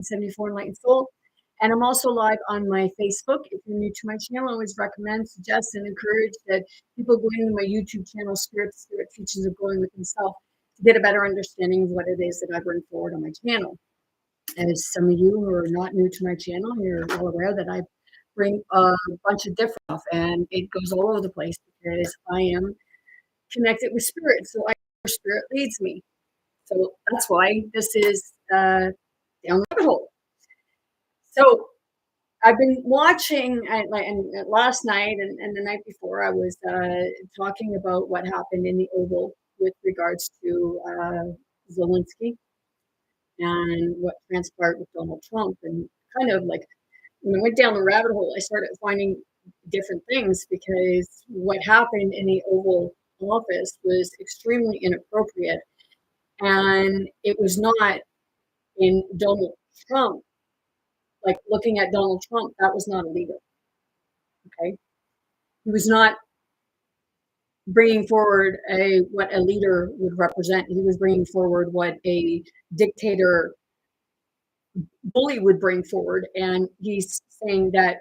74 Enlightened Soul. And I'm also live on my Facebook. If you're new to my channel, I always recommend, suggest, and encourage that people go into my YouTube channel, Spirit Teachings of Going Within Self, to get a better understanding of what it is that I bring forward on my channel. As some of you who are not new to my channel, you're well aware that I bring a bunch of different stuff, and it goes all over the place because I am connected with spirit. So I where spirit leads me. So that's why this is down the rabbit hole. So I've been watching, and last night and the night before, I was talking about what happened in the Oval with regards to Zelensky and what transpired with Donald Trump. And kind of like when I went down the rabbit hole, I started finding different things because what happened in the Oval Office was extremely inappropriate. And it was not in Donald Trump, like looking at Donald Trump, that was not a leader. Okay. He was not bringing forward what a leader would represent. He was bringing forward what a dictator bully would bring forward, and he's saying that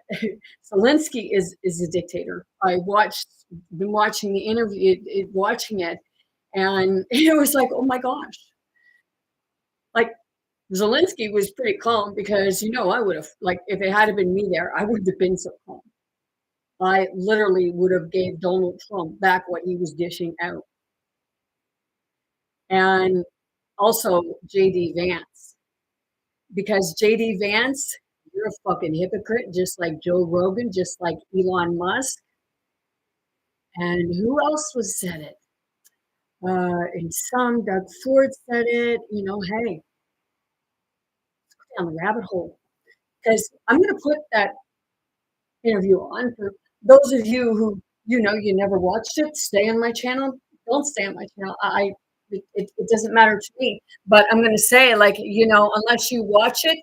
Zelensky is a dictator. Been watching the interview, watching it, and it was like, oh my gosh, like Zelensky was pretty calm because I would have, like, if it had been me there, I wouldn't have been so calm. I literally would have gave Donald Trump back what he was dishing out. And also JD Vance, because JD Vance, you're a fucking hypocrite, just like Joe Rogan, just like Elon Musk. And who else was said it? And some Doug Ford said it, hey, down the rabbit hole. Because I'm going to put that interview on for those of you who, you never watched it, stay on my channel. Don't stay on my channel. It doesn't matter to me. But I'm going to say, like, unless you watch it,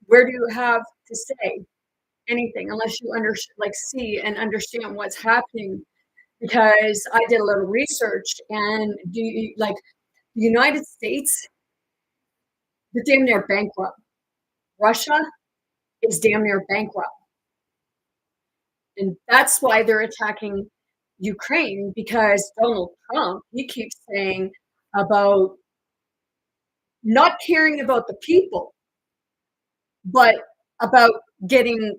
where do you have to say anything unless you see and understand what's happening? Because I did a little research, and the United States, they're damn near bankrupt. Russia is damn near bankrupt. And that's why they're attacking Ukraine, because Donald Trump, he keeps saying about not caring about the people, but about getting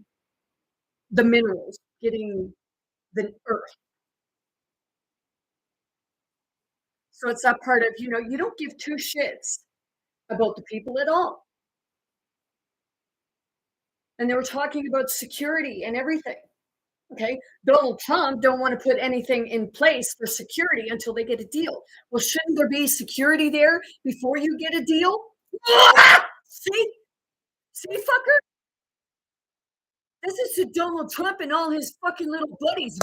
the minerals, getting the earth. So it's that part of, you don't give two shits about the people at all. And they were talking about security and everything. Okay. Donald Trump don't want to put anything in place for security until they get a deal. Well, shouldn't there be security there before you get a deal? See? See, fucker? This is to Donald Trump and all his fucking little buddies.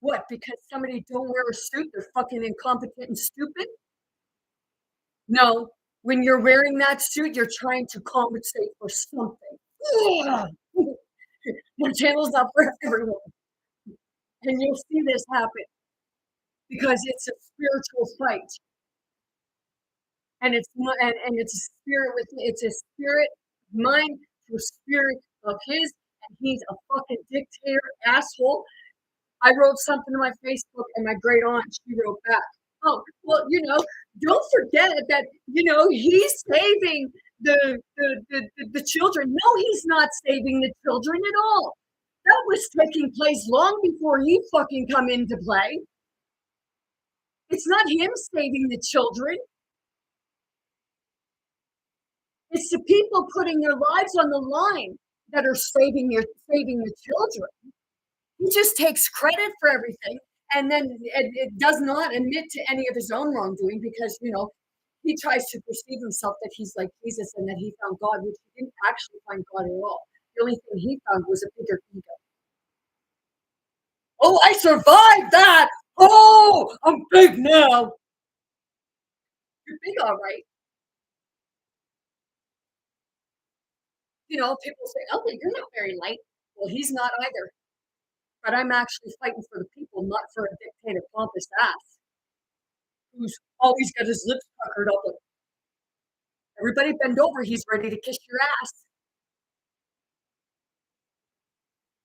What? Because somebody don't wear a suit, they're fucking incompetent and stupid? No. When you're wearing that suit, you're trying to compensate for something. My channel's up for everyone. And you'll see this happen because it's a spiritual fight. And it's not, and it's a spirit it's a spirit mind to a spirit of his, and he's a fucking dictator asshole. I wrote something to my Facebook, and my great aunt, she wrote back, oh, well, don't forget that, he's saving the children. No, he's not saving the children at all. That was taking place long before he fucking come into play. It's not him saving the children. It's the people putting their lives on the line that are saving the children. He just takes credit for everything, and then it does not admit to any of his own wrongdoing because he tries to perceive himself that he's like Jesus and that he found God, which he didn't actually find God at all. The only thing he found was a bigger ego. Oh, I survived that. Oh, I'm big now. You're big, all right. People say, "Oh, but you're not very light." Well, he's not either. but I'm actually fighting for the people, not for a dictator pompous ass who's always got his lips puckered up. Like, everybody bend over, he's ready to kiss your ass.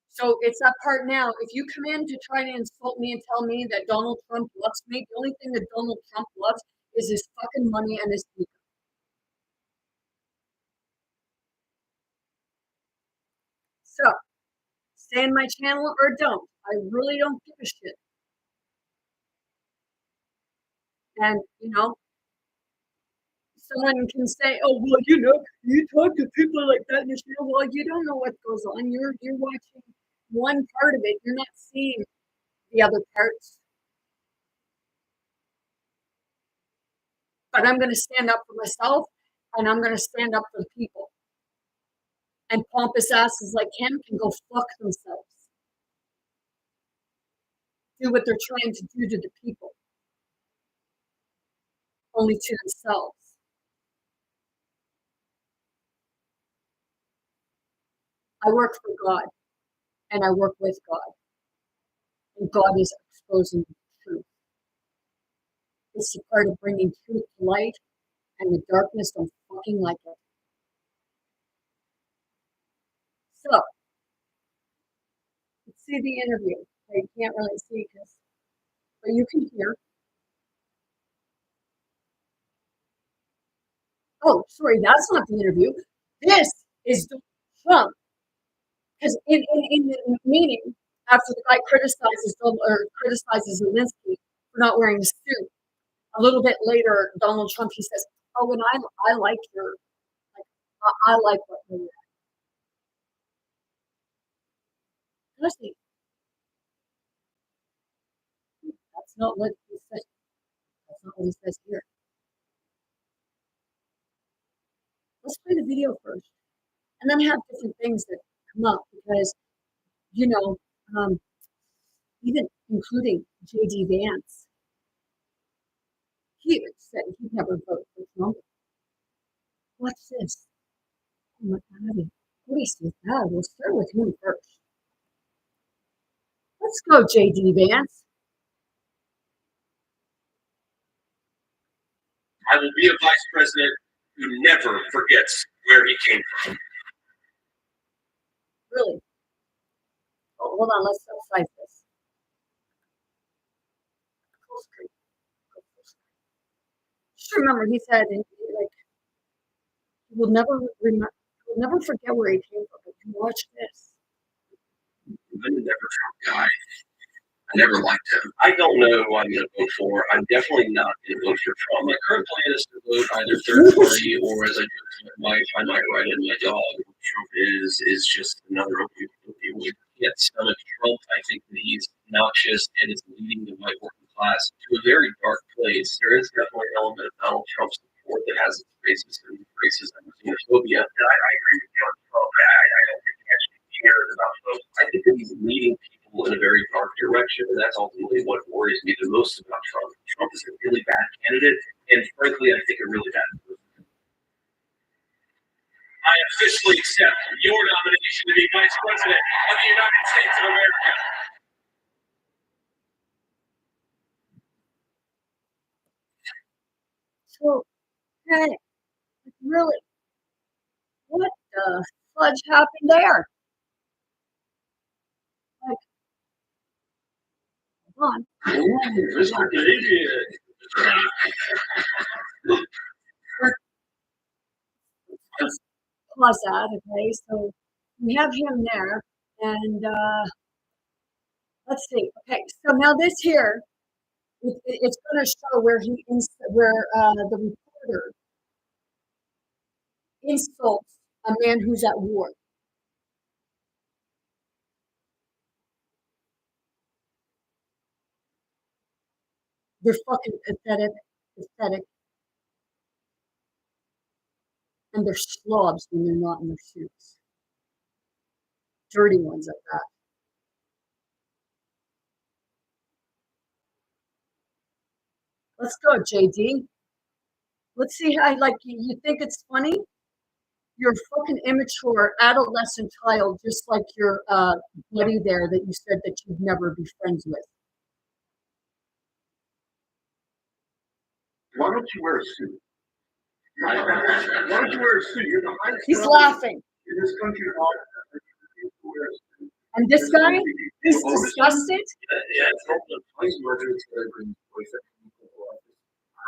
So it's that part now. If you come in to try to insult me and tell me that Donald Trump loves me, the only thing that Donald Trump loves is his fucking money and his ego. So stay in my channel or don't. I really don't give a shit. And someone can say, "Oh well, you talk to people like that in your channel." Well, you don't know what goes on. You're watching one part of it. You're not seeing the other parts. But I'm going to stand up for myself, and I'm going to stand up for the people. And pompous asses like him can go fuck themselves. Do what they're trying to do to the people, only to themselves. I work for God, and I work with God, and God is exposing the truth. It's a part of bringing truth to light, and the darkness don't fucking like it. So, let's see the interview. I can't really see because, but you can hear. Oh, sorry, that's not the interview. This is Donald Trump. Because in the meeting, after the guy criticizes Zelensky for not wearing a suit, a little bit later, Donald Trump he says, "Oh, and I like your like I like what you're wearing." Honestly, that's not what he says. That's not what he says here. Let's play the video first, and then have different things that come up because you know, um, even including J.D. Vance, he said he'd never vote for Trump. What's this? Oh my God. What is this? We'll start with him first. Let's go, J.D. Vance. I will be a vice president who never forgets where he came from. Really? Oh, hold on, let's size this. Just remember, he said, like, he will never remember, he will never forget where he came from. But you watch this. I'm a never Trump guy. I never liked him. I don't know who I'm going to vote for. I'm definitely not going to vote for Trump. My current plan is to vote either third party or, as I do with my wife, I might write in my dog. Trump is just another opioid. Yet stomach Trump, I think that he's noxious and is leading the white working class to a very dark place. There is definitely an element of Donald Trump support that has its racism, xenophobia. And I agree with you on Trump. I don't think he actually cares about folks. I think that he's leading people in a very dark direction, and that's ultimately what worries me the most about Trump. Trump is a really bad candidate, and frankly, I think a really bad person. I officially accept your nomination to be Vice President of the United States of America. So, hey, really, what the fudge happened there? Like, hold on. Mr. David. Let's pause that, okay? So we have him there, and let's see. Okay, so now this here, it's going to show where the reporter insults a man who's at war. They're fucking pathetic, and they're slobs when they're not in their suits. Dirty ones at that. Let's go, JD. Let's see how, like, you think it's funny? You're a fucking immature adolescent child, just like your buddy there that you said that you'd never be friends with. Why don't you wear a suit? Why don't you wear a suit? You're the highest. He's laughing. In this country, wear a suit. And this guy, he's disgusted. Yeah, it's not the place where it's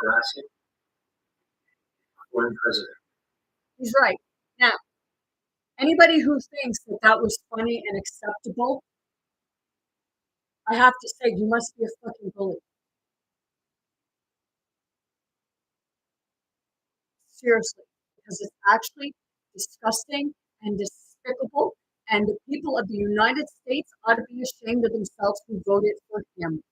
harassing foreign president. He's right. Now, anybody who thinks that that was funny and acceptable, I have to say, you must be a fucking bully. Seriously, because it's actually disgusting and despicable, and the people of the United States ought to be ashamed of themselves who voted for him.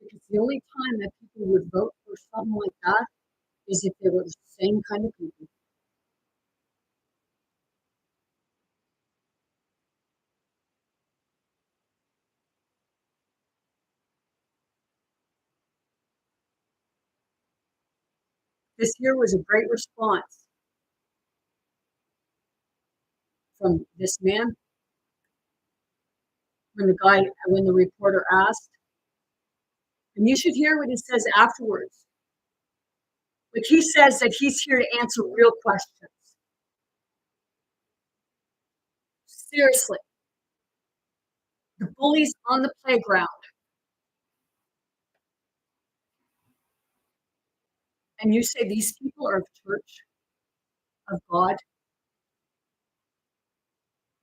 Because the only time that people would vote for something like that is if they were the same kind of people. This year was a great response from this man when the reporter asked, and you should hear what he says afterwards. Like, he says that he's here to answer real questions. Seriously. The bullies on the playground. And you say these people are of church, of God.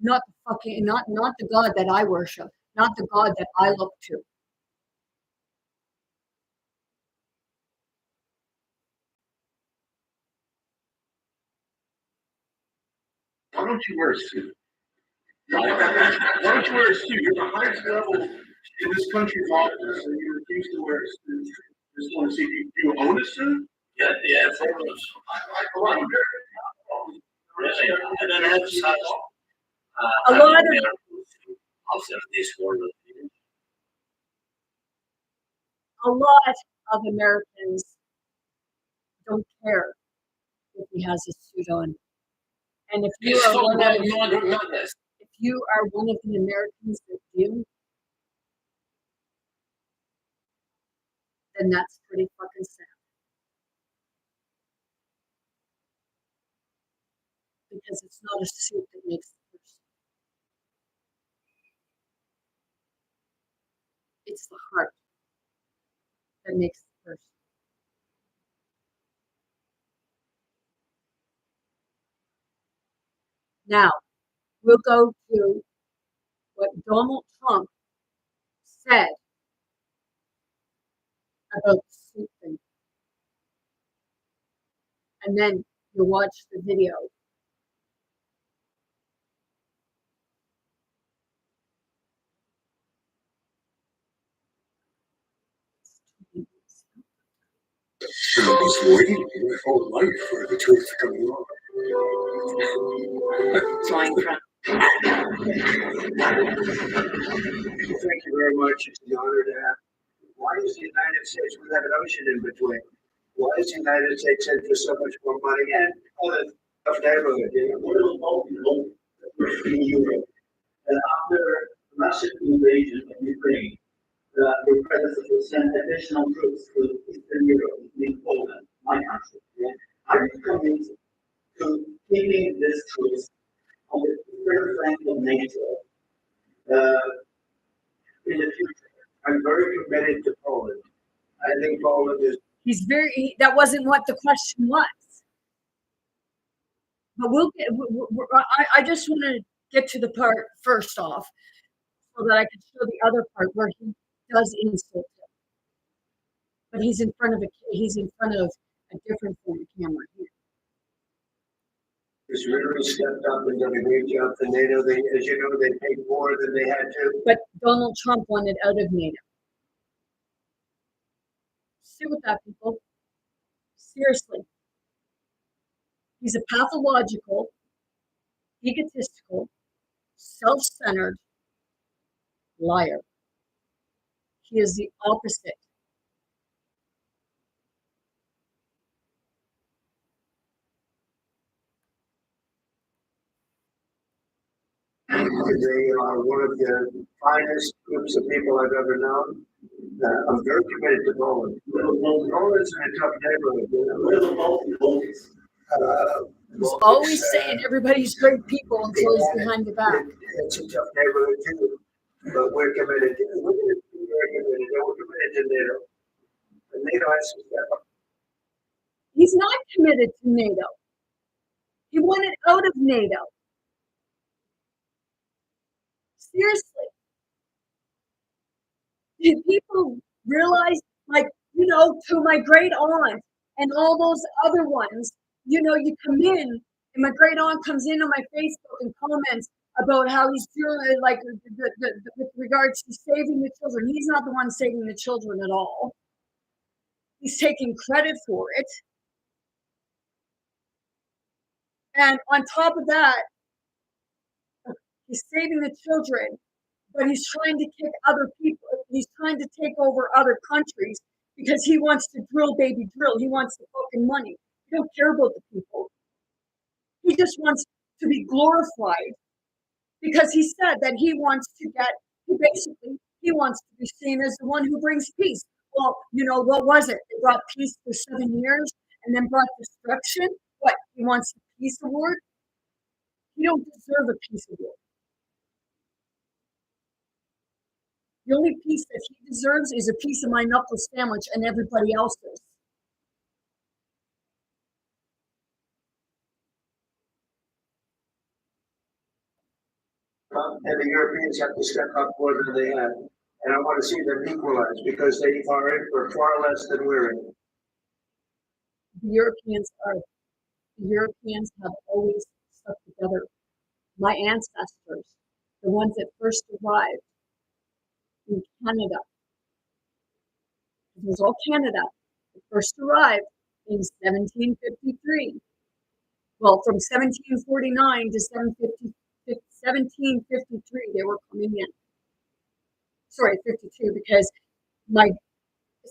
Not the God that I worship, not the God that I look to. Why don't you wear a suit? Why don't you wear a suit? You're the highest level in this country's office, and you refuse to wear a suit. Just want to see, do you own a suit? Yeah, it's one of those. And then I have such. A lot of a lot of Americans don't care if he has a suit on. And if you are one of the Americans that do, then that's pretty fucking sad. Because it's not a suit that makes the person. It's the heart that makes the person. Now, we'll go to what Donald Trump said about the suit thing. And then you'll watch the video. He's waiting his whole life for the truth to come along. Thank you very much. It's an honor to have. Why is the United States, we have an ocean in between? Why is the United States in for so much more money and other tough neighborhood? In Europe. And after Russian invasion of Ukraine, the president sent additional troops to Eastern Europe, including Poland, my country. Yeah? Are you committed to keeping these troops on the eastern flank of NATO in the future? I'm very committed to Poland. I think Poland is. That wasn't what the question was. But I just want to get to the part first off so that I can show the other part where he does insult him. But he's in front of a different form of camera here. Has really stepped up and done a great job for NATO. As you know, they paid more than they had to. But Donald Trump wanted out of NATO. Sit with that, people. Seriously. He's a pathological, egotistical, self-centered liar. He is the opposite They are one of the finest groups of people I've ever known. I'm very committed to Poland. Poland's in a tough neighborhood. He's always saying everybody's great people until he's behind the back. It's a tough neighborhood too, but we're committed. We're very committed. We're committed to NATO. And NATO has to step up. He's not committed to NATO. He wanted out of NATO. Seriously. Did people realize, like, to my great aunt and all those other ones, you come in and my great aunt comes in on my Facebook and comments about how he's doing, like, with regards to saving the children. He's not the one saving the children at all. He's taking credit for it. And on top of that, he's saving the children, but he's trying to kick other people. He's trying to take over other countries because he wants to drill, baby, drill. He wants the fucking money. He don't care about the people. He just wants to be glorified because he said that he wants to he wants to be seen as the one who brings peace. Well, what was it? They brought peace for 7 years and then brought destruction. What? He wants a peace award? He don't deserve a peace award. The only piece that he deserves is a piece of my knuckle sandwich and everybody else's. And the Europeans have to step up more than they have. And I want to see them equalize because they are in for far less than we're in. The Europeans have always stuck together. My ancestors, the ones that first arrived in Canada, it was all Canada, that first arrived in 1753. Well, from 1749 to 1753, they were coming in. Sorry, 52, because my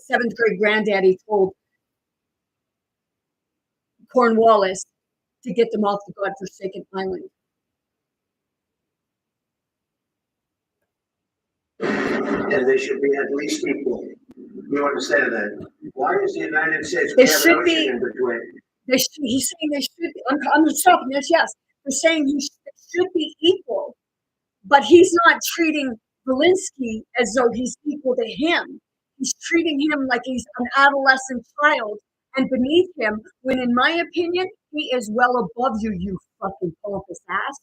7th grade granddaddy told Cornwallis to get them off the godforsaken island. And they should be at least equal. You understand that? Why is the United States They should be. in between? He's saying they should be. I'm stopping this. Yes, they're saying he should be equal, but he's not treating Zelensky as though he's equal to him. He's treating him like he's an adolescent child and beneath him, when in my opinion, he is well above you, you fucking pompous ass.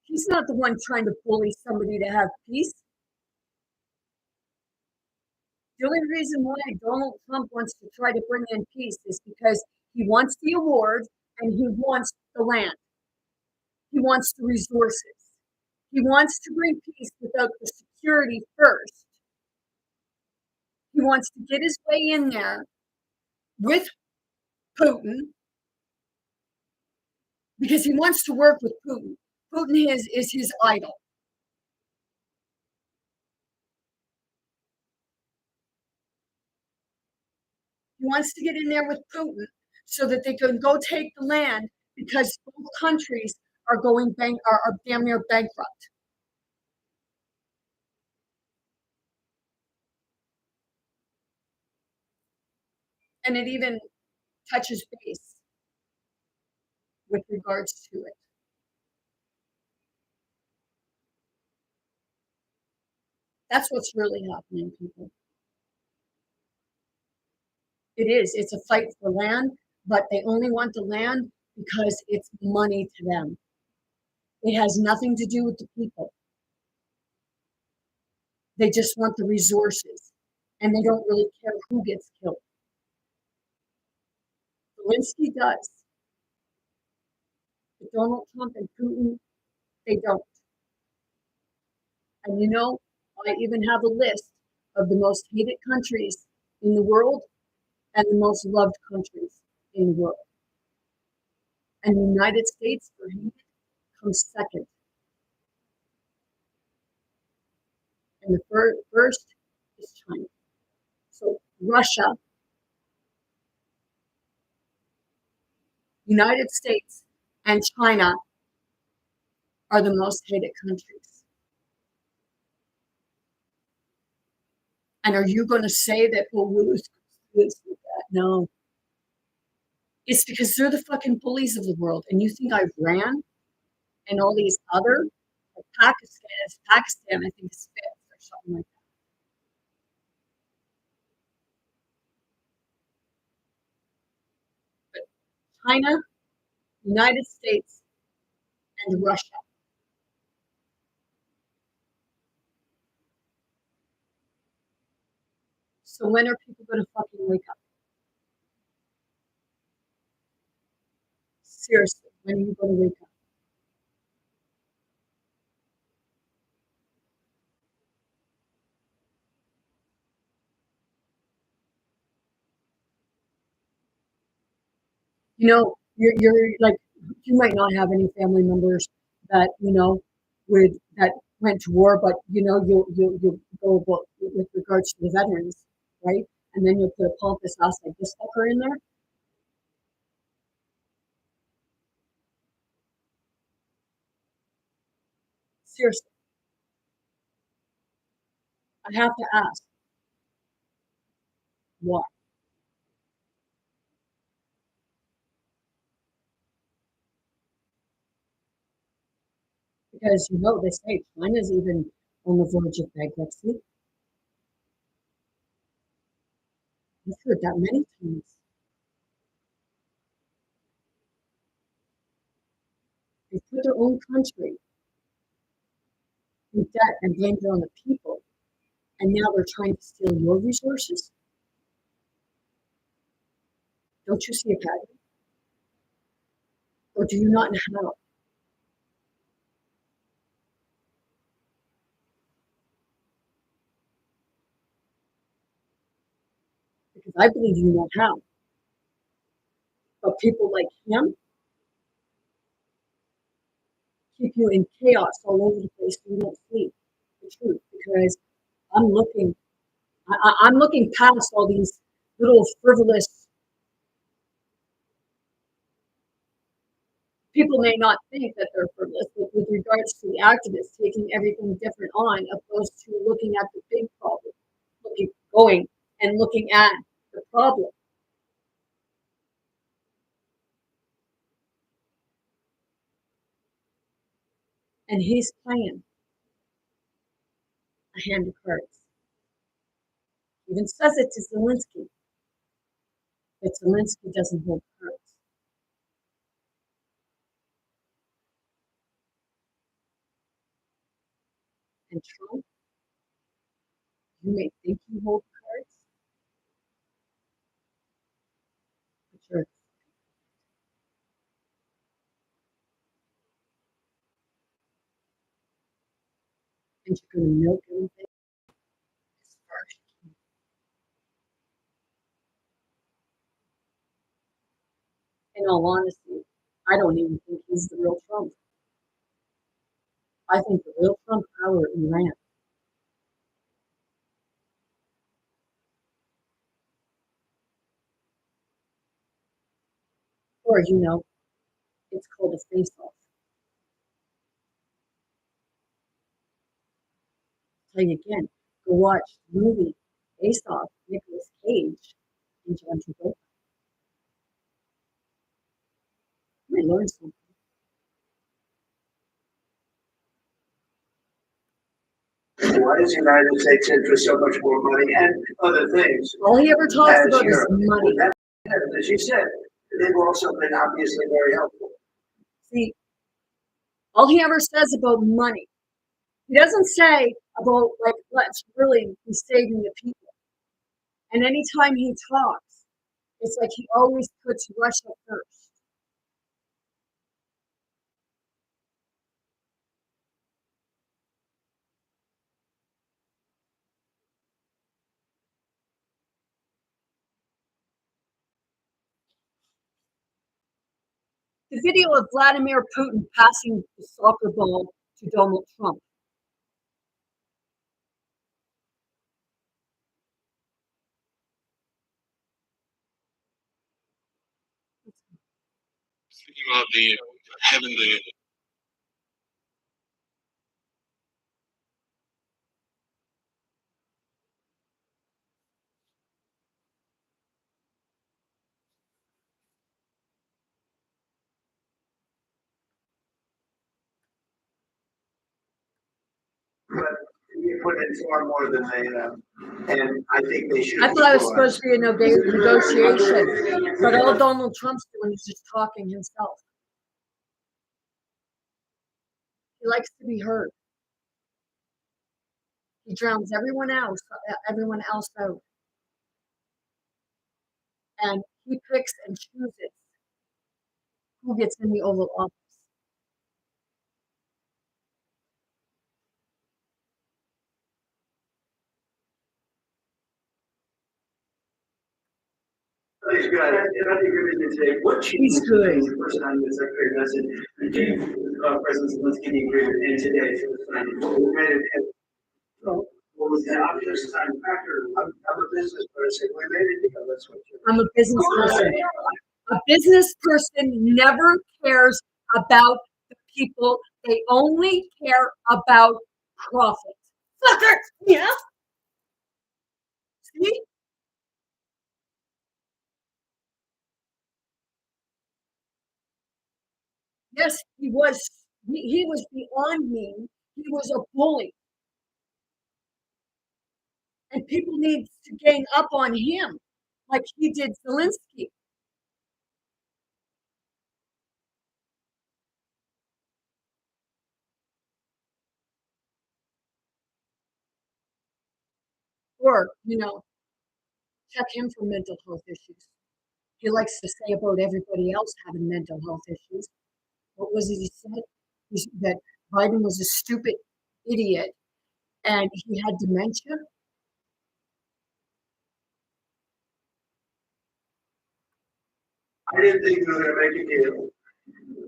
He's not the one trying to bully somebody to have peace. The only reason why Donald Trump wants to try to bring in peace is because he wants the award and he wants the land. He wants the resources. He wants to bring peace without the security first. He wants to get his way in there with Putin because he wants to work with Putin. Putin is his idol. He wants to get in there with Putin so that they can go take the land because both countries are are damn near bankrupt. And it even touches base with regards to it. That's what's really happening, people. It is. It's a fight for land, but they only want the land because it's money to them. It has nothing to do with the people. They just want the resources, and they don't really care who gets killed. Zelensky does. But Donald Trump and Putin, they don't. And I even have a list of the most hated countries in the world and the most loved countries in the world. And the United States, for hate, comes second. And the first is China. So Russia United States and China are the most hated countries. And are you going to say that, oh, who's with that? No. It's because they're the fucking bullies of the world. And you think Iran and all these other, like Pakistan, I think is fifth or something like that. But China, United States, and Russia. So when are people going to fucking wake up? Seriously, when are you going to wake up? You know, you're like, you might not have any family members that, would, that went to war, but, you'll go about, with regards to the veterans, right? And then you'll put a pompous ass like this fucker in there. Seriously, I have to ask, why? Because, they say China's even on the verge of bankruptcy. I've heard that many times. They put their own country in debt and blamed it on the people, and now they're trying to steal your resources. Don't you see a pattern? Or do you not know how? Because I believe you know how. But people like him keep you in chaos all over the place so you don't see the truth. Because I'm looking, I'm looking past all these little frivolous. People may not think that they're frivolous, but with regards to the activists taking everything different on, opposed to looking at the big problem, going and looking at the problem. And he's playing a hand of cards. He even says it to Zelensky, but Zelensky doesn't hold cards. And Trump, you may think you hold cards, but you're, and you're going to milk everything as far as you can. In all honesty, I don't even think he's the real Trump. I think the real Trump power in Iran. Or, it's called a face-off. Tell you again, go watch the movie based off Nicolas Cage and John Travolta. You may learn something. Why does the United States interest so much more money and other things? All he ever talks as about is Europe? money. As you said, they've also been obviously very helpful. See, all he ever says about money. He doesn't say about, like, let's really be saving the people. And anytime he talks, it's like he always puts Russia first. The video of Vladimir Putin passing the soccer ball to Donald Trump. Speaking about the heavenly. But you put in far more than they, and I think they should. I thought it was supposed to be a negotiation, but all Donald Trump's doing is just talking himself. He likes to be heard. He drowns everyone else out. And he picks and chooses who gets in the Oval Office. He's good. I think you're going to say, what He's good. The first time the secretary message, and gave President Zelensky the agreement, and today for the signing. What made it? So, what was the obvious deciding factor? I'm a business person. We made it together. That's what you're. I'm a business person. A business person never cares about the people. They only care about profit. Fucker! Yeah? See? Yes, he was. He was beyond mean. He was a bully. And people need to gang up on him like he did Zelensky. Or, check him for mental health issues. He likes to say about everybody else having mental health issues. What was it he said? That Biden was a stupid idiot and he had dementia. I didn't think we were gonna make a deal.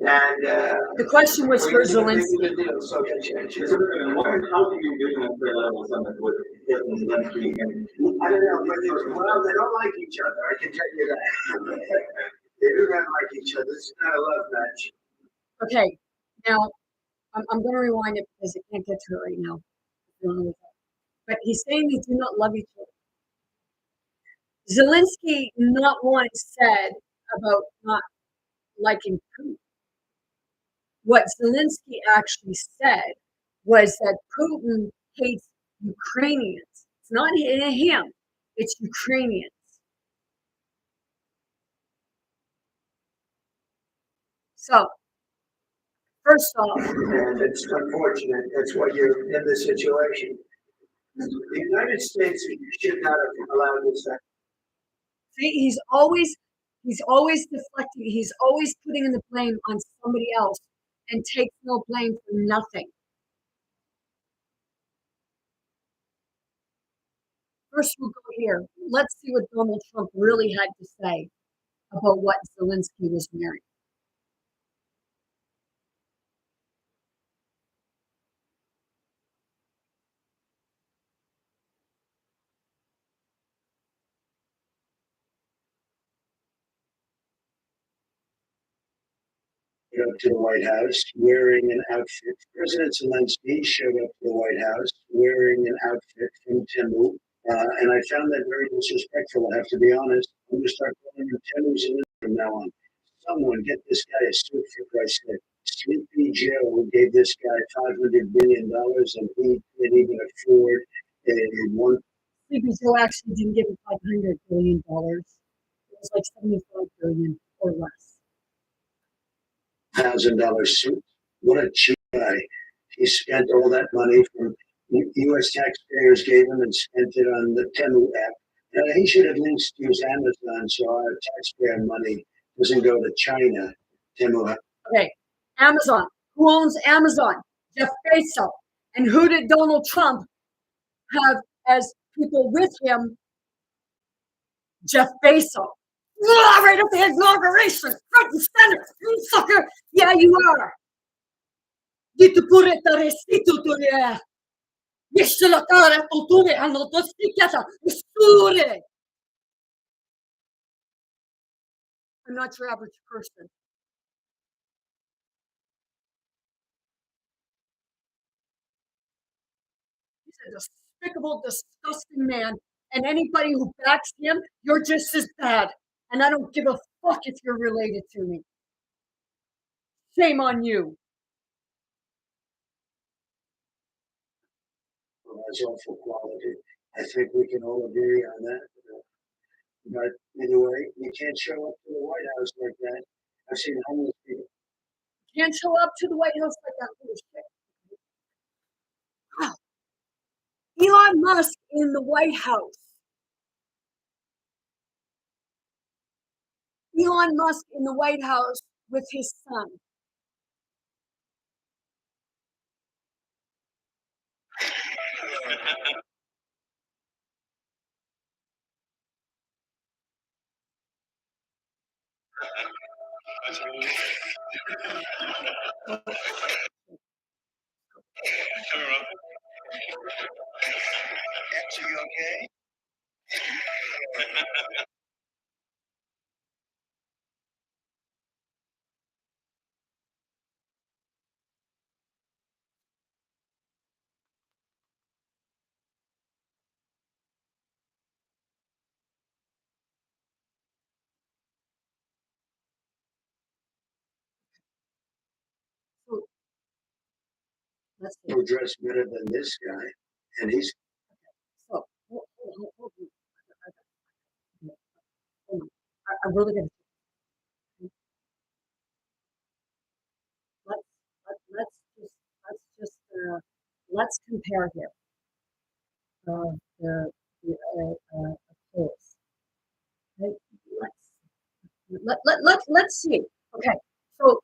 And, The question was for Zelensky. So they changed it. How do you get on the level summit with Zelensky and? I don't know, but they don't like each other, I can tell you that. They do not like each other, it's not a love match. Okay, now I'm going to rewind it because I can't get to it right now. But he's saying they do not love each other. Zelensky not once said about not liking Putin. What Zelensky actually said was that Putin hates Ukrainians. It's not him, it's Ukrainians. So, first off, And it's unfortunate, that's why you're in this situation. The United States should not have allowed this to happen. see, he's always deflecting, he's always putting in the blame on somebody else and takes no blame for nothing. First, we'll go here. Let's see what Donald Trump really had to say about what Zelensky was marrying. Up to the White House wearing an outfit. President Zelensky showed up to the White House wearing an outfit from Temu, and I found that very disrespectful. I have to be honest. I'm going to start calling him Temu Zelensky from now on. Someone get this guy a suit for Christ's sake. Sleepy Joe gave this guy $500 billion, and he didn't even afford a one. Sleepy Joe actually didn't give him $500 billion. It was like $75 billion or less. $1,000 suit. What a cheap guy. He spent all that money from U.S. taxpayers gave him and spent it on the Temu app. He should at least use Amazon so our taxpayer money doesn't go to China. Temu. Okay, Amazon. Who owns Amazon? Jeff Bezos. And who did Donald Trump have as people with him? Jeff Bezos. Right at the inauguration, front and center, you sucker. Yeah, you are. Dito pure restitutore. Jeszcze la cara culture hanno tostichata. Sture. I'm not your average person. a despicable, disgusting man. And anybody who backs him, you're just as bad. And I don't give a fuck if you're related to me. Shame on you. Well, that's awful quality. I think we can all agree on that. But either way, you can't show up to the White House like that. I've seen homeless people. Can't show up to the White House like that little shit. Elon Musk in the White House. Elon Musk in the White House with his son. Are you okay? So, let's see. You're dressed better than this guy, and he's So, I'm really gonna let's compare here. The polls. Okay, let's see. Okay, so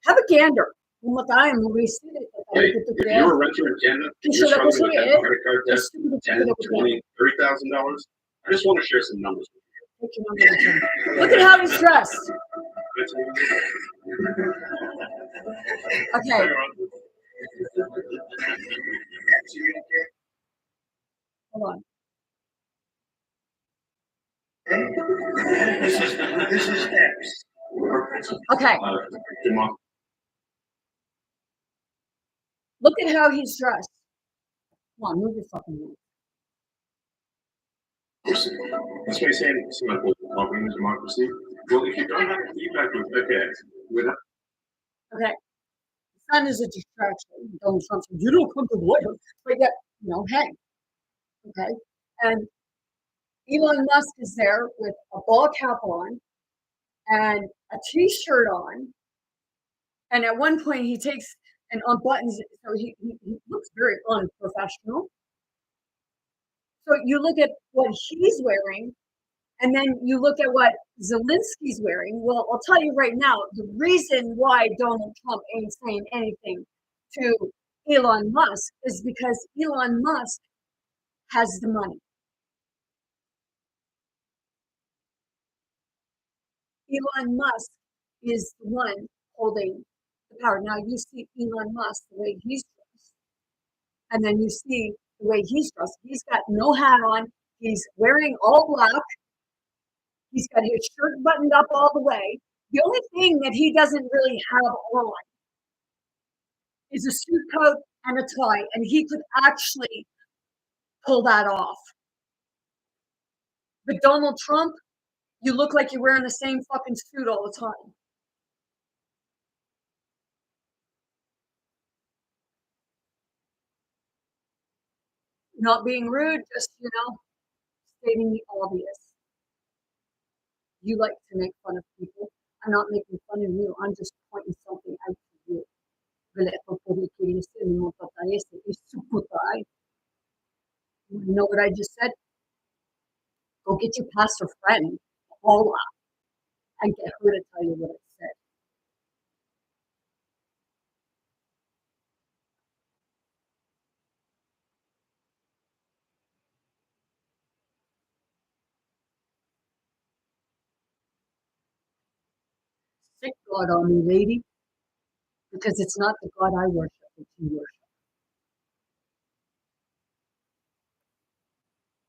have a gander. Magkano mo receive it? Wait, if you were a renter in Canada, you're struggling with that credit card debt, $10,000, $20,000, $30,000. I just want to share some numbers with you. Look at how he's dressed. Okay. Hold on. this is X. Okay. Look at how he's dressed. Come on, move your fucking mouth. That's what you're saying. It's not welcoming democracy. Well, if you don't have feedback with Okay. The sun is a distraction. Donald Trump said, you don't come to the White House. But yet, hey. Okay. And Elon Musk is there with a ball cap on and a t-shirt on. And at one point he takes and unbuttons it, so he looks very unprofessional. So you look at what he's wearing, and then you look at what Zelensky's wearing. Well, I'll tell you right now, the reason why Donald Trump ain't saying anything to Elon Musk is because Elon Musk has the money. Elon Musk is the one holding the power. Now you see Elon Musk the way he's dressed, and then you see the way he's dressed. He's got no hat on. He's wearing all black. He's got his shirt buttoned up all the way. The only thing that he doesn't really have on is a suit coat and a tie, and he could actually pull that off. But Donald Trump, you look like you're wearing the same fucking suit all the time. Not being rude, just, stating the obvious. You like to make fun of people. I'm not making fun of you. I'm just pointing something out to you. You know what I just said? Go get your pastor friend, Paula, and get her to tell you what I said. Sick God on me, lady, because it's not the God I worship, it's you worship.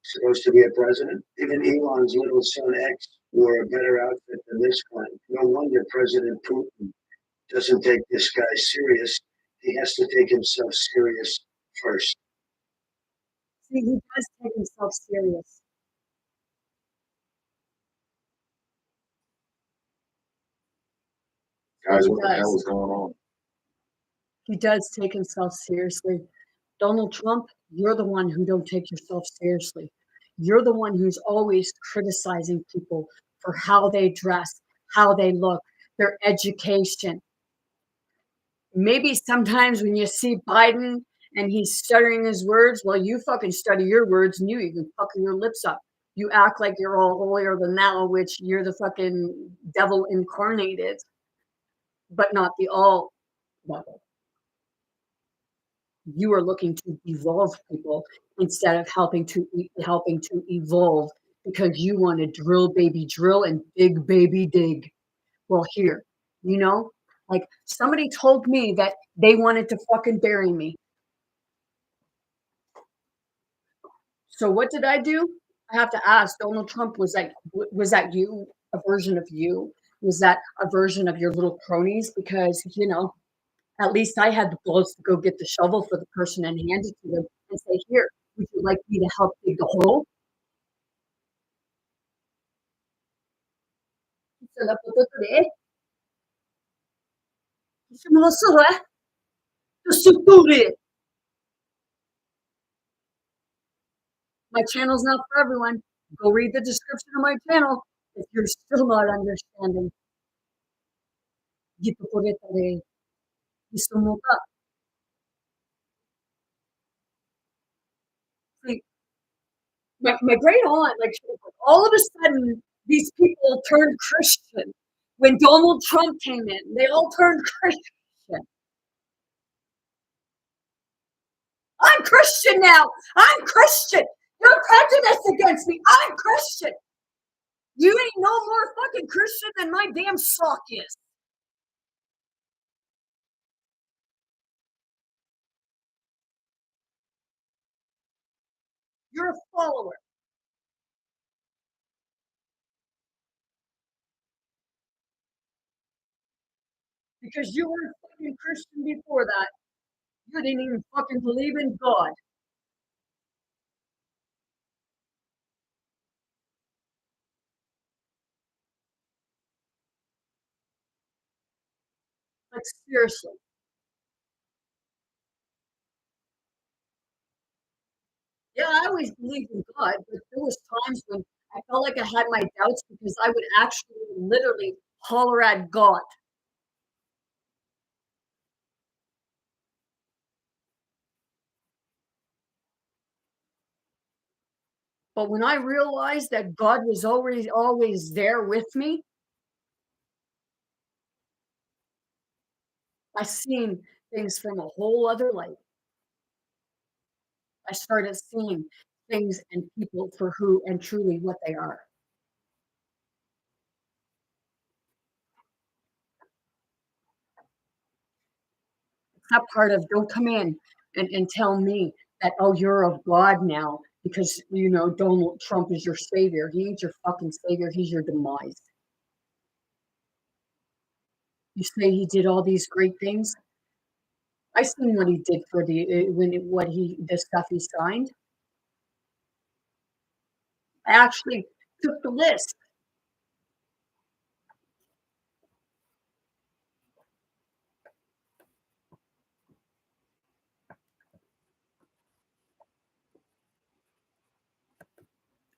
Supposed to be a president. Even Elon's little son X wore a better outfit than this one. No wonder President Putin doesn't take this guy serious. He has to take himself serious first. He does take himself serious. Guys, He what the hell does. is going on? He does take himself seriously. Donald Trump, you're the one who don't take yourself seriously. You're the one who's always criticizing people for how they dress, how they look, their education. Maybe sometimes when you see Biden and he's stuttering his words, well, you fucking stutter your words and you even fucking your lips up. You act like you're all holier than thou, which you're the fucking devil incarnated, but not the all devil. You are looking to devolve people instead of helping to evolve because you want to drill baby drill and dig baby dig. Well, here, you know, like somebody told me that they wanted to fucking bury me. So what did I do? I have to ask Donald Trump, was that you, a version of you? Was that a version of your little cronies? Because, at least I had the balls to go get the shovel for the person and hand it to them and say, here, would you like me to help dig the hole? So la puto today, my channel's not for everyone. Go read the description of my channel if you're still not understanding. Gito po rin tayo, gusto mo ka. See, my great aunt, like all of a sudden, these people turned Christian. When Donald Trump came in, they all turned Christian. I'm Christian now. I'm Christian. You're prejudiced against me. I'm Christian. You ain't no more fucking Christian than my damn sock is. You're a follower. Because you weren't fucking Christian before that. You didn't even fucking believe in God. Like, seriously. Yeah, I always believed in God, but there was times when I felt like I had my doubts because I would actually literally holler at God. But when I realized that God was always there with me, I seen things from a whole other light. I started seeing things and people for who and truly what they are. It's not part of don't come in and tell me that, oh, you're of God now because Donald Trump is your savior. He ain't your fucking savior, he's your demise. You say he did all these great things. I seen what he did for the stuff he signed. I actually took the list.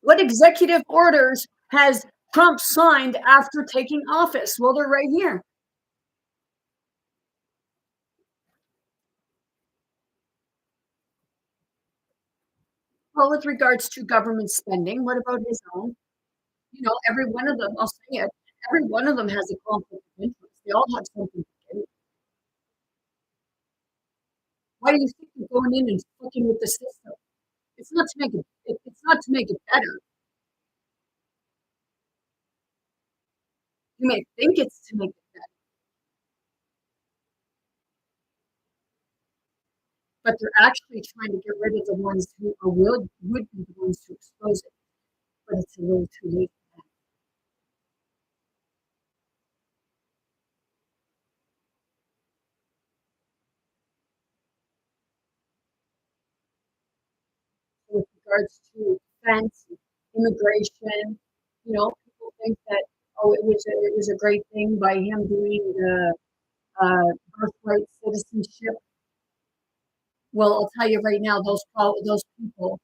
What executive orders has Trump signed after taking office? Well, they're right here. Well, with regards to government spending, what about his own? Every one of them, I'll say it, every one of them has a conflict of interest. They all have something to do. Why do you think you're going in and fucking with the system? It's not to make it's not to make it better. You may think it's to make it better, but they're actually trying to get rid of the ones who would be the ones to expose it. But it's a little too late. So regards to defense, immigration. You know, people think that oh, it was a great thing by him doing the birthright citizenship. Well, I'll tell you right now, those people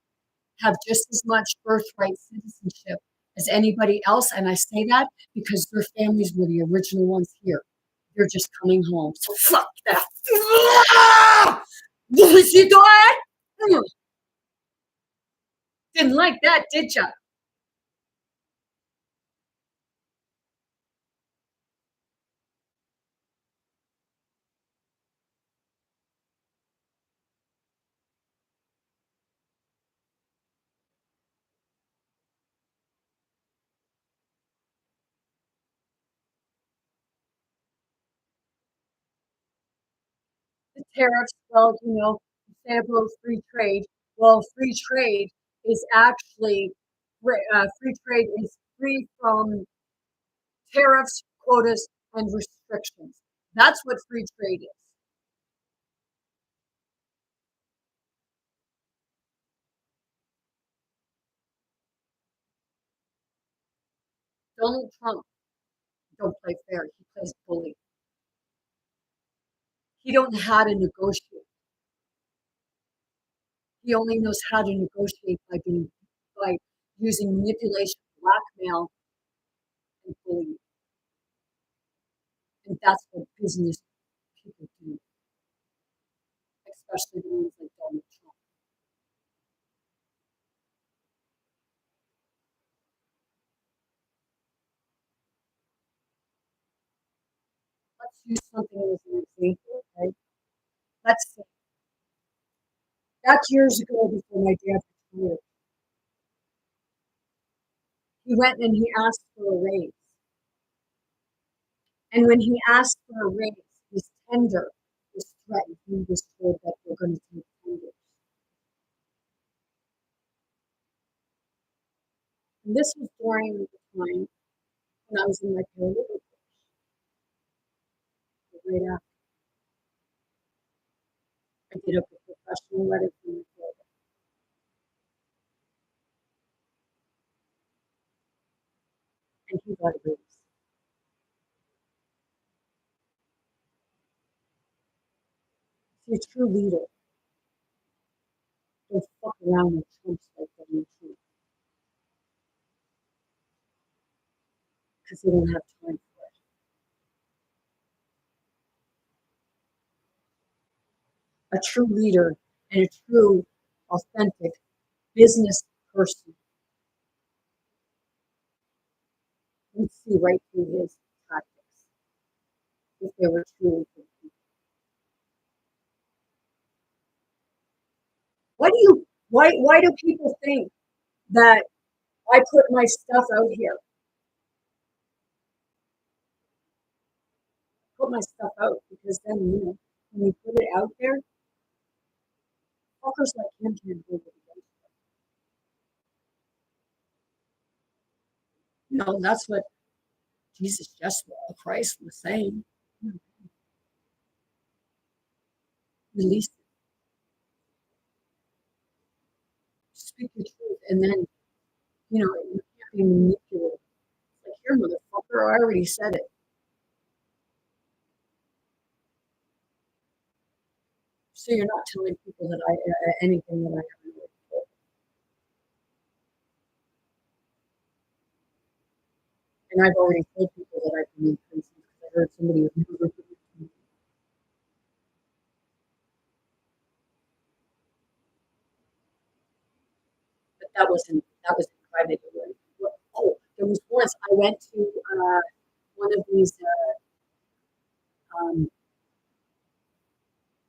have just as much birthright citizenship as anybody else, and I say that because their families were the original ones here. They're just coming home. So fuck that. You see that? Didn't like that, did ya? The tariffs, well, you know, you say about free trade. Well, free trade is actually free trade is free from tariffs, quotas, and restrictions. That's what free trade is. Donald Trump don't play fair. He plays bully. He don't know how to negotiate. He only knows how to negotiate by using manipulation, blackmail, and bullying. And that's what business people do, especially the ones like Donald Trump. Let's use something as an example, right? Let's say that's years ago before my dad retired. He went and he asked for a raise. And when he asked for a raise, his tender was threatened. He was told that we're going to take tenders. And this was during the time when I was in my paralegal course, right after I did a professional letter from the court, and he got a raise. See, a true leader don't fuck around with trumps like Donald Trump because they don't have time for it. A true leader and a true, authentic business person would see right through his tactics if they were truly good people. Why do people think that I put my stuff out here? Put my stuff out because then, you know, when you put it out there, fuckers like him can't hold it against you. No, that's what Jesus just Christ was saying. Release it. Speak the truth, and then you know you can't be manipulated. Like here, motherfucker, I already said it. So you're not telling people that I anything that I haven't already told. And I've already told people that I've been in prison because I heard somebody was never. But that was in private. Oh, there was once I went to one of these.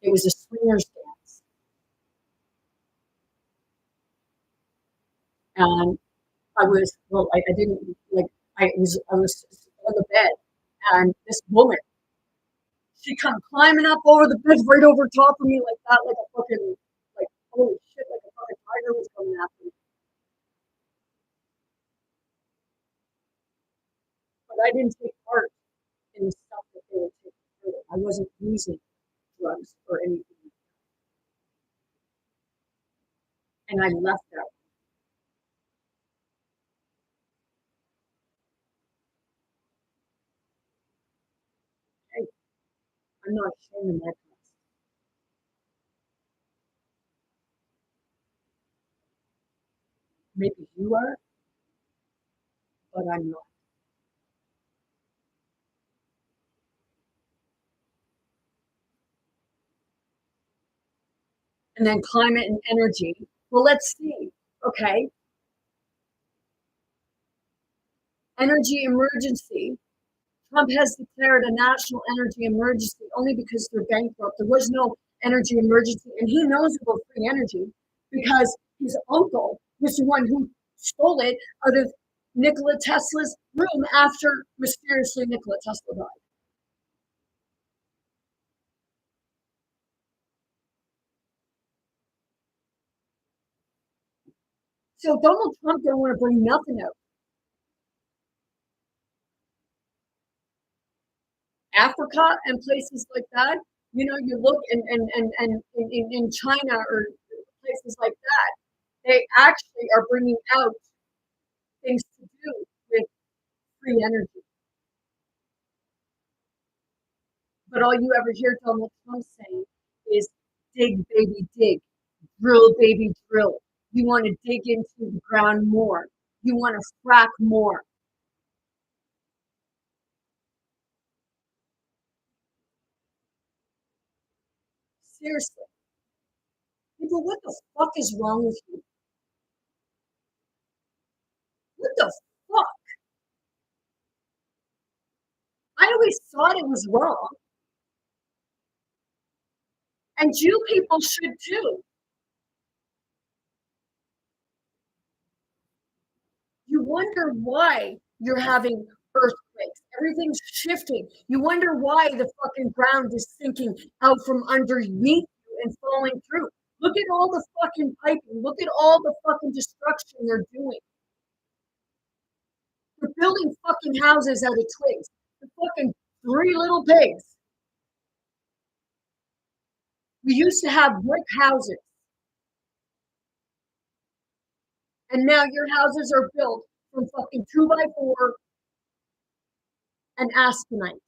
It was a swingers dance, and I didn't like. I was on the bed, and this woman, she come climbing up over the bed, right over top of me like that, like a fucking like holy shit, like a fucking tiger was coming after me. But I didn't take part in the stuff that they were taking part in. I wasn't using drugs or anything, and I left that. not ashamed of my past. Maybe you are, but I'm not. And then climate and energy. Well, let's see. Okay. Energy emergency. Trump has declared a national energy emergency only because they're bankrupt. There was no energy emergency, and he knows about free energy because his uncle was the one who stole it out of Nikola Tesla's room after mysteriously Nikola Tesla died. So Donald Trump don't want to bring nothing out. Africa and places like that, you know, you look and in China or places like that, they actually are bringing out things to do with free energy. But all you ever hear Donald Trump saying is dig, baby, dig, drill, baby, drill. You want to dig into the ground more. You want to frack more. Seriously. People, what the fuck is wrong with you? What the fuck? I always thought it was wrong. And you people should too. You wonder why you're having earthquakes. Everything's shifting. You wonder why the fucking ground is sinking out from underneath you and falling through. Look at all the fucking piping. Look at all the fucking destruction they're doing. They're building fucking houses out of twigs. The fucking three little pigs. We used to have brick houses. And now your houses are built from fucking 2x4 and aspenite.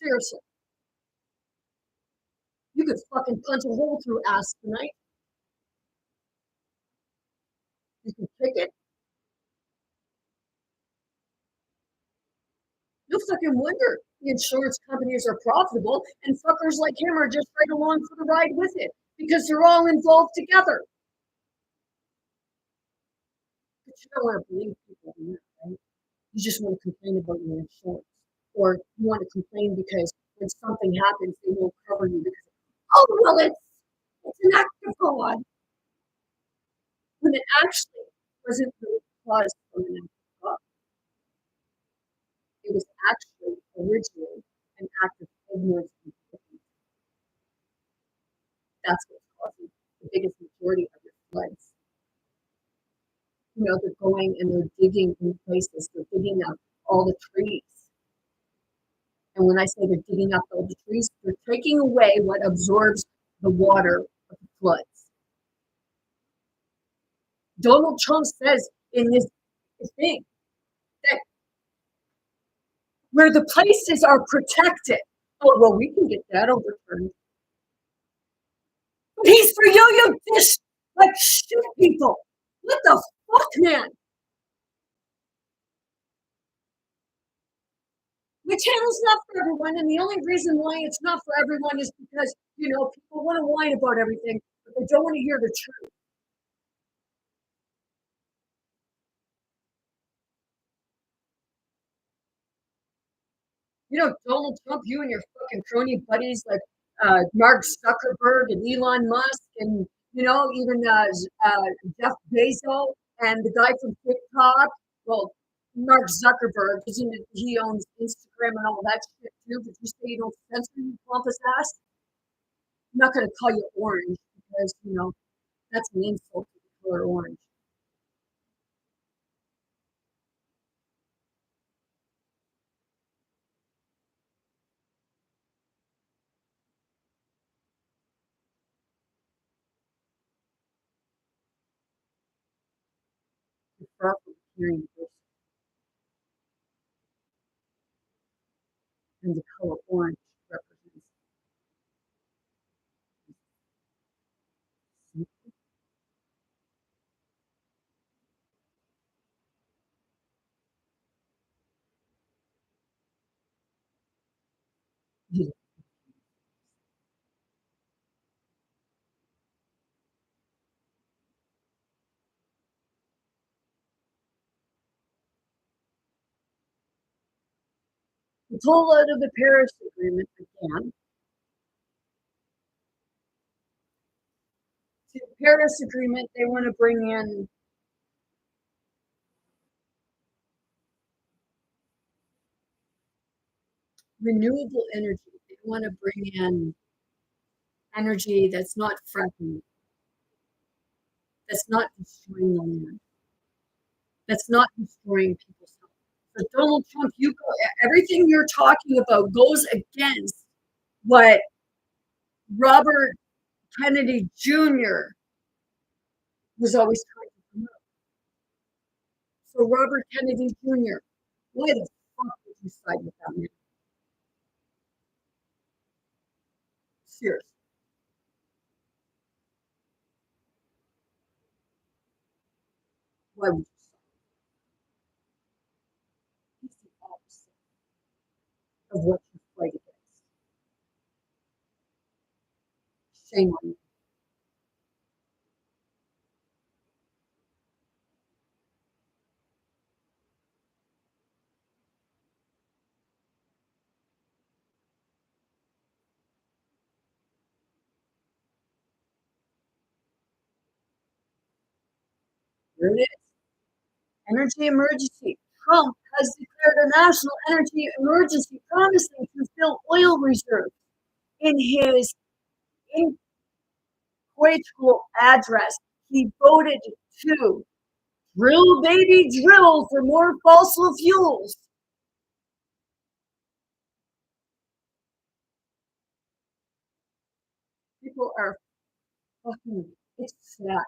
Seriously. You could fucking punch a hole through aspenite. You can pick it. No fucking wonder the insurance companies are profitable and fuckers like him are just right along for the ride with it because they're all involved together. But you don't want to believe people in that, right? You just want to complain about your insurance. Or you want to complain because when something happens, they won't cover you because, oh, well, it's an act of God. When it actually wasn't really caused from an act of God. It was actually originally an act of ignorance and wickedness. That's what's causing the biggest majority of your floods. You know, they're going and they're digging in places, they're digging up all the trees. And when I say they're digging up all the trees, they're taking away what absorbs the water of the floods. Donald Trump says in his thing that where the places are protected, oh, well, we can get that overturned. Peace for yo-yo dish, like shoot people. What the fuck, man? My channel's not for everyone, and the only reason why it's not for everyone is because, you know, people want to whine about everything, but they don't want to hear the truth. You know, Donald Trump, you and your fucking crony buddies like Mark Zuckerberg and Elon Musk and, you know, even Jeff Bezos and the guy from TikTok. Well, Mark Zuckerberg, isn't it, he owns Instagram and all that shit too, but you say you don't censor you pompous ass? I'm not going to call you orange because, you know, that's an insult to the color orange. You're far from hearing the person. And the to pull out of the Paris Agreement again. To the Paris Agreement, they want to bring in renewable energy. They want to bring in energy that's not fracking, that's not destroying the land, that's not destroying people's health. So Donald Trump, everything you're talking about goes against what Robert Kennedy Jr. was always trying to promote. So Robert Kennedy Jr., why the fuck would you side with that man? Seriously. Why would you side? He's the opposite of what you fight against. Shame on you. Here it is. Energy emergency. Trump has declared a national energy emergency, promising to fill oil reserves in his inquenchable address. He voted to drill, baby, drill for more fossil fuels. People are fucking, it's sad.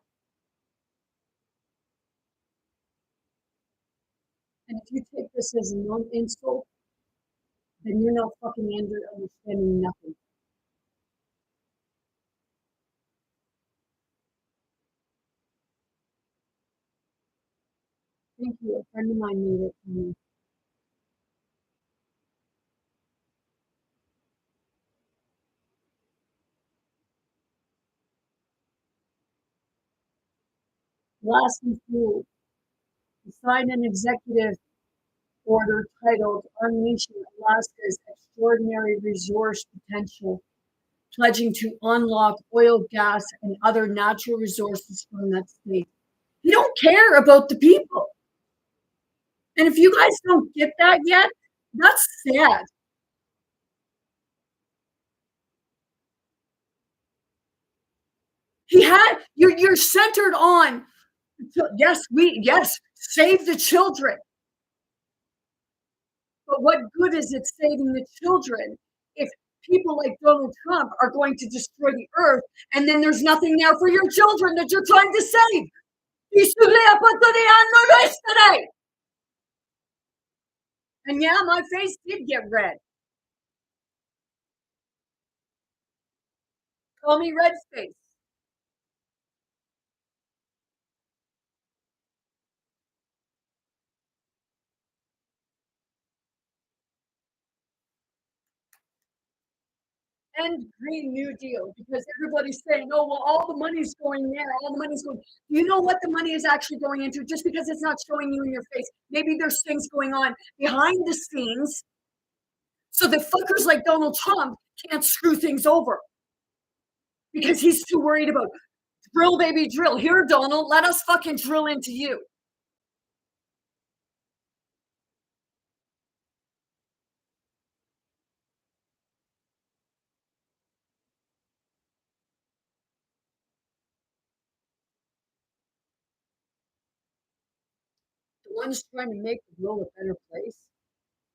And if you take this as a non-insult, then you're not fucking understanding nothing. Thank you. A friend of mine made it for me. Blasting fuel. He signed an executive order titled Unleashing Alaska's Extraordinary Resource Potential, pledging to unlock oil, gas, and other natural resources from that state. He don't care about the people. And if you guys don't get that yet, that's sad. You're centered on, yes, save the children. But what good is it saving the children if people like Donald Trump are going to destroy the earth and then there's nothing there for your children that you're trying to save? And yeah, my face did get red. Call me red face. And Green New Deal, because everybody's saying, oh, well, all the money's going there, all the money's going. You know what the money is actually going into? Just because it's not showing you in your face. Maybe there's things going on behind the scenes so that fuckers like Donald Trump can't screw things over. Because he's too worried about drill, baby, drill. Here, Donald, let us fucking drill into you. The ones trying to make the world a better place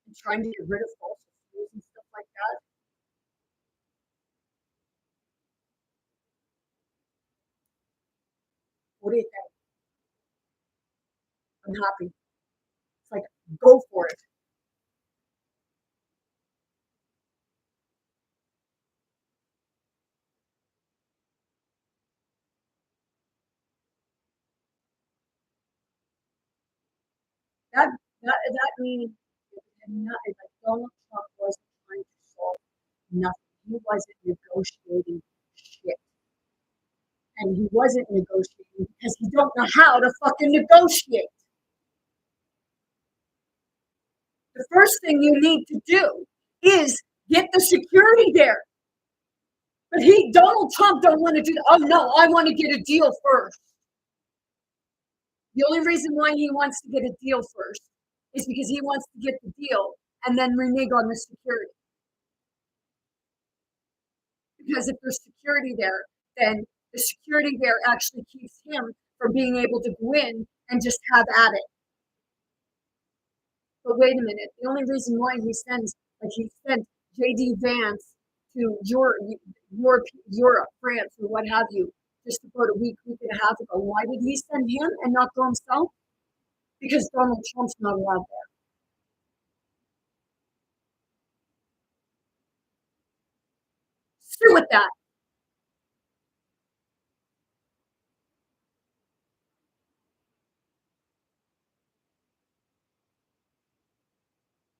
and trying to get rid of fossil fuels and stuff like that. What do you think? I'm happy. It's like, go for it. That means like Donald Trump wasn't trying to solve nothing. He wasn't negotiating shit. And he wasn't negotiating because he don't know how to fucking negotiate. The first thing you need to do is get the security there. But Donald Trump don't want to do that. Oh no, I want to get a deal first. The only reason why he wants to get a deal first is because he wants to get the deal and then renege on the security. Because if there's security there, then the security there actually keeps him from being able to go in and just have at it. But wait a minute, the only reason why he sent J.D. Vance to Europe, France, or what have you, just about a week and a half ago, why did he send him and not go himself? Because Donald Trump's not allowed there. Screw with that.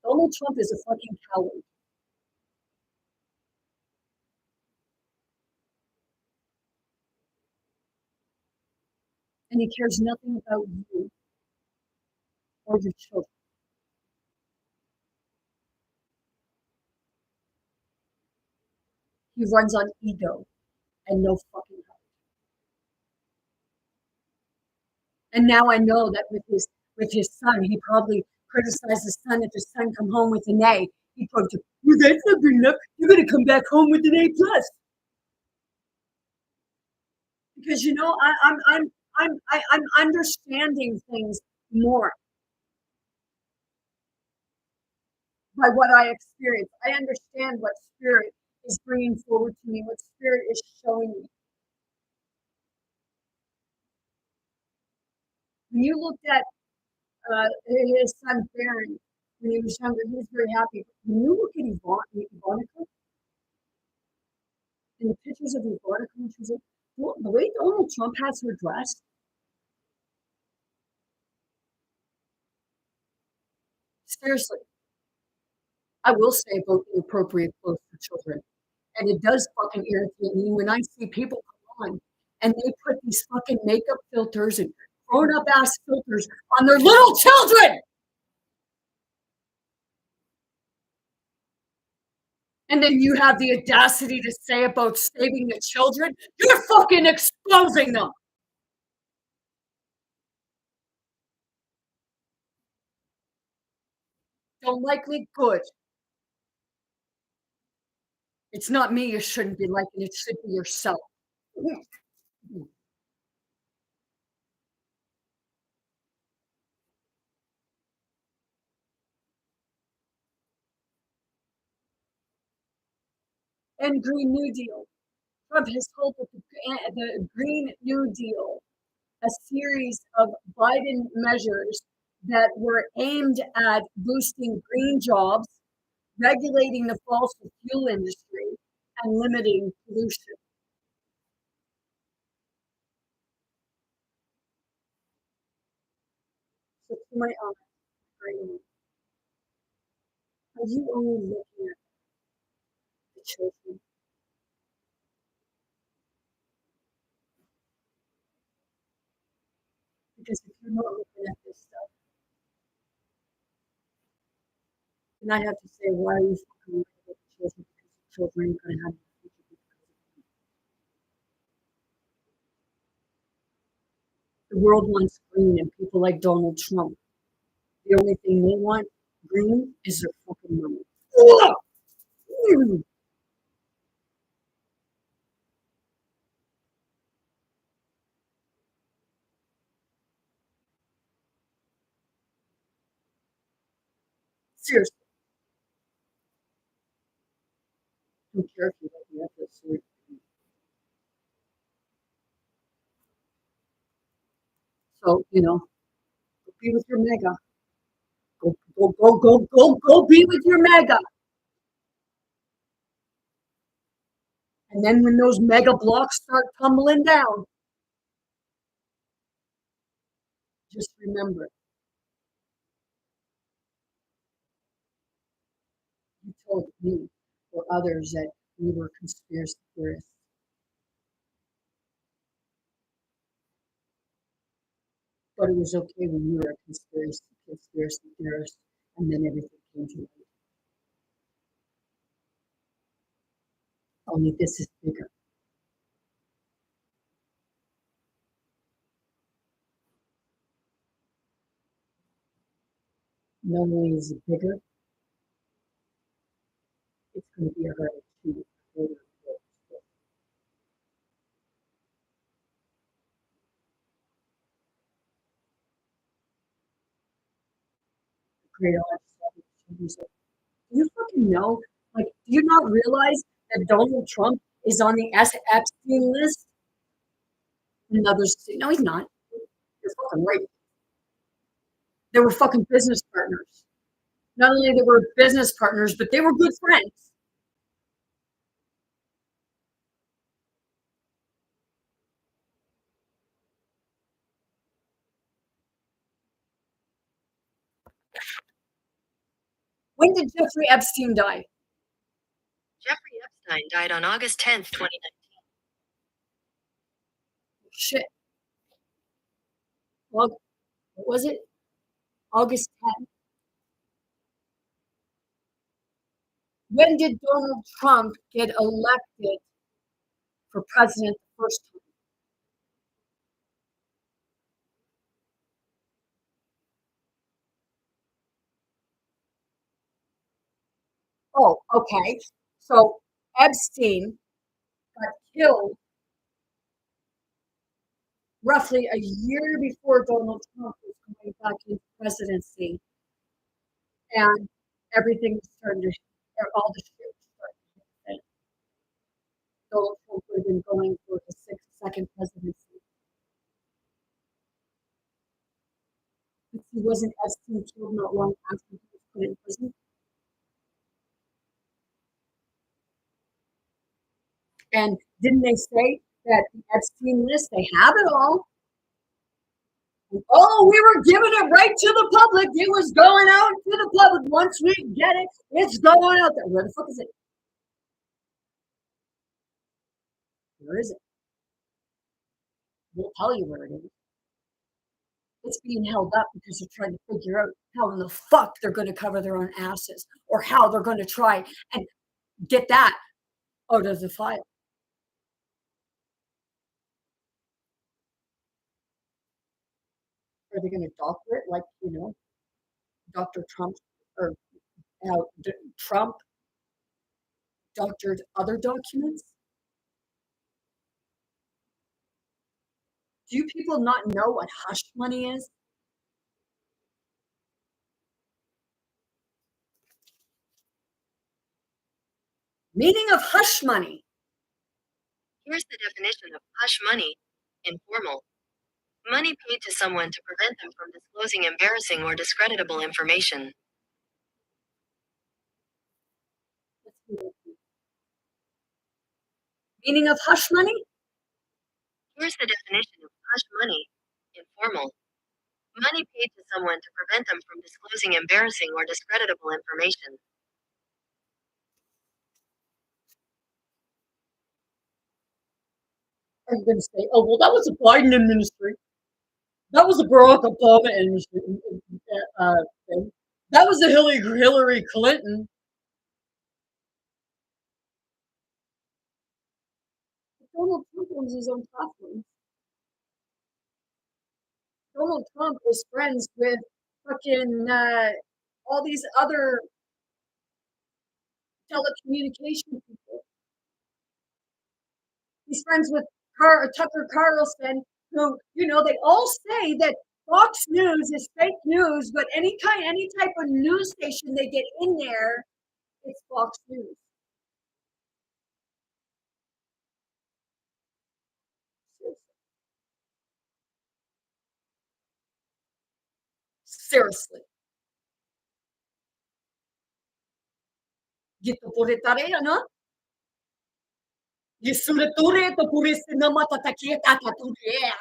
Donald Trump is a fucking coward. And he cares nothing about you or your children. He runs on ego and no fucking heart. And now I know that with his son, he probably criticized his son if his son come home with an A. He probably, well, that's not good enough. You're gonna come back home with an A plus. Because you know, I'm understanding things more by what I experience. I understand what spirit is bringing forward to me, what spirit is showing me. When you looked at his son Barron when he was younger, he was very happy. When you look at Ivanka, in the pictures of Ivanka, when she was the way Donald Trump has her dressed, seriously, I will say about the appropriate clothes for children. And it does fucking irritate me when I see people come on and they put these fucking makeup filters and grown up ass filters on their little children. And then you have the audacity to say about saving the children, you're fucking exposing them. Don't like me? Good. It's not me you shouldn't be liking, it should be yourself. And Green New Deal. Trump has called the Green New Deal a series of Biden measures that were aimed at boosting green jobs, regulating the fossil fuel industry, and limiting pollution. So to my honor, are you only looking at the children? Because if you're not looking at this stuff, then I have to say, why are you fucking looking at the children? Because the children ain't gonna have a future because of you. The world wants green, and people like Donald Trump, the only thing they want green is their fucking money. Seriously, I don't care if you let me have this. So, go be with your mega. Go be with your mega. And then when those mega blocks start tumbling down, just remember, you told me or others that we were conspiracy theorists. But it was okay when you were a conspiracy theorist, and then everything Only this is bigger. Not only is it bigger, it's going to be a harder to order. Great odds. Do you fucking know? Like, do you not realize that Donald Trump is on the Epstein list? Another state. No, he's not. You're fucking right. They were fucking business partners. Not only they were business partners, but they were good friends. When did Jeffrey Epstein die? Jeffrey Epstein died on August 10th, 2019. Shit. Well, what was it? August 10th. When did Donald Trump get elected for president the first time? Oh, okay. So Epstein got killed roughly a year before Donald Trump was going back into presidency, and everything started to, all the shit started to hit. Donald Trump would have been going for his second presidency. But he wasn't Epstein killed not long after he was put in prison. And didn't they say that the Epstein list, they have it all? And, oh, we were giving it right to the public. It was going out to the public. Once we get it, it's going out there. Where the fuck is it? Where is it? We'll tell you where it is. It's being held up because they're trying to figure out how in the fuck they're going to cover their own asses, or how they're going to try and get that out of the file. Are they going to doctor it like, Dr. Trump, or how Trump doctored other documents? Do you people not know what hush money is? Meaning of hush money. Here's the definition of hush money. Informal. Money paid to someone to prevent them from disclosing embarrassing or discreditable information. Meaning of hush money? Here's the definition of hush money. Informal. Money paid to someone to prevent them from disclosing embarrassing or discreditable information. Are you going to say, oh, well, that was a Biden administration. That was a Barack Obama administration. That was a Hillary Clinton. Donald Trump owns his own platform. Donald Trump is friends with fucking all these other telecommunication people. He's friends with Tucker Carlson, who, they all say that Fox News is fake news, but any type of news station they get in there, it's Fox News. Seriously. Gitu puri tarea, no? Yisure ture to puri sinama tatakia tataturia.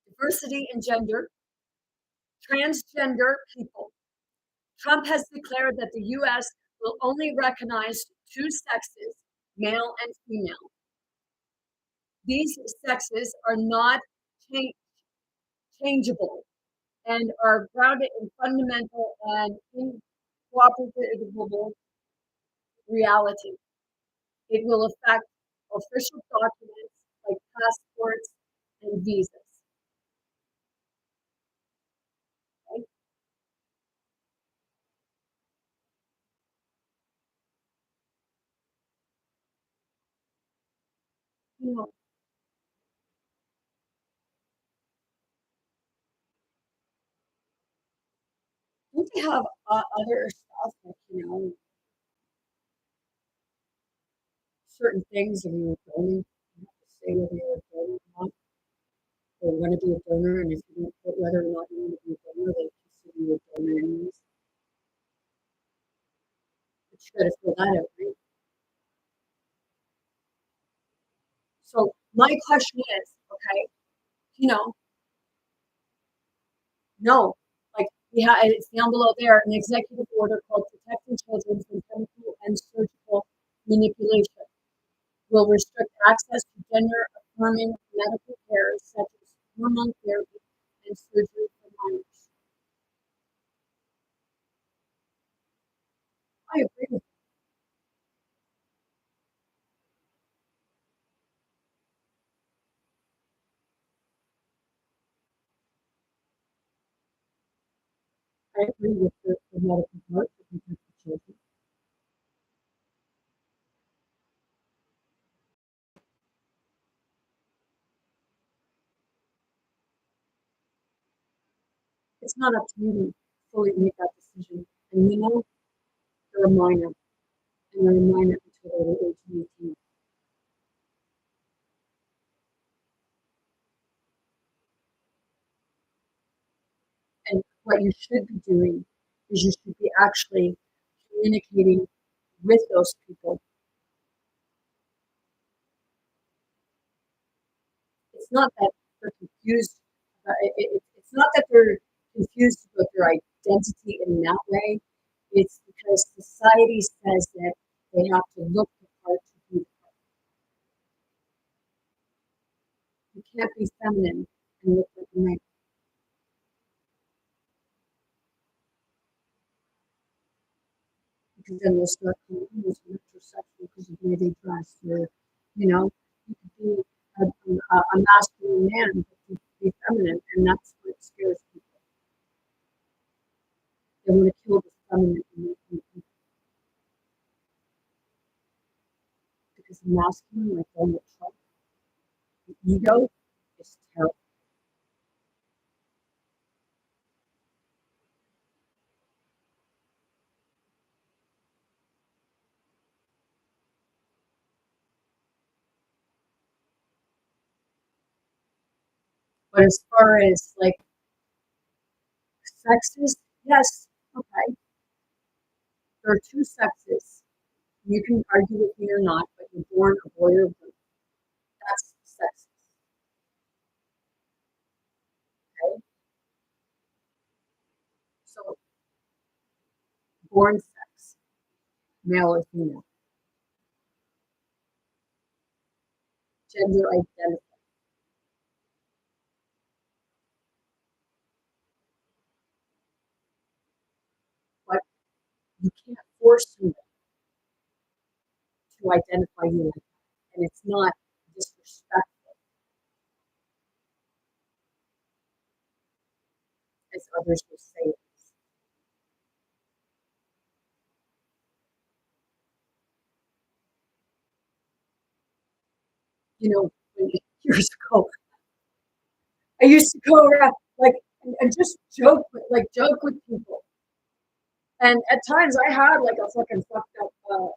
Diversity in gender, transgender people. Trump has declared that the U.S. will only recognize two sexes, male and female. These sexes are not changeable and are grounded in fundamental and incompatible reality. It will affect official documents like passports and visas. Right? You know, don't they have other stuff like certain things if you're a donor, you have to say whether you're a donor or not, or want to be a donor, and if you don't put whether or not you want to be a donor, they consider you a donor anyways. But you got to fill that out, right? So my question is, okay, you know, no, like it's down below there, an executive order called Protecting Children from Chemical and Surgical Manipulation will restrict access to gender affirming medical care such as hormone therapy and surgery for minors. I agree with I agree with the medical part to protect the children. It's not up to you to fully make that decision. And they're a minor, and they're a minor until they're the age of 18. And what you should be doing is you should be actually communicating with those people. It's not that they're confused. It's not that they're confused about their identity in that way. It's because society says that they have to look the part to be the part. You can't be feminine and look like a man. Because then they'll start calling you metrosexual because of the way they dress, or you could be a masculine man, but you could be feminine, and that's what scares people. They want to kill the feminine in people because the masculine, like Donald Trump, the ego is terrible. But as far as like sexes, yes, okay, there are two sexes. You can argue with me or not, but you're born a boy or a girl. That's sexist. Okay, so born sex, male or female, gender identity. But you can't force somebody to identify you like that. And it's not disrespectful as others will say it is. Years ago, I used to go around like and just joke with people. And at times I had like a fucking fucked up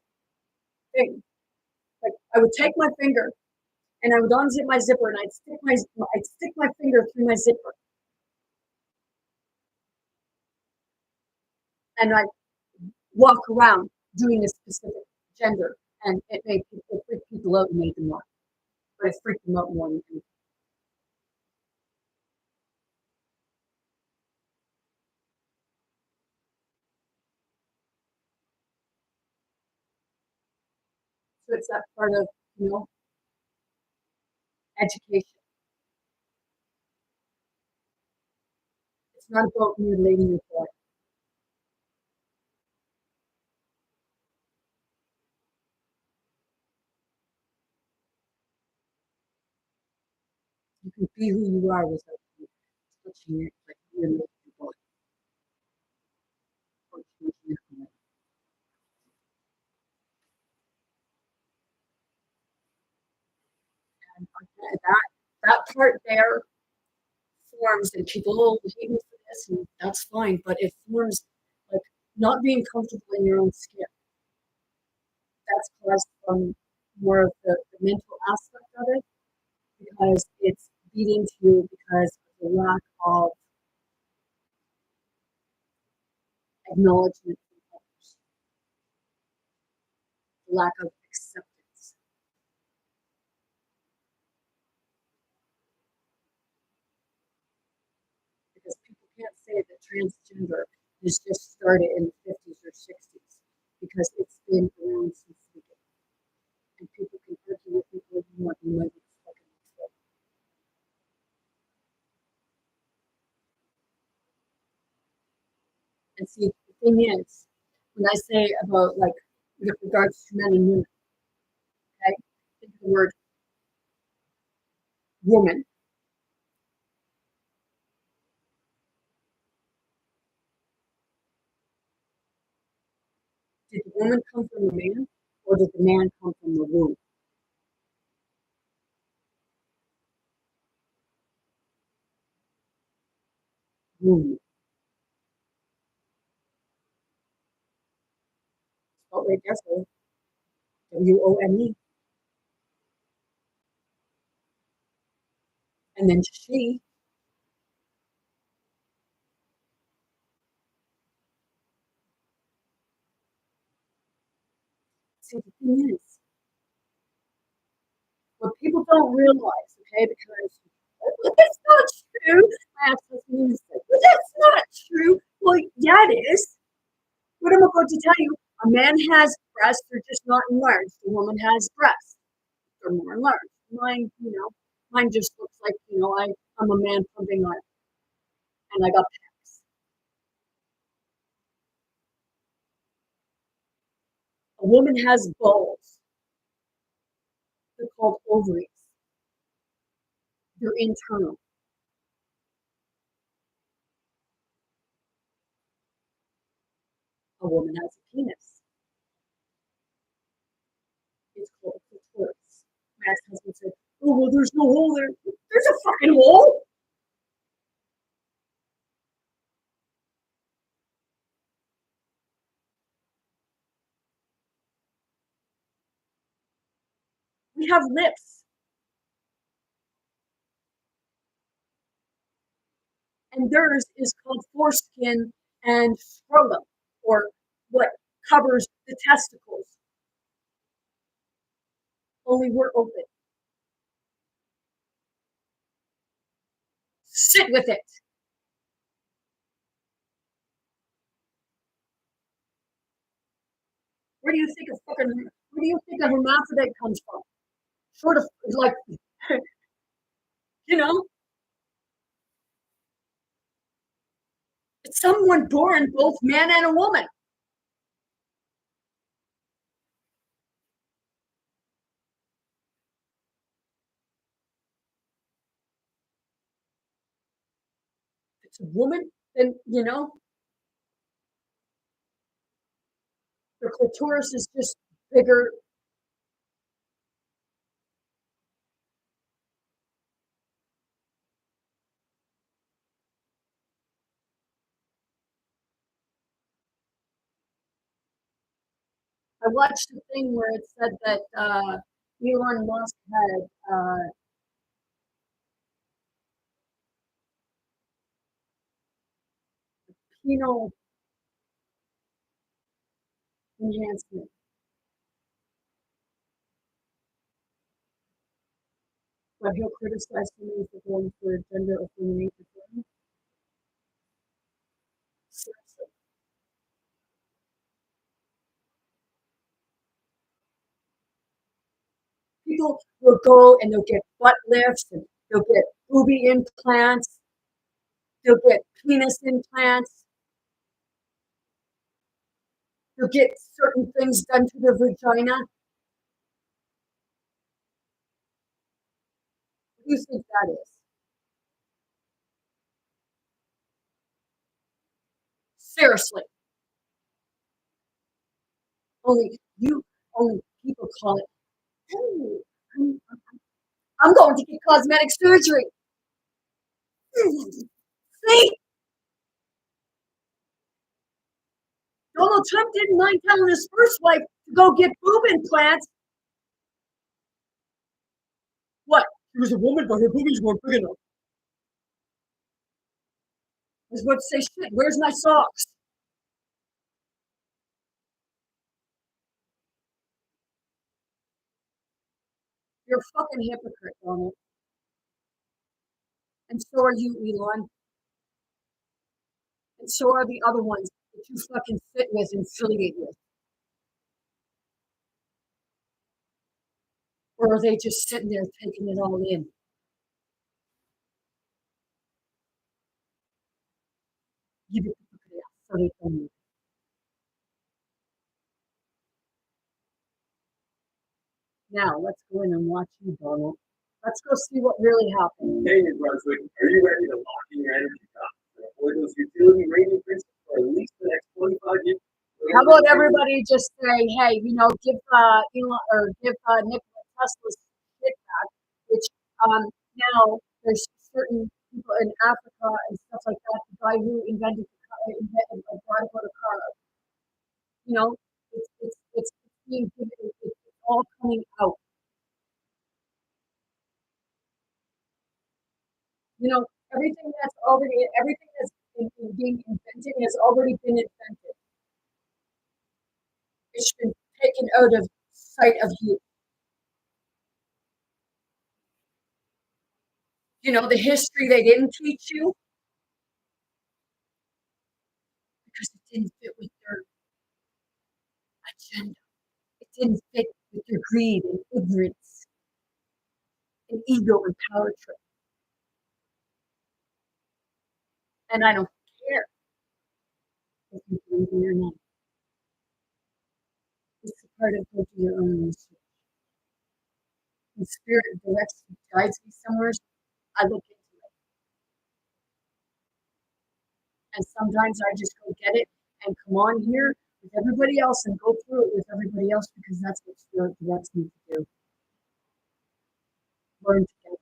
thing. Like I would take my finger and I would unzip my zipper and I'd stick my finger through my zipper and I'd walk around doing a specific gender, and it freaked people out and made them laugh. But it freaked them out more than anything. So it's that part of, education. It's not about mutilating your body. You can be who you are without touching it, like mutilating your body. Or changing your mind. And that part there forms, and people hate me for this, and that's fine, but it forms like not being comfortable in your own skin. That's caused from more of the mental aspect of it because it's beat into you because of the lack of acknowledgement from others, the lack of acceptance. Because people can't say that transgender has just started in the 50s or 60s because it's been around since the beginning. And people can argue with me all you want, you might be fucking true. And see, the thing is, when I say about like with regards to men and women, okay, think of the word woman. Did the woman come from a man, or did the man come from the womb? Womb. Spelled right there, so WOME. And then she. See, the thing is, what people don't realize, okay, because well, that's not true. My ex-husband said, well, that's not true. Well, yeah, it is. What am I going to tell you? A man has breasts, they're just not enlarged. A woman has breasts, they're more enlarged. Mine, mine just looks like, I'm a man pumping iron, and I got pecs. A woman has balls. They're called ovaries. They're internal. A woman has a penis. It's called a clitoris. My ex-husband said, oh, well, there's no hole there. There's a fucking hole. We have lips. And theirs is called foreskin and scrotum, or what covers the testicles. Only we're open. Sit with it. Where do you think a hermaphrodite comes from? Sort of like, you know, it's someone born both man and a woman. If it's a woman, then, the clitoris is just bigger. I watched a thing where it said that Elon Musk had penile enhancement. But he'll criticize women for going for gender affirming. Seriously. people will go and they'll get butt lifts and they'll get booby implants, they'll get penis implants, they'll get certain things done to their vagina. What do you think that is? Seriously. Only people call it, oh, I'm going to get cosmetic surgery. See? Donald Trump didn't mind telling his first wife to go get boob implants. What? She was a woman, but her boobies weren't big enough. I was about to say, shit, where's my socks? You're a fucking hypocrite, Donald. And so are you, Elon. And so are the other ones that you fucking sit with and affiliate with. Or are they just sitting there taking it all in? Give it so they can. Now, let's go in and watch you, Donald. Let's go see what really happened. Hey, New Brunswick, are you ready to lock in your energy costs and avoid those utility rate increases for at least the next 25 years? How about everybody just say, hey, give Elon or give Nikola Tesla's shit back, which now there's certain people in Africa and stuff like that. The guy who invented brought about a car. It's being given. It's all coming out. Everything that's being invented has already been invented. It's been taken out of sight of you. The history they didn't teach you because it didn't fit with their agenda. It didn't fit with their greed and ignorance and ego and power trip. And I don't care if you believe me or not. It's a part of go do your own research. When spirit directs me, guides me somewhere, I look into it. And sometimes I just go get it and come on here with everybody else and go through it with everybody else because that's what spirit directs me to do. Learn together.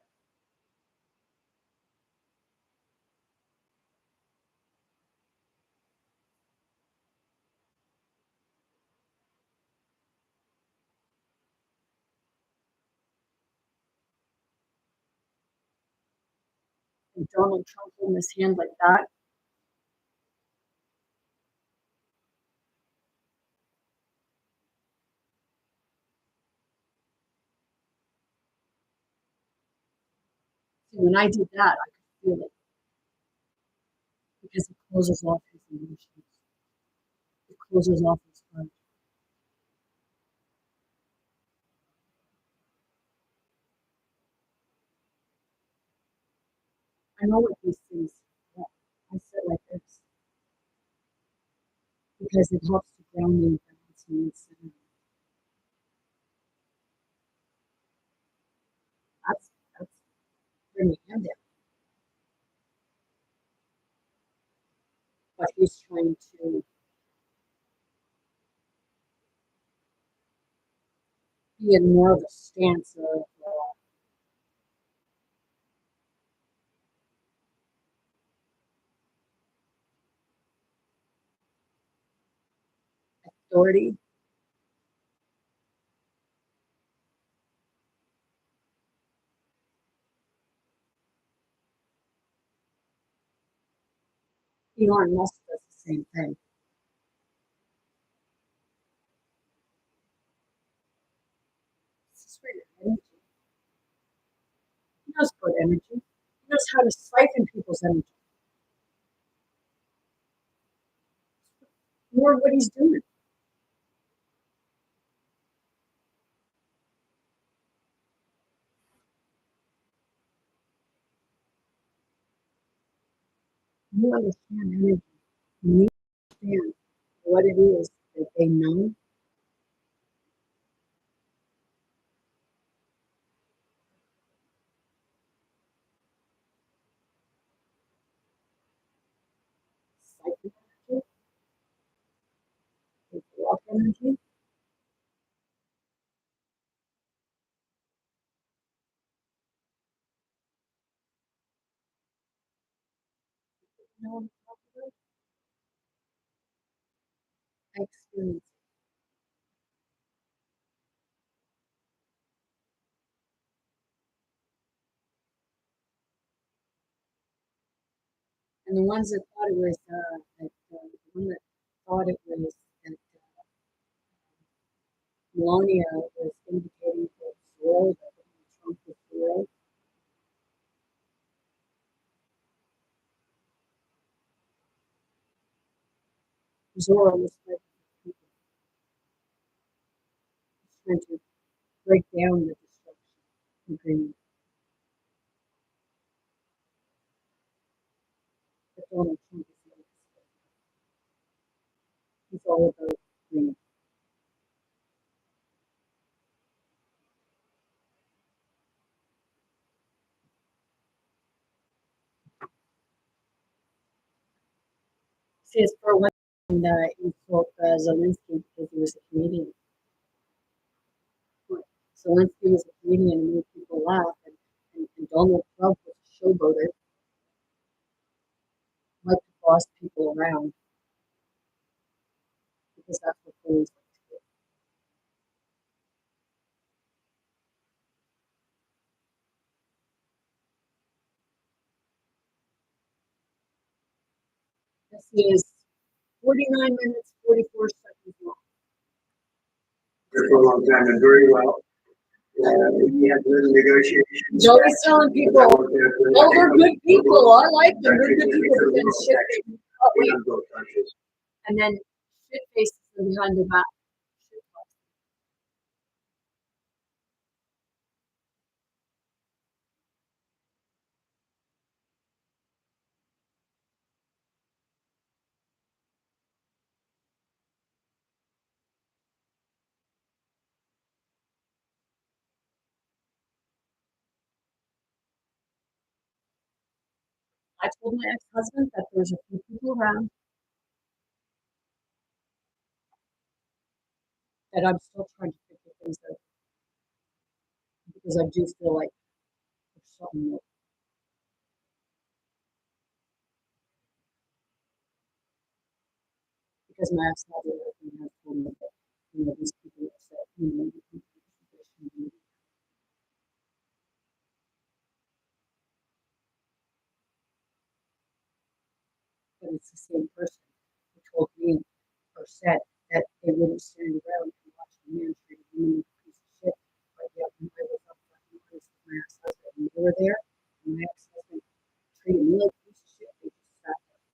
And Donald Trump holding his hand like that. See, when I did that, I could feel it because it closes off his emotions. It closes off his heart. I know what these things are. I sit like this because it helps to ground me and balance me and center me. That's bringing him down. But he's trying to be in more of a stance of authority. Elon Musk does the same thing. This is where your energy. He knows about energy. He knows how to siphon people's energy. More what he's doing. You understand energy. You understand what it is that they know. Psychic energy, rock energy. You know what I'm talking about? I experience. And the ones that thought it was, the one that thought it was that Melania was indicating that Zora, that Trump was Zora. Zora was trying to break down the destruction agreement. But Donald Trump is not. He's all about greed. See, it's for one insult Zelensky because he was a comedian. Zelensky was a comedian and made people laugh, and Donald Trump was a showboater, liked to boss people around because that's what bullies like to do. This is 49 minutes, 44 seconds long. For a long time and very well. We had little negotiations. He's always telling people, oh, they're good people. I like them. They're good people. But then shit faces. Oh, wait. And then shit faces them behind their back. I told my ex-husband that there's a few people around that I'm still trying to figure things out because I do feel like there's something more. Because my ex-husband has told me that, these people are upset, you can do this, you do that. But it's the same person who told me or said that they wouldn't stand around and watch a man treat a woman like a piece of shit. But yet when I was upfront and honest with my ex-husband and they were there, and my ex-husband treated me like a piece of shit, they just sat there.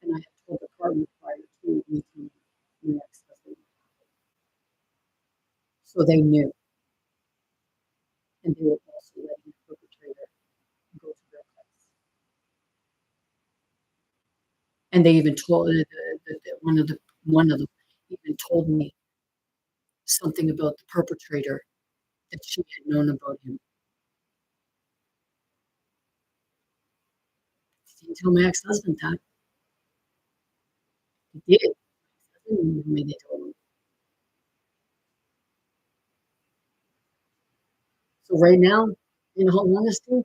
And I had told the partner prior to meeting my ex-husband. So they knew. And they were also letting the perpetrator go to their place. And they even told one of them even told me something about the perpetrator that she had known about him. She didn't tell my ex-husband that. He did. My ex-husband knew they told him. So right now, in all honesty,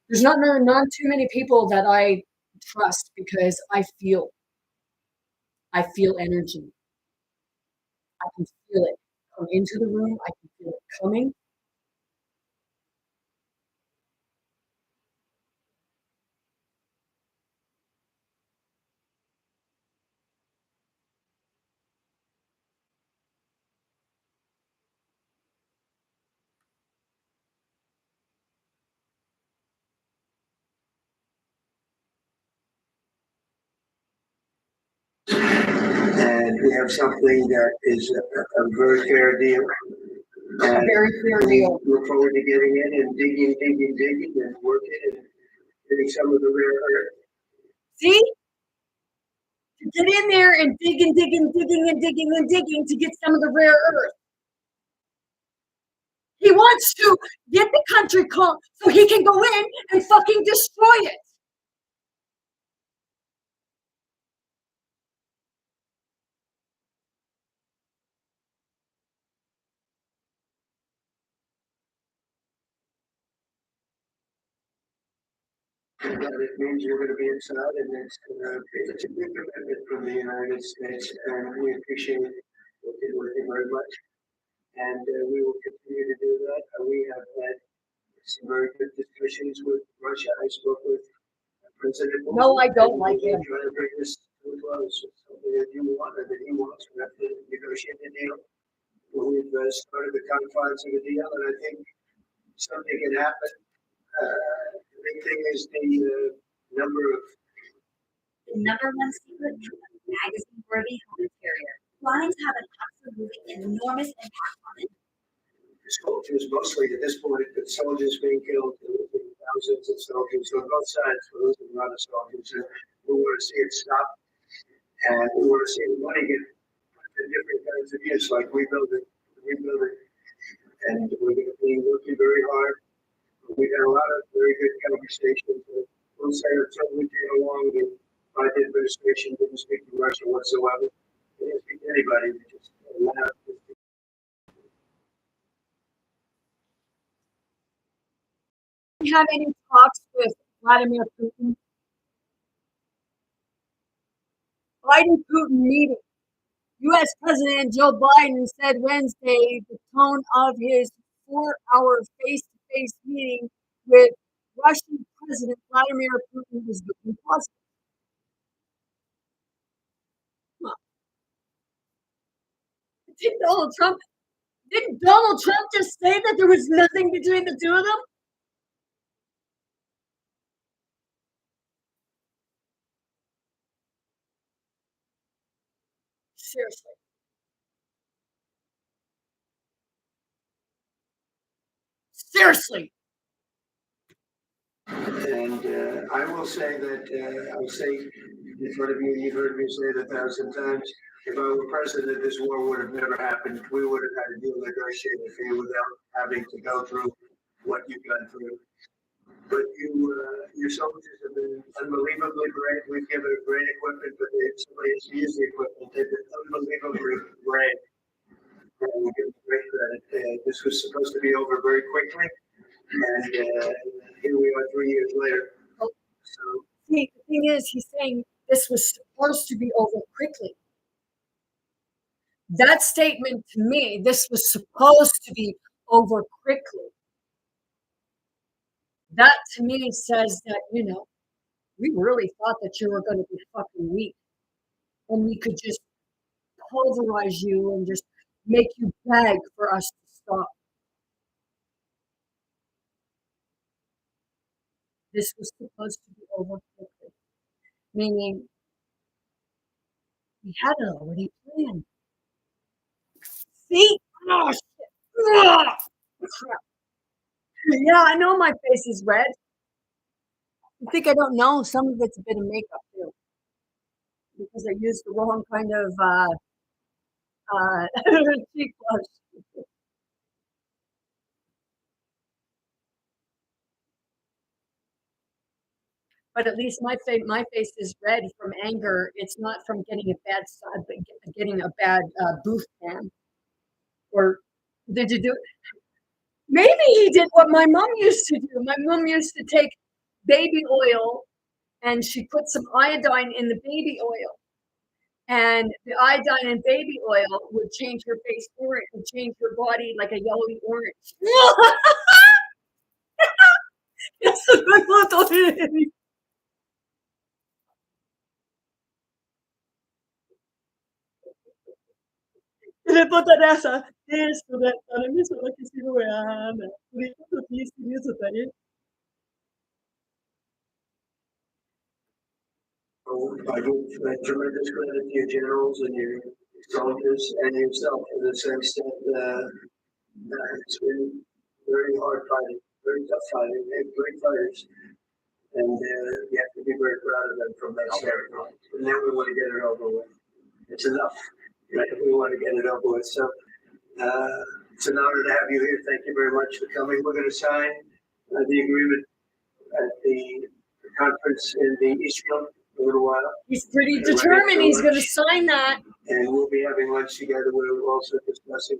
there's not too many people that I trust because I feel energy. I can feel it come into the room. I can feel it coming. And we have something that is a very fair deal. A very fair deal. We look forward to getting in and digging and working and getting some of the rare earth. See? To get in there and digging to get some of the rare earth. He wants to get the country calm so he can go in and fucking destroy it. And it means you're going to be inside, and it's a big commitment from the United States, and we appreciate what you're doing very much. And we will continue to do that. We have had some very good discussions with Russia. I spoke with President Putin. No, I don't like him. Trying to bring this to a close. Something that you want or that he wants. We have to negotiate the deal. We've started the confines of the deal, and I think something can happen. The big thing is the number of. The number one secret magazine-worthy home carrier. Lines have an absolutely enormous impact on it. Soldiers, mostly at this point, the soldiers being killed, thousands of soldiers on both sides, for those of other soldiers, we want to see it stop, and we want to see the money get put to different kinds of use, like rebuild it, and we're going to be working very hard. We had a lot of very good conversations. We'll say until we get along, the Biden administration didn't speak to Russia whatsoever. They didn't speak to anybody. They just allowed. Do you have any talks with Vladimir Putin? Biden-Putin meeting. U.S. President Joe Biden said Wednesday the tone of his 4-hour face-to-face meeting with Russian President Vladimir Putin was very positive. Didn't Donald Trump just say that there was nothing between the two of them? Seriously. Seriously. And I will say that, I'll say in front of you, you've heard me say it 1,000 times, if I were president, this war would have never happened. We would have had a deal negotiated for you without having to go through what you've gone through. But your soldiers have been unbelievably brave. We've given them great equipment, but somebody has to use the equipment. They've been unbelievably brave. And we give them great credit. This was supposed to be over very quickly. And here we are 3 years later. So, See, the thing is, he's saying this was supposed to be over quickly. That statement to me, this was supposed to be over quickly. That to me says that, we really thought that you were going to be fucking weak. And we could just pulverize you and just make you beg for us to stop. This was supposed to be over quickly. Meaning, we had it already planned. See? Oh, shit. Ugh. Crap. Yeah, I know my face is red. You think I don't know? Some of it's a bit of makeup, too. Because I used the wrong kind of cheek blush. But at least my face is red from anger. It's not from getting a bad booth tan. Or did you do? Maybe he did what my mom used to do. My mom used to take baby oil, and she put some iodine in the baby oil, and the iodine in baby oil would change her face orange, would change her body like a yellowy orange. Yes, Reporteressa, estudante, mi sono che si vuole, I give tremendous credit to your generals and your soldiers and yourself in the sense that it's been very hard fighting, very tough fighting, and great fighters. And you have to be very proud of them from that standpoint. And then we want to get it over with. It's enough, right? We want to get it over with. So it's an honor to have you here. Thank you very much for coming. We're going to sign the agreement at the conference in the Israel in a little while. He's pretty determined. He's going to sign that. And we'll be having lunch together. We're also discussing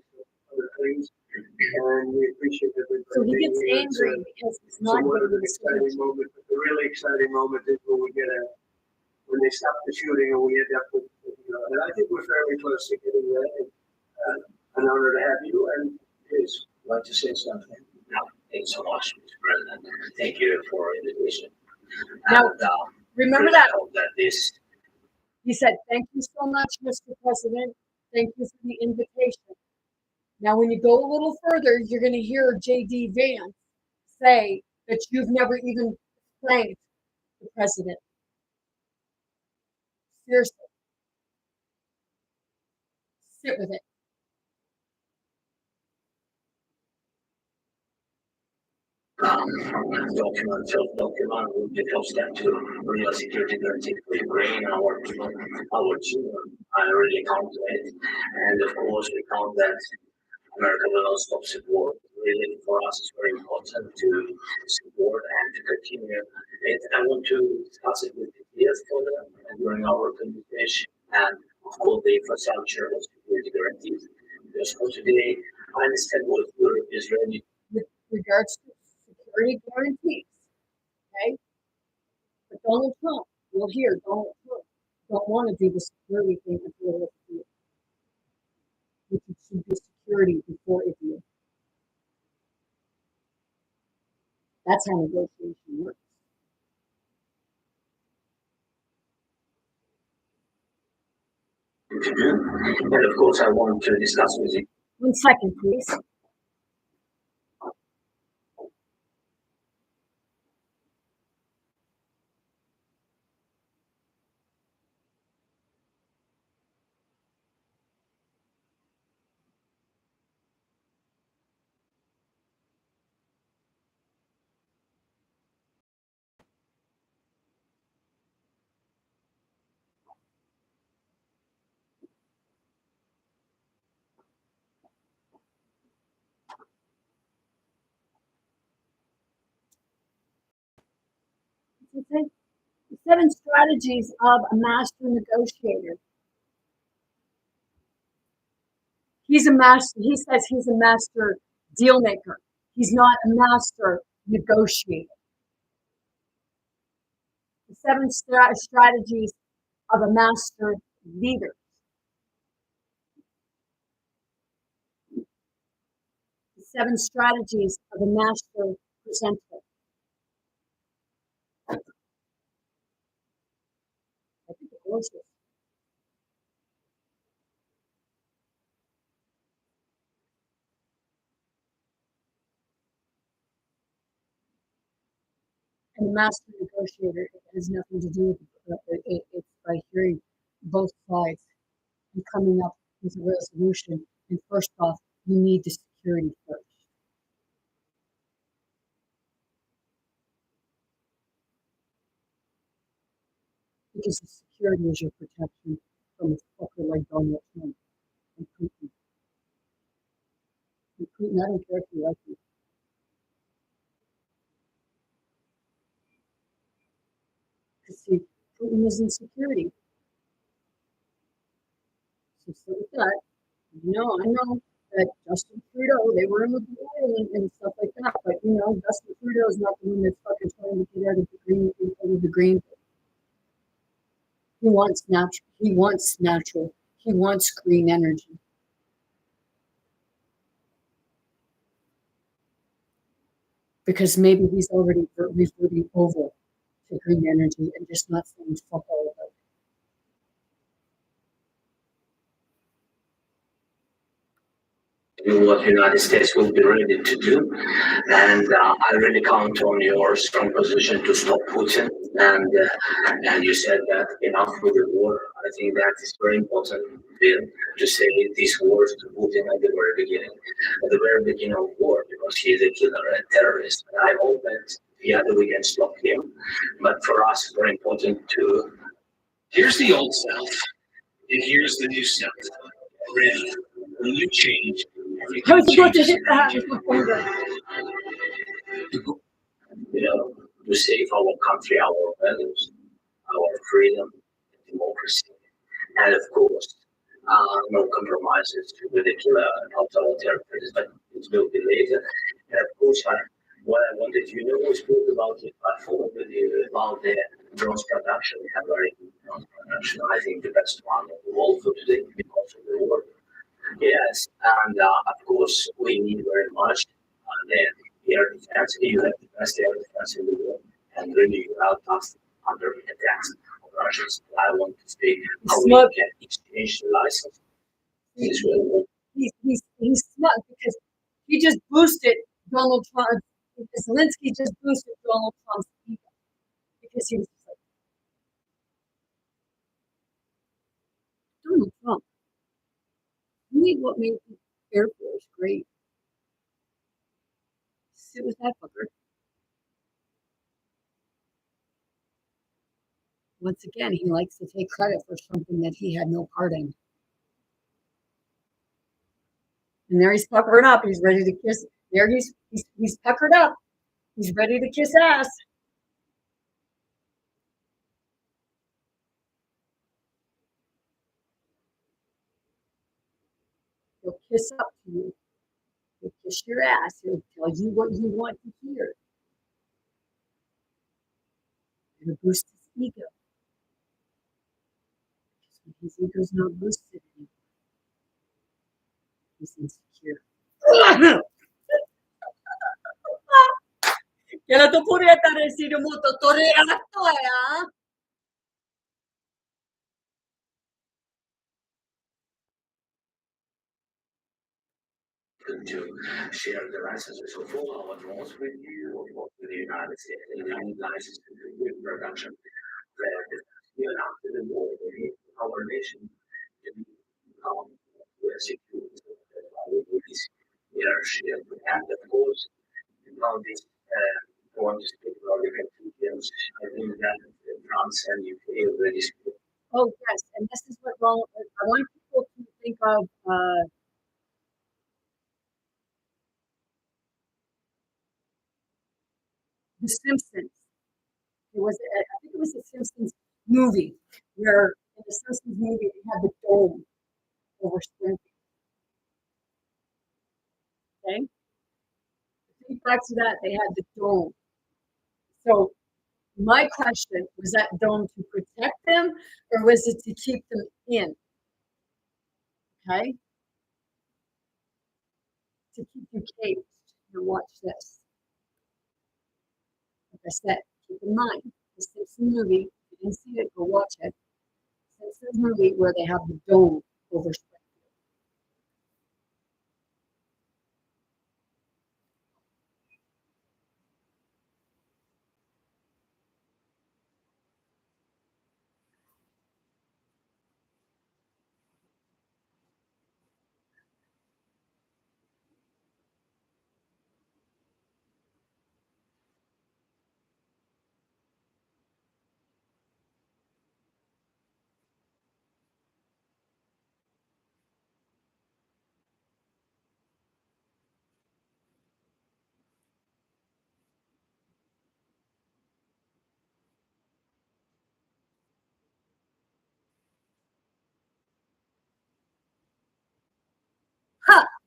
other things. And we appreciate everybody. So he being gets here. angry because it's not Somewhat going of to an be exciting moment, but the really exciting moment is when we get when they stop the shooting and we end up with, and I think we're fairly close to getting that. And, an honor to have you, and please, I'd like to say something. No, thanks so much, Mr. President. Thank you for the invitation. Now, And, remember really that hope that this he said, "Thank you so much, Mr. President. Thank you for the invitation." Now, when you go a little further, you're going to hear J.D. Vance say that you've never even thanked the president. Seriously. Sit with it. document, self-document will be step to real security guarantee for Ukraine, our children. I really count it. And of course, we count that America will not stop support. Really, for us, it's very important to support and to continue it. I want to discuss it with ideas for them during our conversation and of course the infrastructure of security guarantees. Because for today, I understand what Europe is ready With regards to security guarantees, okay? But Donald Trump, you'll hear Donald Trump don't want to do the security thing until it's here. Which should be security before it is. That's how negotiation works. to do. And of course, I want to discuss with you. 1 second, please. The 7 strategies of a master negotiator. He's a master. He says he's a master deal maker. He's not a master negotiator. The 7 strategies of a master leader. The 7 strategies of a master presenter. I think it was this. And the master negotiator has nothing to do with it. It's by hearing both sides and coming up with a resolution. And first off, you need the security first. Because the security is your protection from a fucker like Donald Trump and Putin. And Putin, I don't care if you like him. Because see, Putin is in security. So with that, I know that Justin Trudeau, they were in with oil and stuff like that, but Justin Trudeau is not the one that's fucking trying to get out of the green. He wants natural. He wants green energy. Because maybe he's already reverting over to green energy and just not saying fuck all about it. do what the United States will be ready to do. And I really count on your strong position to stop Putin. And you said that enough with the war. I think that is very important to say these words to Putin at the very beginning. At the very beginning of war, because he is a killer and terrorist. And I hope that together we can stop him. But for us, it's very important to. Here's the old self, and here's the new self. Really, when you change, I was everything about to changes hit that around with you. my finger. To save our country, our values, our freedom, democracy, and of course, no compromises with the killer and totalitarian president. It will be later. And of course, what I wanted you to know was spoke about the platform with you about the drones production. We have very good drones production. I think the best one of the world for today because of the war. Yes, and of course, we need very much the air defense. You have the best air defense in the world, and really you have us under attacks of Russians. I want to speak how we Smart. can exchange the license. This will He's smart because he just boosted Donald Trump. Zelensky just boosted Donald Trump's ego because he was just like, Donald Trump. You need what made the Air Force great. Sit with that fucker. Once again, he likes to take credit for something that he had no part in. And there he's puckering up. He's ready to kiss. There he's puckered up. He's ready to kiss ass. He'll kiss up to you. He'll kiss your ass. He'll tell you what you want to hear. It'll boost his ego. Because when his ego's not boosted anymore, he's insecure. Kaya to pureta rin sino mo to. Toreato ah. to share the licenses of all our drones with you or with the United States. And you need licenses with production. You know, after the war, our nation we're secure. That's why we do this leadership. And of course, this I want to speak about the Canadians. I think that France and UK already speak. Oh yes, and this is what I want people to think of. The Simpsons. I think it was the Simpsons movie where in the Simpsons movie they had the dome over Springfield. Okay, think back to that. They had the dome. So my question was that dome to protect them or was it to keep them in? Okay, to keep you caged. Now watch this. Like I said, keep in mind the Simpsons movie. If you didn't see it, go watch it. Simpsons movie where they have the dome over Springfield.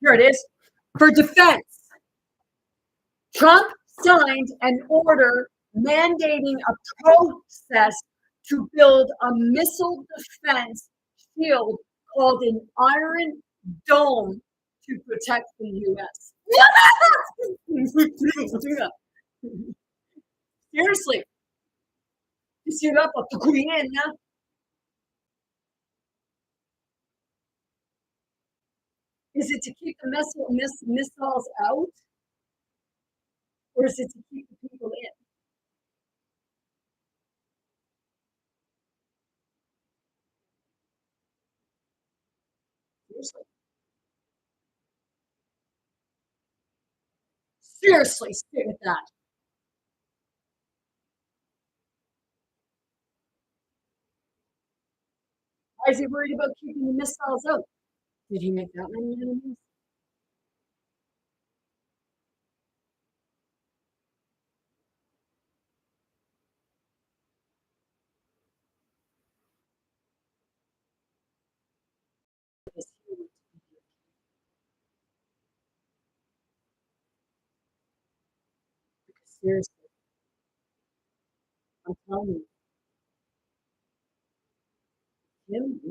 Here it is. For defense, Trump signed an order mandating a process to build a missile defense shield called an Iron Dome to protect the U.S. Seriously. You see that? Is it to keep the missiles out, or is it to keep the people in? Seriously. Seriously, stick with that. Why is he worried about keeping the missiles out? Did he make that many enemies? Because seriously, I'm telling you, him,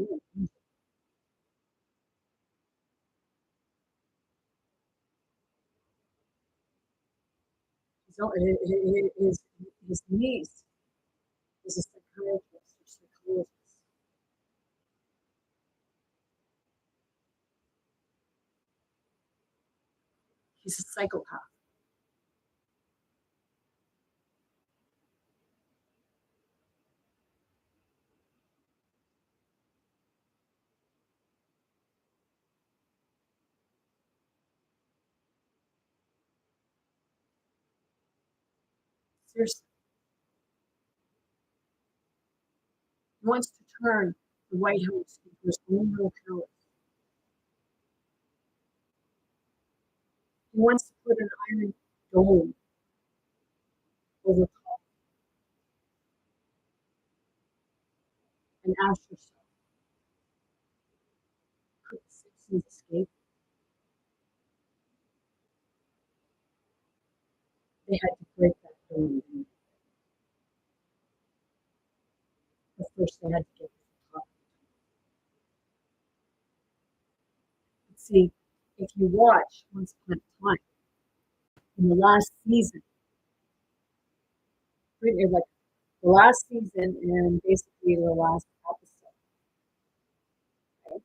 his niece is a psychiatrist or psychologist. He's a psychopath. Seriously. He wants to turn the White House into his own little palace. He wants to put an iron dome over top and ask yourself, could the citizens escape? They had to break that dome down. But first they had to get to the top. But see, if you watch Once Upon a Time, in the last season, like the last season and basically the last episode, okay?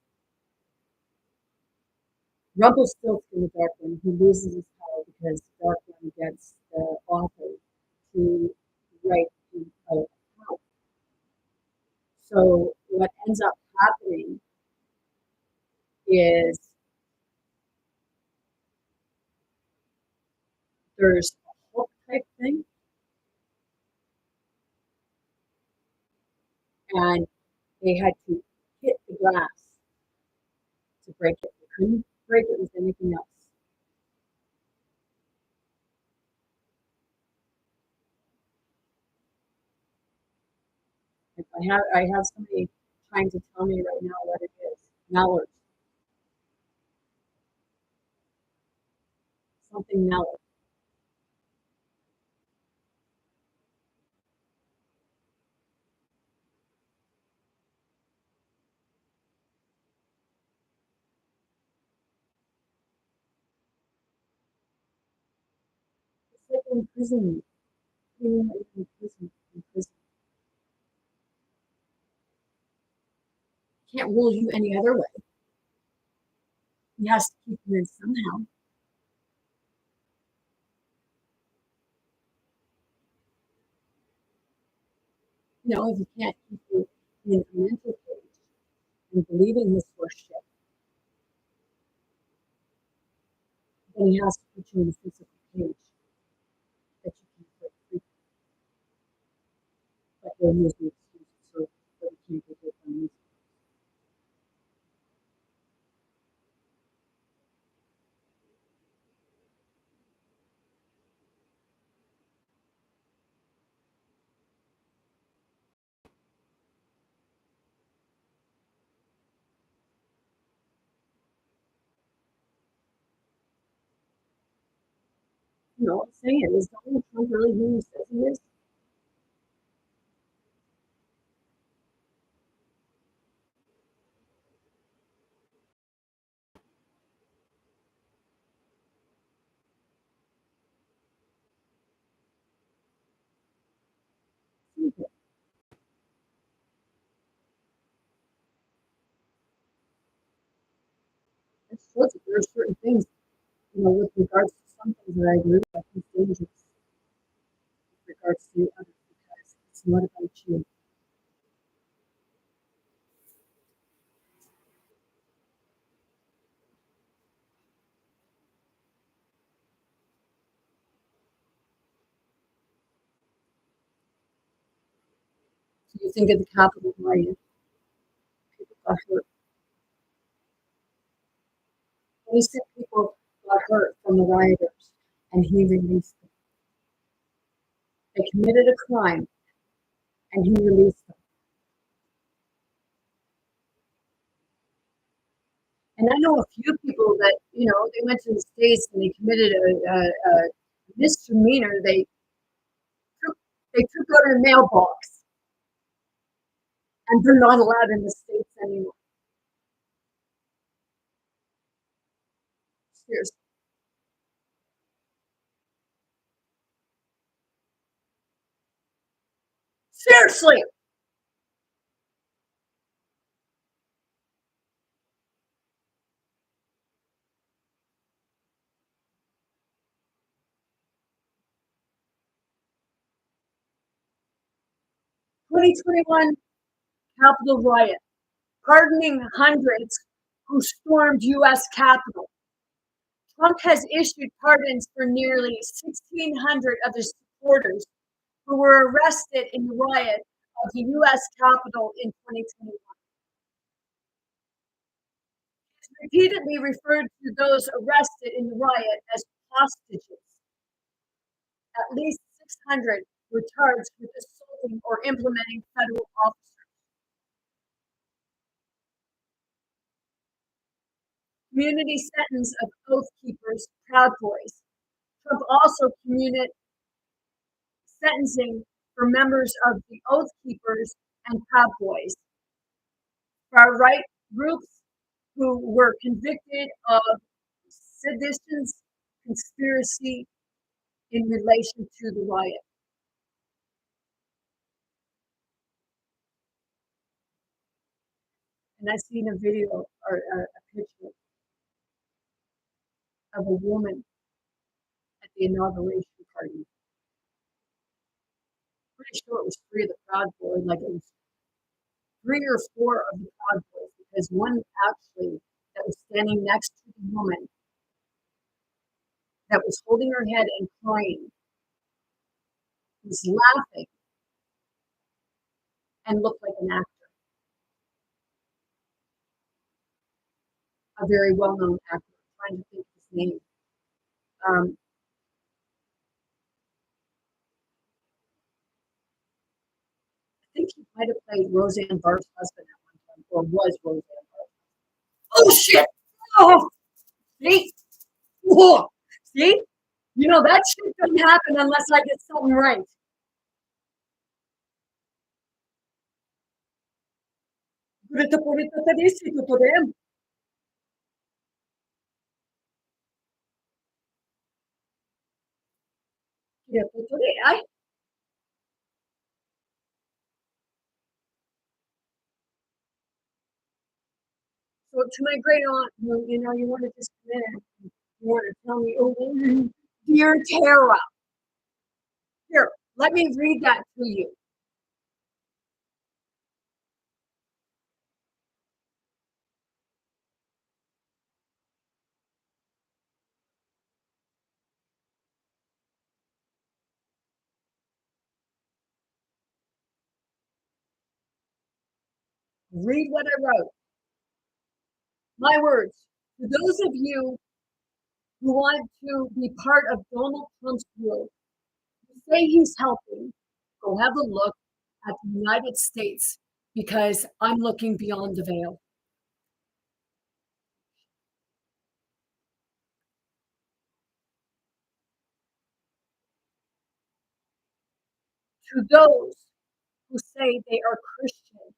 Rumpelstiltskin, the Dark One, he loses his power because the Dark One gets the author to write him out of power. So what ends up happening is there's a hook type thing, and they had to hit the glass to break it. They couldn't break it with anything else. If I have somebody trying to tell me right now what it is. Mallard. Something Mallard. It's like imprisonment. Being in prison. In prison. Can't rule you any other way. He has to keep you in somehow. You know, if he can't keep you in a mental cage and believing his horse shit, then he has to put you in a physical cage that you can break free. But he'll use the excuse so that he can't get it from you. You know what I'm saying? Is Donald Trump really who he says he is? It shows that there are certain things, with regards to some things that I agree with, it's dangerous with regards to others because it's not about you. So you think of the Capitol riot, people got hurt. 26 people got hurt from the rioters, and he released them. They committed a crime, and he released them. And I know a few people that, they went to the States and they committed a misdemeanor. They took out a mailbox, and they're not allowed in the States anymore. Seriously. Seriously. "2021 Capitol riot, pardoning hundreds who stormed U.S. Capitol. Trump has issued pardons for nearly 1,600 of his supporters who were arrested in the riot of the U.S. Capitol in 2021. He repeatedly referred to those arrested in the riot as hostages. At least 600 were charged with assaulting or implementing federal officers. Community sentence of Oath Keepers, Proud Boys. Trump also commuted sentencing for members of the Oath Keepers and Proud Boys, far-right groups who were convicted of sedition conspiracy in relation to the riot. And I seen a video or a picture of a woman at the inauguration party. Pretty sure it was 3 of the Proud Boys, like it was 3 or 4 of the Proud Boys, because one actually that was standing next to the woman that was holding her head and crying was laughing and looked like an actor, a very well-known actor. I'm trying to think of his name. I think he might have played Roseanne Barr's husband at one time, or was Roseanne Barr. Oh shit! Oh, see? Whoa. See? That shit doesn't happen unless I get something right. So to my great aunt, you want to just come in, you want to tell me, oh, dear Tara. Here, let me read that to you. Read what I wrote. My words. To those of you who want to be part of Donald Trump's group, who say he's helping, go have a look at the United States, because I'm looking beyond the veil. To those who say they are Christian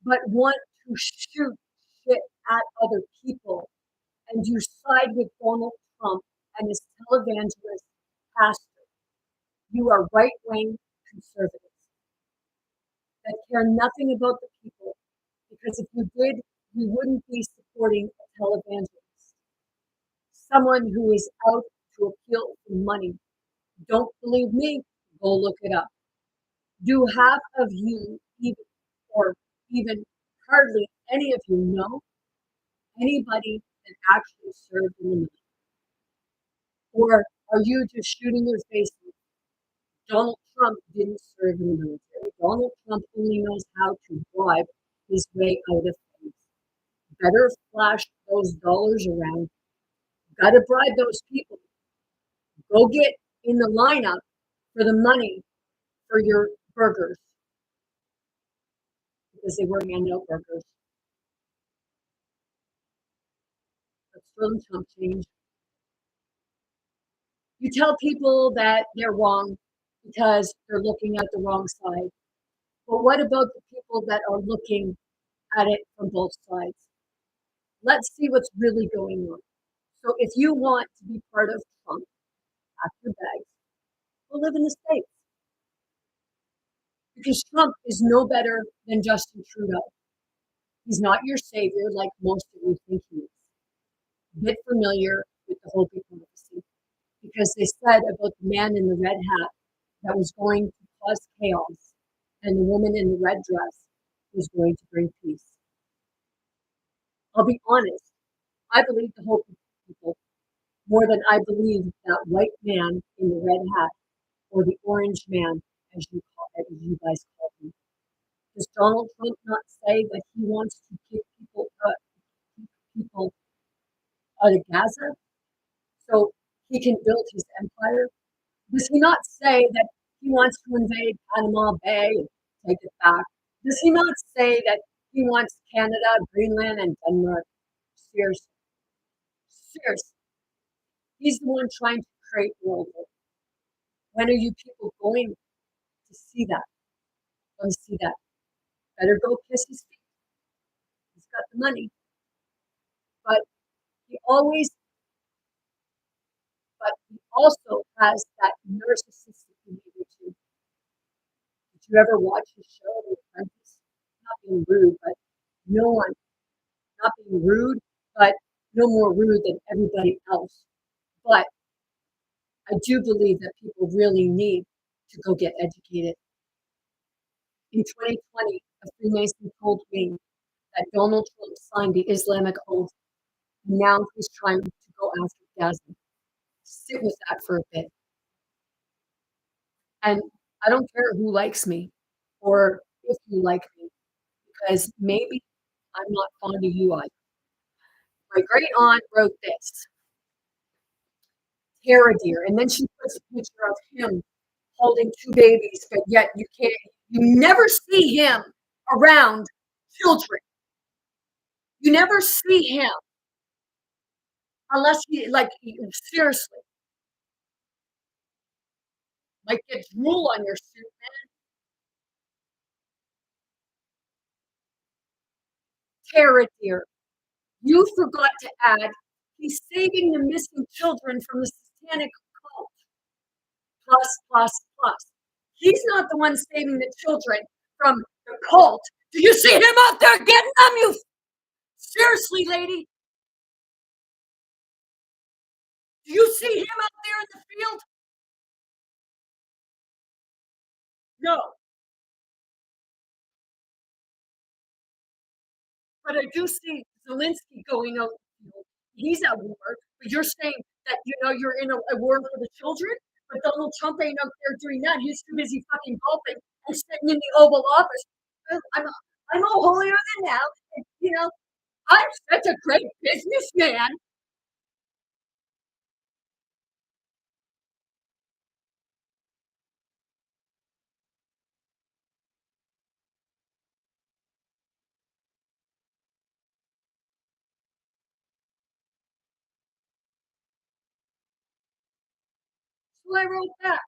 but want to shoot shit at other people, and you side with Donald Trump and his televangelist pastor, you are right-wing conservatives that care nothing about the people, because if you did, you wouldn't be supporting a televangelist. someone who is out to appeal for money. Don't believe me? Go look it up. Do half of you even, or even hardly any of you know anybody that actually served in the military? Or are you just shooting your face? Donald Trump didn't serve in the military. Donald Trump only knows how to bribe his way out of things. Better flash those dollars around. Gotta bribe those people. Go get in the lineup for the money for your burgers because they were handout burgers. Let's throw them chump change. You tell people that they're wrong because they're looking at the wrong side. But what about the people that are looking at it from both sides? Let's see what's really going on. So if you want to be part of Trump, pack your bags, go live in the States. Because Trump is no better than Justin Trudeau. He's not your savior like most of you think he is. A bit familiar with the whole diplomacy because they said about the man in the red hat that was going to cause chaos and the woman in the red dress was going to bring peace. I'll be honest, I believe the hope of people more than I believe that white man in the red hat or the orange man, as you guys call him. Does Donald Trump not say that he wants to keep people out of Gaza so he can build his empire? Does he not say that he wants to invade Panama Bay and take it back? Does he not say that he wants Canada, Greenland, and Denmark? Seriously. Seriously. He's the one trying to create world war. When are you people going to see that? Going to see that? Better go kiss his feet. He's got the money. But he always, but he also has that narcissistic behavior too. Did you ever watch his show, The Apprentice? Not being rude, but no one, not being rude, but no more rude than everybody else. But I do believe that people really need to go get educated. In 2020, a Freemason told me that Donald Trump signed the Islamic oath. And now he's trying to go after Gaza. Sit with that for a bit. And I don't care who likes me or if you like me, because maybe I'm not fond of you either. My great aunt wrote this, Tara dear, and then she puts a picture of him holding two babies, but yet you never see him around children. You never see him unless seriously, might get drool on your suit, man. Tara dear, you forgot to add, he's saving the missing children from the satanic cult. Plus, plus, plus. He's not the one saving the children from the cult. Do you see him out there getting them? You seriously, lady? Do you see him out there in the field? No. But I do see Zelensky going out. He's at war, but you're saying that you're in a war for the children. But Donald Trump ain't out there doing that. He's too busy fucking golfing and sitting in the Oval Office. I'm no holier than thou. And, I'm such a great businessman. So I wrote that.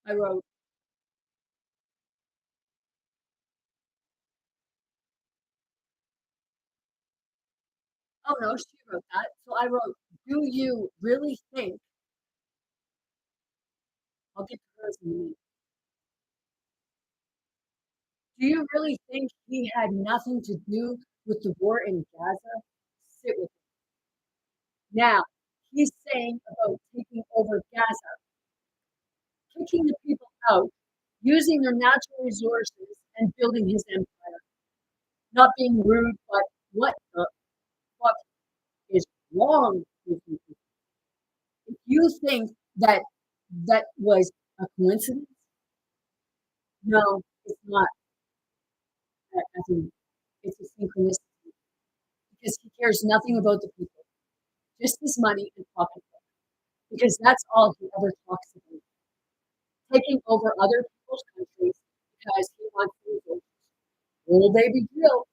I wrote, Oh no, she wrote that. So I wrote, do you really think, I'll get to hers in a minute. Do you really think he had nothing to do with the war in Gaza? Sit with it. Now, he's saying about taking over Gaza, kicking the people out, using their natural resources, and building his empire. Not being rude, but what the fuck is wrong with you people? If you think that that was a coincidence, no, it's not. I think it's a synchronicity because he cares nothing about the people, just his money and pocketbook, because that's all he ever talks about. Taking over other people's countries because he wants resources. Little baby drill.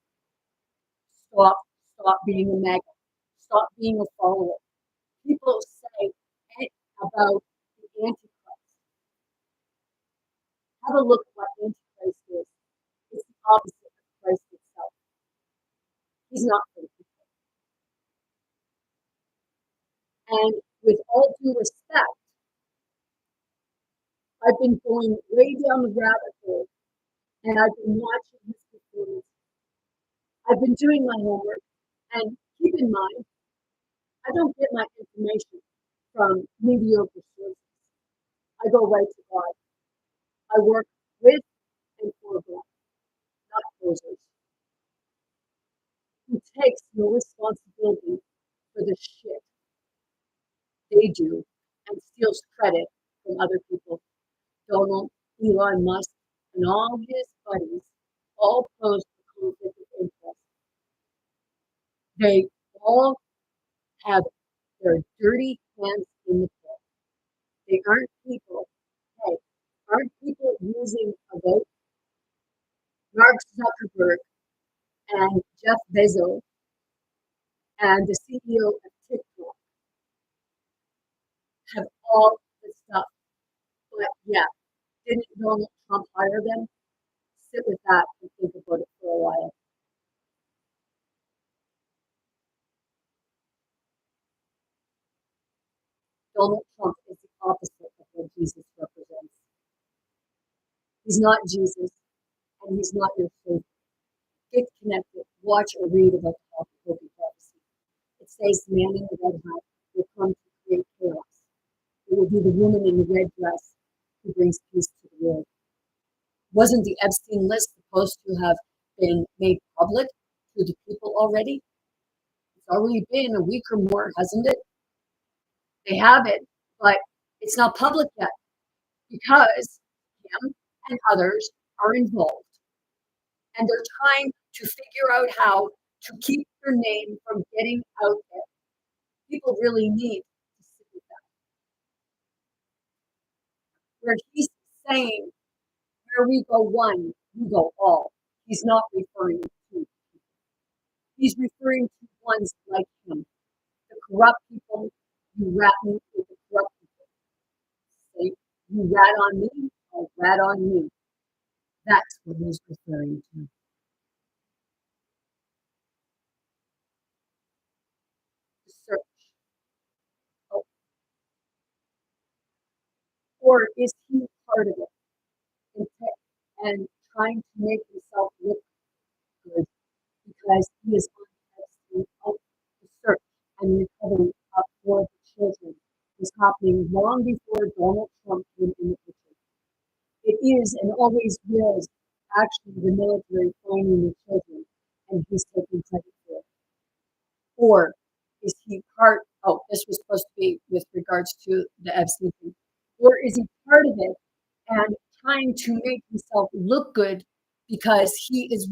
Stop being a magnet. Stop being a follower. People say about the Antichrist. Have a look at what Antichrist is. It's the opposite of Christ itself. He's not for the people. And with all due respect, I've been going way down the rabbit hole and I've been watching his performance. I've been doing my homework, and keep in mind, I don't get my information from mediocre sources. I go right to God. I work with and for God, not posers. Who takes no responsibility for the shit they do and steals credit from other people. Donald, Elon Musk, and all his buddies all pose for conflict of interest. They all have their dirty hands in the pot. They aren't people. Hey, aren't people using a vote? Mark Zuckerberg and Jeff Bezos and the CEO of TikTok have all the stuff. But yeah, didn't Donald Trump hire them? Sit with that and think about it for a while. Donald Trump is the opposite of what Jesus represents. He's not Jesus, and he's not your savior. Get connected, watch or read about the Hopi prophecy. It says the man in the red hat will come to create chaos. It will be the woman in the red dress who brings peace to the world. Wasn't the Epstein list supposed to have been made public to the people already? It's already been a week or more, hasn't it? They have it, but it's not public yet because him and others are involved. And they're trying to figure out how to keep their name from getting out there. People really need to sit with that. Where he's saying, where we go one, we go all. He's not referring to people. He's referring to ones like him. The corrupt people, you rat me with the corrupt people. Say, you rat on me, I'll rat on you. That's what he's referring to. The search. Oh. Or is he part of it and trying to make himself look good because he is on the search and recovery up for the children was happening long before Donald Trump came in the picture. It is and always was actually the military finding the children, and he's taking credit for it. Or is he part? Oh, this was supposed to be with regards to the Epstein thing. Or is he part of it and trying to make himself look good because he is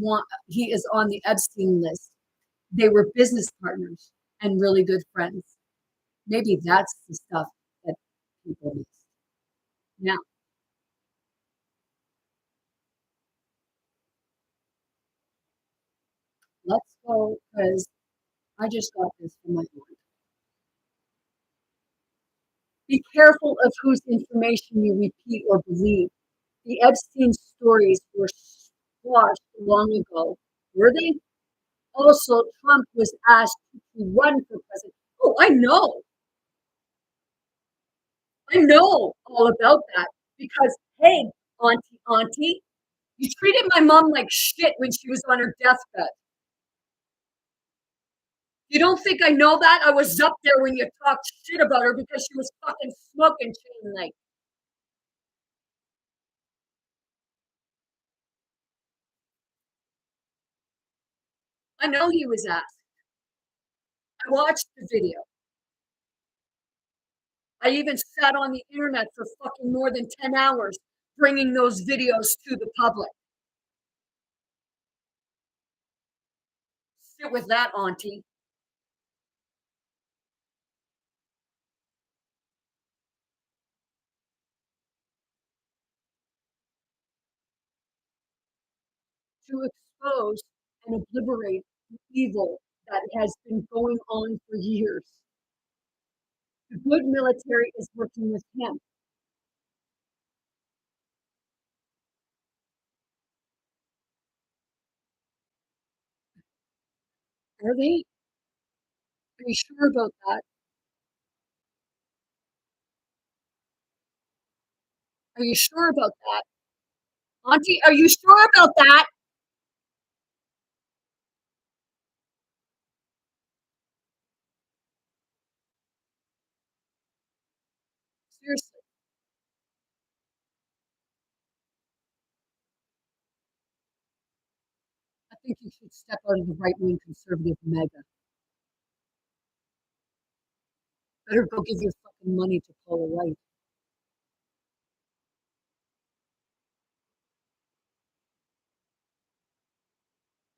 on the Epstein list? They were business partners and really good friends. Maybe that's the stuff that people miss. Now, let's go because I just got this from my board. Be careful of whose information you repeat or believe. The Epstein stories were squashed long ago. Were they? also Trump was asked to run for president. Oh, I know. I know all about that because, hey, auntie, you treated my mom like shit when she was on her deathbed. You don't think I know that? I was up there when you talked shit about her because she was fucking smoking chain link. I know he was asked. I watched the video. I even sat on the internet for fucking more than 10 hours bringing those videos to the public. Sit with that, auntie. To expose and obliterate the evil that has been going on for years. The good military is working with him. Are they? Are you sure about that? Are you sure about that? Auntie, are you sure about that? Seriously. I think you should step out of the right wing conservative mega. Better go give your fucking money to Paula White.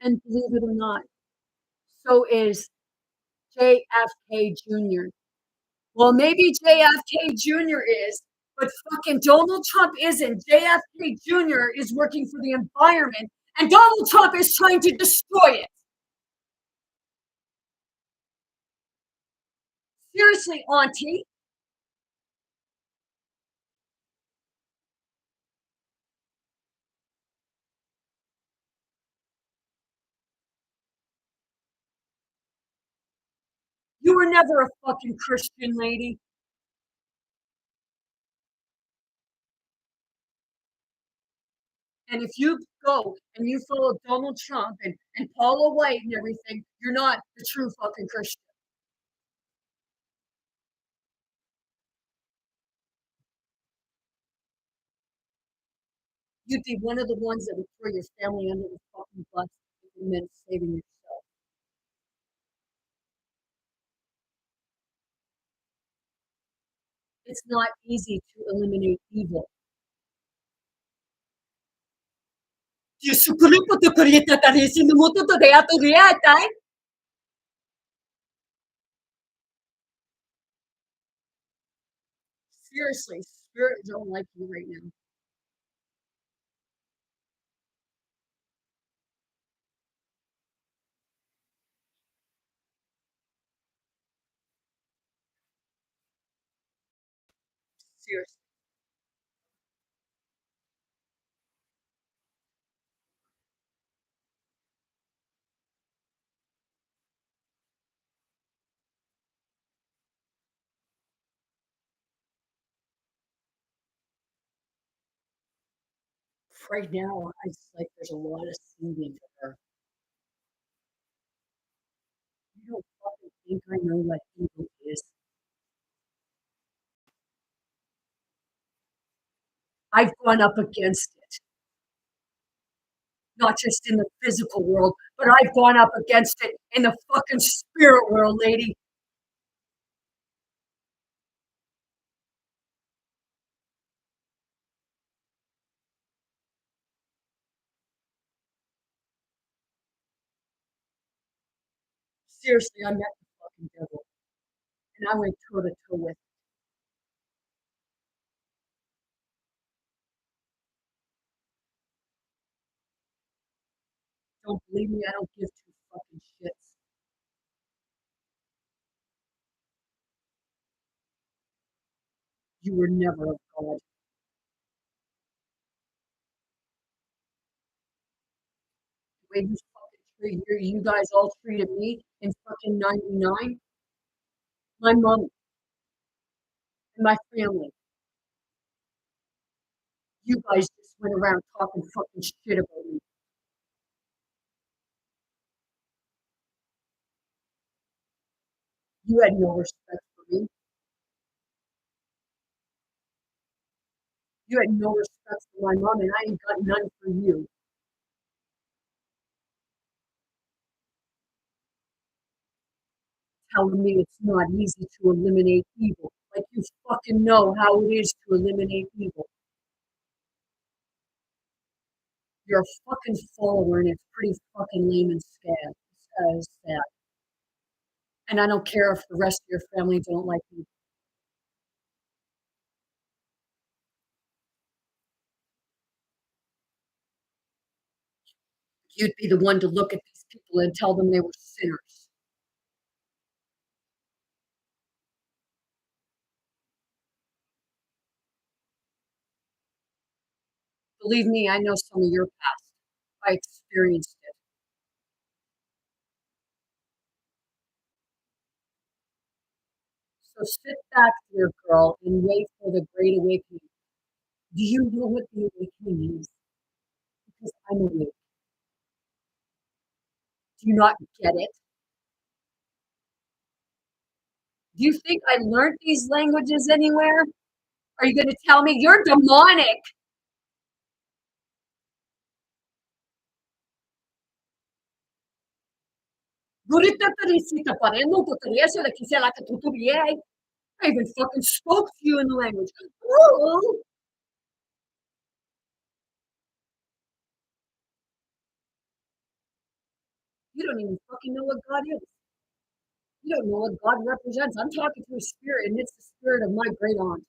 And believe it or not, so is JFK Jr. Well, maybe JFK Jr. is, but fucking Donald Trump isn't. JFK Jr. is working for the environment, and Donald Trump is trying to destroy it. Seriously, auntie. You were never a fucking Christian lady. And if you go and you follow Donald Trump and Paula White and everything, you're not the true fucking Christian. You'd be one of the ones that would throw your family under the fucking bus if it meant saving yourself. It's not easy to eliminate evil. Seriously, spirit don't like you right now. Seriously. Right now, it's like there's a lot of singing to her. You don't fucking think I know what evil is. I've gone up against it. Not just in the physical world, but I've gone up against it in the fucking spirit world, lady. Seriously, I met the fucking devil. And I went toe to toe with it. Don't believe me, I don't give two fucking shits. You were never of God. The way you fucking you guys all treated me in fucking 99. My mom and my family. You guys just went around talking fucking shit about me. You had no respect for me. You had no respect for my mom, and I ain't got none for you. Telling me it's not easy to eliminate evil. Like you fucking know how it is to eliminate evil. You're a fucking follower, and it's pretty fucking lame and sad. And I don't care if the rest of your family don't like me. You'd be the one to look at these people and tell them they were sinners. Believe me, I know some of your past. I experienced it. So sit back, dear girl, and wait for the great awakening. Do you know what the awakening is? Because I'm awake. Do you not get it? Do you think I learned these languages anywhere? Are you going to tell me you're demonic? I even fucking spoke to you in the language. Ooh. You don't even fucking know what God is. You don't know what God represents. I'm talking to a spirit, and it's the spirit of my great aunt.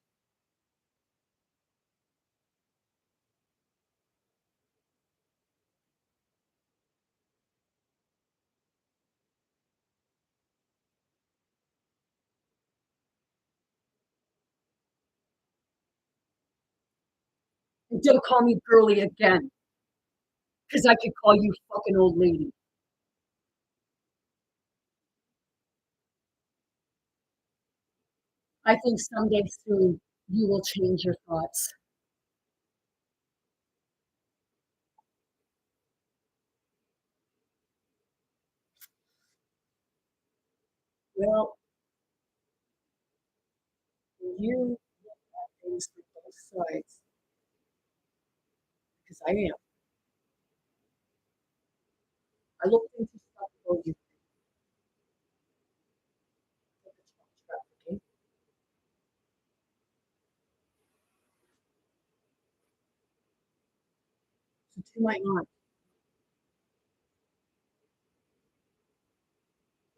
And don't call me girly again, because I could call you fucking old lady. I think someday soon you will change your thoughts. Well, you look at things from both sides, because I am. I looked into stuff about you. Trafficking. So to my aunt,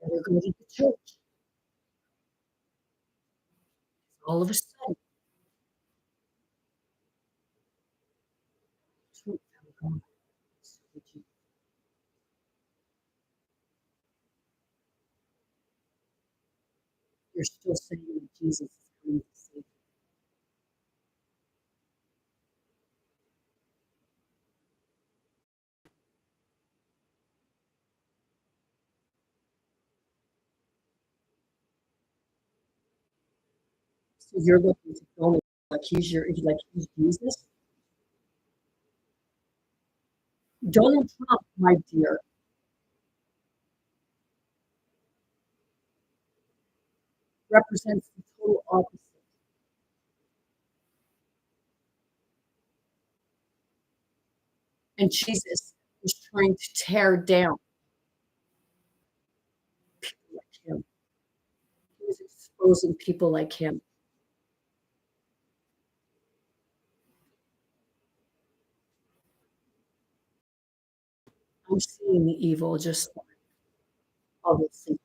that are going to the church. All of a sudden, truth have gone. So did you. You're still saying that Jesus is coming to save you. So you're looking to Donald like he's Jesus. Donald Trump, my dear, represents the total opposite. And Jesus is trying to tear down people like him. He was exposing people like him. I'm seeing the evil just like all this thing.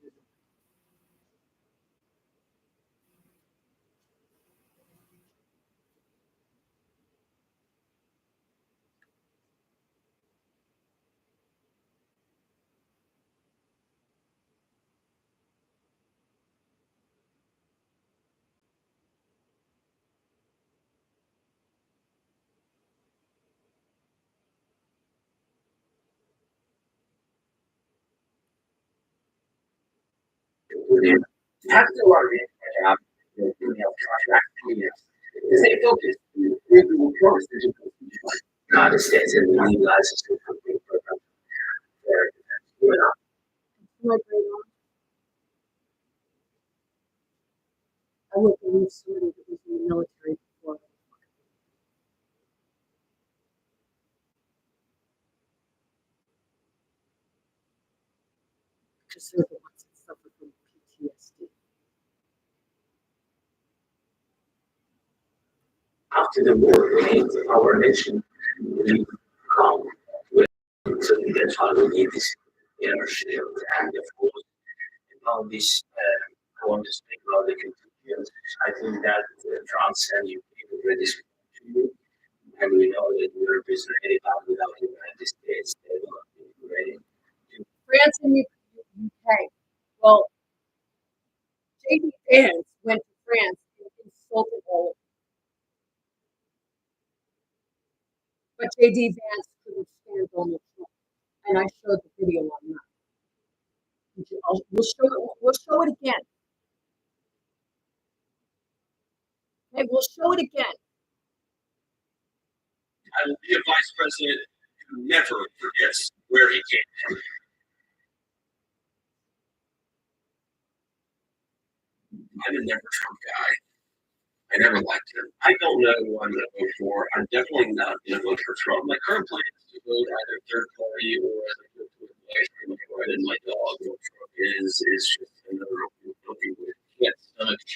have to learn it. Job, contract, the same focus. We will promise that you not extensive and legalized program. I would believe somebody that was in the military before. Because they're the ones that suffer from PTSD. After the war remains our nation, we come with so we can follow this inner shield and of course on this I want to speak about the contingent. I think that France and UK already spoke to you and we know that Europe is ready but without the United States they will not be ready. France and UK. Well, J.D. Vance went to France and insulted all of them. But J.D. Vance couldn't stand Donald Trump. And I showed the video on that. We'll show it again. Okay, we'll show it again. I will be a vice president who never forgets where he came from. I'm a never Trump guy. I never liked him. I don't know who I'm going to vote for. I'm definitely not going to vote for Trump. My current plan is to vote either third party or as I go to right in my dog. What Trump is just another open with. Yes,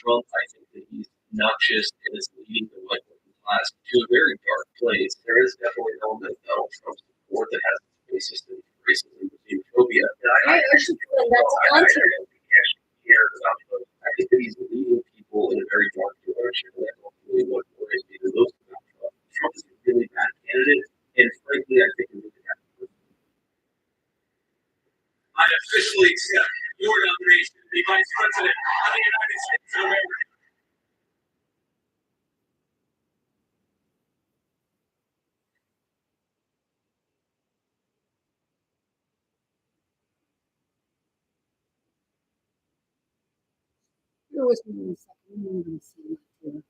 Trump, I think that he's noxious and is leading the white working class to a very dark place. There is definitely an element of Donald Trump's support that has its basis in racism and xenophobia. I actually feel that's content. I think that he's leading people in a very dark direction. And that's ultimately what worries me the most about Trump. Trump is a really bad candidate, and frankly, I think he's a bad person. I officially accept your nomination to be vice president of the United States of America. Bear with me a second. I'm going to see that here.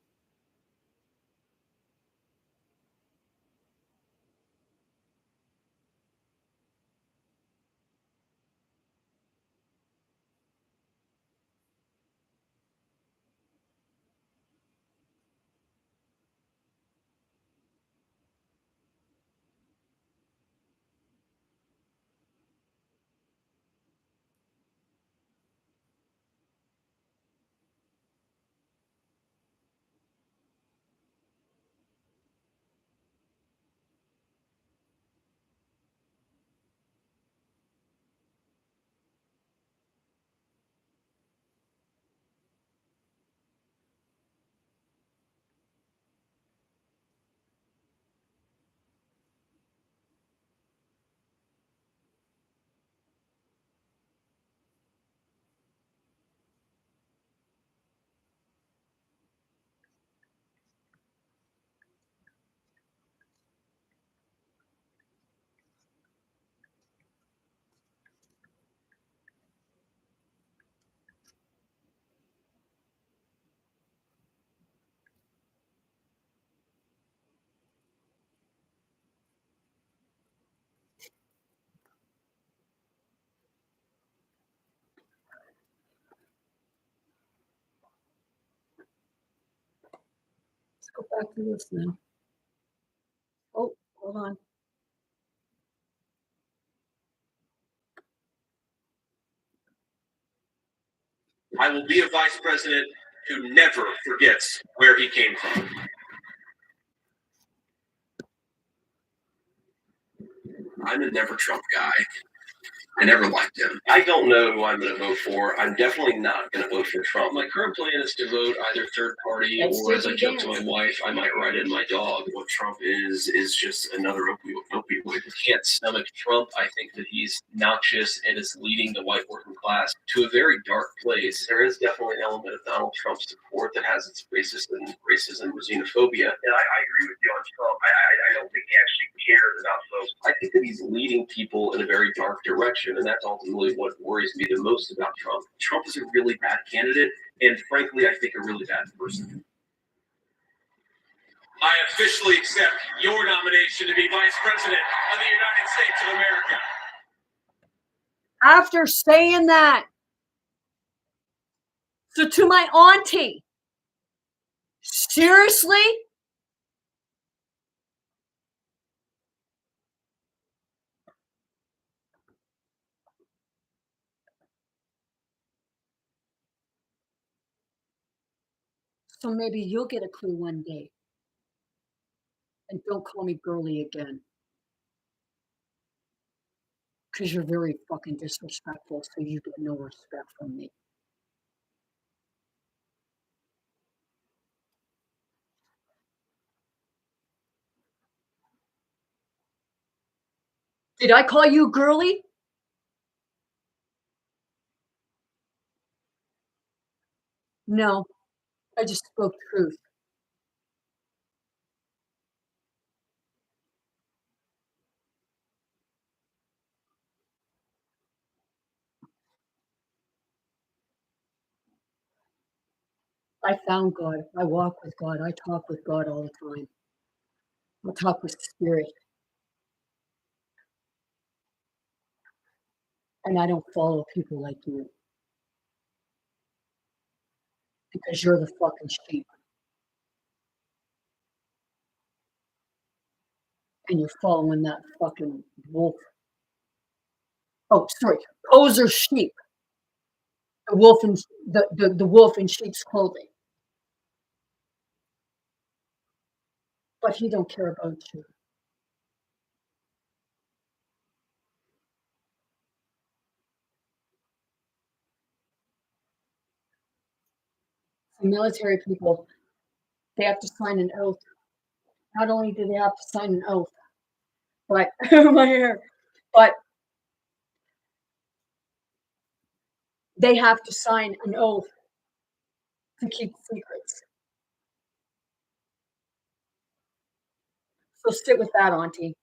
Let's go back to this now. Oh, hold on. I will be a vice president who never forgets where he came from. I'm a never Trump guy. I never liked him. I don't know who I'm going to vote for. I'm definitely not going to vote for Trump. My current plan is to vote either third party or, as I joke to my wife, I might ride in my dog. What Trump is just another opioid people who can't stomach Trump. I think that he's noxious and is leading the white working class to a very dark place. There is definitely an element of Donald Trump support that has its racism or xenophobia. And I agree with you on Trump. I don't think he actually cares about folks. I think that he's leading people in a very dark direction, and that's ultimately what worries me the most about Trump. Trump is a really bad candidate, and frankly, I think a really bad person. I officially accept your nomination to be Vice President of the United States of America. After saying that, so to my auntie, seriously? So maybe you'll get a clue one day. And don't call me girly again. Because you're very fucking disrespectful, so you get no respect from me. Did I call you girly? No, I just spoke truth. I found God. I walk with God. I talk with God all the time. I talk with spirit. And I don't follow people like you. Because you're the fucking sheep. And you're following that fucking wolf. Oh, sorry, poser sheep. The wolf in the wolf in sheep's clothing. But he don't care about you. The military people, they have to sign an oath. Not only do they have to sign an oath, but my hair, but they have to sign an oath to keep secrets. So sit with that, Auntie.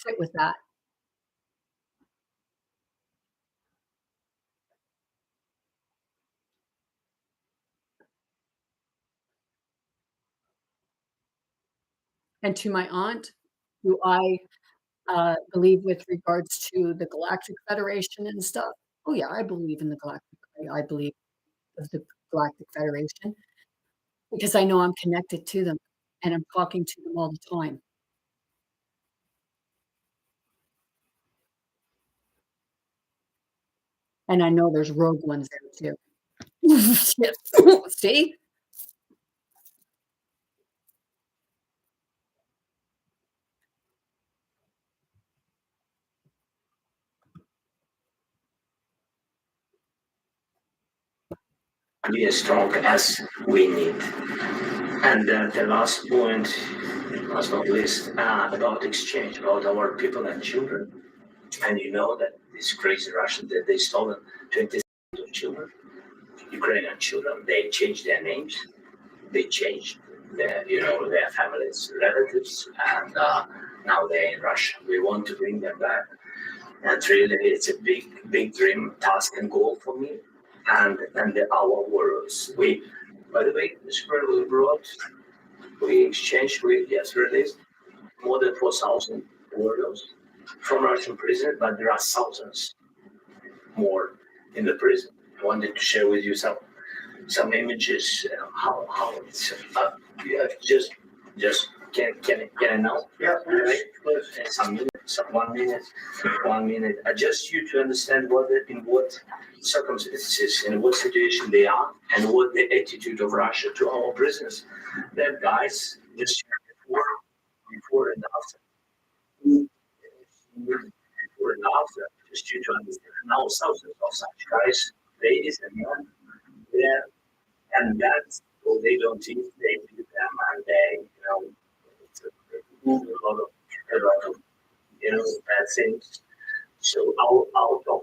Sit with that. And to my aunt, who I believe with regards to the Galactic Federation and stuff. Oh yeah, I believe in the Galactic. I believe of the Galactic Federation because I know I'm connected to them and I'm talking to them all the time. And I know there's rogue ones there too. See? Be as strong as we need. And the last point, last not least, about exchange, about our people and children. And you know that these crazy Russians, that they stolen 20 children, Ukrainian children, they changed their names, they changed their families, relatives, and now they're in Russia. We want to bring them back. And really, it's a big dream, task, and goal for me. And our warriors. By the way, this we brought, we exchanged, released more than 4,000 warriors from Russian prison, but there are thousands more in the prison. I wanted to share with you some images, how it's just can I know? Yeah, Right? Some minutes, 1 minute, 1 minute. Just you to understand in what circumstances, in what situation they are, and what the attitude of Russia to our prisoners. That guys just before and after. Before and after, just you to understand. Now thousands of such guys, ladies and men, there, and that's well, they don't eat, they beat them, and they, it's a a lot of bad things. So out of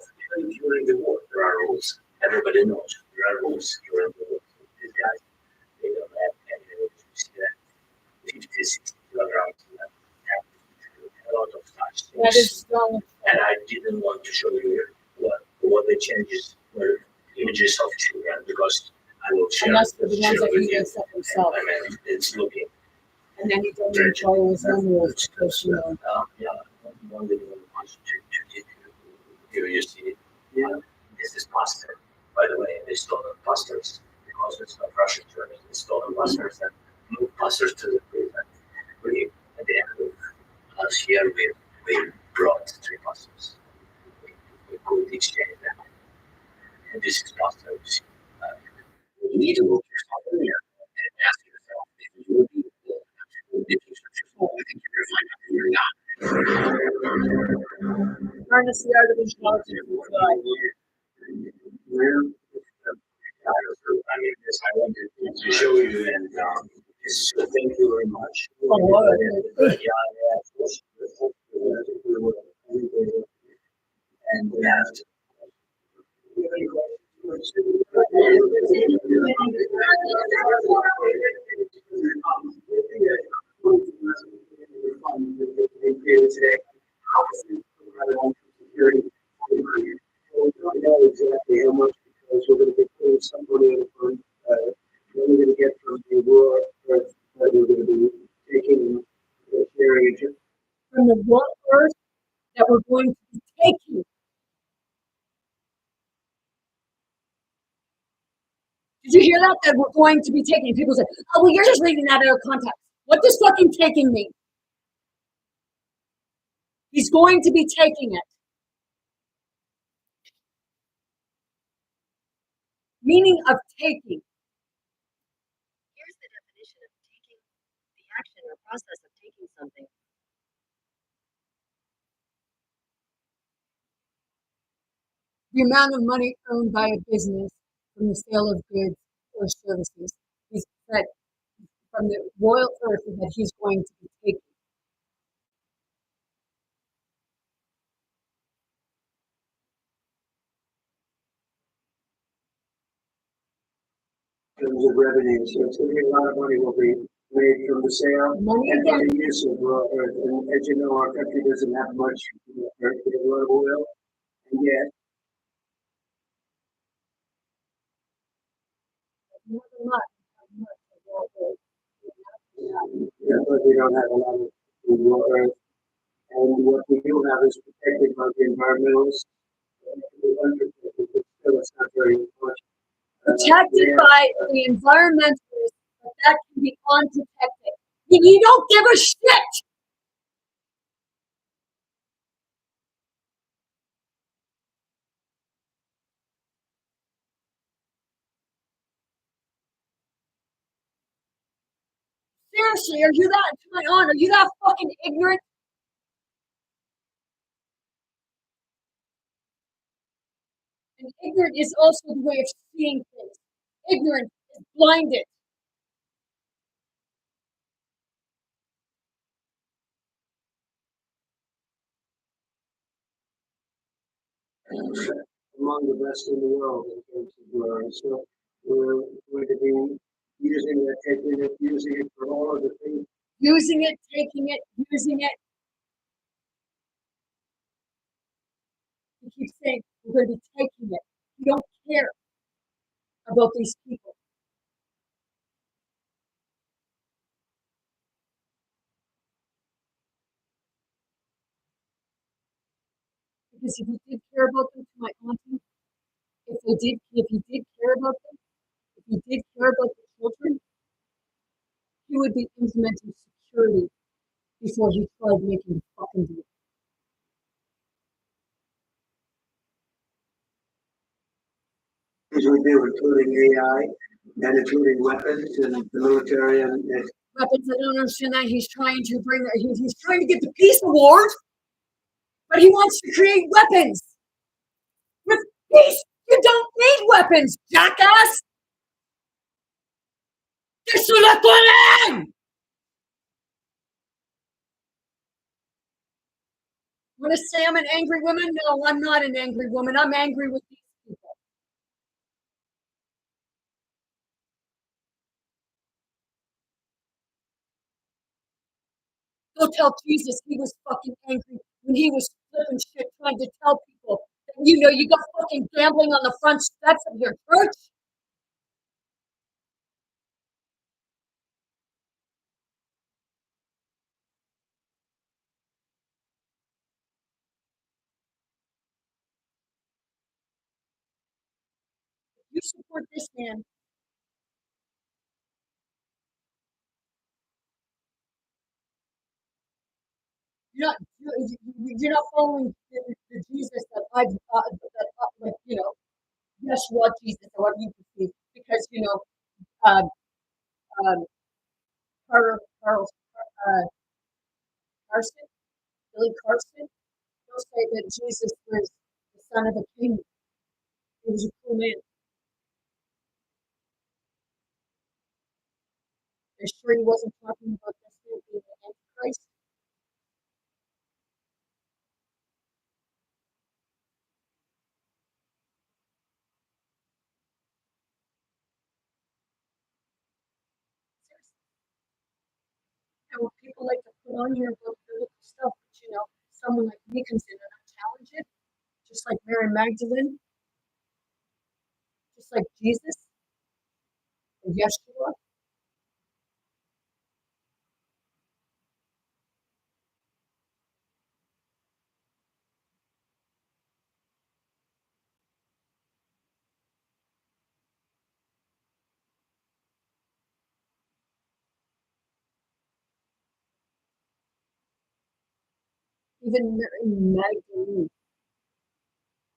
during the war, there are rules. Everybody knows there are rules during the war. These guys, they don't have any rules. You see that 50, 60 kilograms, a lot of such things. That is strong. And I didn't want to show you what the changes were, images of children, because I will share, And that's the ones share that with he you. makes up himself. I mean, it's looking And then he don't even follow his own rules. Because, yeah, one video wants to you see it. Yeah, this is pastor. By the way, they stolen pastors because it's not Russian church. They stolen pastors and moved pastors to the prison. We at the end of last year we brought 3 pastors. We could exchange them. And this is pastors. You need to look yourself in there and ask yourself if you would be if you search your soul. I think you're going to find out that you're not. harness the art of intelligence. I mean, this I wanted to show you, and so thank you very much. Oh, wow. And we have to. I know exactly how much because we're going to be putting somebody in the fund. Then we're going to get from the war that we're going to be taking and sharing it. From the raw earth that we're going to be taking. Did you hear that? That we're going to be taking. People say, oh, well, you're just reading that out of context. What does fucking taking mean? He's going to be taking it. Meaning of taking. Here's the definition of taking: the action or process of taking something. The amount of money earned by a business from the sale of goods or services. He's said from the royal earth that he's going to be taking. In terms of revenue, so it's going to be a lot of money will be made from the sale Money and again. the use of raw earth. And as you know, our country doesn't have much earth, we have a lot of oil, and yet Never much. but we don't have a lot of raw earth. And what we do have is protected by the environmentalists. Still, it's not very much. Protected by the environmentalists, but that can be unprotected. You don't give a shit. Seriously, are you that, to my honor, are you that fucking ignorant? And ignorant is also the way of seeing things. Ignorant is blinded. Among the best in the world in terms of growing. So we're going to be using it, taking it, using it for all of the things. Using it, taking it, using it. You keep saying we're going to be taking it. You don't care about these people. Because if you did care about them, to my auntie, if you did care about them, if you did care about the children, he would be implementing security before he tried making the fucking deal. Things we do, including AI and including weapons and the military and Weapons, I don't understand that. He's trying to he's trying to get the peace award, but he wants to create weapons. With peace, you don't need weapons, jackass! ¡Que se la ponen! Want to say I'm an angry woman? No, I'm not an angry woman. I'm angry with these people. Go tell Jesus he was fucking angry when he was flipping shit trying to tell people that, you got fucking gambling on the front steps of your church. You support this man. You're not following the Jesus that Yeshua Jesus, however you perceive, because uh, um, Carl Carson, Billy Carson, he'll say that Jesus was the son of a king. He was a cool man. Are you sure he wasn't talking about this man being the Antichrist? People like to put on here about biblical stuff, but someone like me comes in and I challenge it, just like Mary Magdalene, just like Jesus or Yeshua. Even Mary Magdalene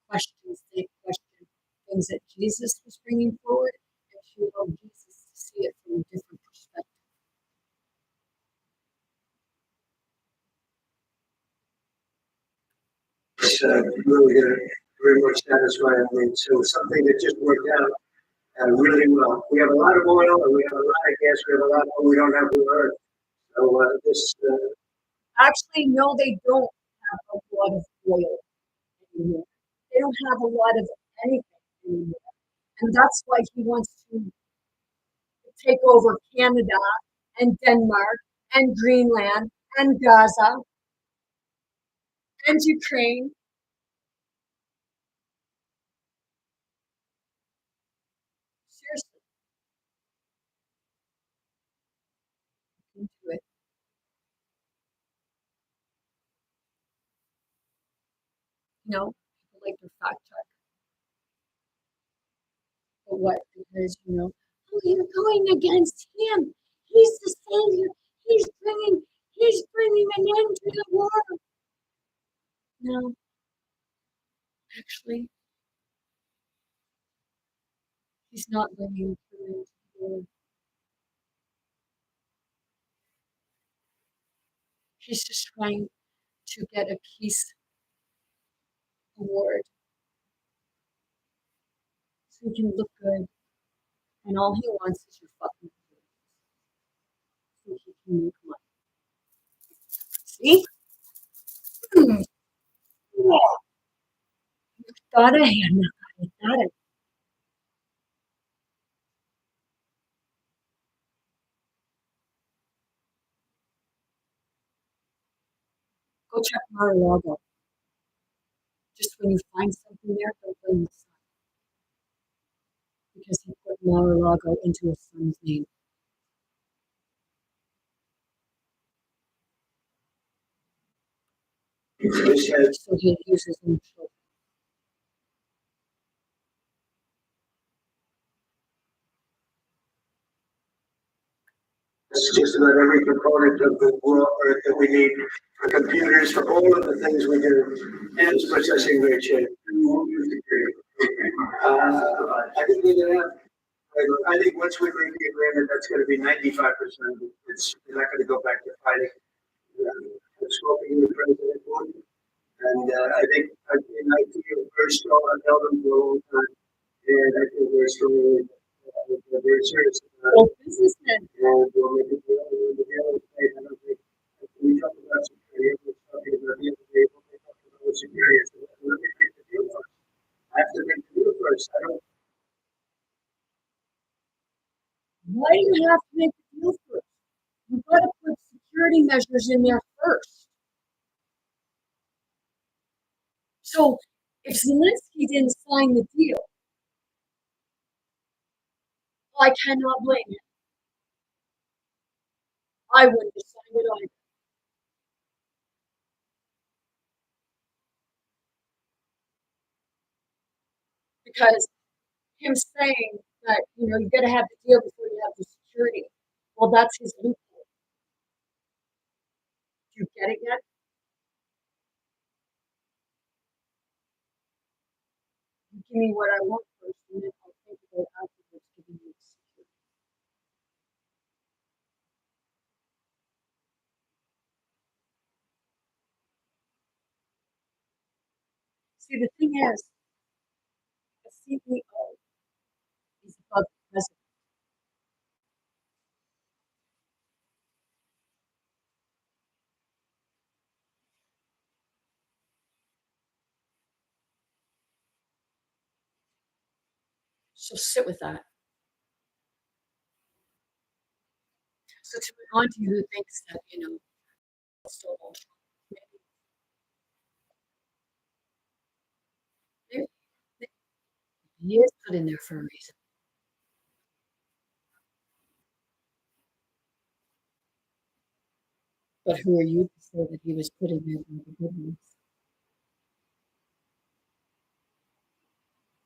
questions the question things that Jesus was bringing forward, and she allowed Jesus to see it from a different perspective. It's really very much satisfying. I mean, so something that just worked out really well. We have a lot of oil and we have a lot of gas. We have a lot, but we don't have the earth. So Actually, no, they don't have a lot of oil anymore. They don't have a lot of anything anymore. And that's why he wants to take over Canada and Denmark and Greenland and Gaza and Ukraine. Seriously, into it. People like to fact check. But what? Because, oh, you're going against him. He's the savior. He's bringing an end to the war. No, actually, he's not bringing an end to the war. He's just trying to get a peace award so he can look good. And all he wants is your fucking so he can make money. See? Yeah. You thought I had not. I got it. Go check Mar-a-Lago. Just when you find something there, don't blame the sun. Because he put Mar-a-Lago into his son's name. So he uses them. it's just about every component of the world that we need for computers, for all of the things we do, and it's processing rate shape. I think we're gonna have, I think once we make the agreement, that's gonna be 95%. We're not gonna go back to fighting. I've spoken with President Putin, and I feel very strong. I've held him for a long time, and I feel very strongly. They're very serious about it. Well, businessmen. And we'll make a deal. I don't think we talk about security. We're talking about the other day. We'll talk security. I said, let me make the deal first. I have to make the deal first. I don't. Why do you have to make the deal first? You've got to put security measures in there first. So if Zelensky didn't sign the deal, I cannot blame him. I wouldn't have signed it either. Because him saying that, you got to have the deal before you have the security. Well, that's his loophole. Do you get it yet? You give me what I want first, and then I'll think about afterwards giving you the security. See, the thing is, a CEO is above the president. So sit with that. So to an auntie who thinks that, it's still all maybe he is put in there for a reason. But who are you to say that he was put in there by the good ones?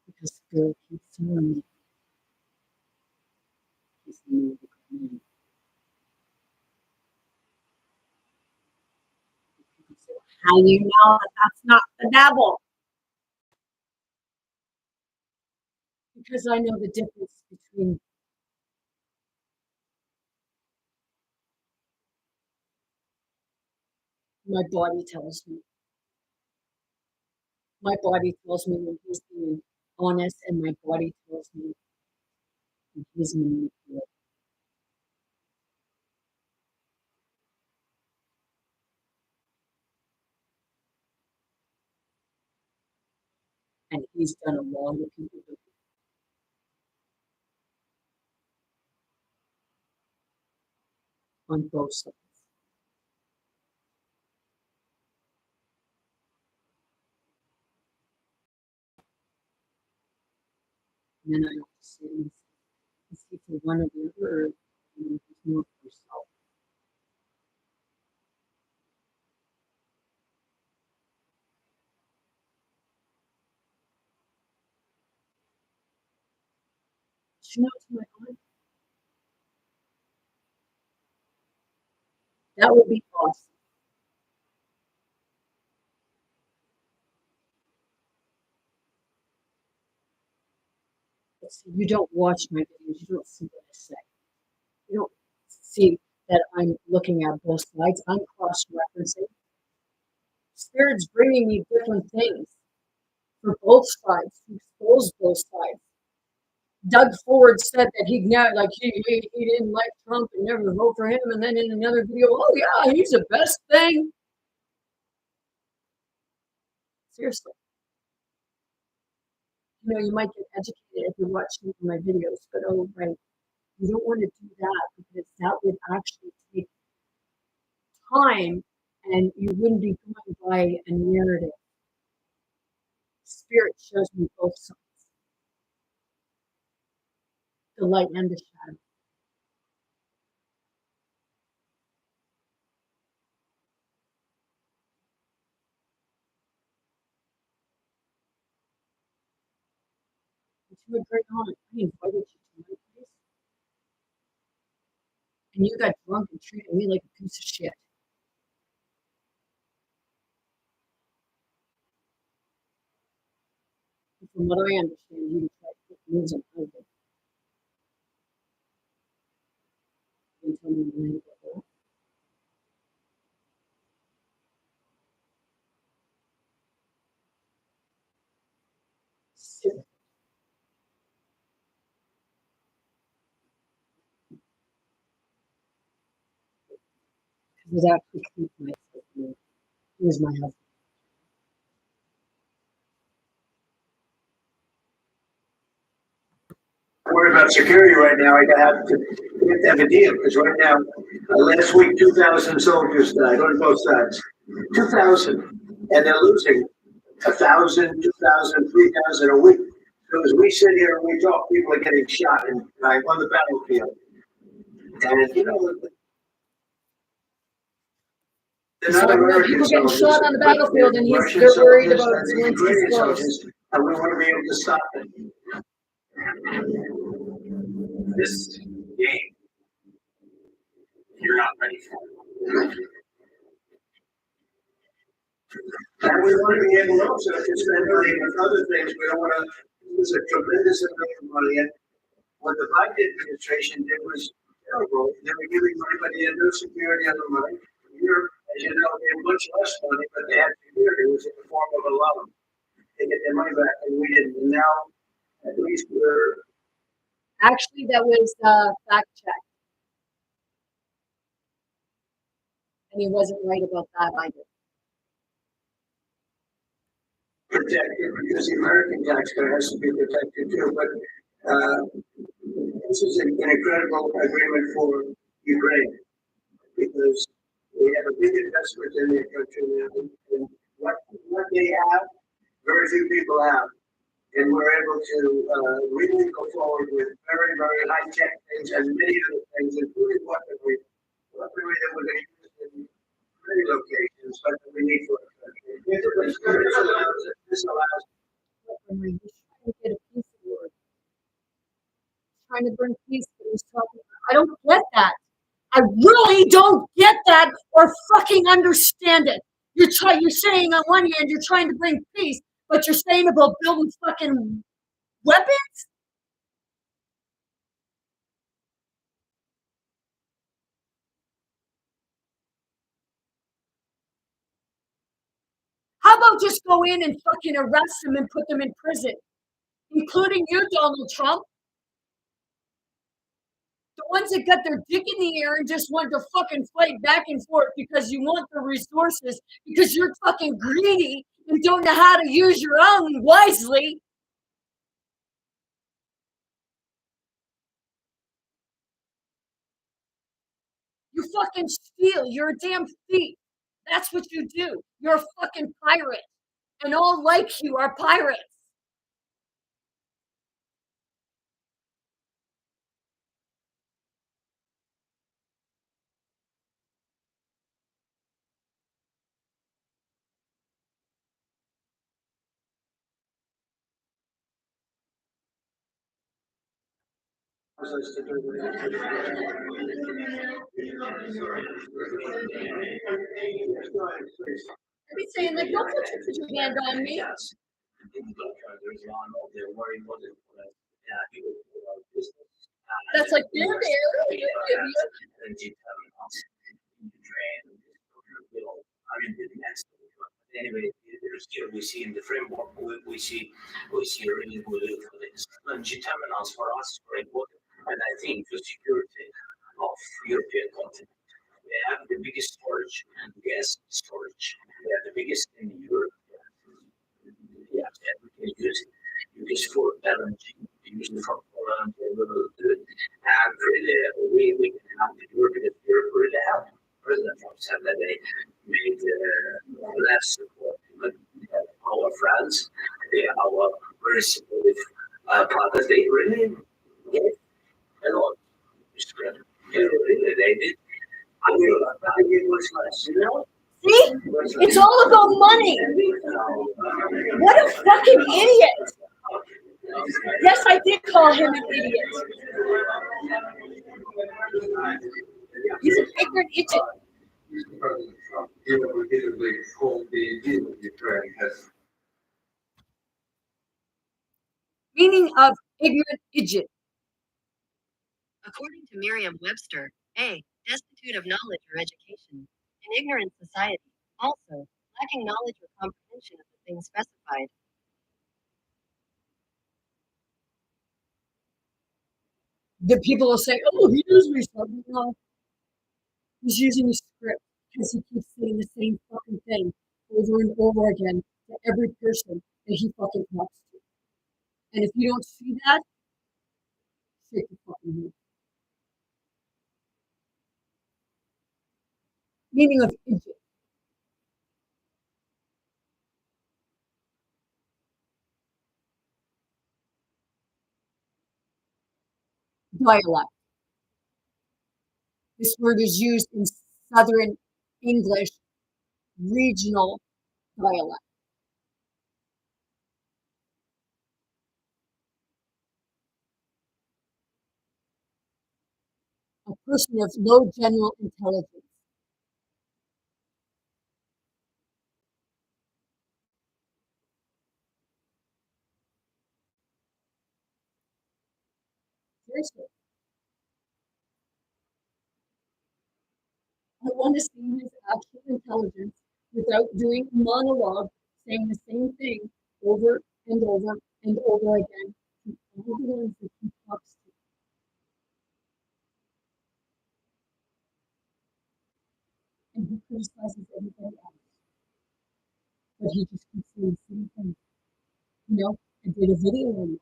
Because the girl keeps telling me he's the man. How do you know that that's not the devil? Because I know the difference between my body tells me. My body tells me when he's being honest, and my body tells me when he's manipulative. And he's done a lot of people dirty on both sides. And then I have to say, is he for one or the other, or he's more for himself? To my aunt, that would be awesome. But see, you don't watch my videos. You don't see what I say. You don't see that I'm looking at both sides. I'm cross-referencing. Spirit's bringing me different things for both sides to expose both sides. Doug Ford said that he didn't like Trump and never vote for him, and then in another video, oh yeah, he's the best thing. Seriously, you might get educated if you watch some of my videos, but oh right, you don't want to do that because that would actually take time, and you wouldn't be going by a narrative. Spirit shows me both sides, the light and the shadow. To a great aunt, I invited you to my place, and you got drunk and treated me like a piece of shit. And from what I understand, you tried to put moves on her. You tell me when to get that. Sit with it. Because it actually keeps myself. He was my husband. worried about security right now. I have to have a deal, because right now, last week, 2,000 soldiers died on both sides. 2,000, and they're losing 1,000, 2,000, 3,000 a week. So as we sit here and we talk, people are getting shot and on the battlefield. And you know, they're So not people American getting soldiers, shot on the but battlefield, and Russian they're worried soldiers about and the Zelensky's Ukrainian clothes. soldiers, and we want to be able to stop it. This game, you're not ready for it. And we want to be able also to spend money on other things. We don't want to, there's a tremendous amount of money. And what the Biden administration did was terrible. They were giving money, but they had no security on the money. Europe, as you know, they had much less money, but they had security. It was in the form of a loan. They get their money back, and we didn't. And now, at least we're. Actually, that was fact checked. And he wasn't right about that either. Protected, because the American taxpayer has to be protected too. But this is an incredible agreement for Ukraine, because we have a big investment in their country now, and what they have, very few people have. And we're able to really go forward with very, very high-tech things and many other things, including weaponry that we're going to use in many locations, but that we need for our country. This allows He's trying to get a peace award. He's trying to bring peace, but he's talking. I don't get that. I really don't get that or fucking understand it. You're saying on one hand you're trying to bring peace, but you're saying about building fucking weapons? How about just go in and fucking arrest them and put them in prison? Including you, Donald Trump. The ones that got their dick in the air and just want to fucking fight back and forth because you want the resources, because you're fucking greedy and don't know how to use your own wisely. You fucking steal. You're a damn thief. That's what you do. You're a fucking pirate. And all like you are pirates. us to do I'd be saying, like, don't put your hand on me. Yes. There's a lot of they're worried what it was. Yeah, people business. That's like, they're there. And you train. I mean, the next. Anyway, there's still we see in the framework we see really good for this. And G-terminals for us is very important. And I think the security of European continent. We have the biggest storage and gas storage. We have the biggest in Europe. Yeah, and we can use it for LNG, use it for Poland, and really we can help Europe because Europe really helped. President Trump said that they made less support, but our friends, our very supportive partners, they really gave a lot. Really, they did. I give much less, you know? See? It's all about money. What a fucking idiot. Yes, I did call him an idiot. He's an ignorant idiot. President Trump, he repeatedly called the deal with Ukraine as Meaning of ignorant idiot. According to Merriam-Webster, A, destitute of knowledge or education, an ignorant society, also lacking knowledge or comprehension of the things specified. The people will say, oh, he knows me something. No. He's using a script because he keeps saying the same fucking thing over and over again to every person that he fucking talks to. And if you don't see that, Shake the fucking head. Meaning of Egypt. Dialect. This word is used in Southern English regional dialect. A person of low general intelligence. Seriously. I want to see his actual intelligence without doing a monologue, saying the same thing over and over and over again to all the ones that he talks to. And he criticizes everybody else. But he just keeps saying the same thing. You know, I did a video on that.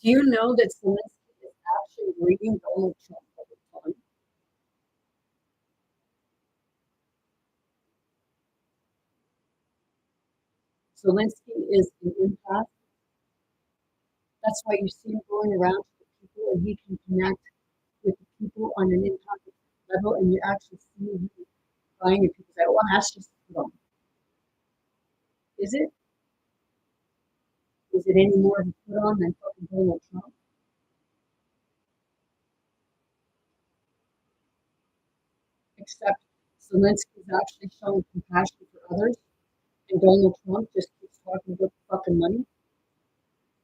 Do you know that Zelensky is actually reading Donald Trump all the time? Zelensky is an empath. That's why you see him going around to the people and he can connect with the people on an empathic level, and you actually see him crying and people say, oh, that's just wrong. Is it? Is it any more to put on than fucking Donald Trump? Except Zelensky is actually showing compassion for others, and Donald Trump just keeps talking about fucking money.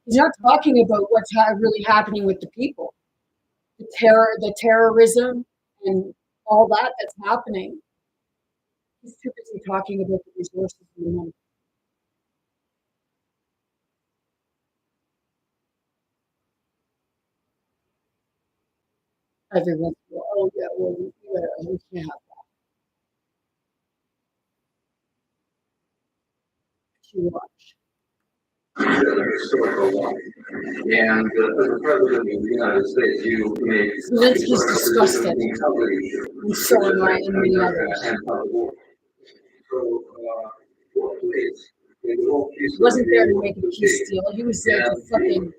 He's not talking about what's really happening with the people, the terrorism, and all that that's happening. He's too busy talking about the resources and the money. Everyone's like, oh yeah, well, we can't have that. You watch. Historical one. And as a president of the United States, you made. Zelensky's disgusted. And so am I, and many others. He wasn't there to make a peace deal. He was there to fucking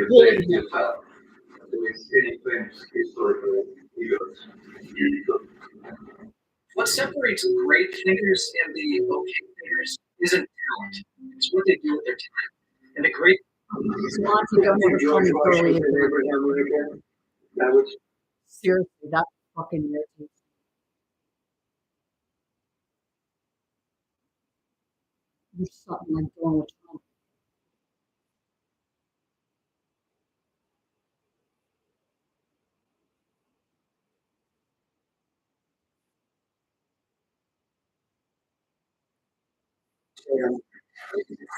bully him. What separates great thinkers and the okay thinkers isn't talent. It's what they do with their time. And the great Monty don't ever call me girly again. Abraham Lincoln. That was Seriously, that fucking irritates. You're something like Donald Trump.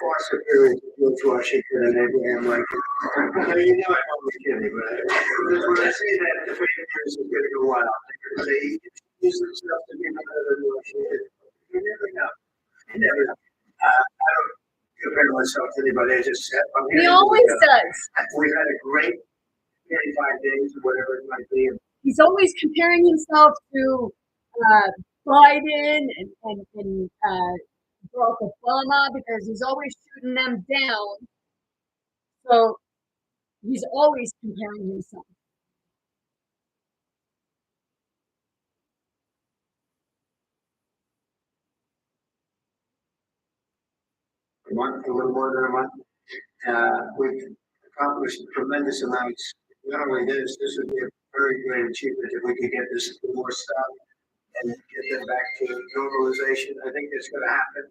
far superior to George Washington and Abraham Lincoln. Now, you know I'm only kidding, but when I say that, the years is going to go wild. They're going to say, use themselves to be better than Washington. You never know. You never know. I don't compare myself to anybody. I just said, he always does. We've had a great 35 days or whatever it might be. He's always comparing himself to Biden and Barack Obama because he's always shooting them down. So he's always comparing himself. A little more than a month. We've accomplished tremendous amounts. Not only this would be a very great achievement if we could get this war stopped and get them back to normalization. I think that's going to happen.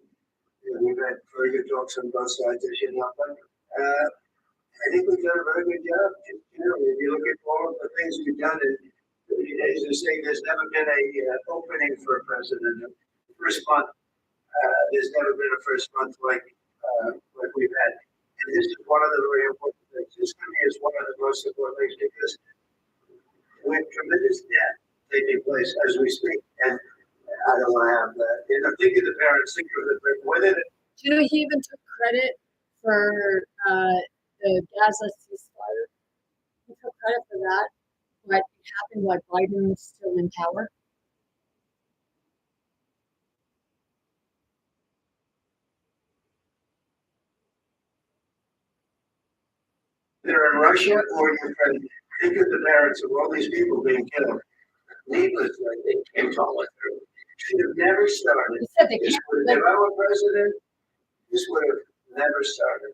We've had very good talks on both sides, as you know. But I think we've done a very good job. If you look at all of the things we've done in 30 days, there's never been a opening for a president. The first month, there's never been a first month like we've had. And this is one of the very important things. This to me is one of the most important as we speak. And I don't want to have that. I'm thinking the parents think of it, but whether Do you know he even took credit for the Gaza ceasefire? He took credit for that, but it happened while Biden was still in power. they're in Russia or Ukraine, think of the parents of all these people being killed needlessly. They came follow through. Should have never started. He said they This can't. would have, if I were president, this would have never started.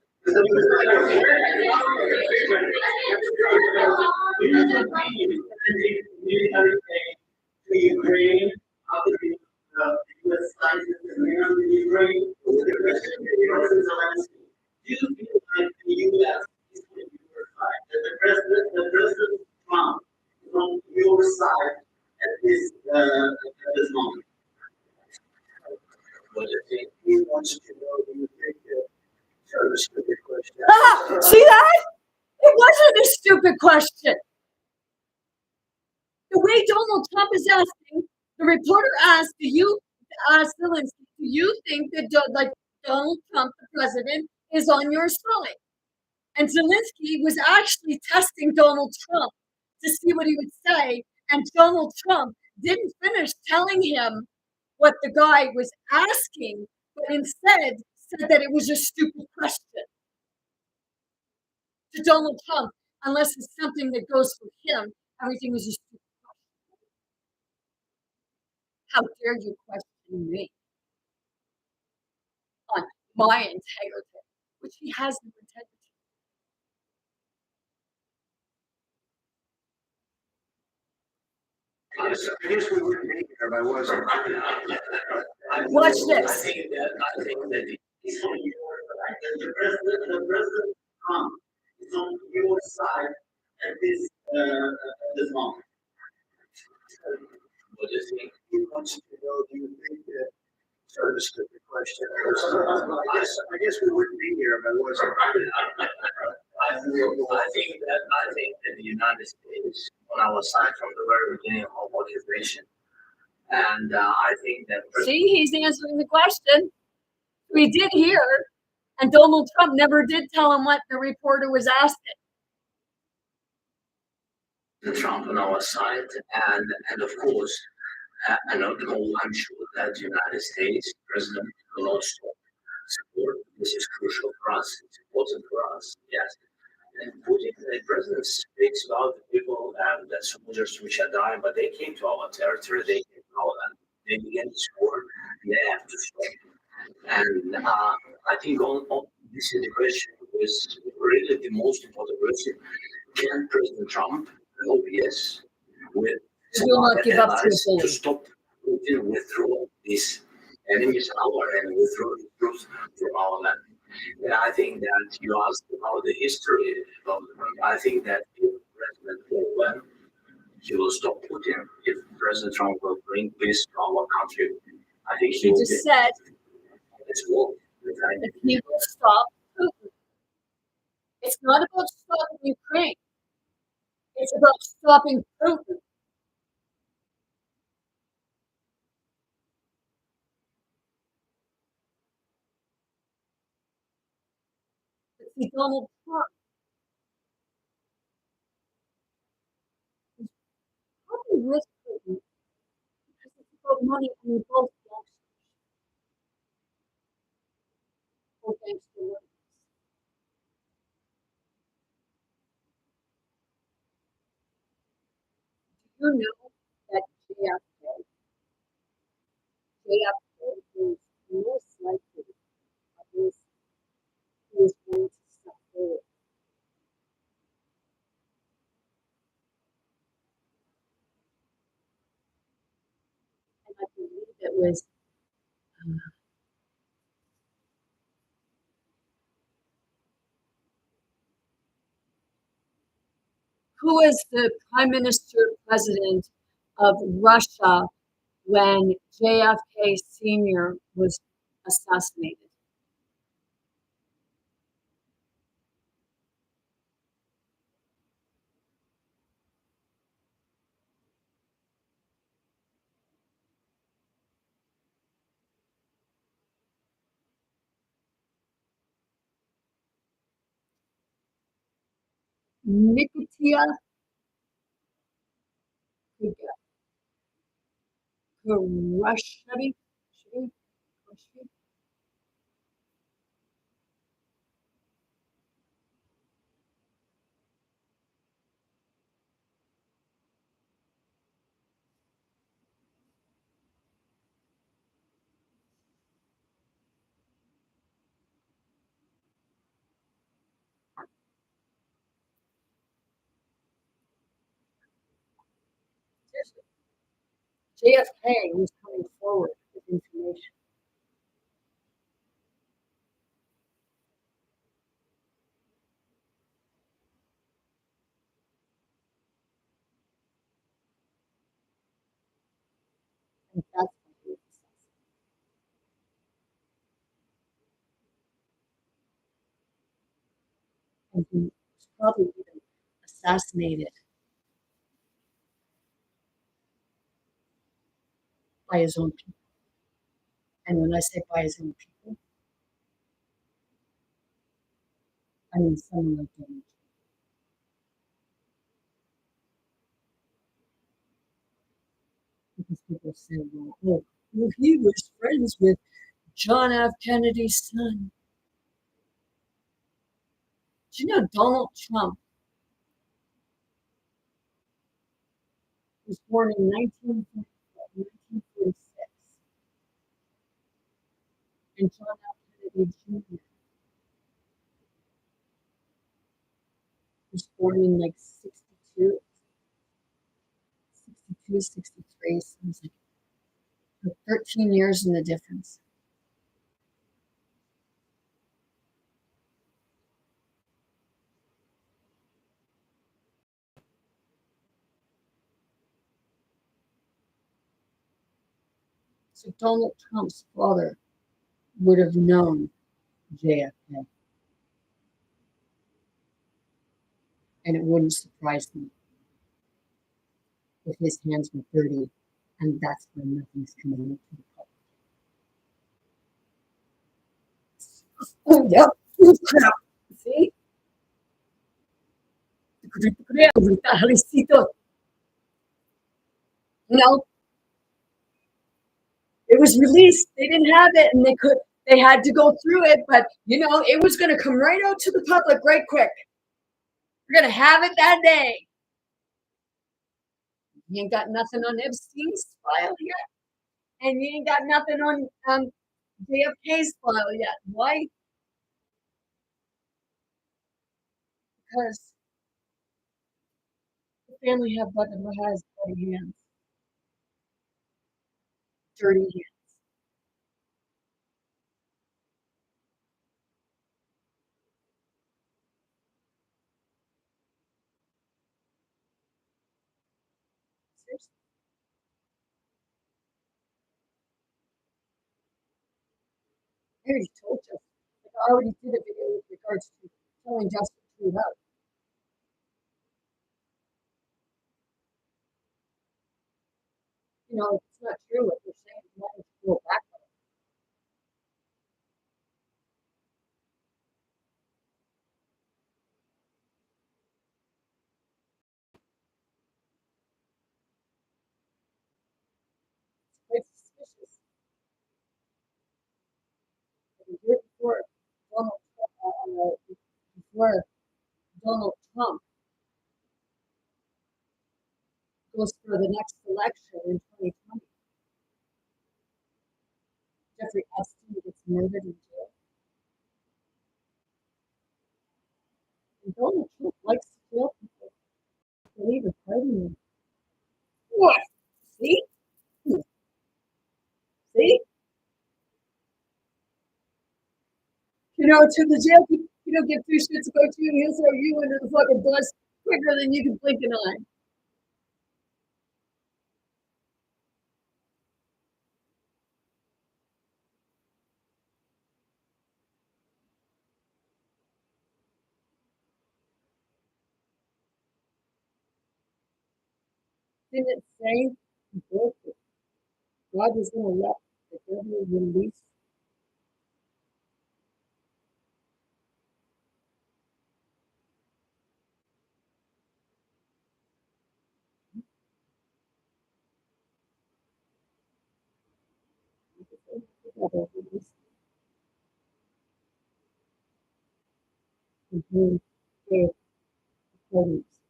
To Ukraine, obviously, the U.S. scientists and leaders in Ukraine, President Zelensky. Do you feel like the U.S. is on your side? That the President Trump is on your side at this moment? But I think he wants to know, do you think that, sort of a stupid question. See that? It wasn't a stupid question. The way Donald Trump is asking, the reporter asked, Zelensky, do you think that Donald Trump, the president, is on your side? And Zelensky was actually testing Donald Trump to see what he would say. And Donald Trump didn't finish telling him what the guy was asking, but instead said that it was a stupid question to Donald Trump. Unless it's something that goes for him, everything is a stupid question. How dare you question me on my integrity, which he has no integrity. I guess we wouldn't be here if I wasn't. Watch I this. think that He's on your side. The President Trump is on your side at this moment. what do you think? He wants to know, do you think that, sort of a stupid question. I guess we wouldn't be here if I wasn't. I think that the United States on our side from the very beginning of occupation, and I think that See, he's answering the question. We did hear, and Donald Trump never did tell him what the reporter was asking. President Trump on our side, and of course, and I'm sure that the United States President will also support. This is crucial for us. It's important for us. Yes. And Putin, the president speaks about the people and the soldiers which are dying, but they came to our territory, they came to our land, they began to score, and they have to stop. And I think on this integration was really the most important question. Can President Trump, yes, with He will not give up to allies a bully. to stop Putin withdraw these enemies, our enemy, withdraw the troops from our land? And I think that you asked about the history of I think that if President Trump, he will stop Putin, if President Trump will bring peace to our country, I think He will just said it's war. that he will stop Putin. It's not about stopping Ukraine. It's about stopping Putin. See, Donald Trump is probably with Putin because it's about money and we both gangsters. Or gangster workers. Do you know that JFK is most likely a person who is going to step forward? And I believe it was who was the prime minister president of Russia when JFK Sr. was assassinated? Nicotia Kurashevich. JFK was coming forward with information. And that's what he was assassinated. And he was probably even assassinated by his own people. And when I say by his own people, I mean someone like Donald Trump. Because people say, well, he was friends with John F. Kennedy's son. Do you know Donald Trump was born in 1946, and John F. Kennedy Jr. was born in like 62, 63, sounds like 13 years in the difference. So Donald Trump's father would have known JFK. And it wouldn't surprise me if his hands were dirty, and that's when nothing's coming out to the public. Oh, yep. Crap. See? No, it was released. They didn't have it, and they had to go through it, but it was going to come right out to the public right quick. We're going to have it that day. You ain't got nothing on Epstein's file yet, and you ain't got nothing on JFK's file yet. Why? Because the family has bloody hands, dirty hands. Seriously. I already told you. I already did a video with regards to telling Justin to move out. It's not true what they're saying. You want to go back. It's suspicious. The year before Donald Trump goes for the next election in 2020, Jeffrey Epstein gets murdered in jail. And Donald Trump likes to kill people. I believe it's fighting them. What? See? See? To the jail, you don't give two shits about you, and he'll throw you into the fucking bus quicker than you can blink an eye. Didn't it say in the book that God was going to let the devil release? other ones. Mhm. Their opponents.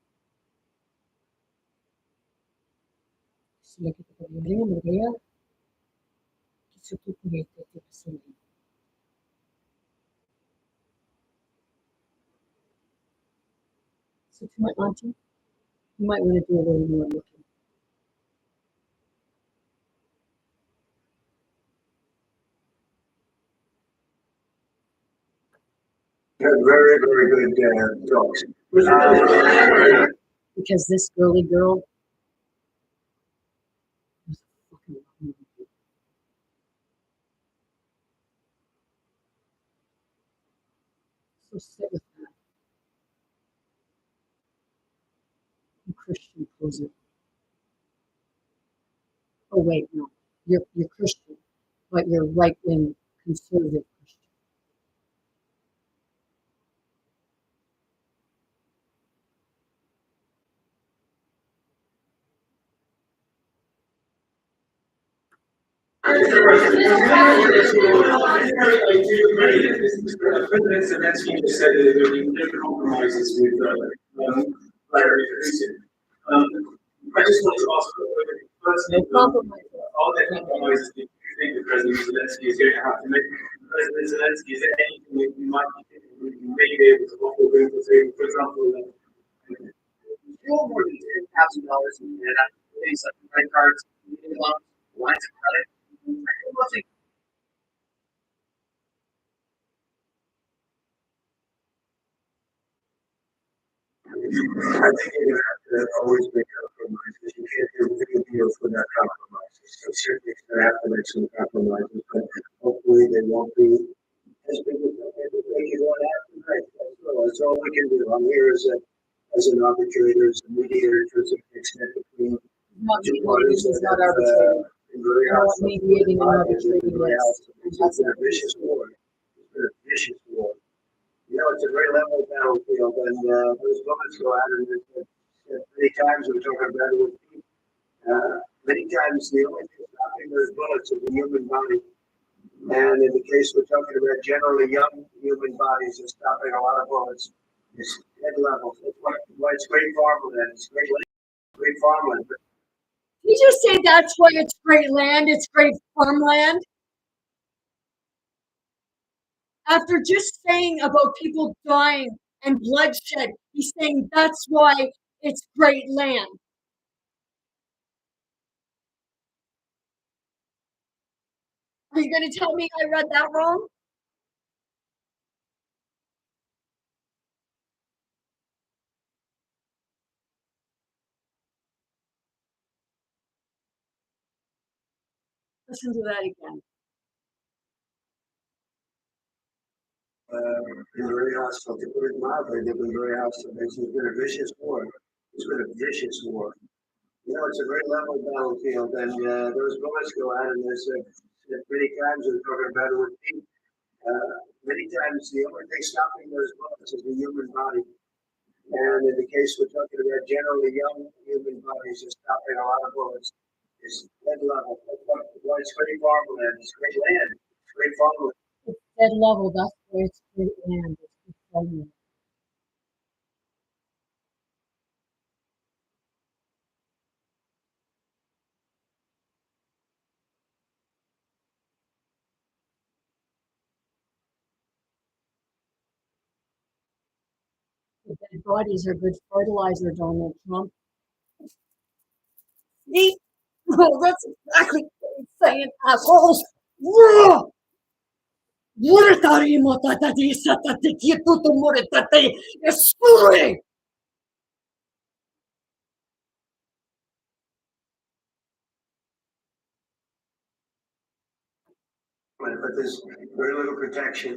Sila kita pagdating Maria, kisutu kurete te pasuli. So to my auntie, you might want to do a little more looking. They're very, very good dogs. Because this girly girl was a fucking woman. So sit with that. You Christian poser. Oh wait, no. You're Christian, but you're right wing conservative Christian. President Zelensky just said that there will be different compromises with Vladimir Putin. I just want to ask, No compromise. all the compromises that you think that President Zelensky is going to have to make? President Zelensky, is there anything that you might be thinking you may be able to offer him to say, for example, more than $10,000 in Canada, things like credit cards, loans, lines of credit? I think you're gonna have to always make compromises. You can't do big deals without compromises. So certainly you're gonna have to make some compromises, but hopefully they won't be as big as they can want to have tonight. That's all we can do. I'm here as an arbitrator, as a mediator to an extent between Not two mediating parties is that not have arbitrating. been very You know what hostile. mediating and arbitrating is. It's been a vicious war. It's been a vicious war. You know, it's a very level battlefield, and those bullets go out, and many times we're talking about it with people. Many times the only thing stopping those bullets is the human body. And in the case we're talking about generally young human bodies are stopping a lot of bullets. It's head level. It's why it's great farmland. It's great farmland. But Did you just say that's why it's great land, it's great farmland? After just saying about people dying and bloodshed, he's saying that's why it's great land. Are you going to tell me I read that wrong? Listen to that again. been very hostile. To put it mildly, they've been very hostile. It's been a vicious war. It's been a vicious war. You know, it's a very level battlefield, and those bullets go out, and there's many times we're talking about it with people. Many times the only thing stopping those bullets is the human body. And in the case we're talking about, generally young human bodies are stopping a lot of bullets. It's dead level. Well, it's great farmland. It's great land. It's great farmland. It's dead level. That's where it's great land. It's good farmland. The dead bodies are good fertilizer, Donald Trump. See? Oh, that's exactly what he's saying, assholes. Muretari motatati satati kitutu muretati esuri. But there's very little protection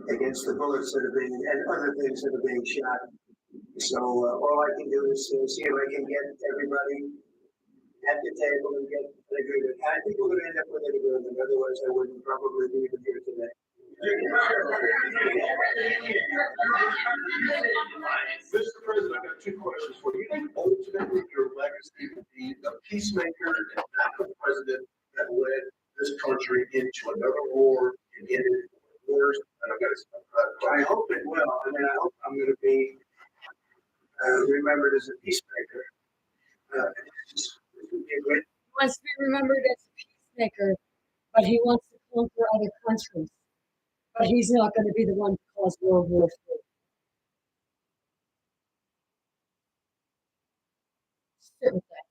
against the bullets that are being and other things that are being shot. So all I can do is see if I can get everybody at the table and get an agreement. I think we're going to end up with an agreement. Otherwise, I wouldn't probably be even here today. Mr. President, I've got two questions for you. Ultimately, your legacy will be a peacemaker and not the president that led this country into another or to get it worse. I hope it will. I mean, I hope I'm going to be remembered as a peacemaker. This would be a great. He wants to be remembered as a peacemaker, but he wants to conquer other countries. But he's not going to be the one to cause World War III. Sit with that.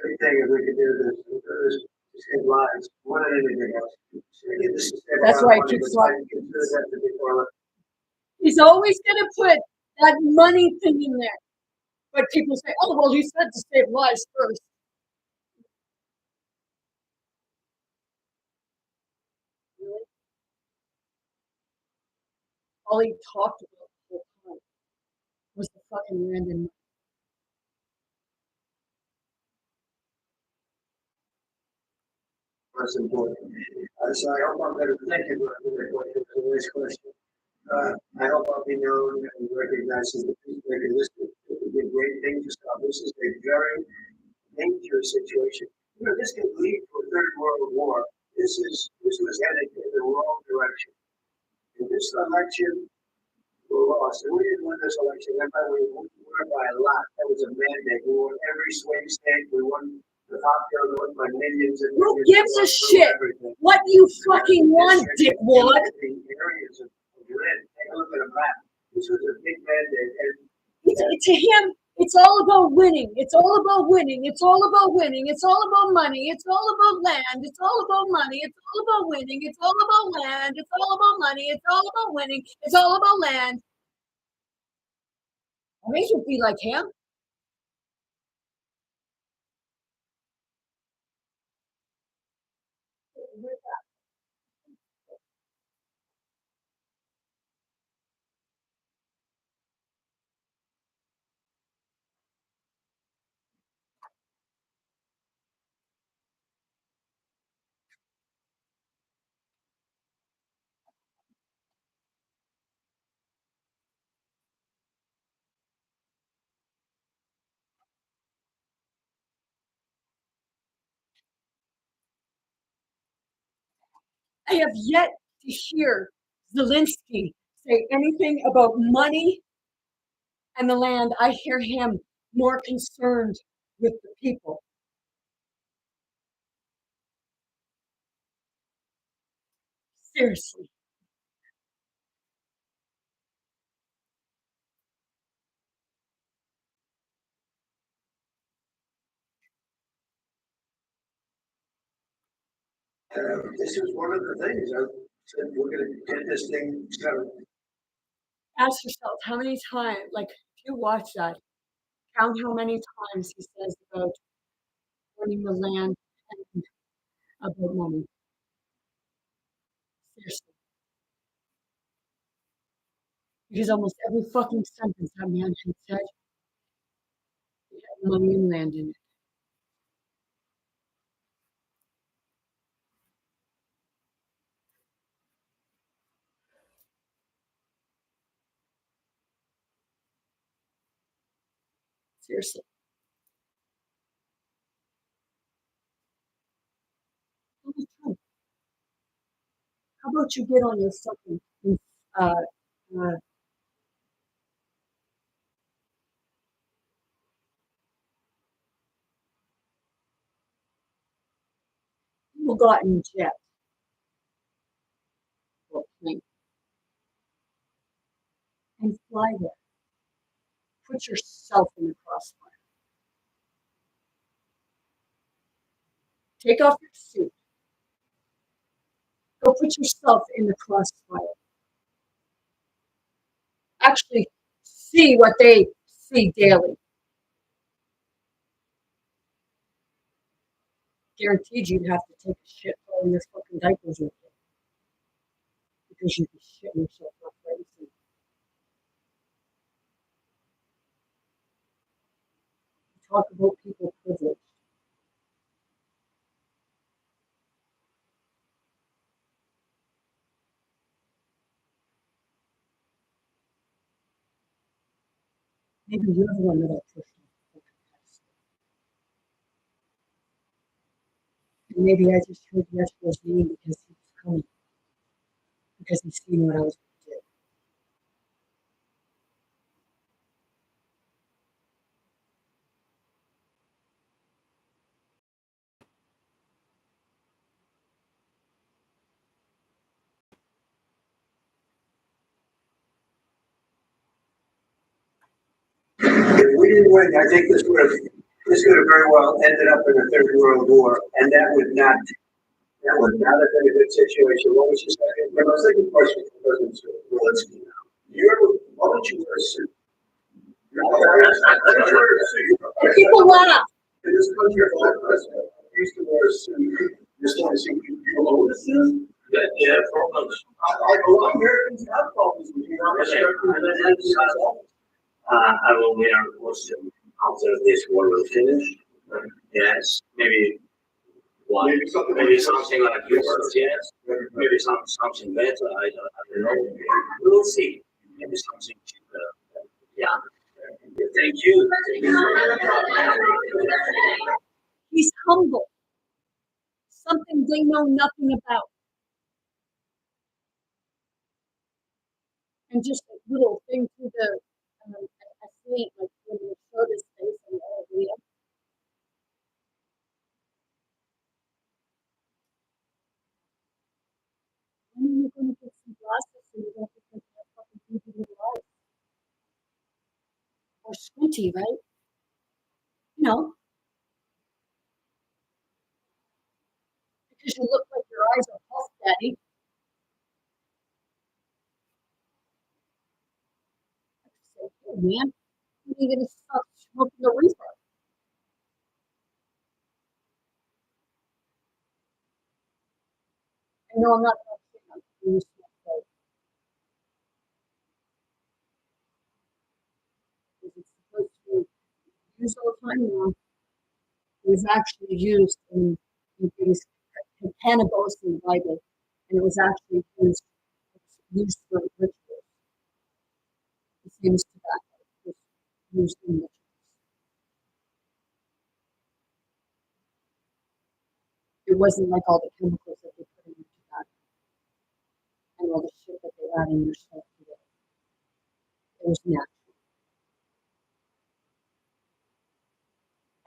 Everything if we could do this, to save lives more than anything else. So we get this to save a That's lot of why I money, keep but saying- I consider that to be far. He's always going to put that money thing in there. But people say, oh, well, he said to save lives first. Really? All he talked about the whole time was the fucking random. That's important. So I hope I'm going to thank you for this question. I hope I'll be known and recognized as the peacemaker. This would be a great thing to stop. This is a very dangerous situation. You know, this could lead to a third world war. This was headed in the wrong direction. In this election, we lost. And we didn't win this election. We won by a lot. That was a mandate. We won every swing state. We won the popular vote by millions and Who millions. gives a shit what you fucking want, dickwad? The areas of red. Take a look at a map. This was a big mandate. And To him, it's all about winning. It's all about winning. It's all about winning. It's all about money. It's all about land. It's all about money. It's all about winning. It's all about land. It's all about money. It's all about winning. It's all about land. I think you'd be like him. I have yet to hear Zelensky say anything about money and the land. I hear him more concerned with the people. Seriously. this was one of the things I said, we're going to get this thing settled. Ask yourself how many times, like, if you watch that, count how many times he says about winning the land and about money. Seriously. Because almost every fucking sentence that man had said, he had money and land in it. Seriously. Tell the truth. How about you get on your fucking Bugatti jet or plane and fly there. Put yourself in the crossfire. Take off your suit. Go put yourself in the crossfire. Actually see what they see daily. Guaranteed you'd have to take a shit for all your fucking diapers with you. Because you'd be shitting yourself up right now. Talk about people privileged. Maybe you're the one that I pushed off. And maybe I just heard yesterday's name because he was coming. Because he's seen what I was going to do. If we didn't win, I think this would have very well ended up in a third world war, and that would not have been a good situation. What was your second? My second question for President Zelensky now. Why don't you wear a suit? People laugh. In this country, if I president used to wear a suit, just want to see people own a suit. Yeah, problems. Americans have problems with you. I will wear costume after this war will finish. Yes, maybe one, maybe something like yours, yes. Maybe something better. I don't know. We'll see. Maybe something cheaper. Yeah. Thank you. He's humble. Something they know nothing about. And just a little thing to the athlete, like when you showed his face in the video. When are you going to get some glasses so you don't think that fucking people in your eyes? Or squinty, right? You know. Because you look like your eyes are puffed, Daddy. I say, hey, man, when are you going to stop smoking the reefer? And no, I'm not saying I'm doing this. It's supposed to be used all the time now. It was actually used in these cannabis in the Bible, and it was actually used for rituals. The same as tobacco was used in rituals. It wasn't like all the chemicals that they put in your tobacco and all the shit that they add in your stuff today. It was natural.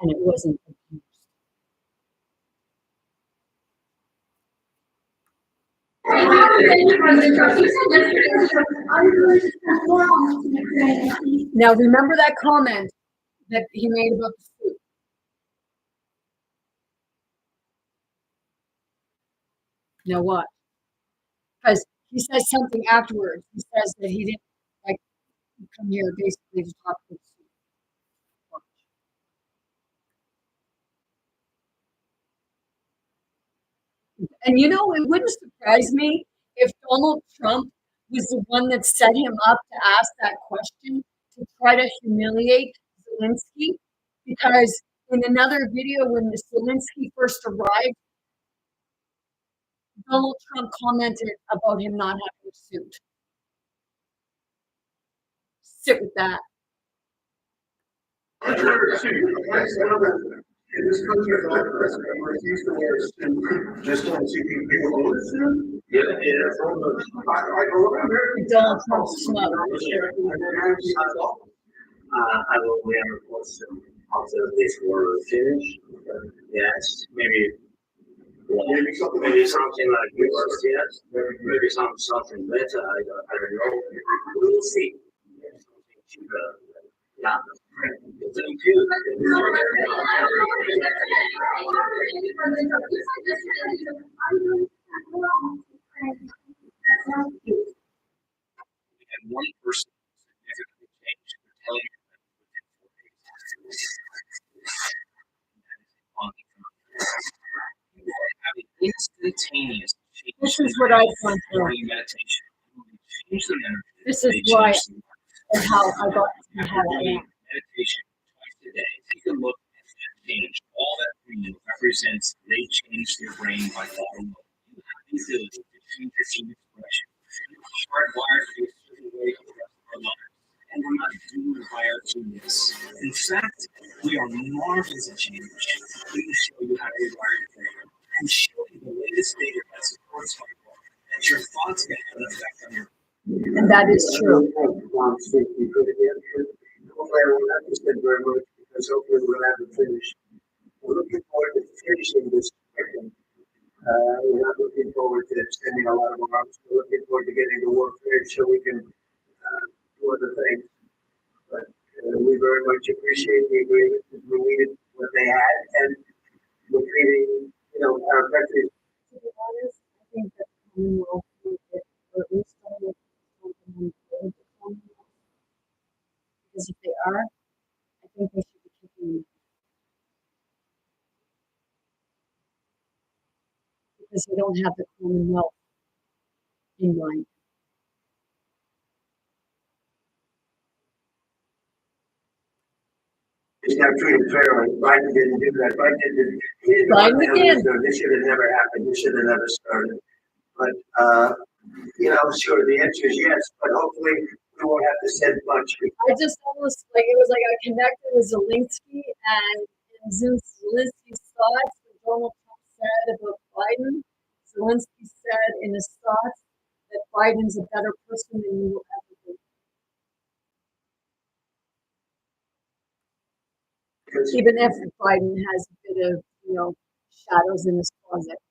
And it wasn't abused. Now remember that comment that he made about the food. Now what? Because he says something afterwards. He says that he didn't like come here basically to talk about the food. And you know, it wouldn't surprise me if Donald Trump was the one that set him up to ask that question to try to humiliate Zelensky. Because in another video, when Zelensky first arrived, Donald Trump commented about him not having a suit. Sit with that. In this country, if I president used to wear a suit, just want to see people own a suit. Yeah. Donald Trump's smug. I will wear costume after this war will finish. Yes, maybe one, maybe something like yours, yes. Maybe something better. I don't know. We'll see. Something cheaper. Yeah. Thank you. And one person significantly changed their telling you that within 4 days. You are having instantaneous change. This is what I've gone through. Meditation. Change the energy. This is why and how I got to how I am. Meditation twice a day. Take a look at that change. All that green represents they changed their brain by thought alone. You have the ability to change your gene expression. Hardwired to a certain way of our lives. And we're not doing by our genius. In fact, we are marvelous at change. We will show you how to rewire your brain and show you the latest data that supports my work, and your thoughts can have an effect on your. And that is true. Hopefully, I won't have to spend very much because hopefully we'll have it finished. We're looking forward to finishing this curriculum. We're not looking forward to extending a lot of arms. We're looking forward to getting the work finished so we can do other things. But we very much appreciate the agreement because we needed what they had, and we're treating, our country. To be honest, I think that the Commonwealth will get, or at least some of the Commonwealth. Because if they are, I think they should be kicking them. Because they don't have the Commonwealth in mind. It's not treated fairly. Biden didn't do that. Biden didn't. He didn't know what the hell he was doing. This should have never happened. This should have never started. But sure, the answer is yes. But hopefully, we won't have to send much. I just almost like it was like I connected with Zelensky, and in Zelensky's thoughts, what Donald Trump said about Biden, Zelensky said in his thoughts that Biden's a better person than you will ever be. Even if Biden has a bit of, shadows in his closet,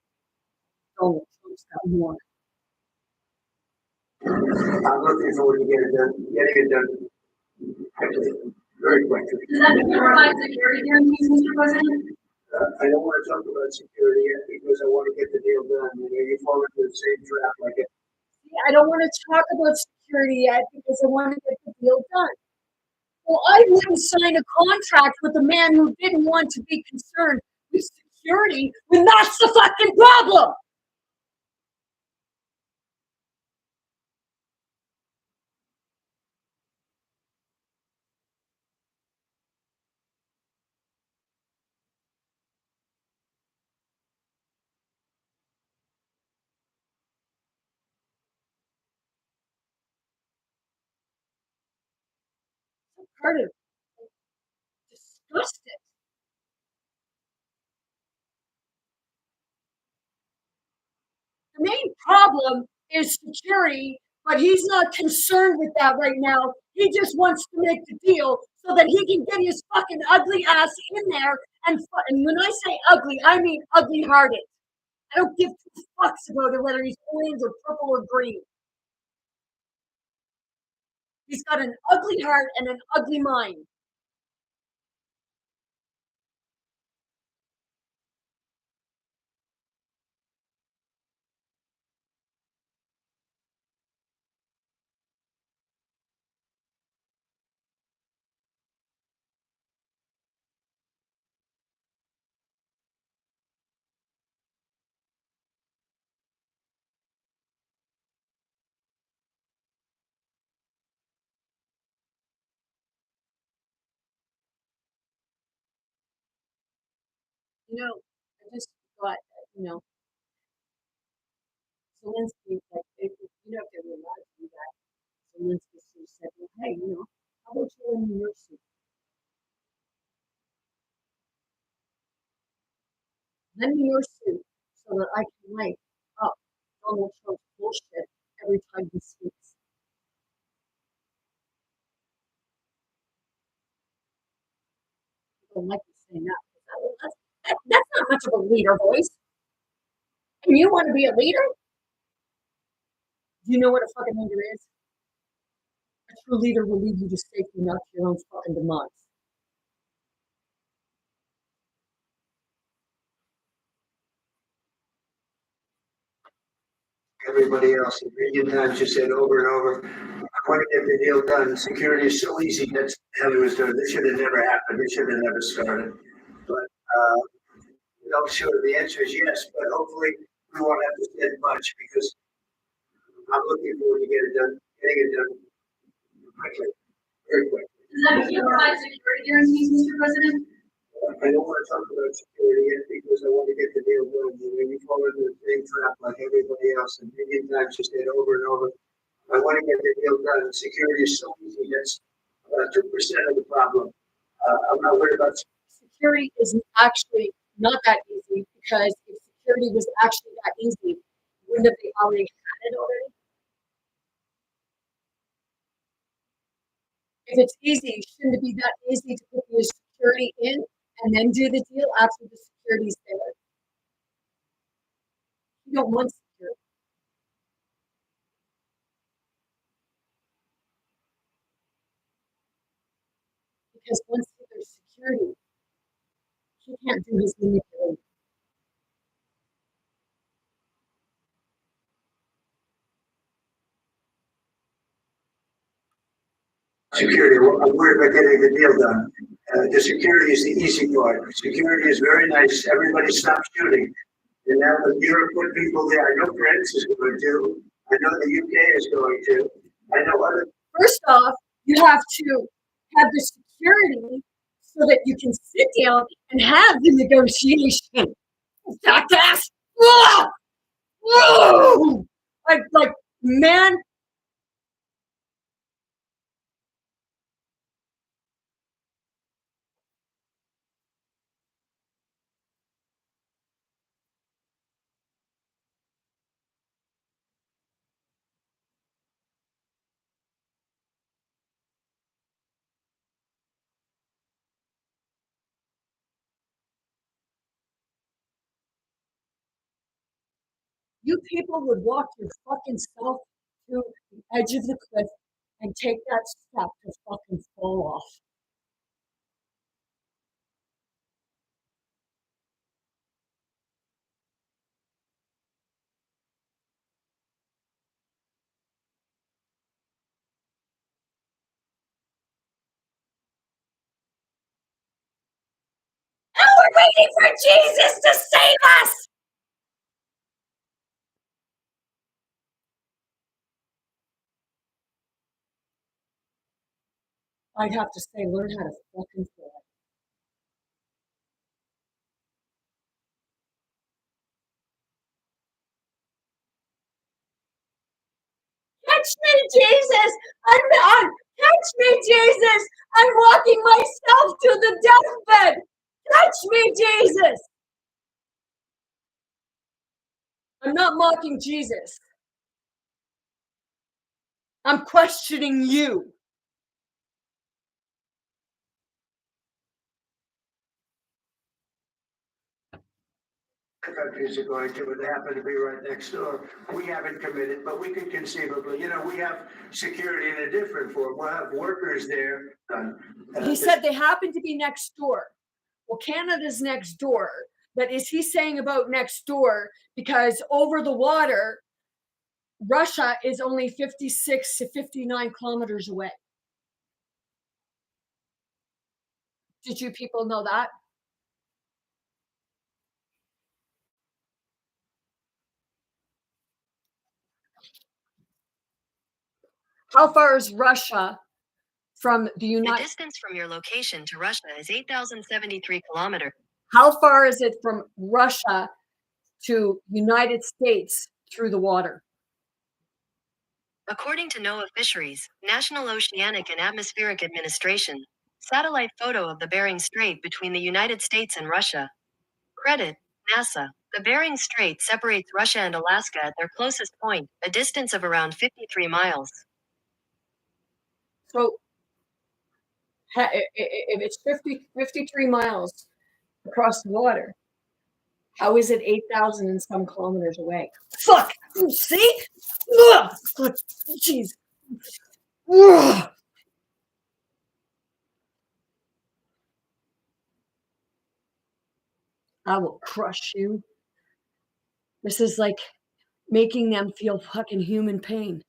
Donald Trump's got more. I'm looking forward to getting it done quickly, very quickly. Does that provide security guarantees, Mr. President? I don't want to talk about security yet because I want to get the deal done. You fall into the same trap like it. I don't want to talk about security yet because I want to get the deal done. Well, I wouldn't sign a contract with a man who didn't want to be concerned with security when that's the fucking problem. Part of disgusted. The main problem is security, but he's not concerned with that right now. He just wants to make the deal so that he can get his fucking ugly ass in there. And when I say ugly, I mean ugly-hearted. I don't give two fucks about it, whether he's orange or purple or green. He's got an ugly heart and an ugly mind. I just thought, Zelensky, like, if they were allowed to do that, Zelensky sort of said, well, hey, how about you lend me your suit? Lend me your suit so that I can light up Donald Trump's bullshit every time he speaks. People like you saying that. That's not much of a leader voice. And you want to be a leader? Do you know what a fucking leader is? A true leader will lead you to safety, not to your own fucking demise. Everybody else, a million times you said over and over, I want to get the deal done. Security is so easy. That's how it was done. This should have never happened. This should have never started. But, sure, the answer is yes, but hopefully we won't have to spend much because I'm looking forward to getting it done quickly, very quickly. Does that provide security guarantees, Mr. President? I don't want to talk about security yet because I want to get the deal done. You fall into the same trap like everybody else. A million times you said over and over, I want to get the deal done. Security is so easy. That's 2% of the problem. I'm not worried about. Security is actually not that easy, because if security was actually that easy, wouldn't have they already had it already? If it's easy, shouldn't it be that easy to put the security in and then do the deal after the security's there? You don't want security. Because once there's security, he can't do his manipulation. Security, I'm worried about getting the deal done. The security is the easy part. Security is very nice. Everybody stopped shooting. And now the Europe put people there. I know France is going to. I know the UK is going to. I know other. First off, you have to have the security so that you can sit down and have the negotiation. Jackass! Like, man. You people would walk your fucking self to the edge of the cliff and take that step to fucking fall off. And we're waiting for Jesus to save us! I'd have to say, learn how to fucking fly. Catch me, Jesus! Catch me, Jesus! I'm walking myself to the deathbed! Catch me, Jesus! I'm not mocking Jesus. I'm questioning you. Countries are going to, and they happen to be right next door. We haven't committed, but we could conceivably, we have security in a different form. We'll have workers there. He said they happen to be next door. Well, Canada's next door, but is he saying about next door because over the water, Russia is only 56 to 59 kilometers away? Did you people know that? How far is Russia from the The United? distance from your location to Russia is 8,073 kilometers. How far is it from Russia to United States through the water? According to NOAA Fisheries, National Oceanic and Atmospheric Administration, satellite photo of the Bering Strait between the United States and Russia. Credit, NASA. The Bering Strait separates Russia and Alaska at their closest point, a distance of around 53 miles. So if it's 53 miles across the water, how is it 8,000 and some kilometers away? Fuck! See? Ugh! Jeez. Ugh! I will crush you. This is like making them feel fucking human pain.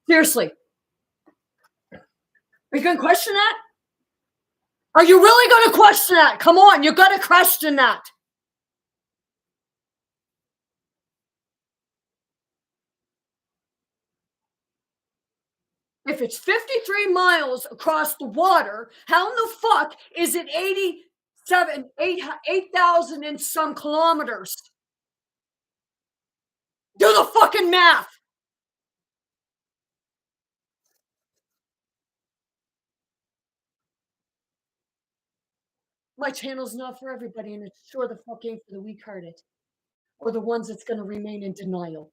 Seriously. Are you going to question that? Are you really going to question that? Come on, you got to question that. If it's 53 miles across the water, how in the fuck is it 8,000 and some kilometers. Do the fucking math. My channel's not for everybody, and it's sure the fuck ain't for the weak-hearted or the ones that's going to remain in denial.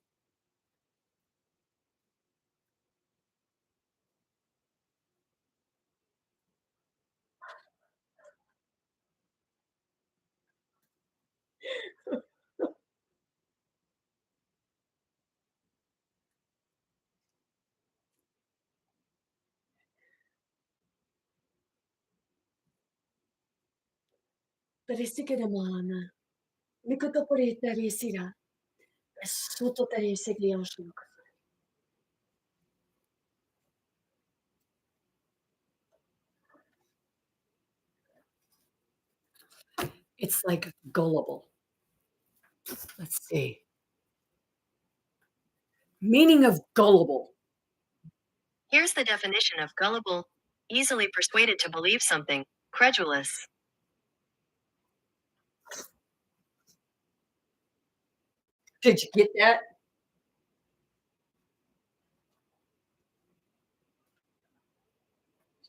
Perisikedamana, Nikotoporitarisira, Sutotarisegioshuk. It's like gullible. Let's see. Meaning of gullible. Here's the definition of gullible: easily persuaded to believe something, credulous. Did you get that?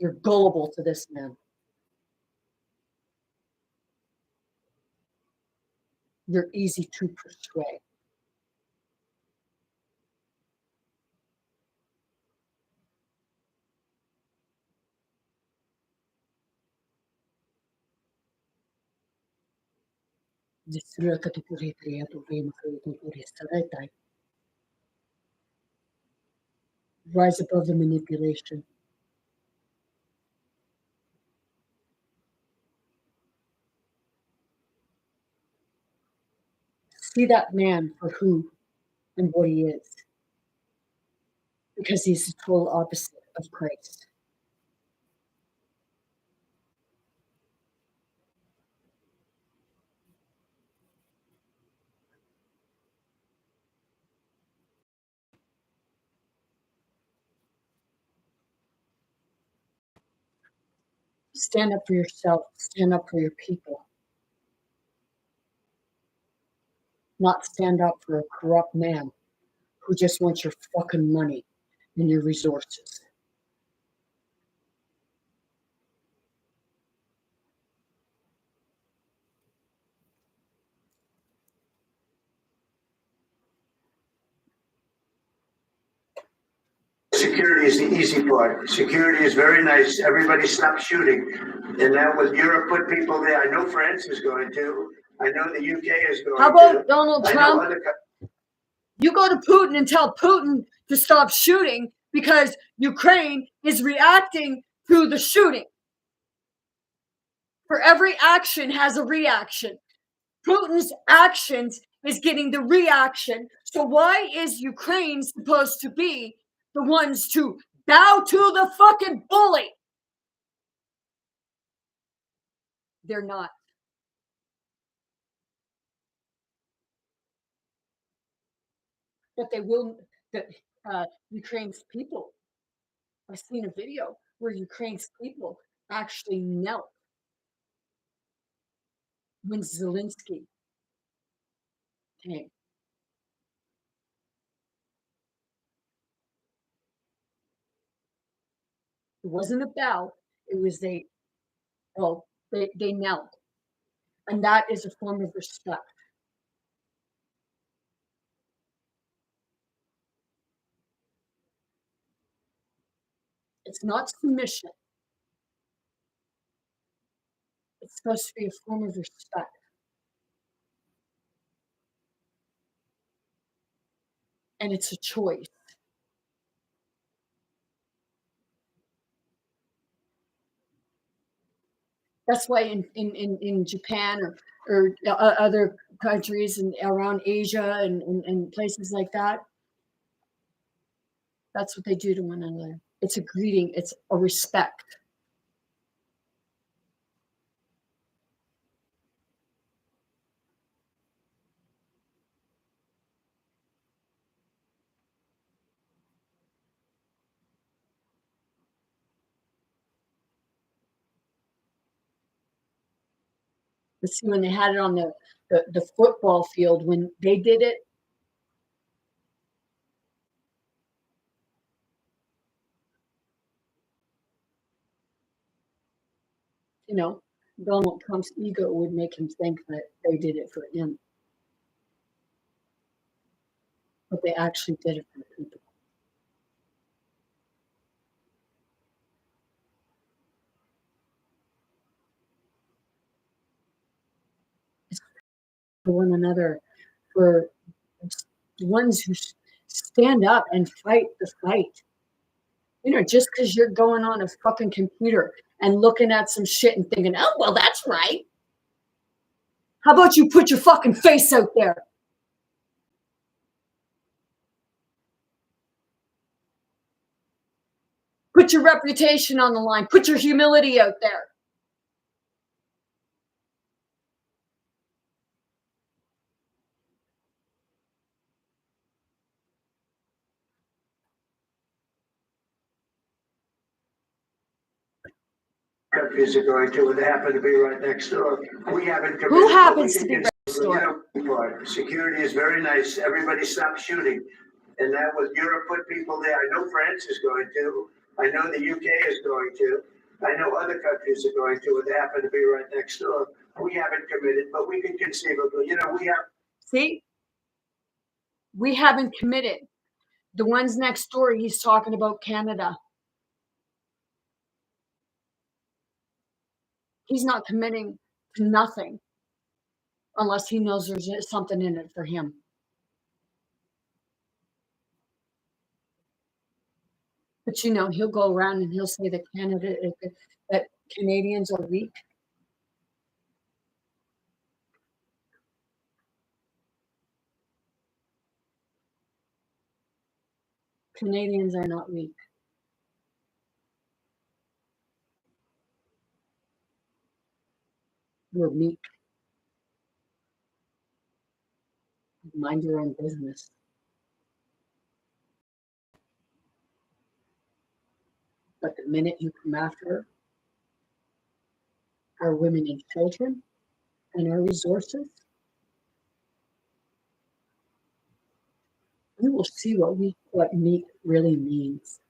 You're gullible to this man. You're easy to persuade. Rise above the manipulation. See that man for who and what he is. Because he's the total opposite of Christ. Stand up for yourself. Stand up for your people. Not stand up for a corrupt man who just wants your fucking money and your resources. Security is the easy part. Security is very nice. Everybody stopped shooting. And now with Europe put people there, I know France is going to. I know the UK is going to. How about Donald I know Trump? other You go to Putin and tell Putin to stop shooting because Ukraine is reacting to the shooting. For every action has a reaction. Putin's actions is getting the reaction. So why is Ukraine supposed to be the ones to bow to the fucking bully? They're not. But they will. Ukraine's people. I've seen a video where Ukraine's people actually knelt when Zelensky came. It wasn't a bow. It was they knelt. And that is a form of respect. It's not submission. It's supposed to be a form of respect. And it's a choice. That's why in Japan or other countries and around Asia and places like that, that's what they do to one another. It's a greeting. It's a respect. But see, when they had it on the football field, when they did it, you know, Donald Trump's ego would make him think that they did it for him. But they actually did it for the people. It's for one another, for the ones who stand up and fight the fight. You know, just because you're going on a fucking computer and looking at some shit and thinking, oh, well, that's right. How about you put your fucking face out there? Put your reputation on the line. Put your humility out there. Countries are going to, and they happen to be right next door. We haven't committed. Who but happens we to can be next door? part. Security is very nice. Everybody stopped shooting. And that was, Europe put people there. I know France is going to. I know the UK is going to. I know other countries are going to, and they happen to be right next door. We haven't committed, but we can conceivably, we have. See? We haven't committed. The ones next door, he's talking about Canada. He's not committing to nothing unless he knows there's something in it for him. But he'll go around and he'll say that that Canadians are weak. Canadians are not weak. We're meek. Mind your own business. But the minute you come after our women and children and our resources, we will see what meek really means.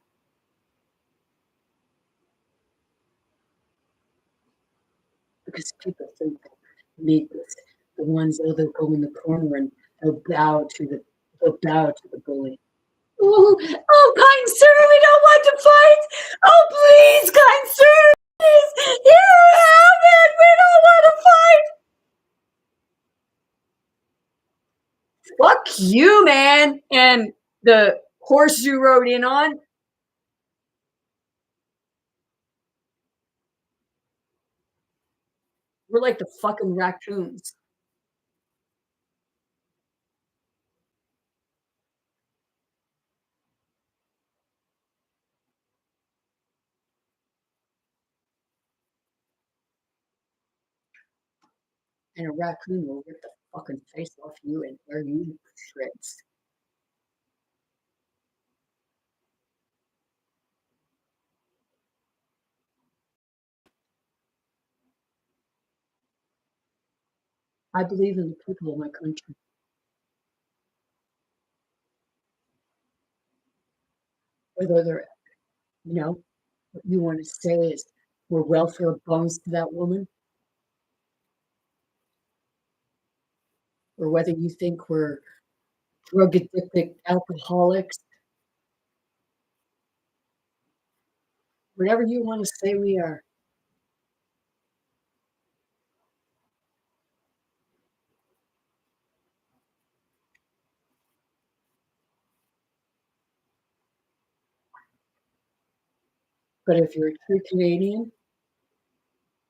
Because people think that meek is the ones that go in the corner and they'll bow to the bully. Oh, kind sir, we don't want to fight. Oh, please, kind sir, please, here you have it. We don't want to fight. Fuck you, man. And the horse you rode in on. We're like the fucking raccoons. And a raccoon will rip the fucking face off you and tear you to shreds. I believe in the people of my country. Whether they're, what you want to say is we're welfare bones to that woman, or whether you think we're drug addicted alcoholics, whatever you want to say we are. But if you're a true Canadian,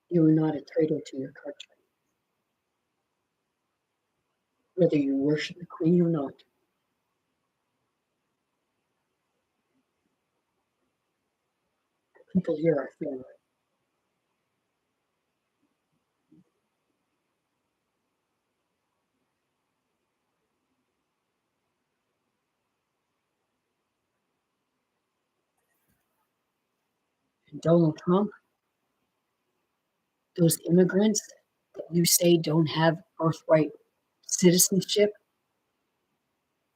you are not a traitor to your country. Whether you worship the Queen or not. The people here are family. And Donald Trump, those immigrants, the that you say don't have birthright citizenship,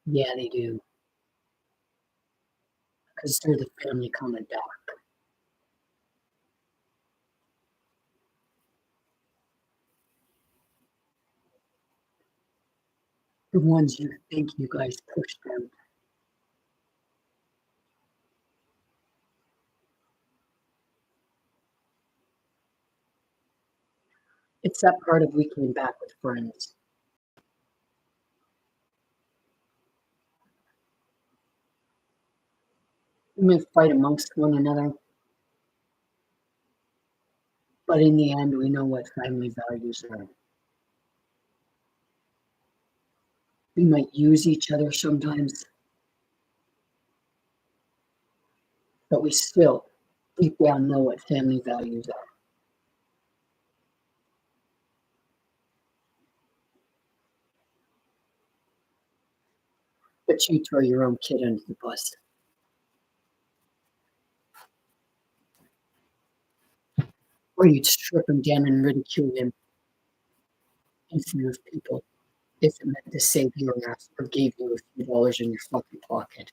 yeah, they do. Because they're the family coming back. The ones you think you guys pushed them. It's that part of we came back with friends. We may fight amongst one another, but in the end, we know what family values are. We might use each other sometimes, but we still deep down know what family values are. But you throw your own kid under the bus. Or you'd strip him down and ridicule him in front of people if it meant to save your ass or gave you a few dollars in your fucking pocket.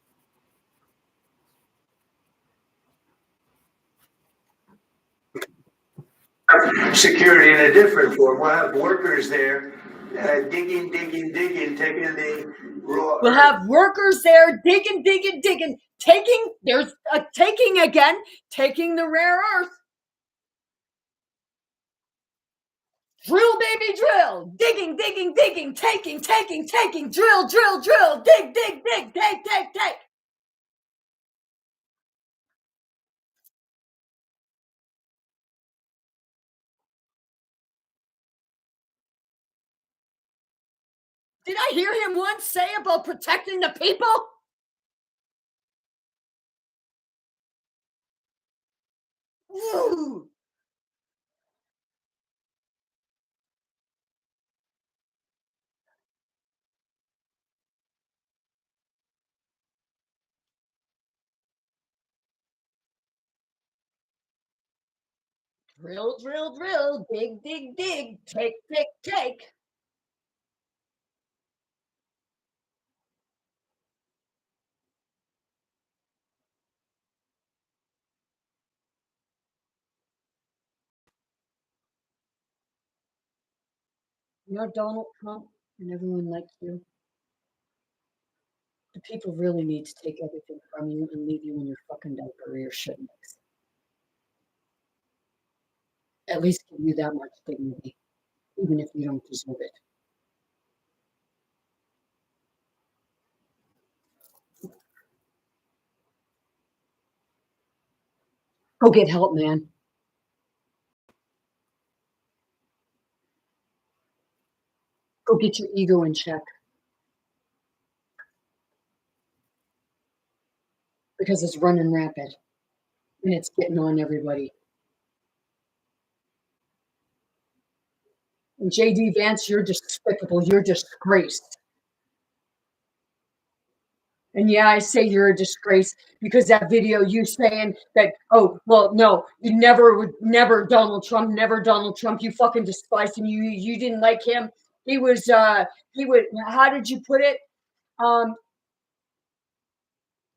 Security in a different form. We'll have workers there, digging, taking the raw. We'll have workers there digging, there's a taking again, taking the rare earth. Drill, baby, drill. Digging, taking, drill, dig, take. Did I hear him once say about protecting the people? Ooh. Drill, dig, take. You're Donald Trump and everyone likes you. The people really need to take everything from you and leave you in your fucking diaper or your shit mix. At least give you that much dignity, even if you don't deserve it. Go get help, man. Go get your ego in check. Because it's running rampant. And it's getting on everybody. And JD Vance, you're despicable. You're disgraced. And yeah, I say you're a disgrace because that video you saying that, oh, well, no, you never Donald Trump, you fucking despised him. You didn't like him. He would, how did you put it?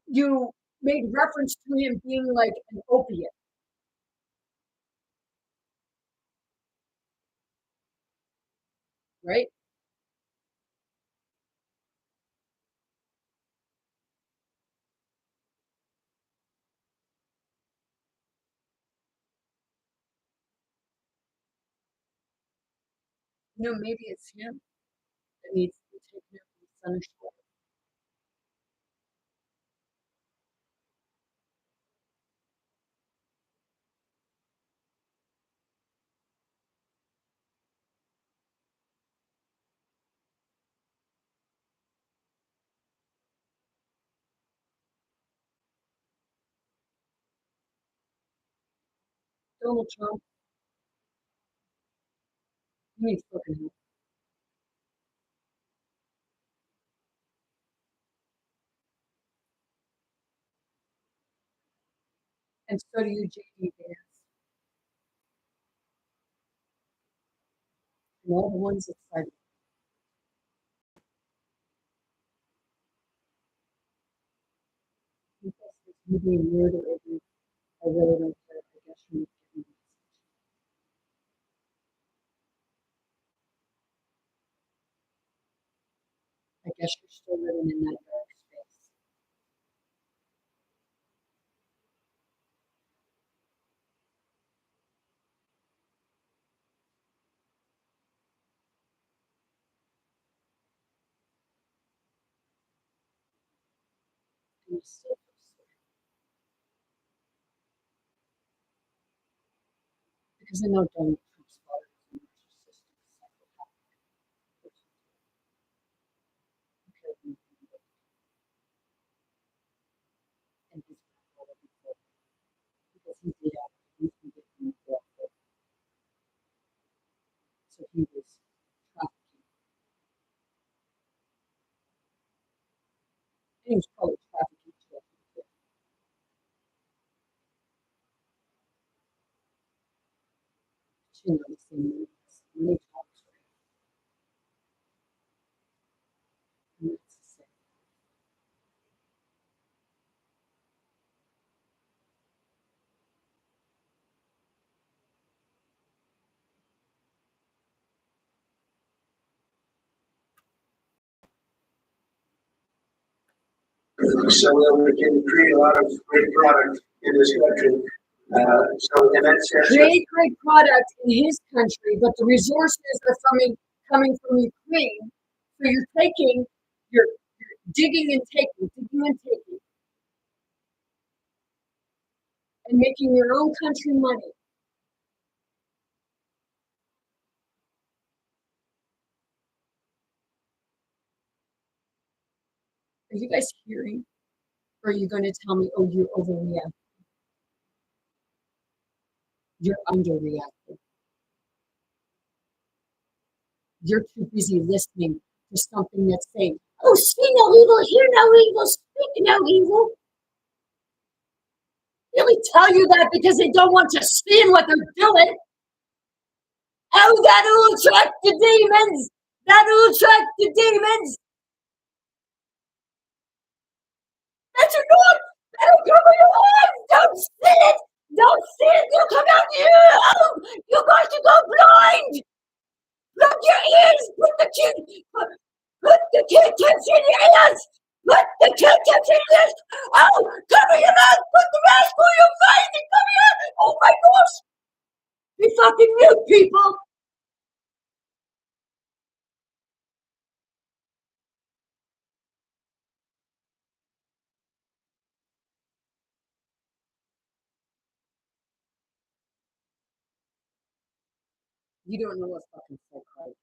You made reference to him being like an opiate. Right? Maybe it's him that needs to be taken out of the center square. Donald Trump, he needs fucking help. And so do you, JD Vance. And all the ones that started. You being weird or ignorant, I really don't care. I guess you're not getting the message. I guess you're still living in that dark space. And you still feel sorry. Because I know Donald Trump's father is a narcissistic psychopath. And he's all over before. Because he did have he's been getting welfare. So he was trafficking. And he was probably trafficking children too. But you know the same movies. Money talks, right? And that's the same. So we can create a lot of great product in this country. So in that sense, Create great product in his country, but the resources are coming from Ukraine. So you're digging and taking, and making your own country money. Are you guys hearing? Or are you going to tell me, oh, you're overreacting? You're underreacting. You're too busy listening to something that's saying, oh, see no evil, hear no evil, speak no evil. They only tell you that because they don't want you seeing what they're doing. Oh, that'll attract the demons. That'll attract the demons. That's your God. That'll cover your eyes. Don't see it. Don't see it. It'll come out to you. Oh, you're going to go blind. Plug your ears. Put the Q-tips in your ears. Put the Q-tips in your ears. Oh, cover your mouth. Put the mask on your face and cover your mouth. Oh my gosh. Be fucking mute, people. You don't know what fucking psychotic is.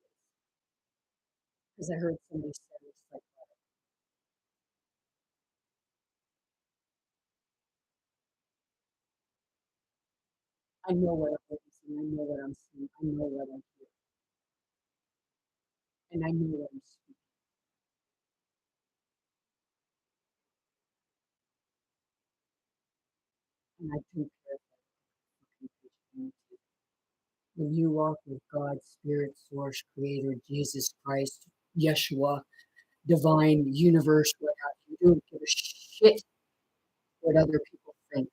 Because I heard somebody say it's psychotic. I know what I'm witnessing. I know what I'm seeing. I know what I'm hearing. And I know what I'm speaking. And I don't care if I fucking preach unity. When you walk with God, Spirit, Source, Creator, Jesus Christ, Yeshua, Divine, Universe, what have you, don't give a shit what other people think.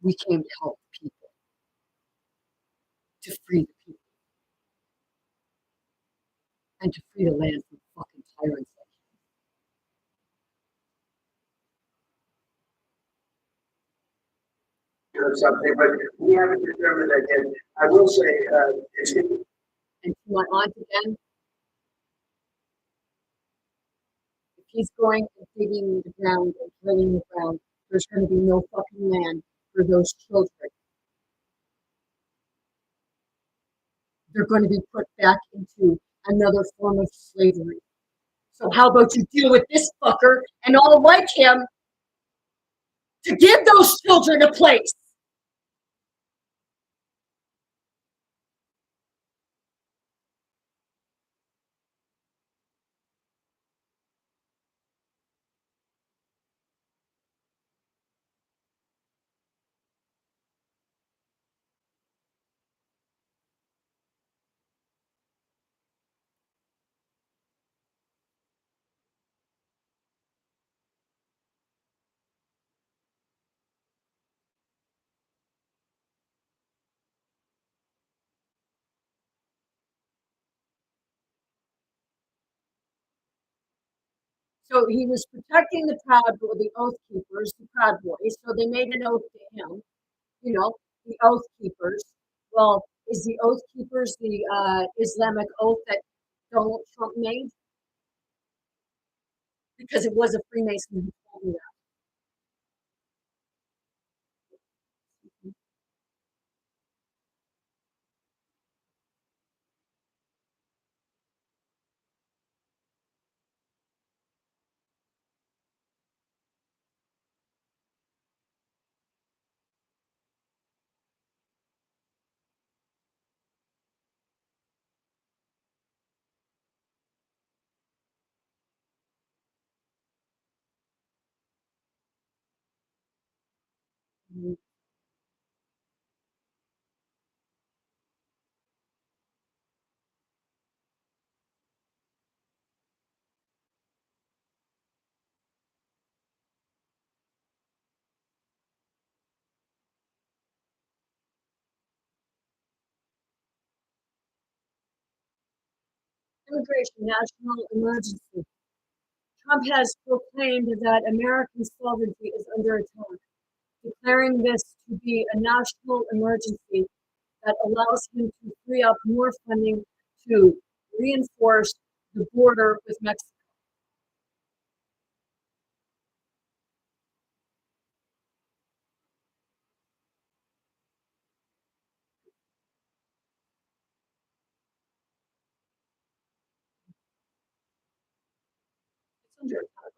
We came to help people, to free the people, and to free the land from fucking tyrants like or something, but we haven't determined that yet. I will say, it's you. And to my aunt again, if he's going and digging the ground and drilling the ground, there's going to be no fucking land for those children. They're going to be put back into another form of slavery. So how about you deal with this fucker and all like him to give those children a place? So he was protecting the the Oath Keepers, the Proud Boys. So they made an oath to him, you know, the Oath Keepers. Well, is the Oath Keepers the Islamic oath that Donald Trump made? Because it was a Freemason who told me that. Mhm. Immigration national emergency. Trump has proclaimed that American sovereignty is under attack, declaring this to be a national emergency that allows him to free up more funding to reinforce the border with Mexico. It's under attack.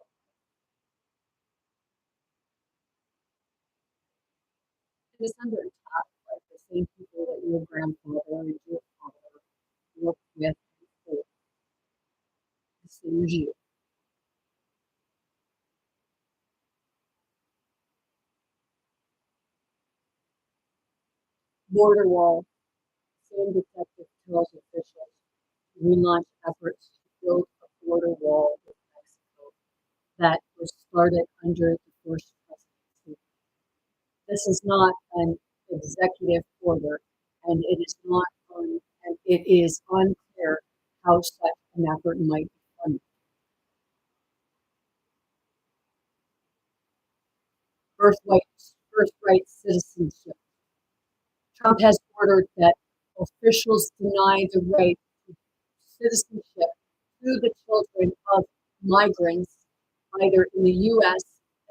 It is under attack by the same people that your grandfather and your father worked with before. The same regime. Border wall. Same detective tells officials to relaunch efforts to build a border wall with Mexico that was started under the first presidency. This is not an executive order, and it is not and it is unclear how such an effort might be funded. Birthright citizenship. Trump has ordered that officials deny the right to citizenship to the children of migrants, either in the U.S.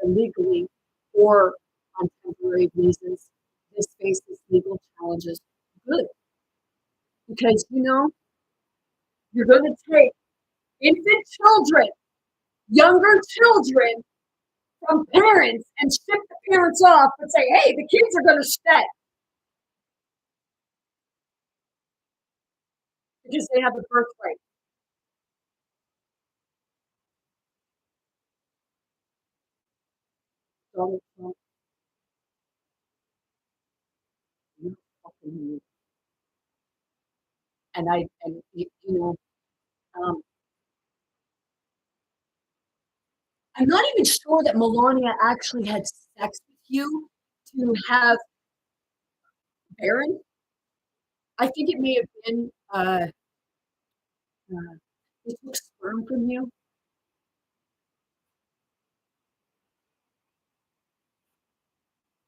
illegally or on temporary visas. This faces legal challenges. Good, because you're going to take infant children, younger children from parents and ship the parents off and say, hey, the kids are going to stay because they have a birthright. Donald Trump, you fucking me. Um, I'm not even sure that Melania actually had sex with you to have Barron. I think it may have been they took sperm from you.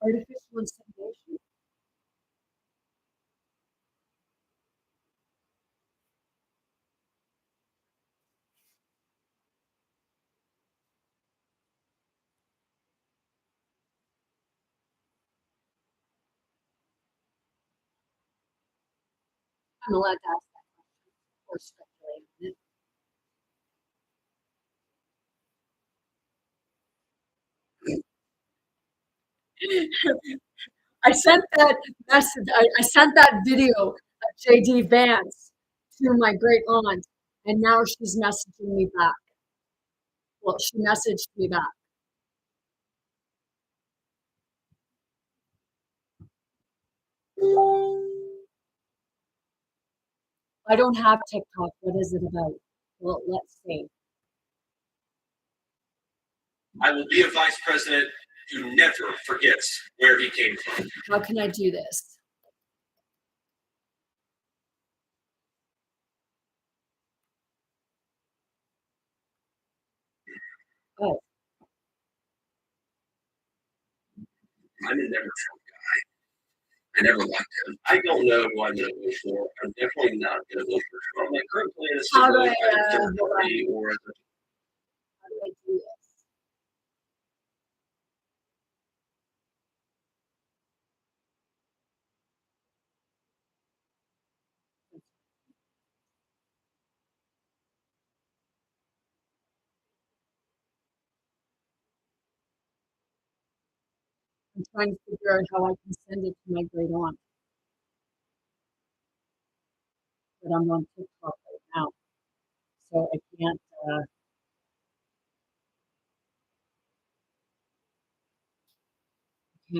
Artificial insemination. I'm allowed to ask that question or speculate on it. I sent that message. I sent that video of JD Vance to my great aunt, and now she's messaging me back. Well, she messaged me back. I don't have TikTok. What is it about? Well, let's see. I will be a vice president who never forgets where he came from. How can I do this? I'm a never Trump guy. I never liked him. I don't know who I'm going to vote for. I'm definitely not going to vote for Trump. My current plan is to How do vote I, either third hold on. party or as a How do I do this? I'm trying to figure out how I can send it to my great aunt. But I'm on TikTok right now, so I can't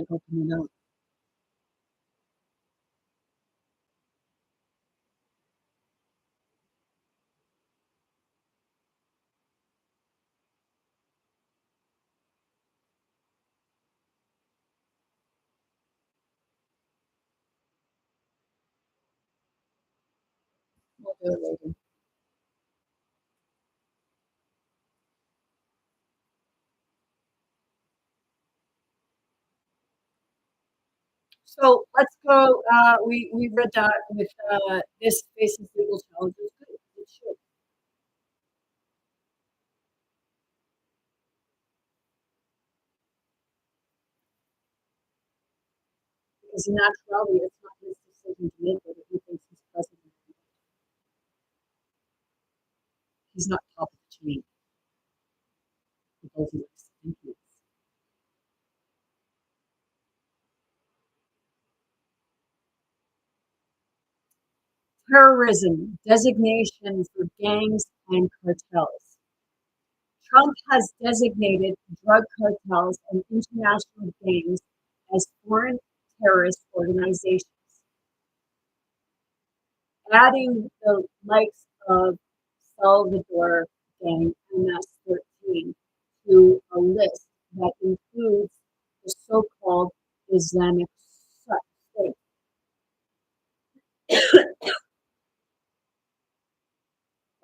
open it up. We'll do it later. So let's go. We read that with this faces legal challenges. Good. It should. Because in actuality, it's not his decision to make whether he thinks he's president or not. He's not top of the chain. Because he likes to think he is. Terrorism designation for gangs and cartels. Trump has designated drug cartels and international gangs as foreign terrorist organizations, adding the likes of Salvador Gang MS-13 to a list that includes the so-called Islamic State.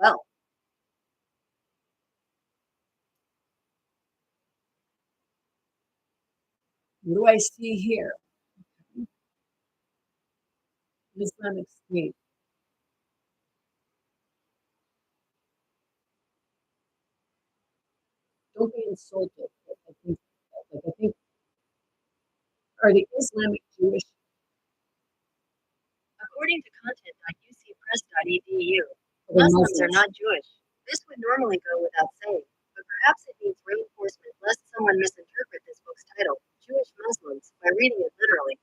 Well, what do I see here? Islamic State. Don't be insulted. I think are the Islamic Jewish. According to content.ucpress.edu, Muslims are not Jewish. This would normally go without saying, but perhaps it needs reinforcement lest someone misinterpret this book's title, Jewish Muslims, by reading it literally.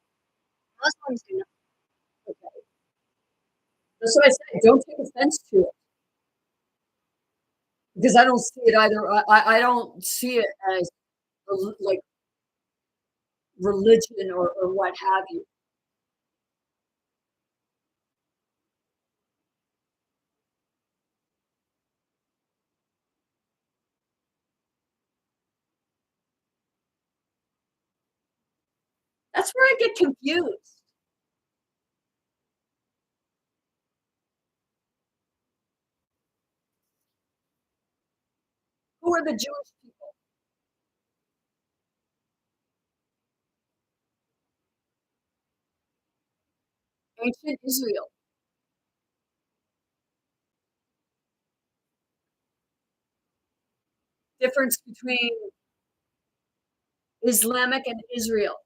Muslims do not. Okay. That's what I said. Don't take offense to it. Because I don't see it either. I don't see it as like religion or what have you. That's where I get confused. Who are the Jewish people? Ancient Israel. Difference between Islamic and Israel.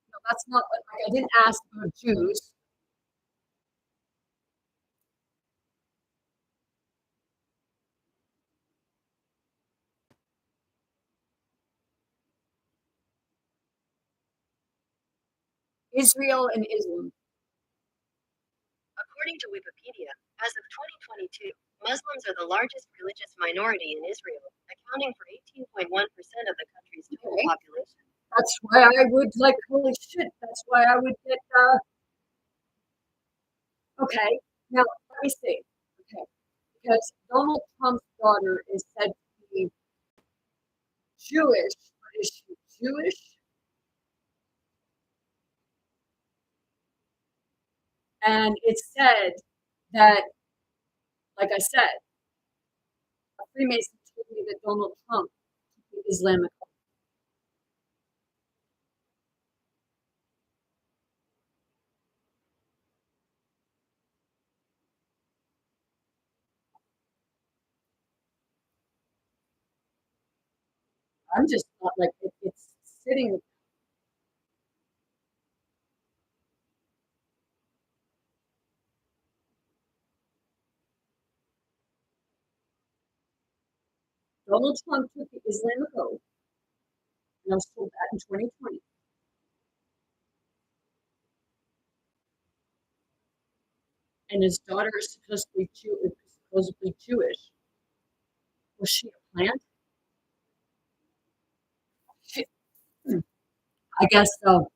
No, that's not like I didn't ask about Jews. Israel and Islam. According to Wikipedia, as of 2022, Muslims are the largest religious minority in Israel, accounting for 18.1% of the country's total population. That's why I would like, holy shit, that's why I would get, okay, now let me see. Okay, because Donald Trump's daughter is said to be Jewish, but is she Jewish? And it said that, like I said, a Freemason told me that Donald Trump took the Islamic oath. I'm just not like it's sitting. Donald Trump took the Islamic oath, and I was told that in 2020. And his daughter is supposedly Jewish. Was she a plant? I guess so.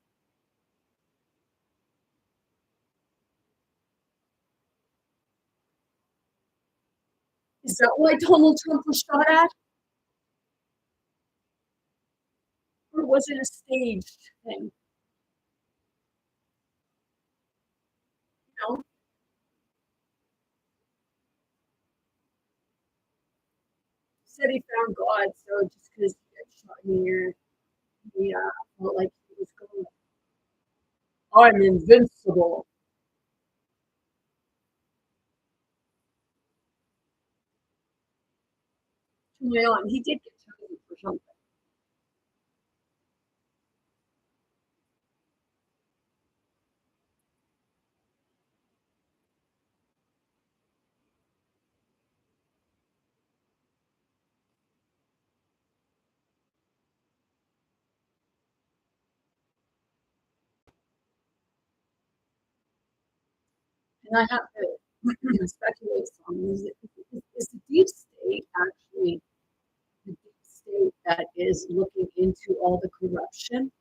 Is that why Donald Trump was shot at? Or was it a staged thing? You know, said he found God, so just because he got shot in the ear, he felt like he was going, I'm invincible. Well, he did get chosen for something. And I have to speculate some. Is the deep state actually the deep state that is looking into all the corruption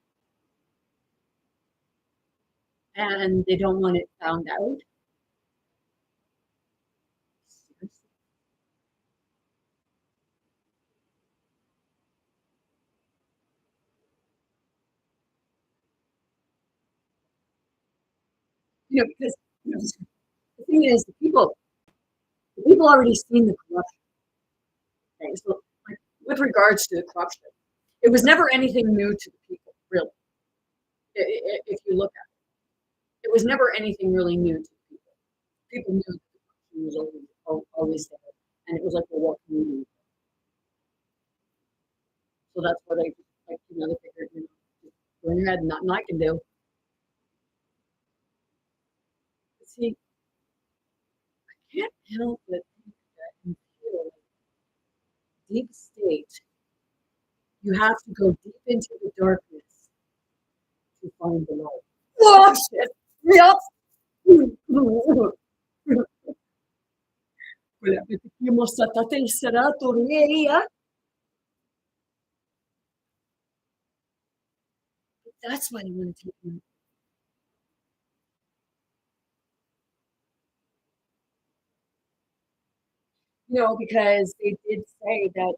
and they don't want it found out? Seriously? Because the thing is, the people already seen the corruption. Okay? So, like, with regards to the corruption, it was never anything new to the people, really. If you look at it, it was never anything really new to the people. People knew that the corruption was always there, and it was like, well, what can we do? So that's what I like. They figured, just go in your head, nothing I can do. But see, I can't help but think that in theory, deep state, you have to go deep into the darkness to find the light. Oh, shit. Yep. Quella che ti ho mostrato a te sarà torneria. That's why I want to take him. Because they did say that,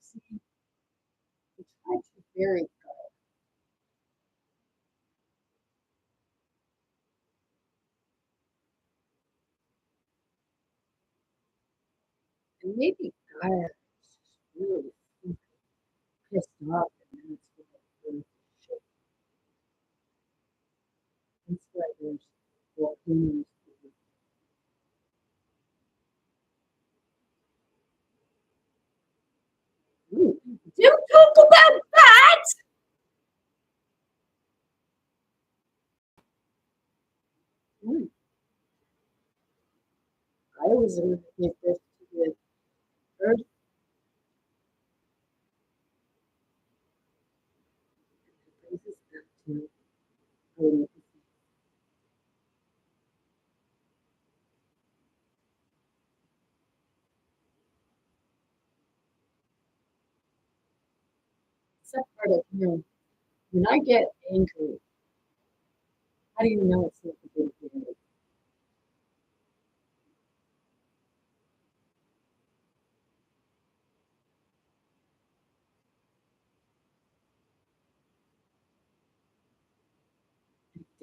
see, they tried to bury God. And maybe God is really pissed off, and that's why there's shit. That's why there's volcanoes. Ooh, don't talk about that! Mm, I was going to take this to the earth. Brings us back to um, except part of when I get angry, how do you know it's not the big deal?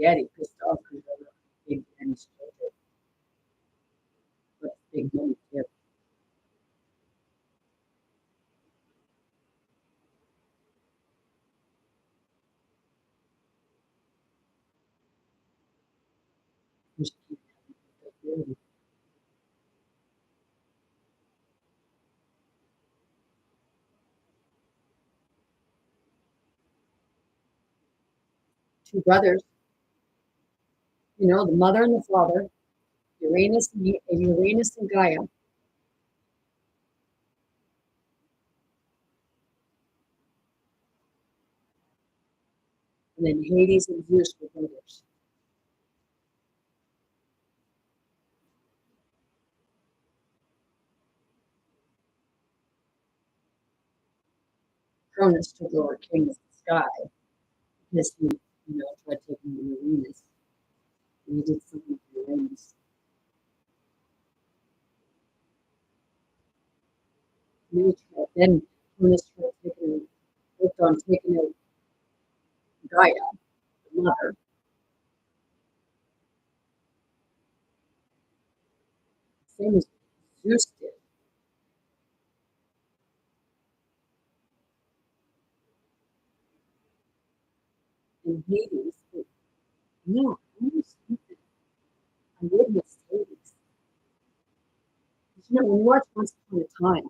daddy pissed off because I was big and his children. But big money too. We should keep having that. 2 brothers, you know, the mother and the father, Uranus and Gaia. And then Hades and Zeus were brothers. Cronus took over King of the Sky because he, tried taking Uranus. And he did something to Uranus. Then Cronus worked on taking out Gaia, the mother. Same as Zeus did. And Hades, no, I witnessed Hades. When you watch Once Upon a Time,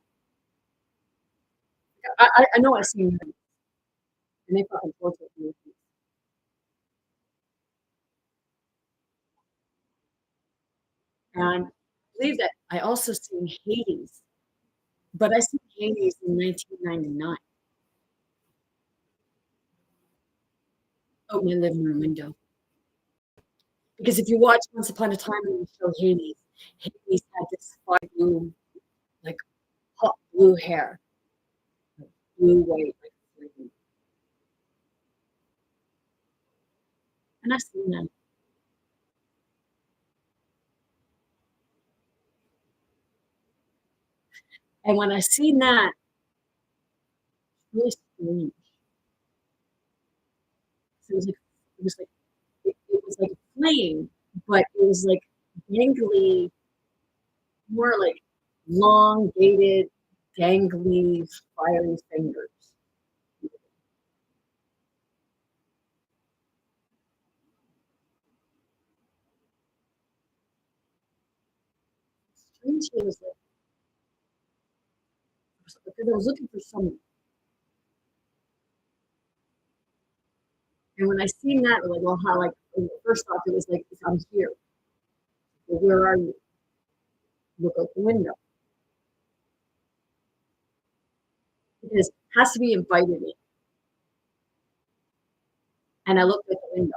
I know I've seen them, and they fucking torture me. And I believe that I also seen Hades, but I seen Hades in 1999. Out my living room window. Because if you watch Once Upon a Time and you show Hades, Hades had this fine blue, like hot blue hair, blue white, like flame. And I seen that. And when I seen that, it was really strange. So it was like a flame, but it was like dangly, more like elongated, dangly, fiery fingers. Strangely, it was like because I was looking for someone. And when I seen that, like, well, how, like, first off, it was like, I'm here. Well, where are you? Look out the window. Because it has to be invited in. And I looked at the window.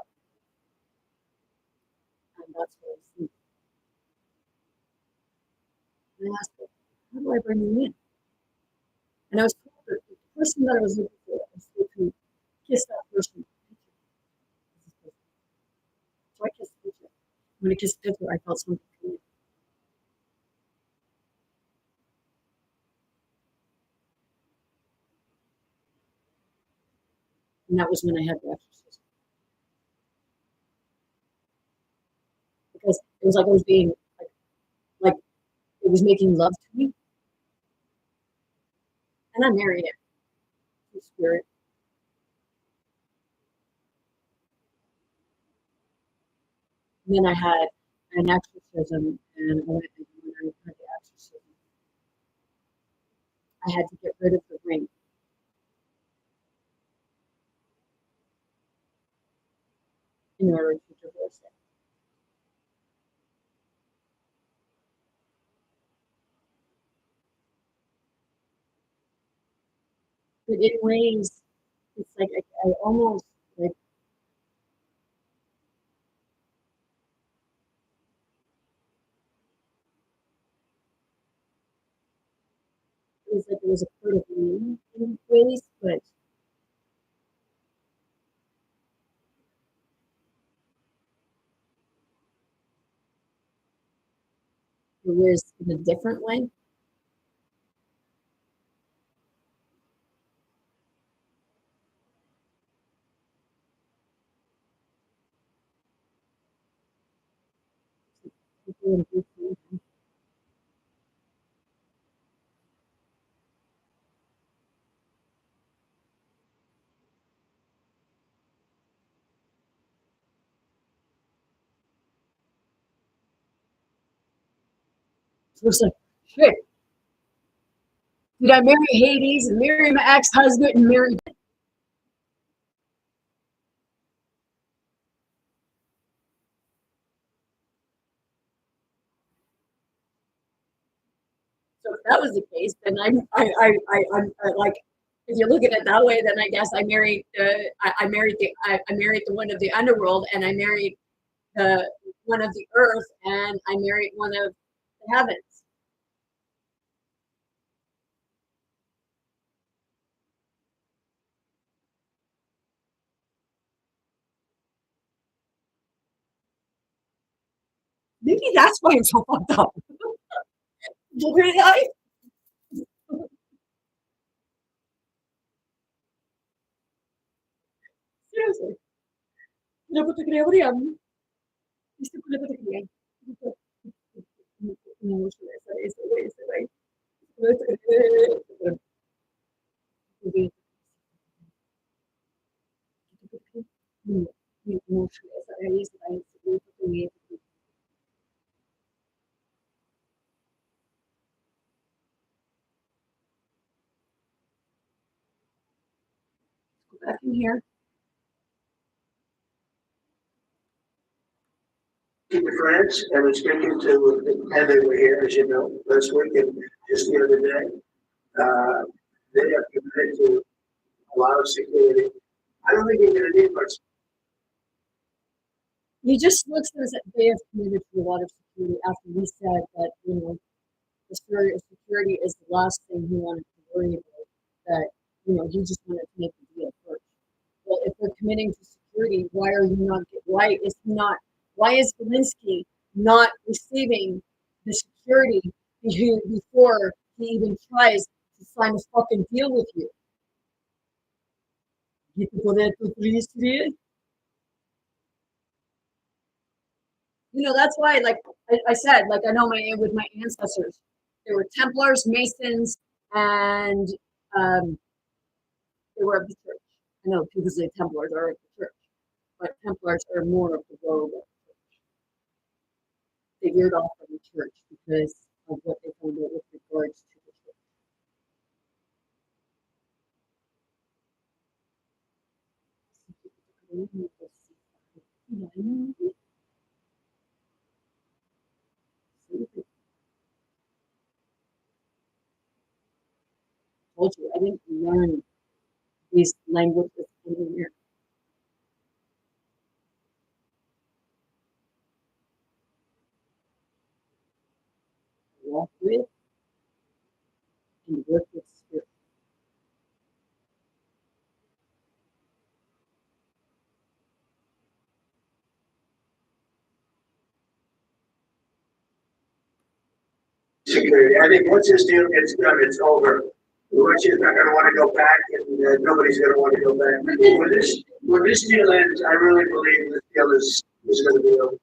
And that's what I see. And I asked her, how do I bring you in? And I was told that the person that I was looking for, I was supposed to kiss that person. So I kissed the picture. When I kissed the picture, I felt something coming. And that was when I had the exorcism. Because it was like I was being, like it was making love to me. And I married it. The spirit. And then I had an exorcism, and when I had the exorcism, I had to get rid of the ring. In order to divorce it. But in ways, it's like I almost like it was like it was a part of me in ways, but it was in a different way. doing good things. So it's like, shit. Did I marry Hades and marry my ex-husband and marry? So if that was the case, then I'm like, if you look at it that way, then I guess I married the one of the underworld, and I married the one of the earth, and I married one of the heavens. Maybe that's why I'm so fucked up. Really, seriously. Dapat terkena apa dia? Mesti pun dapat terkena. Go back in here. Friends, I was speaking to Heather were here, as you know, last week and just the other day. They have committed to allow security. I don't think you're gonna need much. He just looks as if they have committed to a lot of security after we said that, the security is the last thing he wanted to worry about, that, he just wanted to make the deal first. Well, if they're committing to security, why is Zelensky not receiving the security before he even tries to sign a fucking deal with you? That's why, like I said, like I know with my ancestors, there were Templars, Masons, and they were of the church. I know people say Templars are of the church, but Templars are more of the rogue of the church. They veered off from the church because of what they found out with regards to the church. Told you I didn't learn these languages anywhere. Walk with and work with spirit. Security. I think once this deal gets done, it's over. Russia's not gonna wanna go back, and nobody's gonna wanna go back. When this deal ends, I really believe this deal is gonna be over.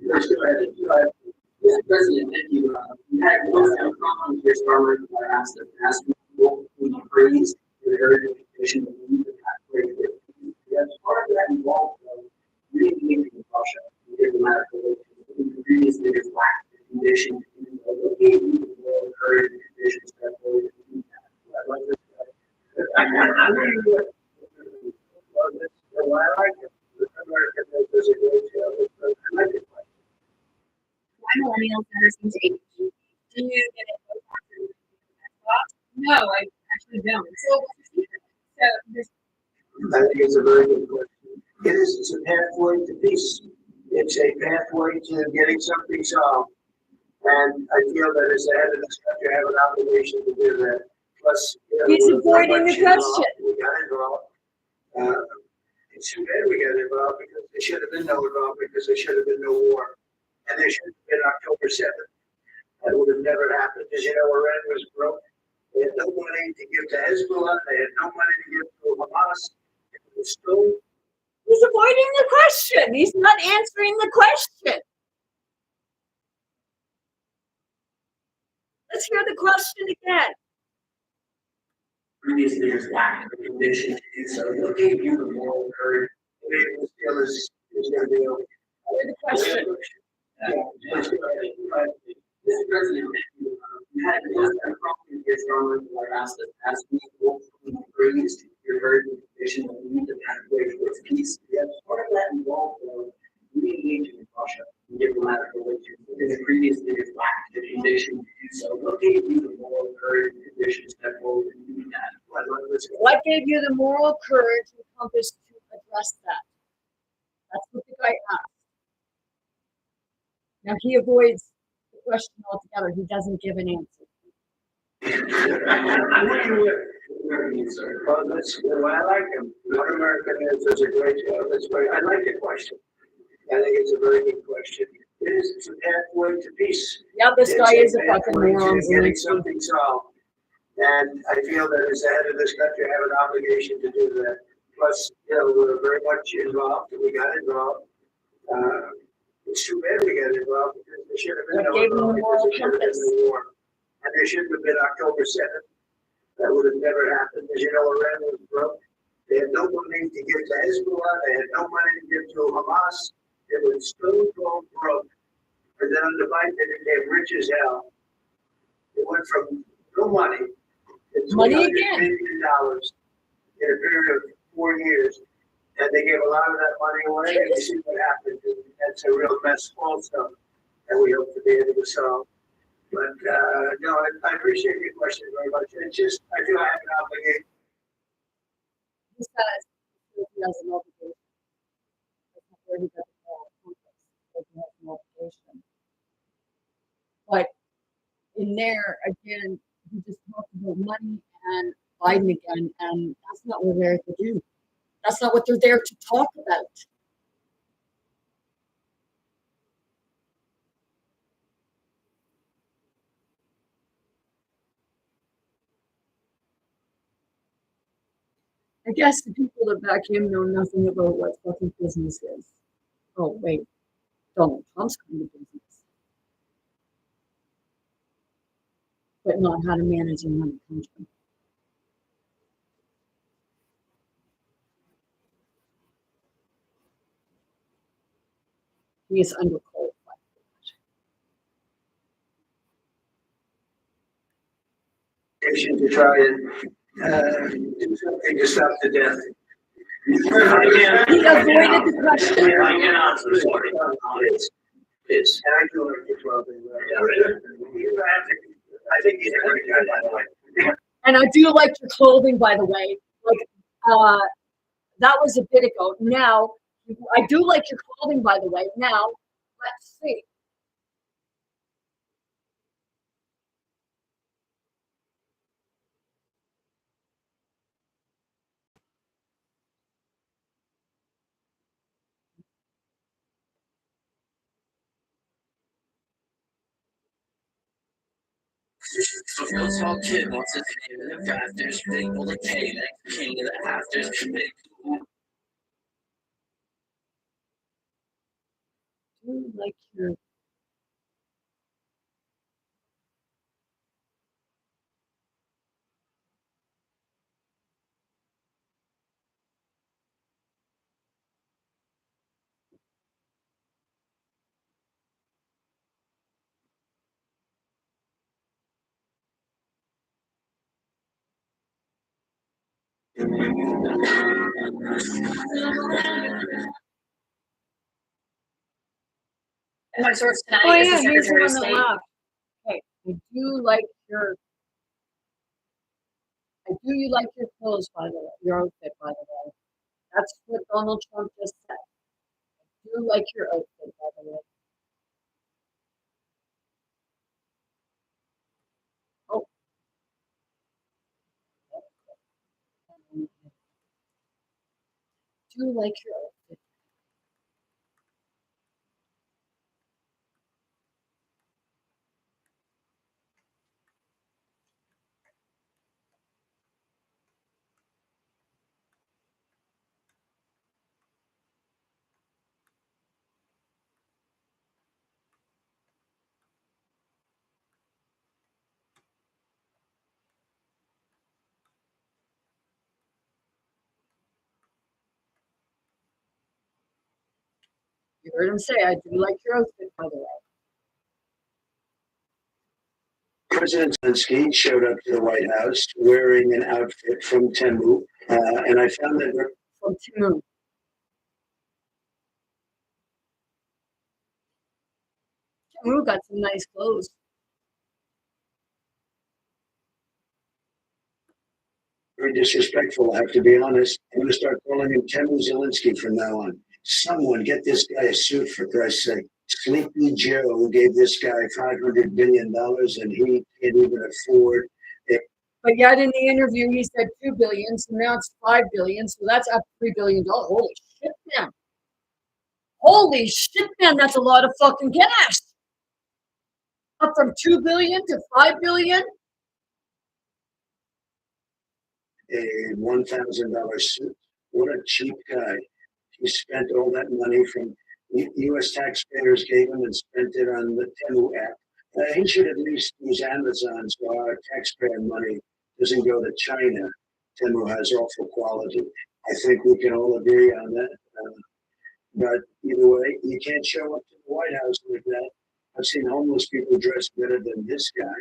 Let's go ahead. Mr. President, thank you. We had one problem with your starter. I asked people who praise the area of education that we need to have great. As part of that involved, really in Russia, diplomatic relations. The previous leaders lacked the condition in the game, encourage conditions that way. I like it. America does a great job. I like it. Why millennials never seem to age? Do you get it? No, I actually don't. I think it's a very good question. It's a pathway to peace. It's a pathway to getting something solved. And I feel that as the head of this country, I have an obligation to do that. Plus, He's avoiding the question. We got involved. It's too bad we got involved because there should have been no involvement, because there should have been no war. And there should have been October 7th. That would have never happened. Because Iran was broke. They had no money to give to Hezbollah. They had no money to give to Hamas. It was still. He's avoiding the question. He's not answering the question. let's hear the question again. Previous leaders lacked the conviction to do so. What gave you the moral courage? This deal is gonna be over. Hear the question. Mr. President, you had a problem here strongly when I asked this past week, what brings your very conviction that we need to pathway towards peace. Yet part of that involved re-engaging in Russia and diplomatic relations. Within the previous leaders lacked the conviction to do so. What gave you the moral courage and conviction to step forward and do that? What gave you the moral courage and compass to address that? That's what the guy asked. Now he avoids the question altogether. He doesn't give an answer. Well, I like him. What American is a great job. That's great. I like the question. I think it's a very good question. It is a pathway to peace. Yeah, this guy is a fucking pathway to moron. getting something solved. And I feel that as the head of this country, I have an obligation to do that. Plus, we're very much involved. We got involved. It's too bad we got involved because there should have been no involvement because there should have been no war. And there shouldn't have been October 7th. That would have never happened. As you know, Iran was broke. They had no money to give to Hezbollah. They had no money to give to Hamas. It was stone cold broke. And then under Biden, they became rich as hell. It went from no money to Money $200 again. million in a period of 4 years. And they gave a lot of that money away, and you see what happened. And that's a real mess also that we hope to be able to solve. But, no, I appreciate your question very much. It's just, I feel I have an obligation. He says he has an obligation. That's not where he got the moral compass. Because he has an obligation. But in there, again, he just talked about money and Biden again, and that's not what they're there to do. That's not what they're there to talk about. I guess the people that back him know nothing about what fucking business is. Oh, wait. Donald Trump's kind of business. But not how to manage another country. He is underqualified. To try and do something to stop the death. He avoided the question. I can answer, sorry. It's. And I do like the 12 I think he's a great guy, by the way. And I do like your clothing, by the way. Like, that was a bit ago. Now, I do like your clothing, by the way. Now, let's see. So tall kid wants his name in the rafters, big bullet K, like king of the afters, big. Do like your And my source tonight Oh is yeah, the here's the Secretary one of that State. laughed. Okay, I do you like your clothes, by the way, your outfit, by the way. That's what Donald Trump just said. I do like your outfit, by the way. Oh. Do you like your outfit? You heard him say, I do like your outfit, by the way. President Zelensky showed up to the White House wearing an outfit from Temu, and I found that From Timu. Timu got some nice clothes. very disrespectful, I have to be honest. I'm going to start calling him Temu Zelensky from now on. Someone get this guy a suit, for Christ's sake. Sleepy Joe gave this guy $500 billion and he can't even afford it. But yet in the interview, he said 2 billion, so now it's 5 billion, so that's up $3 billion. Holy shit, man. Holy shit, man, that's a lot of fucking cash. Up from 2 billion to 5 billion? A $1,000 suit. What a cheap guy. He spent all that money from U.S. taxpayers gave him and spent it on the Temu app. He should at least use Amazon so our taxpayer money doesn't go to China. Temu has awful quality. I think we can all agree on that. But either way, you can't show up to the White House with that. I've seen homeless people dressed better than this guy,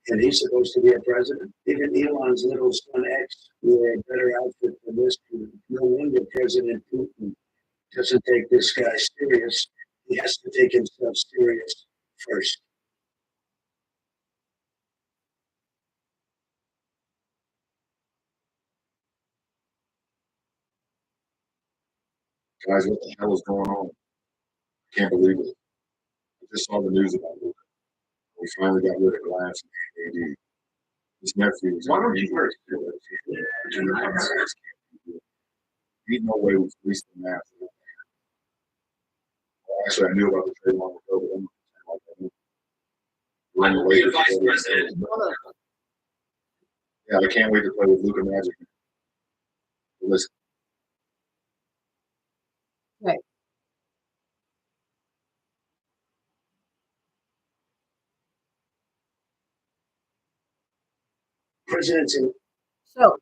and he's supposed to be a president. Even Elon's little son X wore a better outfit than this dude. No wonder President Putin doesn't take this guy serious. He has to take himself serious first. Guys, what the hell is going on? I can't believe it. I just saw the news about it. We finally got rid of Glass and AD. His nephew was Why don't you work? Ain't no way we released the math. Well, actually, I knew about the trade long ago, but I'm not like that. I'm the vice president. Yeah, I can't wait to play with Luka Magic. Listen. Right. Presidency. So,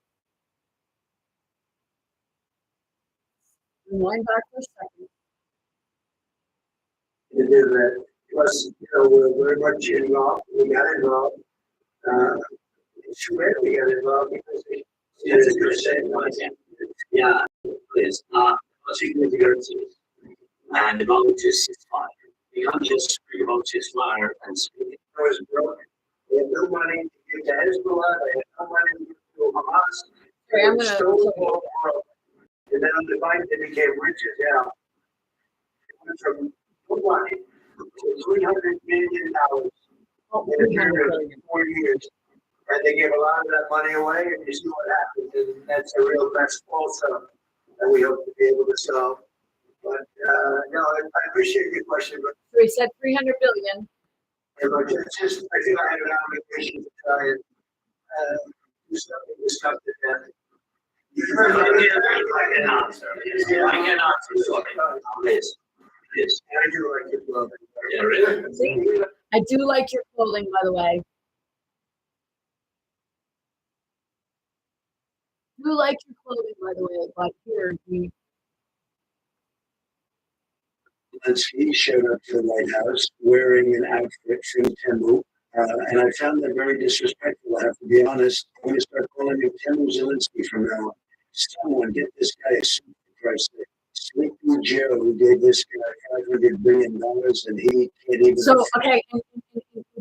rewind back for a second. To do that. Plus, we're very much involved. We got involved. It's rare we got involved because Yes, you're saying, yeah, please, security and about ceasefire. You can't just speak about ceasefire and speak. I was broke. They had no money to give to Hezbollah. They had no money to give to Hamas. Okay, I'm They gonna- stole the whole world. And then on the Biden, they became rich as hell. It went from no money to $300 million in a period of 4 years. And they gave a lot of that money away, and you see what happened. And that's a real mess also that we hope to be able to solve. But no, I appreciate your question, but So he said 300 billion. it's just I feel I have an obligation to try and do something with stuff that. I cannot, sir. I cannot, sorry. Please, please. I do like your clothing. Yeah, really? See, I do like your clothing, by the way. Do like your clothing, by the way, but here we Zelensky showed up to the White House wearing an outfit from Temu, and I found that very disrespectful, I have to be honest. I'm going to start calling him Temu Zelensky from now on. Someone get this guy a suit, for Christ's sake. Sleepy Joe gave this guy $500 billion and he can't even. so okay, in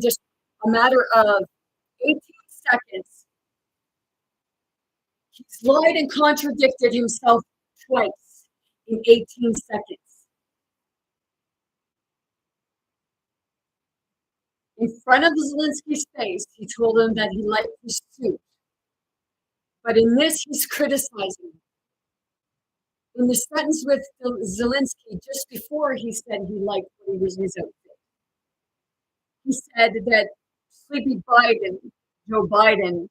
just a matter of 18 seconds, he's lied and contradicted himself twice in 18 seconds. In front of Zelensky's face, he told him that he liked his suit. But in this, he's criticizing him. In the sentence with Zelensky, just before he said he liked what he was in his outfit, he said that Sleepy Biden, Joe Biden,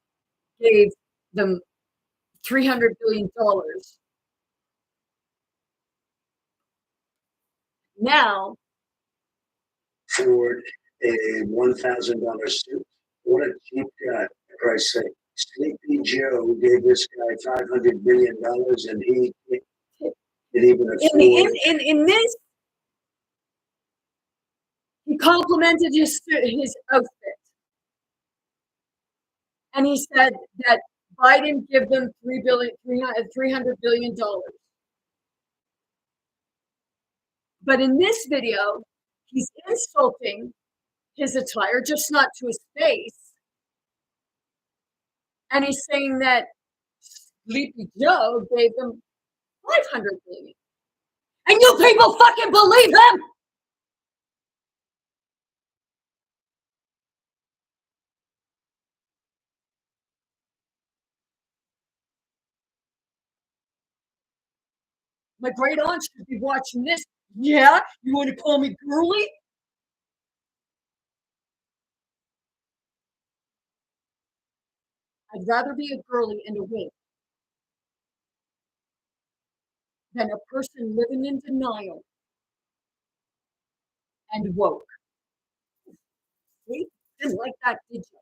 gave them $300 billion. Now, Ford a $1,000 suit. What a cheap guy, for Christ's sake. Sleepy Joe gave this guy $500 billion and he can't even afford. in this, He complimented his outfit. And he said that Biden give them $300 billion. But in this video, he's insulting his attire, just not to his face. And he's saying that Sleepy Joe gave them $500 billion. And you people fucking believe him? My great aunt should be watching this. Yeah? You want to call me girly? I'd rather be a girly and a wig than a person living in denial and woke. See? Didn't like that, did you?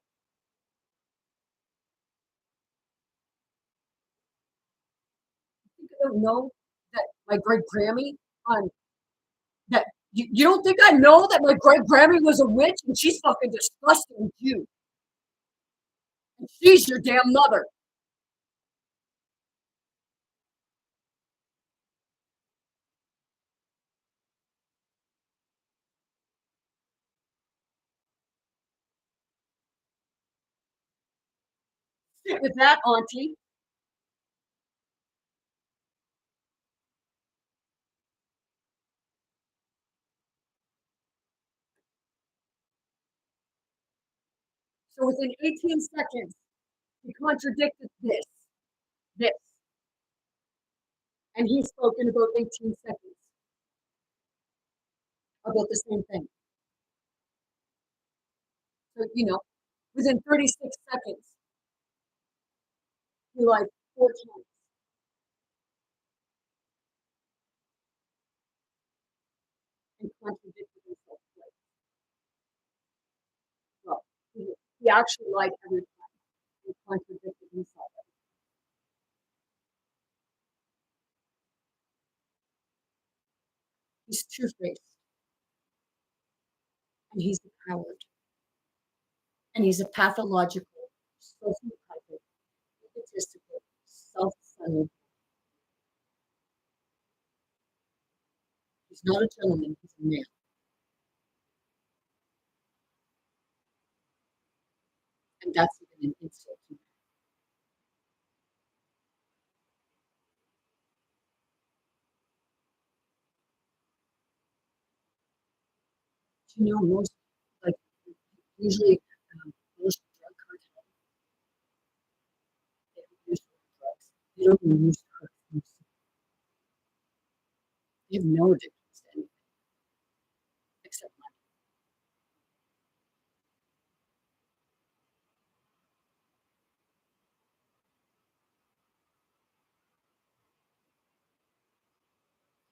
You think I don't know that my great Grammy that you don't think I know that my great Grammy was a witch and she's fucking disgusting with you. And she's your damn mother. Sit with that, auntie. So within 18 seconds, he contradicted this. And he spoke in about 18 seconds about the same thing. So, within 36 seconds, he lied 4 times. And contradicted himself twice. Well, he actually lied every time. He contradicted himself. He's two-faced. And he's a coward. And he's a pathological, sociopathic, egotistical, self-centered. He's not a gentleman, he's a man. And that's even an insult to him. Most, like, usually, most drug cartels, they don't use drugs. They don't even use drugs. They have no addictions to anything except money.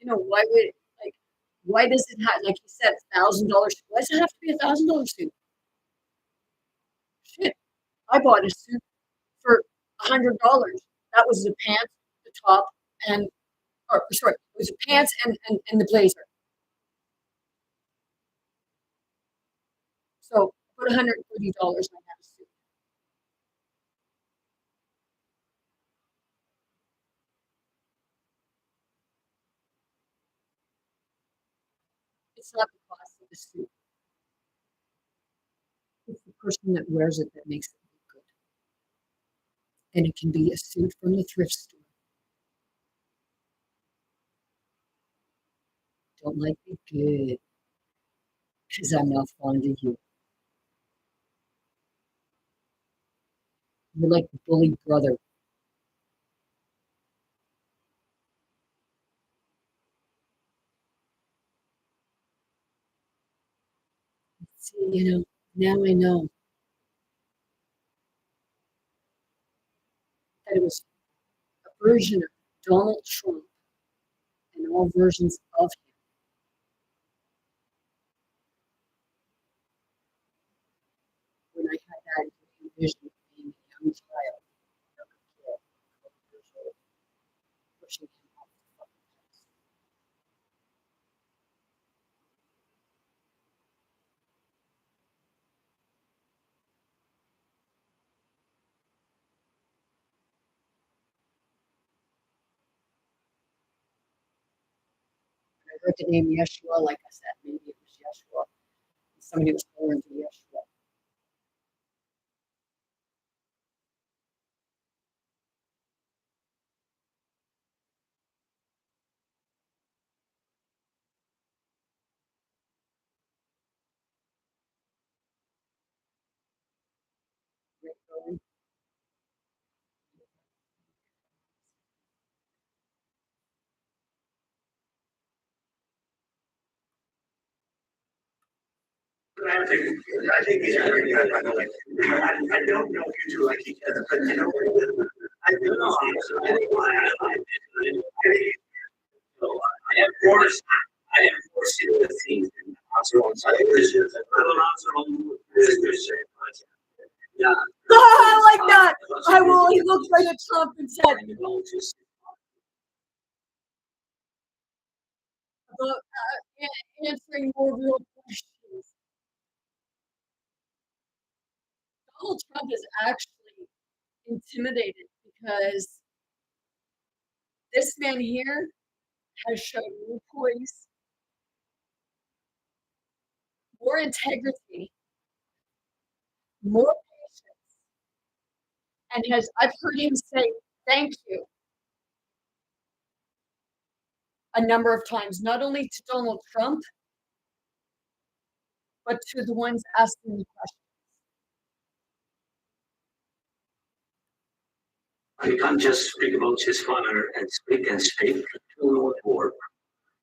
Why would, why does it have, like you said, $1,000? Why does it have to be $1,000 suit? Shit, I bought a suit for $100. That was the pants, the top, and it was the pants and the blazer. So about $130 I had a suit. It's not the cost of the suit. It's the person that wears it that makes it look good. And it can be a suit from the thrift store. Don't like me? Good. Because I'm not fond of you. You're like the bully brother. See, now I know that it was a version of Donald Trump and all versions of him. When I had that vision of being a young child, pushing him off the fucking house. heard the name Yeshua, like I said, maybe it was Yeshua. Somebody was born to Yeshua. I think he's very good, by the way. I don't know you two like each other, but you know, I do know. I have forced you to think and answer on side issues. I will answer on this question. Yeah. Oh, I like that. I will. He looks like a Trump and said about answering more real questions. Donald Trump is actually intimidated because this man here has shown more poise, more integrity, more patience, and I've heard him say thank you a number of times, not only to Donald Trump, but to the ones asking the questions. You can't just speak about his father and speak. It will not work.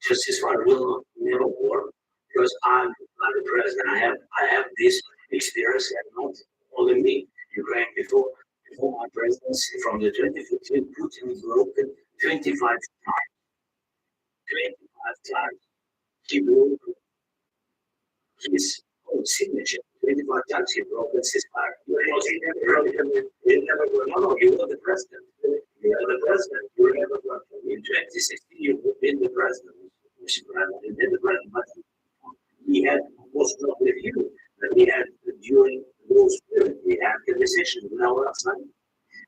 Just his father will never work because I'm the president. I have this experience and not only me. Ukraine before my presidency from the 2015, Putin broke it 25 times. 25 times. He broke his own signature. 25 times he broke his fire. He never no, you were the president. You were the president. You were never in 2016 you been the president. He been the president, but he had was not with you. But he had during those periods, we had the decision with our son,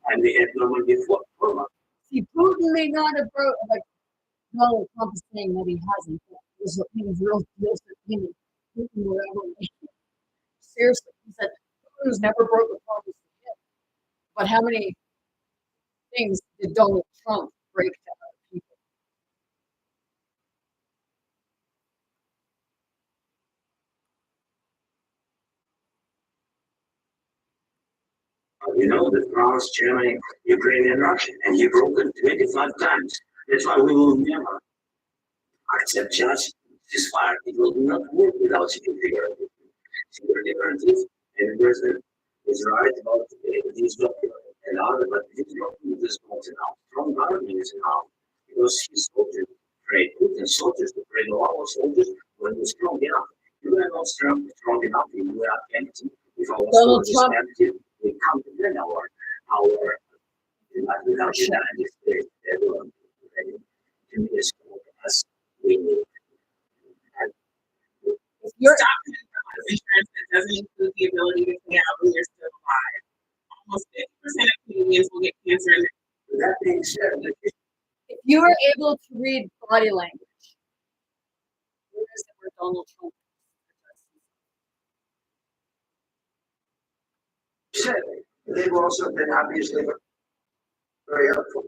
and we had normal before. See, Putin may not have broke, like Donald Trump is saying that he hasn't. It was real deal for him. Putin wherever. Seriously, he said Putin's never broke a promise to him. But how many things did Donald Trump break to other people? You know that France, Germany, Ukraine, and Russia, and he broke it 25 times. That's why we will never accept just ceasefire. It will not work without security guarantees. And the president is right about these documents and other, but this document is not enough. Strong government is enough because his soldiers trade Putin soldiers to trade our soldiers when we're strong enough. You are not strong enough. We are empty. If our soldiers are empty, we can't defend our without the United States. Everyone to be as strong as we need. You're insurance that doesn't include the ability to pay out when you're still alive. Almost 50% of Canadians will get cancer. That being said, if you are able to read body language, where is it where Donald Trump said, they've also been obviously very helpful.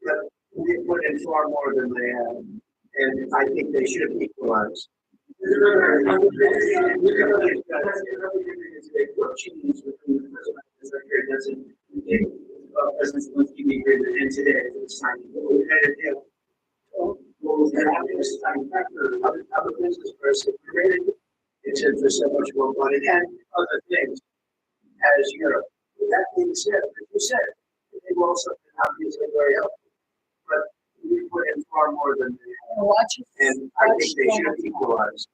But we put in far more than they have, and I think they should equalize. President Zelensky agreement and today it's signing. We had a deal. What was that happening? This time factor, other business person created it for so much more money and other things as Europe. With that being said, as you said, they've also been obviously very helpful. But we put in far more than they have. And I think they should equalize.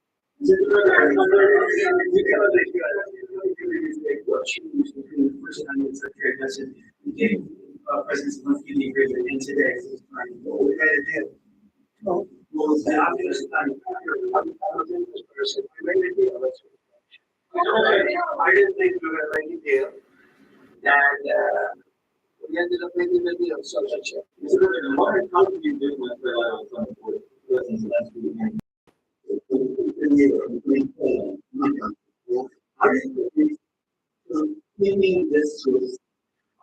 President Zelensky the agreement and today we had a deal. Well, was the obvious time I'm a business person. We made a deal. I didn't think we were going to make a deal. And we ended up making a deal. So that's it. What company did with bringing this truth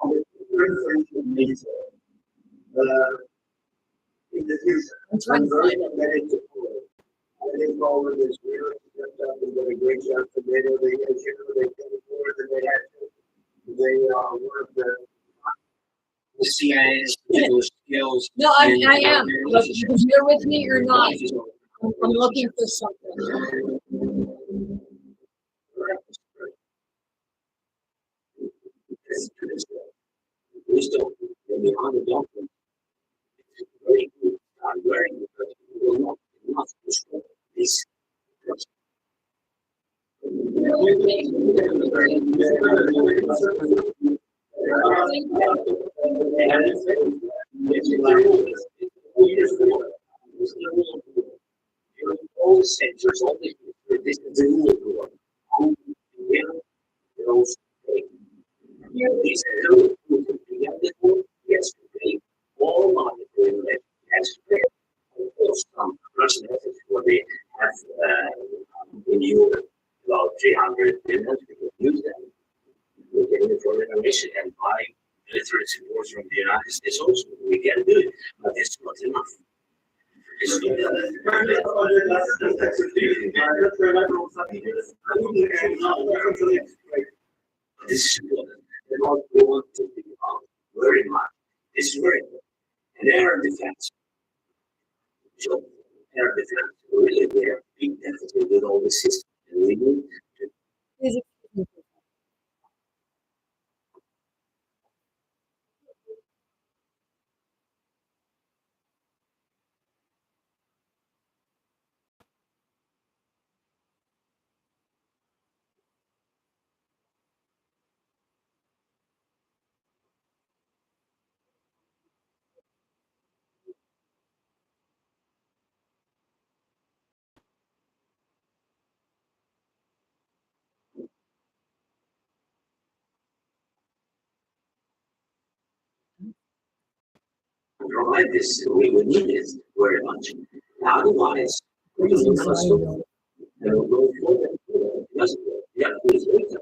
on the research nature in the future. I'm very committed to forward. I think all of this really stepped up and did a great job today. They came forward and they had to. They are one of the CIA's digital skills. No, I am. Look, you can hear with me or not. I'm looking for something. Wisdom behind the doctrine. It's very good. I'm very good, but we will not destroy this. All the centers, all the this is the rule of law. Who will those pay? This is the rule of yes, to pay all money for it has to pay. Of course, some Russian efforts for they have in Europe about 300 billion. We can use them. We can use for renovation and buy military support from the United States also. We can do it, but it's not enough. It's not this is important. They're not going to be very much. It's very important. And air defense. So air defense, really, they have big deficit with all the systems. And we need to. Provide this, we would need it very much. Otherwise, we will not stop. They will go forward. Yeah, please wait.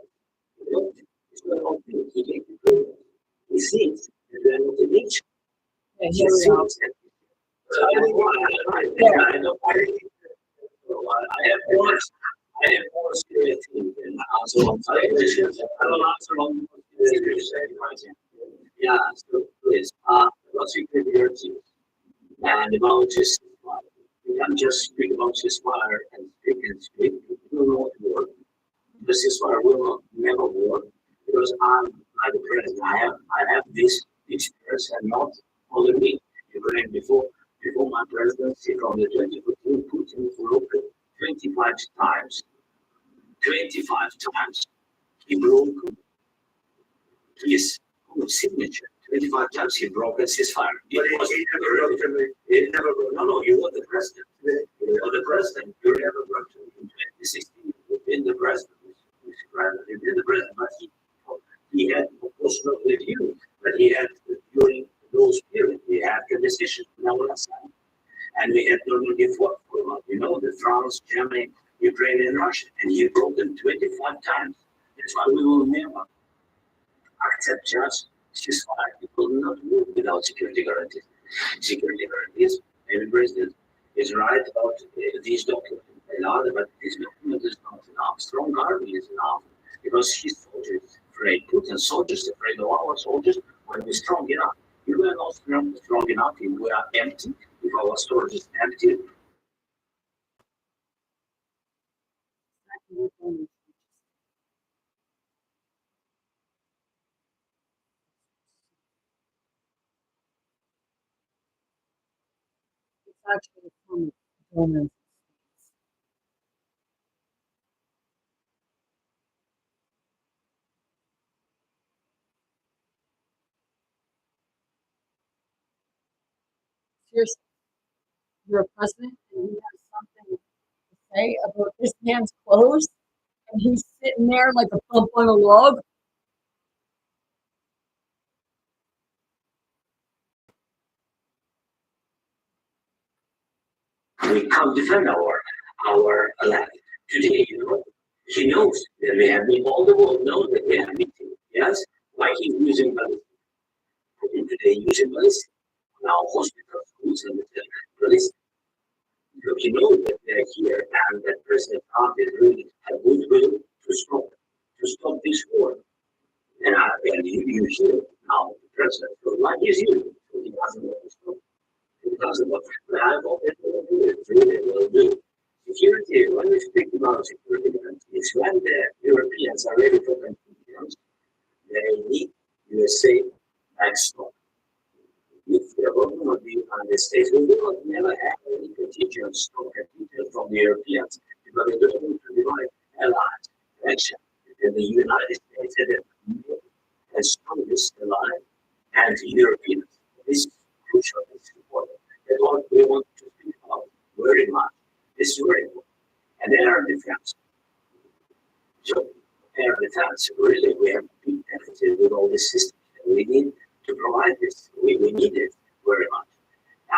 It's not all things to take the program. We see it, and then to reach. Yeah, here we are. I have more spirit in answer on television. I don't answer on yeah, so please, about security and about just we can just speak about ceasefire and speak. It will not work. The ceasefire will not never work because I'm the president. I have this experience and not only me. Ukraine before my presidency from the 2014, Putin broke 25 times. 25 times he broke his signature. 25 times he broke a ceasefire. He never broke. No, you were the president. You were the president. You never broke it. In 2016, you've been the president. You've been the president. But he had, of course, not with you, but he had, during those periods, we had the decision on our side. And we had Normandy fought for a lot. You know, the France, Germany, Ukraine, and Russia. And he broke them 25 times. That's why we will never accept just ceasefire. It will not work without security guarantees. Security guarantees, every president is right about these documents. But this document is not enough. Strong army is enough because his soldiers afraid. Putin's soldiers afraid of our soldiers when we're strong enough. If we are not strong enough, if we are empty, if our storage is empty. It's actually from donors. Seriously, you're a president and you have something to say about this man's clothes, and he's sitting there like a bump on a log. We can't defend our land. Today, you know, he knows that we have been, all the world knows that we have been Yes, like he's using ballistic. Putin today using ballistic. Now hospitals, schools, and the police. Look, you know that they're here and that President Trump is really a goodwill to stop this war. And you hear now the president, so like is you, so he doesn't want to stop. He doesn't want, but I hope it will do it, really will do. Security, when we speak about security, it's when the Europeans are ready for contingents, they need USA backstop. If the government of the United States, we will never have any contingent stock contingent from the Europeans because they don't need to divide allies connection between the United States and the strongest ally and the Europeans. This is crucial, this is important. That's what we want to speak about very much. This is very important. And air defense. So air defense, really, we have been benefited with all these systems. We need to provide this. We need it very much.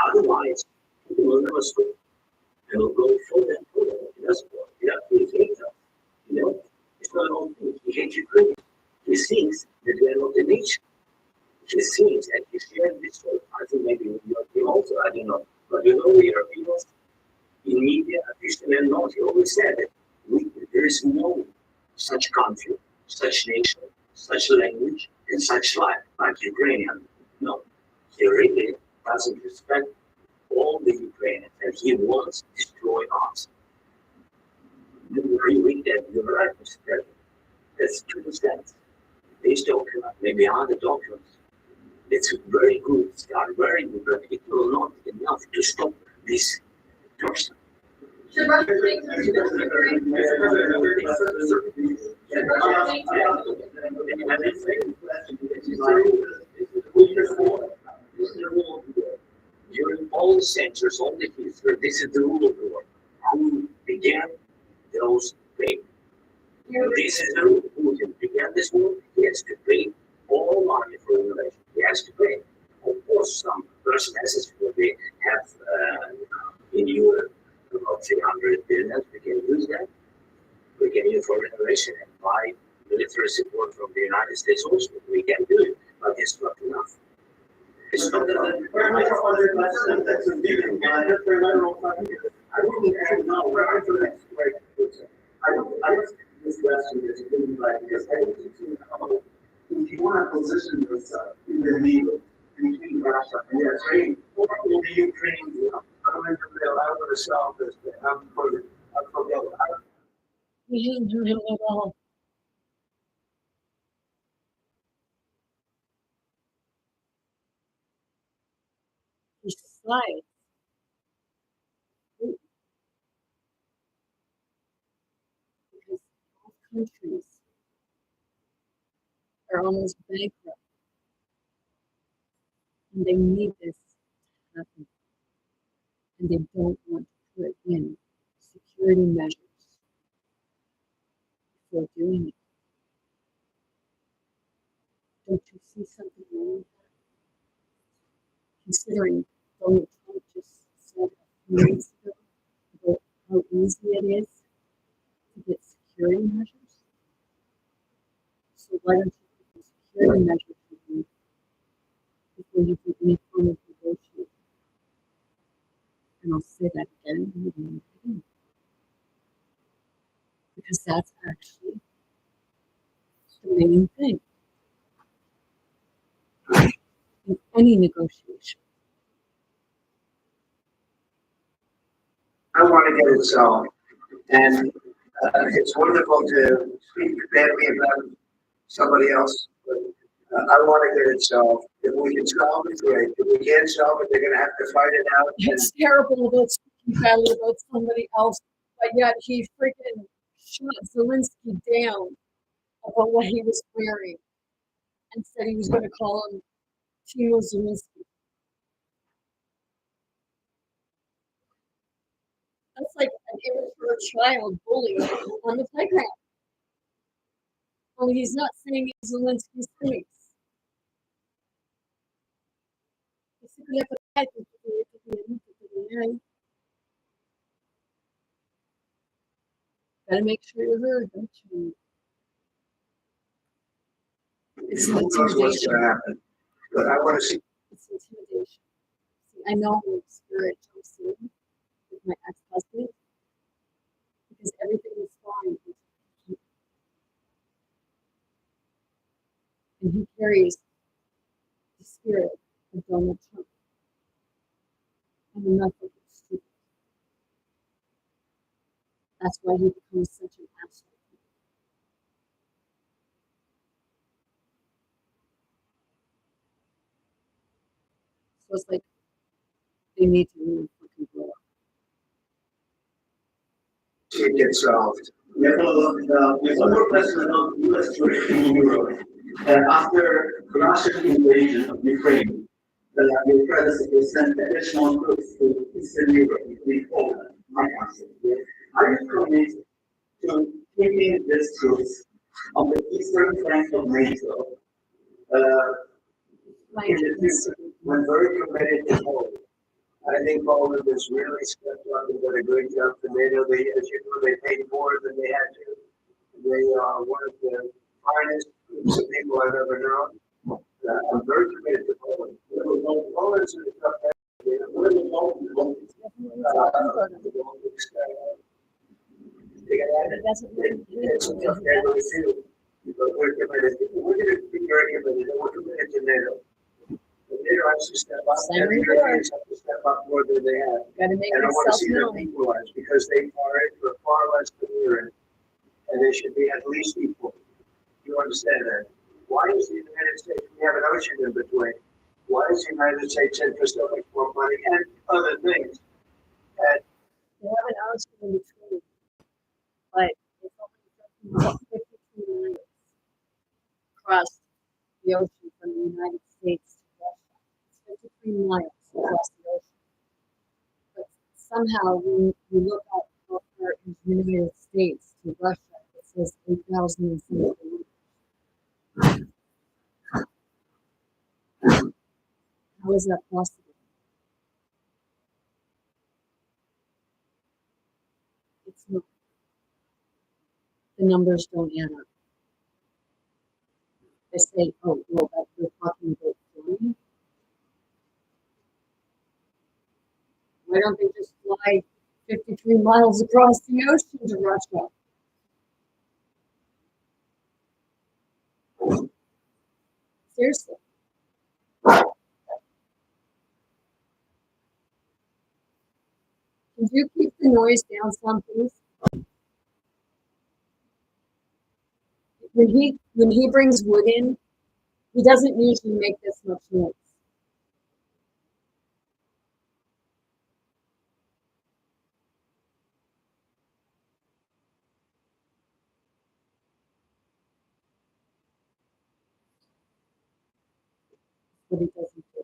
Otherwise, people will never stop. They will go further and further. It doesn't work. You have to hate them. You know, it's not all things. He hates Ukraine. He thinks that we are not a nation. He thinks that he shared this whole. I think maybe with European also, I don't know. But you know, the Europeans in media, Christian and not, he always said that there is no such country, such nation, such language, and such life like Ukrainian. No, he really doesn't respect all the Ukrainians, and he wants to destroy us. You read that, you're right, Mr. President. That's 2%. This document, maybe other documents, it's very good, they are very good, but it will not be enough to stop this person. During all centuries, all the history, this is the rule of war. Who began those things? This is the rule. Who began this war? He has to pay all money for innovation. He has to pay. Of course, some personalities will be have in Europe about 300 billion. We can use that. We can use for innovation and buy military support from the United States also. We can do it, but it's not enough. It's not enough. I this question is really like this. If you want to position yourself in the middle between Russia and Ukraine, or in the Ukraine, I'm going to solve this. I'm for the He didn't do him at all. Besides, because both countries are almost bankrupt, and they need this to happen, and they don't want to put in security measures before doing it. Don't you see something wrong with that? Considering Donald Trump just said a few minutes ago about how easy it is to get security measures. So why don't you put the security measures in before you do any form of negotiation? And I'll say that again and again and again. Because that's actually the main thing in any negotiation. I want to get it solved. And it's wonderful to speak badly about somebody else, but I want to get it solved. If we can solve it, great. If we can't solve it, they're going to have to fight it out. It's terrible about speaking badly about somebody else, but yet he freaking shot Zelensky down about what he was wearing and said he was going to call him Timo Zelensky. That's like an immature child bully on the playground. Only he's not saying it's Zelensky's face. Gotta make sure you're heard, don't you? It's Who knows what's intimidation. gonna happen? But I wanna see, It's intimidation. See, I know the spirit jumps in with my ex-husband because everything is fine. And he carries the spirit of Donald Trump. And enough of it stupid. That's why he becomes such an asshole. So it's like they need to really fucking grow up. it gets solved. The former president of the US Church in Europe, after Russian invasion of Ukraine, your predecessor sent additional troops to Eastern Europe, including Poland, my country. Are you committed to keeping these troops on the eastern flank of NATO? Like, In the future, we're very committed to Poland. I think Poland has really stepped up and done a great job for NATO. They, as you know, they paid more than they had to. They are one of the finest groups of people I've ever known. I'm very committed to Poland. Poland's in a tough area. We're the Baltics. It's a tough area too. But we're committed. We're going to be very committed. We're committed to NATO. NATO has to step up, and the Europeans have to step up more than they have. gotta make And I want to yourself see them known. equalized, because they are in for far less than we're in, and they should be at least equal. You understand that? Why is the United States, we have an ocean in between, why is the United States in for so much more money and other things? And They have an ocean in between, but it's only 52 miles across the ocean from the United States to Russia. It's 53 miles across the ocean. But somehow, when you look at how far into the United States to Russia, it says 8,000 and something kilometers. How is that possible? It's not. The numbers don't add up. They say, oh, well, that we're talking about flying. Why don't they just fly 53 miles across the ocean to Russia? Seriously. Could you keep the noise down some, please? When he brings wood in, he doesn't usually make this much noise. But he doesn't do.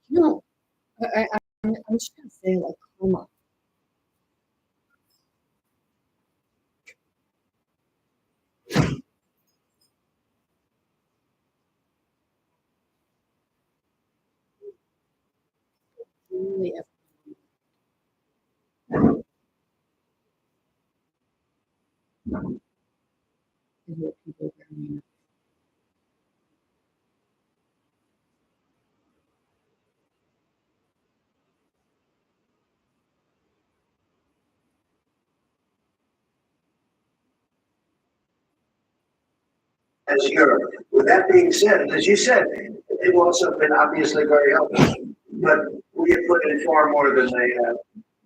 No, I'm just gonna say like karma. Really, is what people are doing. as Europe. With that being said, as you said, they've also been obviously very helpful, but we have put in far more than they have,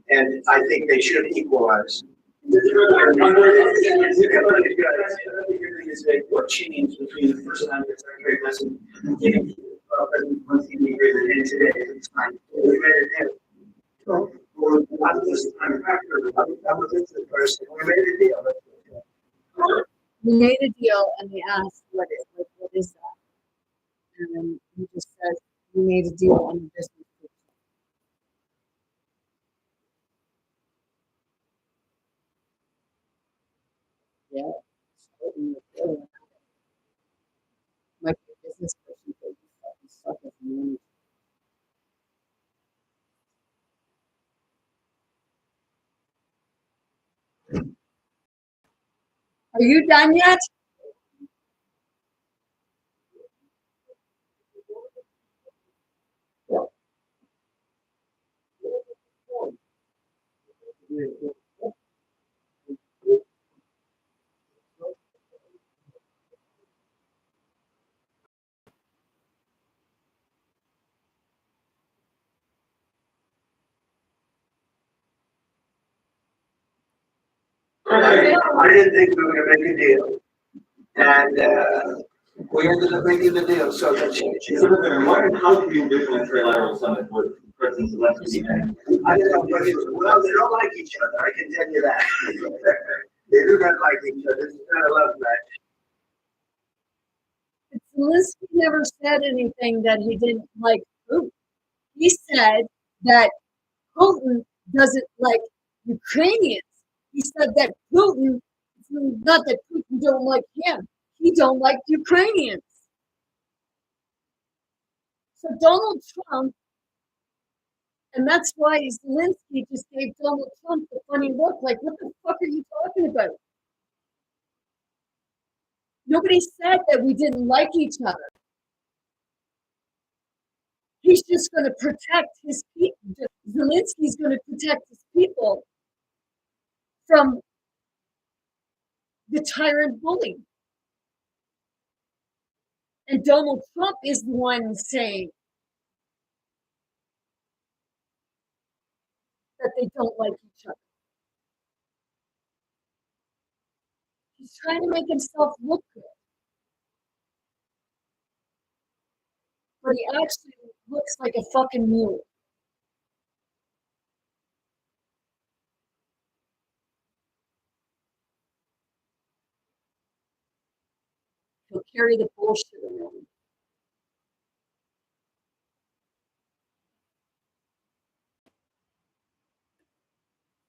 and I think they should equalize. What changed between the first time the Secretary lesson and getting President Clinton agreement and today at this time? We made a deal. So, I'm just, I'm a business person. We made a deal. We made a deal and they asked what is that? and he just says we made a deal on the business. Yeah. Might be a business person, but you fucking suck at the moment. Are you done yet? I didn't think we were gonna make a deal. And, we ended up making the deal, so that's it. How do you envision a trilateral summit with President Zelensky and I don't know, but well, they don't like each other, I can tell you that. They do not like each other, it's not a love match. Zelensky never said anything that he didn't like Putin. He said that Putin doesn't like Ukrainians. He said that Putin, not that Putin don't like him, he don't like Ukrainians. So Donald Trump, and that's why Zelensky just gave Donald Trump the funny look, like, what the fuck are you talking about? Nobody said that we didn't like each other. He's just going to protect his people. Zelensky's going to protect his people from the tyrant bully. And Donald Trump is the one saying that they don't like each other. He's trying to make himself look good. But he actually looks like a fucking mule. He'll carry the bullshit around.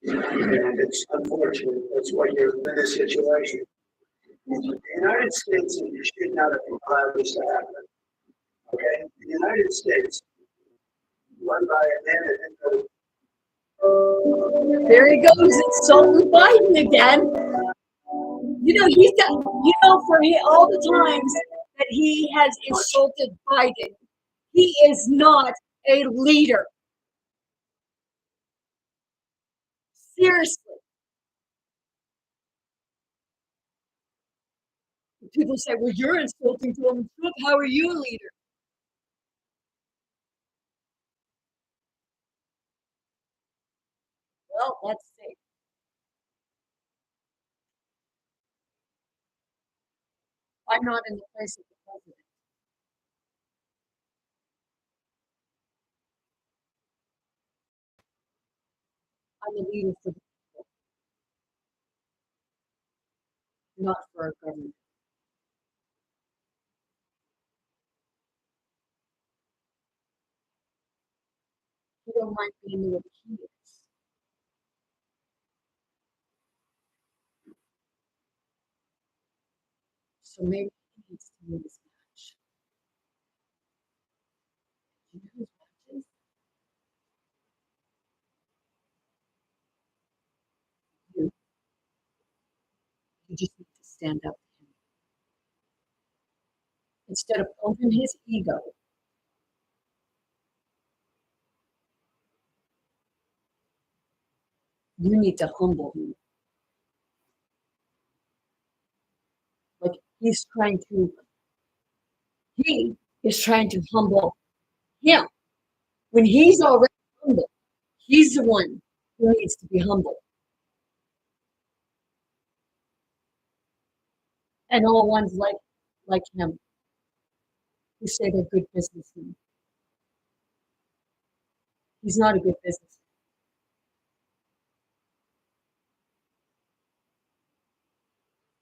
And it's unfortunate, that's why you're in this situation. The United States should not have allowed this to happen. Okay, the United States, run by a man that There he goes, insulting Biden again. You know, he's got, for all the times that he has insulted Biden, he is not a leader. Seriously. People say, well, you're insulting Donald Trump. How are you a leader? Well, let's see. I'm not in the place of the president. I'm a leader for the people, not for our government. You don't mind being what he is. So maybe he needs to win this match. You know whose match is? You. You just need to stand up to him. Instead of pumping his ego, you need to humble him. Like he is trying to humble him. When he's already humble, he's the one who needs to be humble. And all ones like him who say they're good businessmen. He's not a good businessman.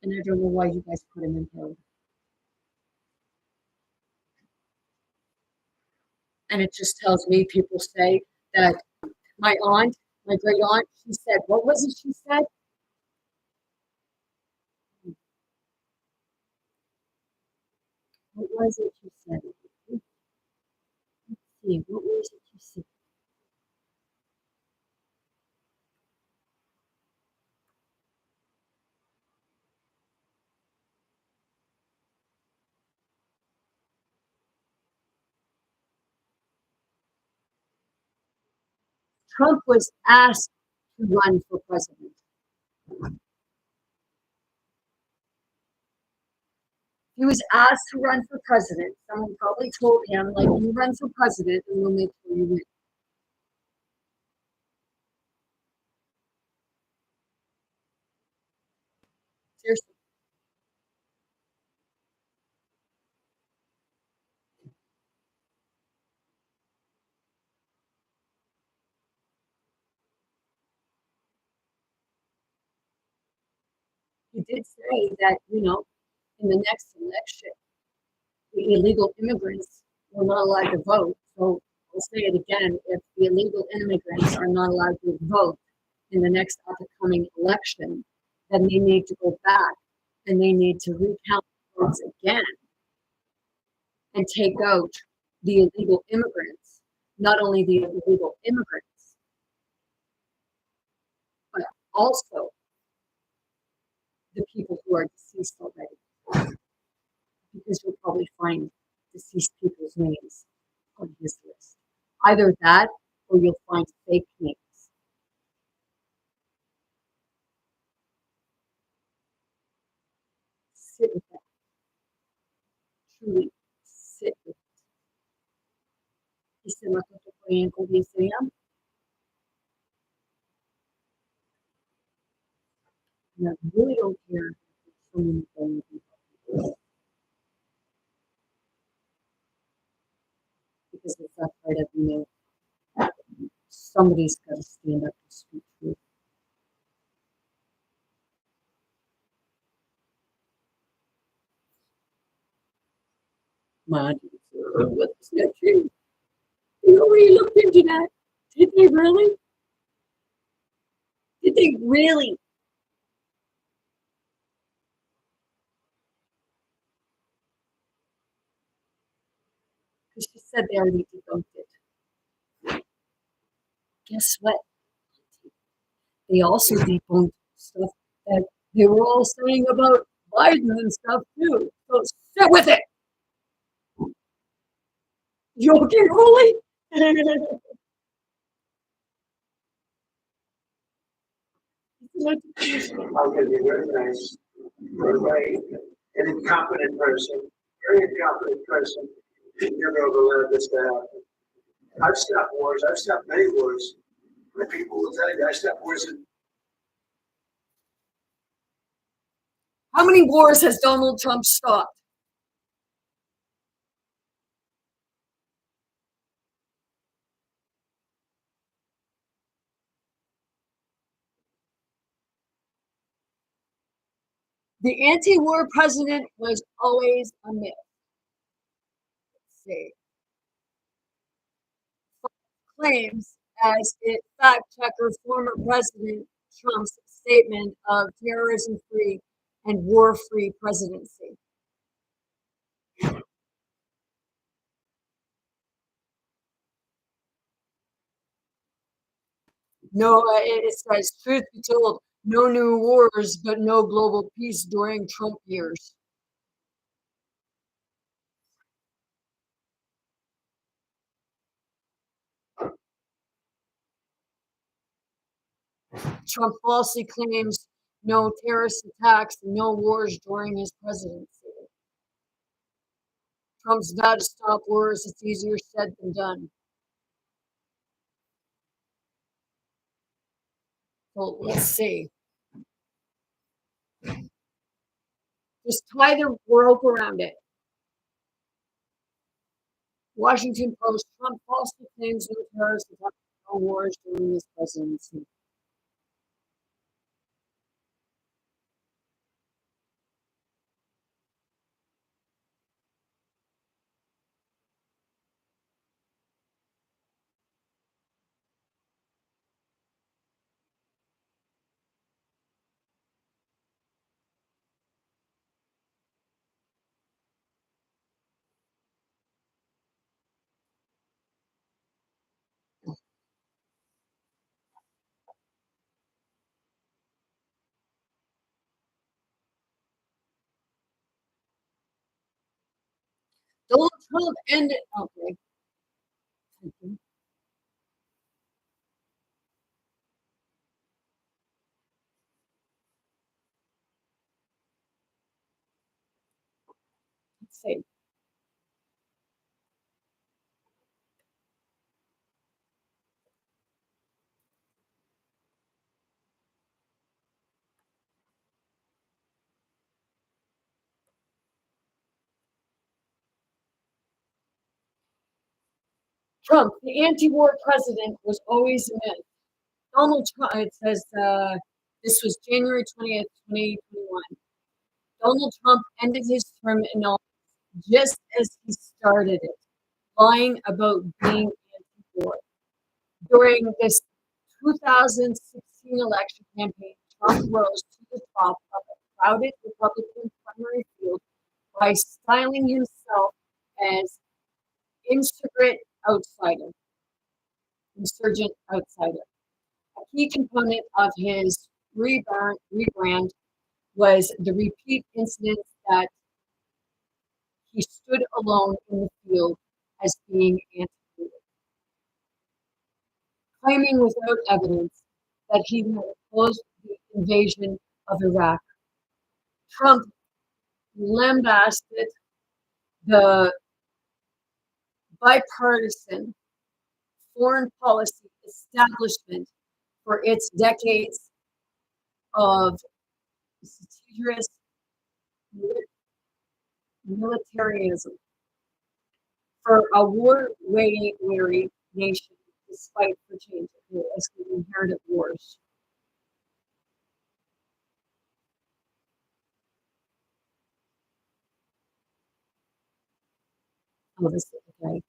And I don't know why you guys put him in power. And it just tells me people say that my aunt, my great aunt, she said, what was it she said? What was it she said? Let's see, what was it she said? Trump was asked to run for president. He was asked to run for president. Someone probably told him, like, you run for president and we'll make sure you win. Seriously. He did say that, in the next election, the illegal immigrants were not allowed to vote. So I'll say it again, if the illegal immigrants are not allowed to vote in the next upcoming election, then they need to go back and they need to recount votes again and take out the illegal immigrants, not only the illegal immigrants, but also the people who are deceased already. Because you'll probably find deceased people's names on his list. Either that or you'll find fake names. Sit with that. Truly sit with it. Y se me fue con diseño. And I really don't care if so many things. Because it's that part of somebody's got to stand up and speak truth. My auntie said, what's that true? Nobody looked into that. Did they really? Did they really? Because she said they already debunked it. Guess what? They also debunked stuff that they were all saying about Biden and stuff too. So sit with it. You okay, Rolly? I'll give you very nice, very an incompetent person, very incompetent person. You're going to allow this to happen. I've stopped wars. I've stopped many wars. The people will tell you I stopped wars. How many wars has Donald Trump stopped? The anti-war president was always a myth. Let's see. Claims as it fact checker former President Trump's statement of terrorism-free and war-free presidency. No, it says, truth be told, no new wars, but no global peace during Trump years. Trump falsely claims no terrorist attacks, no wars during his presidency. Trump's vow to stop wars, it's easier said than done. Well, let's see. Just tie the rope around it. Washington Post, Trump falsely claims no terrorist attacks, no wars during his presidency. Donald Trump ended. Okay. Let's see. Trump, the anti-war president, was always a myth. Donald Trump. It says this was January 20th, 2021. Donald Trump ended his term in office just as he started it, lying about being anti-war. During this 2016 election campaign, Trump rose to the top of a crowded Republican primary field by styling himself as insurgent outsider. A key component of his rebrand was the repeat incidents that he stood alone in the field as being anti-war, claiming without evidence that he had opposed the invasion of Iraq. Trump lambasted the bipartisan foreign policy establishment for its decades of satiric militarism for a war-weary nation, despite the change as we inherited wars. Oh, this is okay.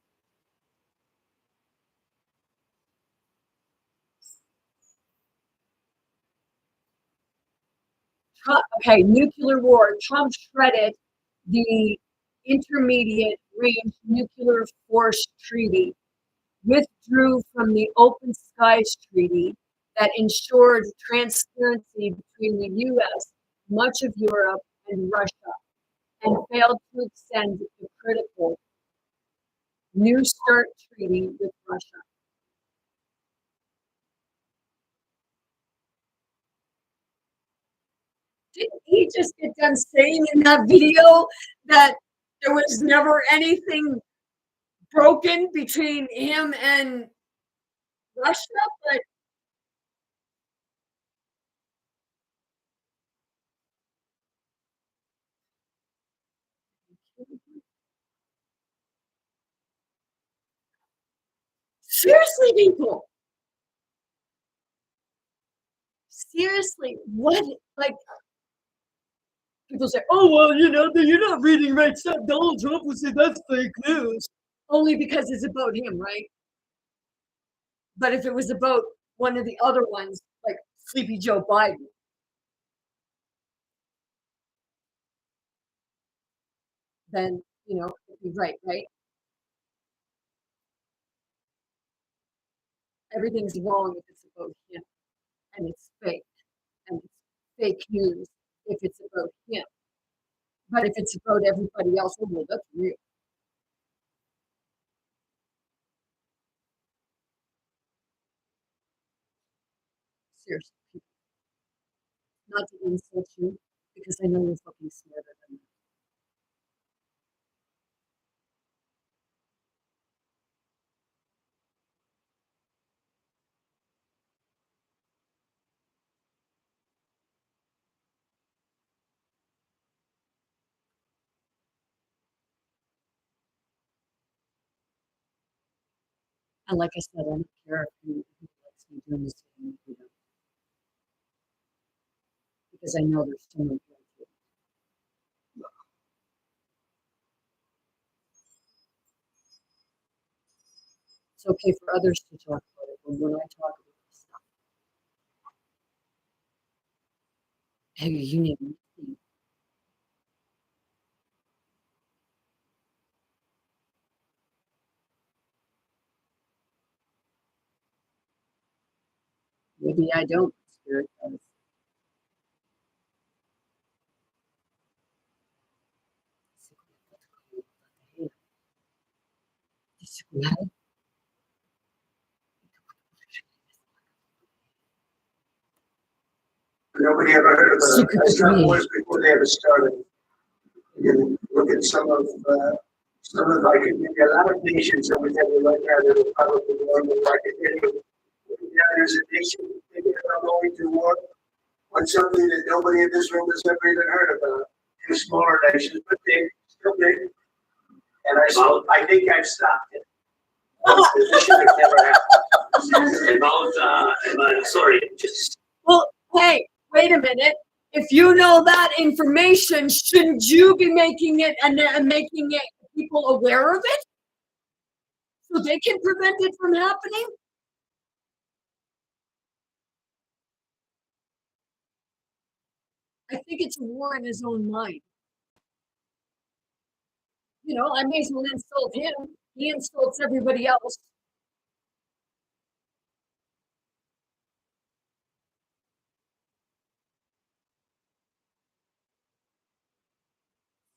Okay, nuclear war. Trump shredded the Intermediate Range Nuclear Force Treaty, withdrew from the Open Skies Treaty that ensured transparency between the US, much of Europe, and Russia, and failed to extend the critical New START Treaty with Russia. Didn't he just get done saying in that video that there was never anything broken between him and Russia? But seriously, people, seriously, what? Like, people say, "Oh well, you're not reading right stuff." Donald Trump would say that's fake news, only because it's about him, right? But if it was about one of the other ones, like Sleepy Joe Biden, then it'd be right, right? Everything's wrong if it's about him, and it's fake, and it's fake news if it's about him. But if it's about everybody else, oh, well, that's real. Seriously, people, not to insult you, because I know you're fucking smarter than me. And like I said, I don't care if he likes me doing this to him, because I know there's still no guarantee. It's okay for others to talk about it, but when I talk about this stuff, hey, you need me. Maybe I don't. Spirit does. Nobody ever heard of Secret a Star Three. Wars before they ever started. You can look at some of like a lot of nations that we have right now that are probably more like now there's a nation thinking about going to war on something that nobody in this room has ever even heard about. Two smaller nations, but they still big. And I think I've stopped it. This should have never happened. Sorry, just Well, hey, wait a minute. If you know that information, shouldn't you be making it and making it people aware of it so they can prevent it from happening? I think it's a war in his own mind. You know, I may as well insult him. He insults everybody else.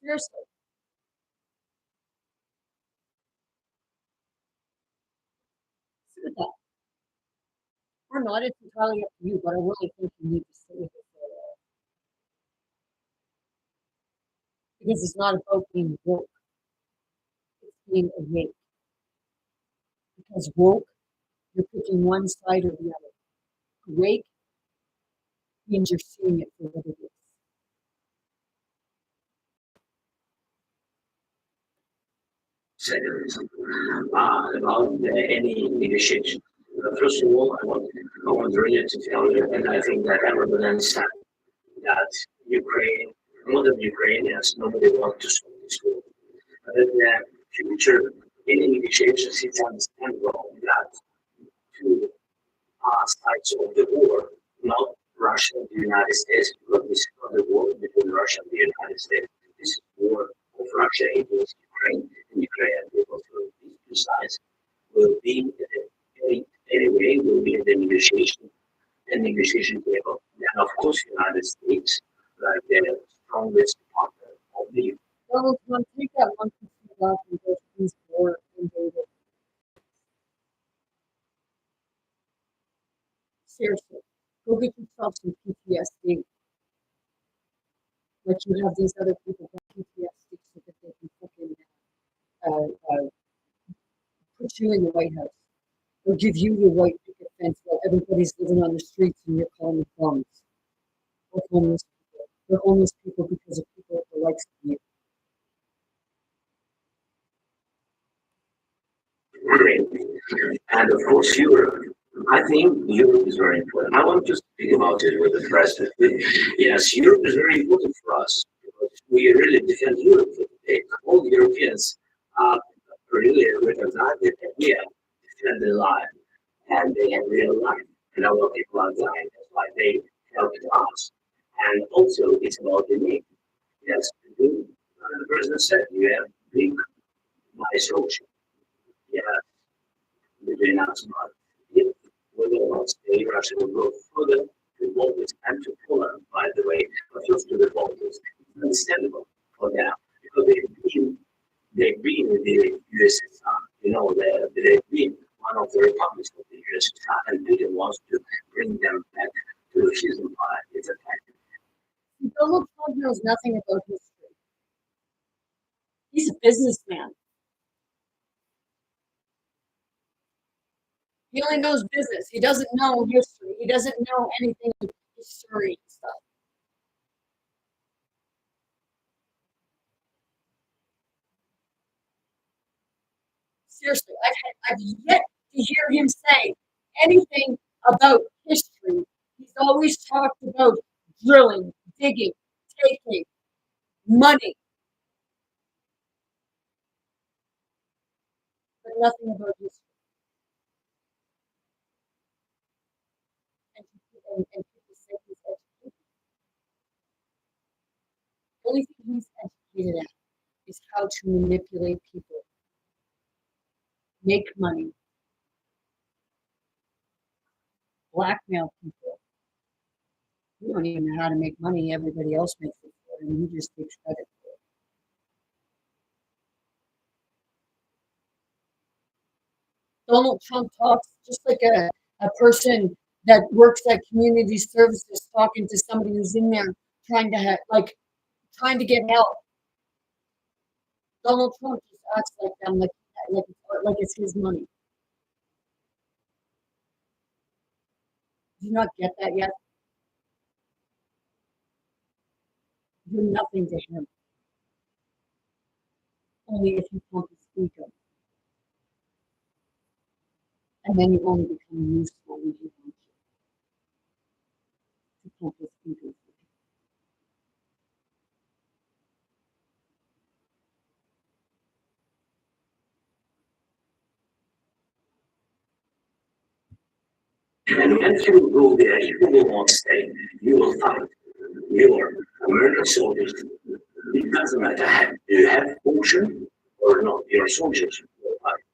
Seriously. Do that. Or not, it's entirely up to you, but I really think you need to say it because it's not about being woke. It's being awake. Because woke, you're picking one side or the other. Awake means you're seeing it for what it is. About any negotiation. First of all, I want really to tell you, and I think that everyone understands that Ukraine, modern Ukrainians, nobody wants to solve this war. But in the future, any negotiations, it's understandable that two sides of the war, not Russia and the United States, because this is not a war between Russia and the United States. This is a war of Russia against Ukraine, and Ukrainian people from these two sides will be anyway will be in the negotiation table. And of course, the United States, like the strongest partner of the UN. Donald Trump, take that 1% off and go to these war invaded. Seriously, go get yourself some PTSD. Like you have these other people with PTSD so that they can fucking put you in the White House or give you your white picket fence while everybody's living on the streets and you're calling them bums. Or homeless people. They're homeless people because of people with the likes of you. And of course, Europe. I think Europe is very important. I want to speak about it with the president. Yes, Europe is very important for us because we really defend Europe. All Europeans really recognize that we have defended life and they have real life. And a lot of people are dying. That's why they helped us. And also, it's about the need. Yes, the president said you have big, nice ocean. Yeah, between us, but if we will not stay, Russia will go further to the Baltics and to Poland, by the way, but just to the Baltics. It's understandable for them because they've been in the USSR, you know, they've been one of the republics of the USSR, and Putin wants to bring them back to his empire. It's a fact. Donald Trump knows nothing about history. He's a businessman. He only knows business. He doesn't know history. He doesn't know anything about history and stuff. Seriously, I've yet to hear him say anything about history. He's always talked about drilling, digging, taking, money, but nothing about history. And people say he's educated. The only thing he's educated at is how to manipulate people, make money, blackmail people. You don't even know how to make money. Everybody else makes it for it, and you just take credit for it. Donald Trump talks just like a person that works at community services talking to somebody who's in there trying to trying to get help. Donald Trump just acts like them, like it's his money. Do you not get that yet? You're nothing to him. Only if you pump his speaker. And then you only become useful when he wants you to pump his speaker. And once you go there, you will not stay. You will find your American soldiers. It doesn't matter do you have function or not. Your soldiers will fight.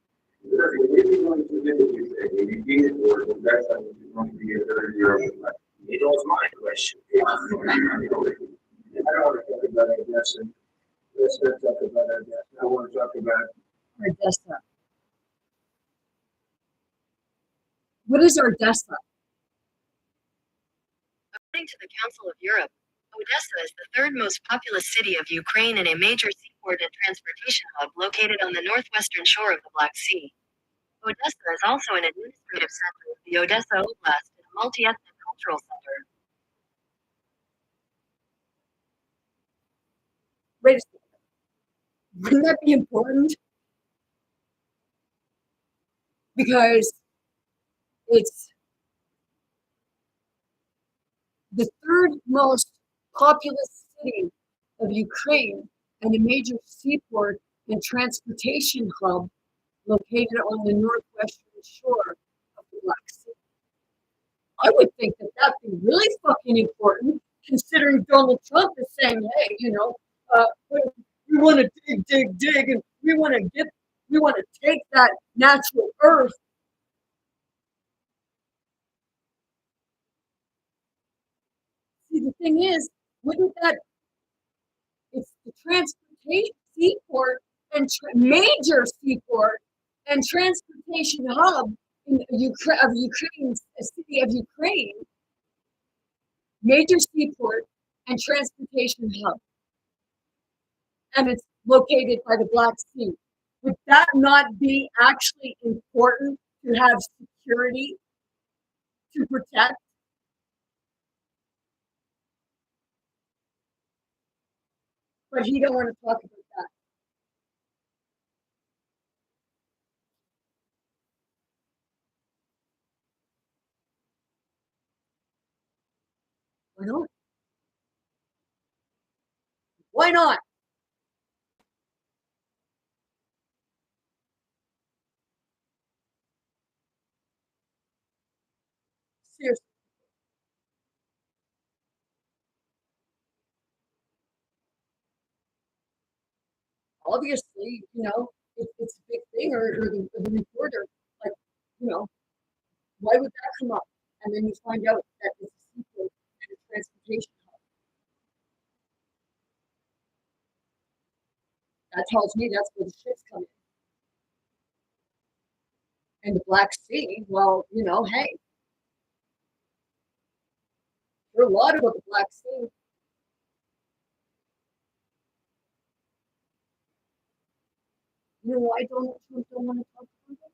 It was my question. I don't want to talk about Odessa. Let's not talk about Odessa. I want to talk about Odessa. What is Odessa? According to the Council of Europe, Odessa is the third most populous city of Ukraine and a major seaport and transportation hub located on the northwestern shore of the Black Sea. Odessa is also an administrative center of the Odessa Oblast and a multi-ethnic cultural center. Wait a second. Wouldn't that be important? Because it's the third most populous city of Ukraine and a major seaport and transportation hub located on the northwestern shore of the Black Sea. I would think that that'd be really fucking important, considering Donald Trump is saying, hey, we want to dig, and we want to take that natural earth. See, the thing is, wouldn't that, it's the transportation seaport and major seaport and transportation hub in Ukraine, a city of Ukraine, major seaport and transportation hub. And it's located by the Black Sea. Would that not be actually important to have security to protect? But he don't want to talk about that. Why not? Why not? Seriously. Obviously, it's a big thing, or the reporter, like, why would that come up? And then you find out that it's a sequel and a transportation hub. That tells me that's where the ships come in. And the Black Sea, well, hey, there's a lot about the Black Sea. You know why Donald Trump don't want to talk about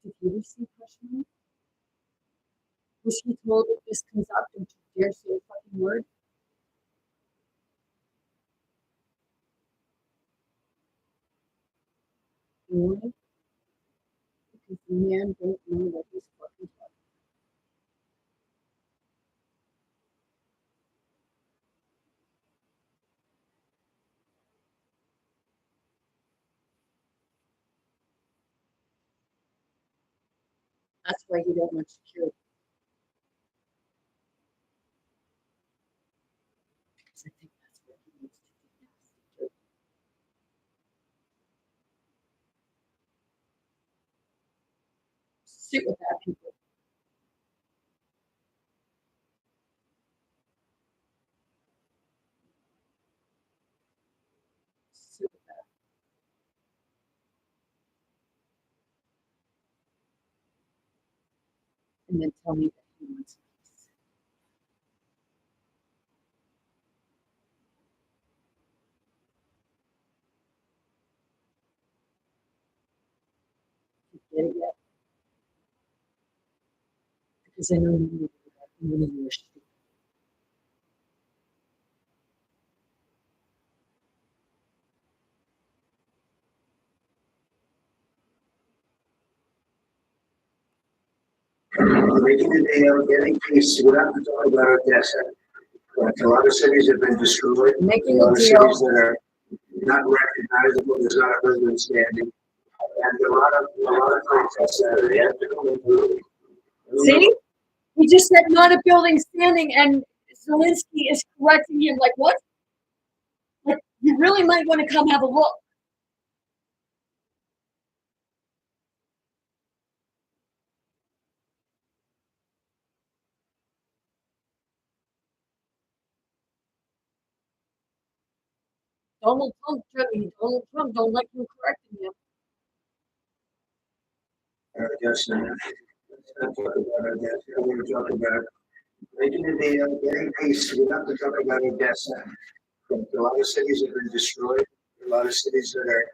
it? Did you receive question? Was he told if this comes up, don't you dare say a fucking word? Why? Because the man don't know what he's fucking talking. That's why he don't want security. Because I think that's what he needs to do. Sit with that, people. Sit and then tell me that he wants peace. You get it yet? Because I know you need that. I'm going to wish you. Making the day out, getting peace, we have to talk about Odessa. Like a lot of cities have been destroyed. Making a lot a of deal. cities that are not recognizable, there's not a president standing. And a lot of protests out of there. See? He just said not a building standing, and Zelensky is correcting him. Like, what? Like, you really might want to come have a look. Donald Trump don't like you correcting him. Yes, let's not talk about Odessa. I want to talk about making the day out, getting peace. We have to talk about Odessa. A lot of cities have been destroyed. A lot of cities that are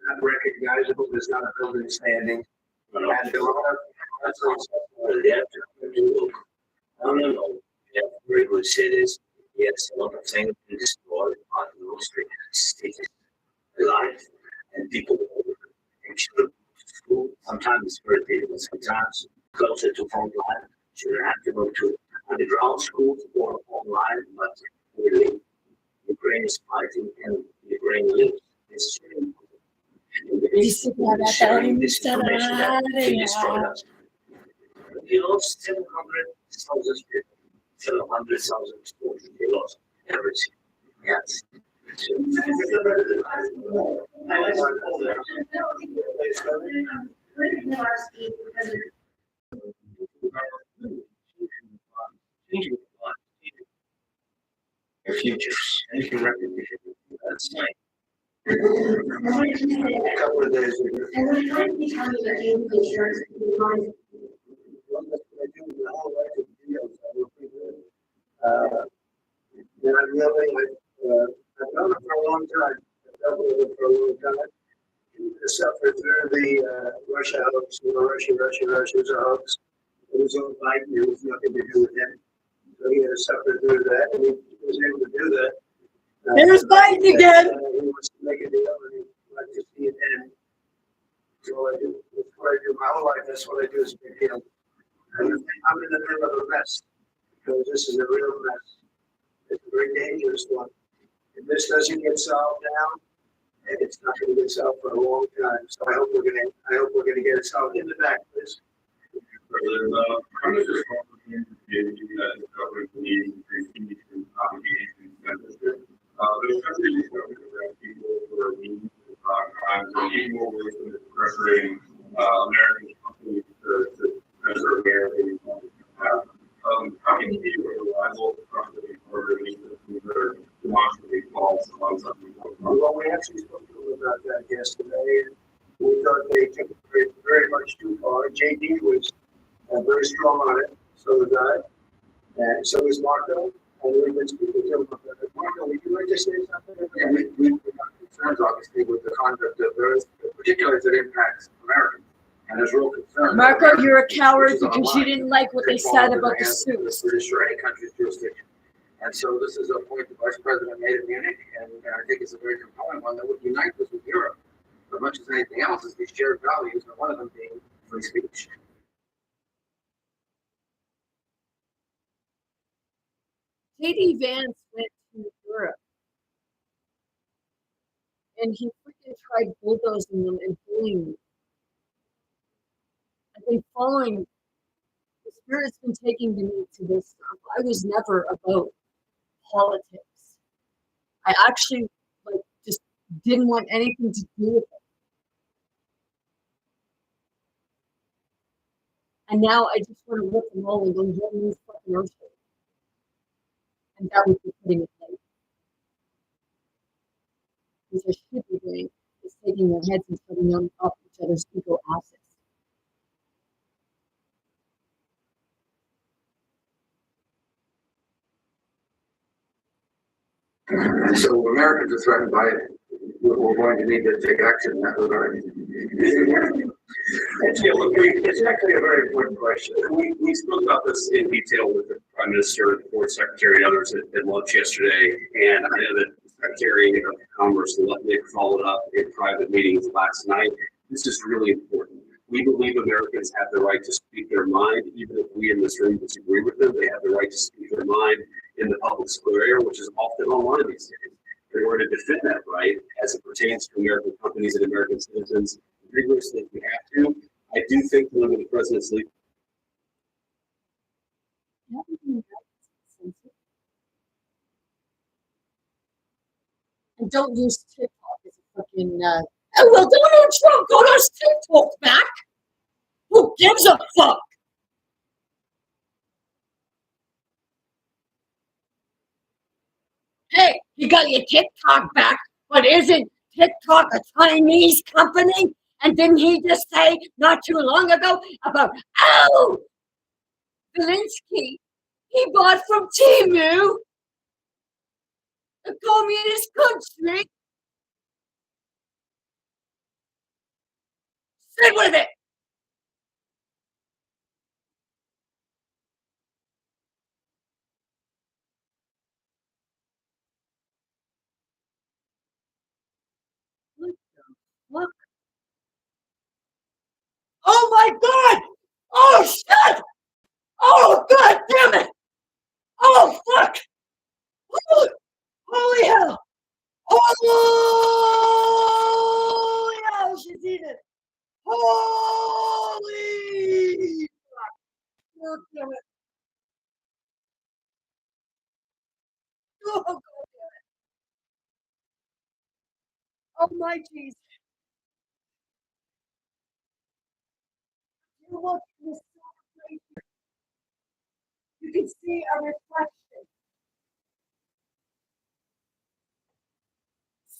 not recognizable. There's not a building standing. And a lot of No, we have very good cities. Yes, a lot of things been destroyed, but mostly cities alive and people actually school. Sometimes it's very difficult. Sometimes closer to front line, children have to go to underground schools or online. But really, Ukraine is fighting and Ukraine lives. This sharing this information that they destroyed us. He lost 700,000 people. 700,000 schools. He lost everything. Yes. Your futures. And you can recognize it. That's nice. a couple of days ago. And we're trying to be telling you that you insurance can be fine. Then I really, I've known it for a long time. I've dealt with it for a long time. He suffered through the Russia hoax, Russia was a hoax. It was all Biden, it was nothing to do with him. So he had to suffer through that, and he was able to do that. There's Biden again. He wants to make a deal, and he'd like to see it end. So I do, that's what I do my whole life, that's what I do is a big deal. And I'm in the middle of a mess, because this is a real mess. It's a very dangerous one. If this doesn't get solved now, and it's not going to get solved for a long time. So I hope we're going to get it solved. In the back, please. President, I'm just wondering if you guys covered the need to continue to obligation censorship. This country is going to arrest people for means crimes and even more ways than pressuring American companies to censor American companies. How can you be reliable for demonstrably false on something? Well, we actually spoke to them about that yesterday. We thought they took it very, very much too far. JD was very strong on it. So was I. And so was Marco. And we've been speaking to him about that. Marco, would you like to say something? Yeah, we have concerns, obviously, with the conduct of those, particularly as it impacts Americans. And there's real concern. Marco, you're a coward because you didn't like what they said about the suits. British or any country's jurisdiction. And so this is a point the Vice President made in Munich, and I think it's a very compelling one that would unite us with Europe. As much as anything else, is these shared values, and one of them being free speech. JD Vance went to Europe and he freaking tried bulldozing them and bullying them. I've been following, the Spirit's been taking me to this stuff. I was never about politics. I actually just didn't want anything to do with it. And now I just want to rip them all and go get in this fucking ocean. And that would be putting it late. What I should be doing is taking their heads and putting them up each other's ego asses. So Americans are threatened by it. We're going to need to take action in that regard. It's actually a very important question. We spoke about this in detail with the Prime Minister, the Foreign Secretary, and others at lunch yesterday. And I know that the Secretary of Commerce, Nick, followed up in private meetings last night. This is really important. We believe Americans have the right to speak their mind, even if we in this room disagree with them. They have the right to speak their mind in the public square, which is often online these days. In order to defend that right, as it pertains to American companies and American citizens, rigorously if we have to, I do think that under the president's lead. And don't use TikTok as a fucking. Oh well, Donald Trump got us TikTok back. Who gives a fuck? Hey, you got your TikTok back, but isn't TikTok a Chinese company? And didn't he just say not too long ago about, oh, Zelensky, he bought from Temu, a communist country. Sit with it. Look. Oh my God! Oh shit! Oh God damn it! Oh fuck! Holy hell! Holy hell! She's eating. Holy fuck! God damn it! Oh God damn it! Oh my jeez! You look in the celebration. You can see a reflection.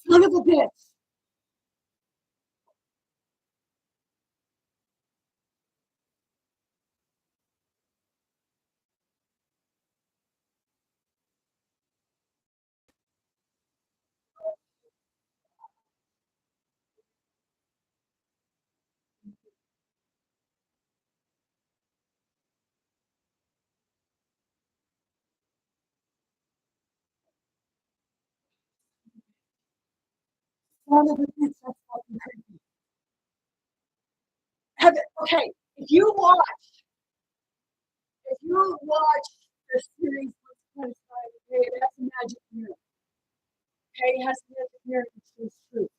Son of a bitch! Son of a bitch! That's fucking creepy. Okay, if you watch the series What's Inside, okay, it has a magic mirror. Okay, it has a magic mirror that shows truth.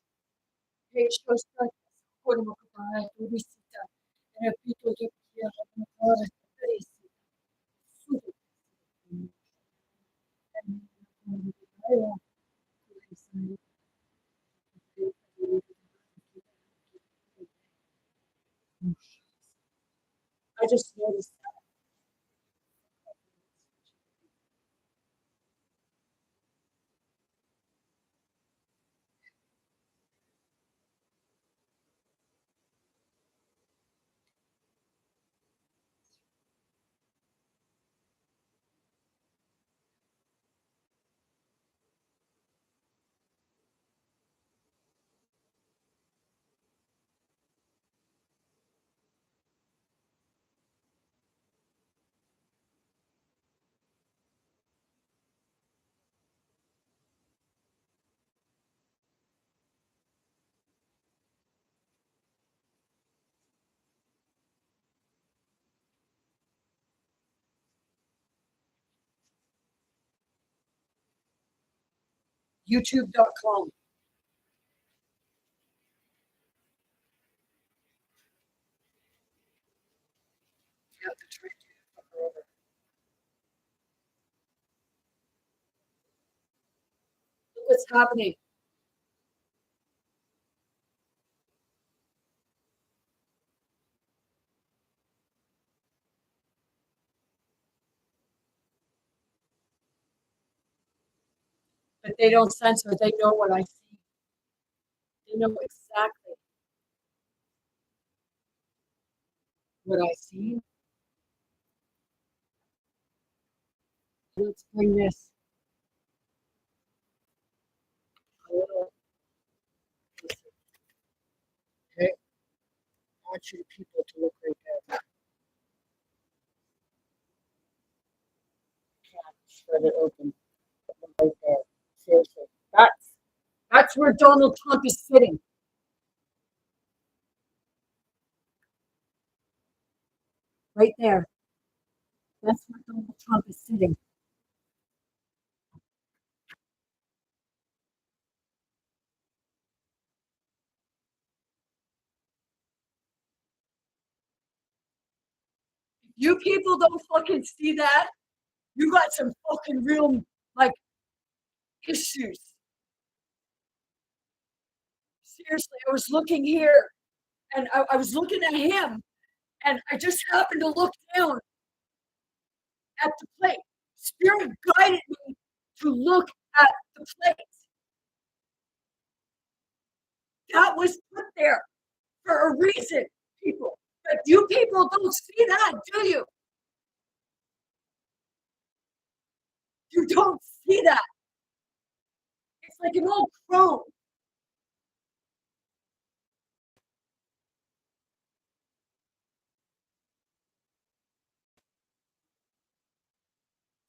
Okay, it shows darkness. Forma para publicita. Repito que quiero mejor publicita. I just noticed that. YouTube.com. Yeah, the trick forever. Look what's happening. But they don't censor. They know what I see. They know exactly what I see. Let's bring this. want you people to look right there. Can't shred it open. Right there. Seriously. That's where Donald Trump is sitting. Right there. That's where Donald Trump is sitting. You people don't fucking see that. You got some fucking real, like, issues. Seriously, I was looking here and I was looking at him and I just happened to look down at the plate. Spirit guided me to look at the plate. That was put there for a reason, people. But you people don't see that, do you? You don't see that. It's like an old crone.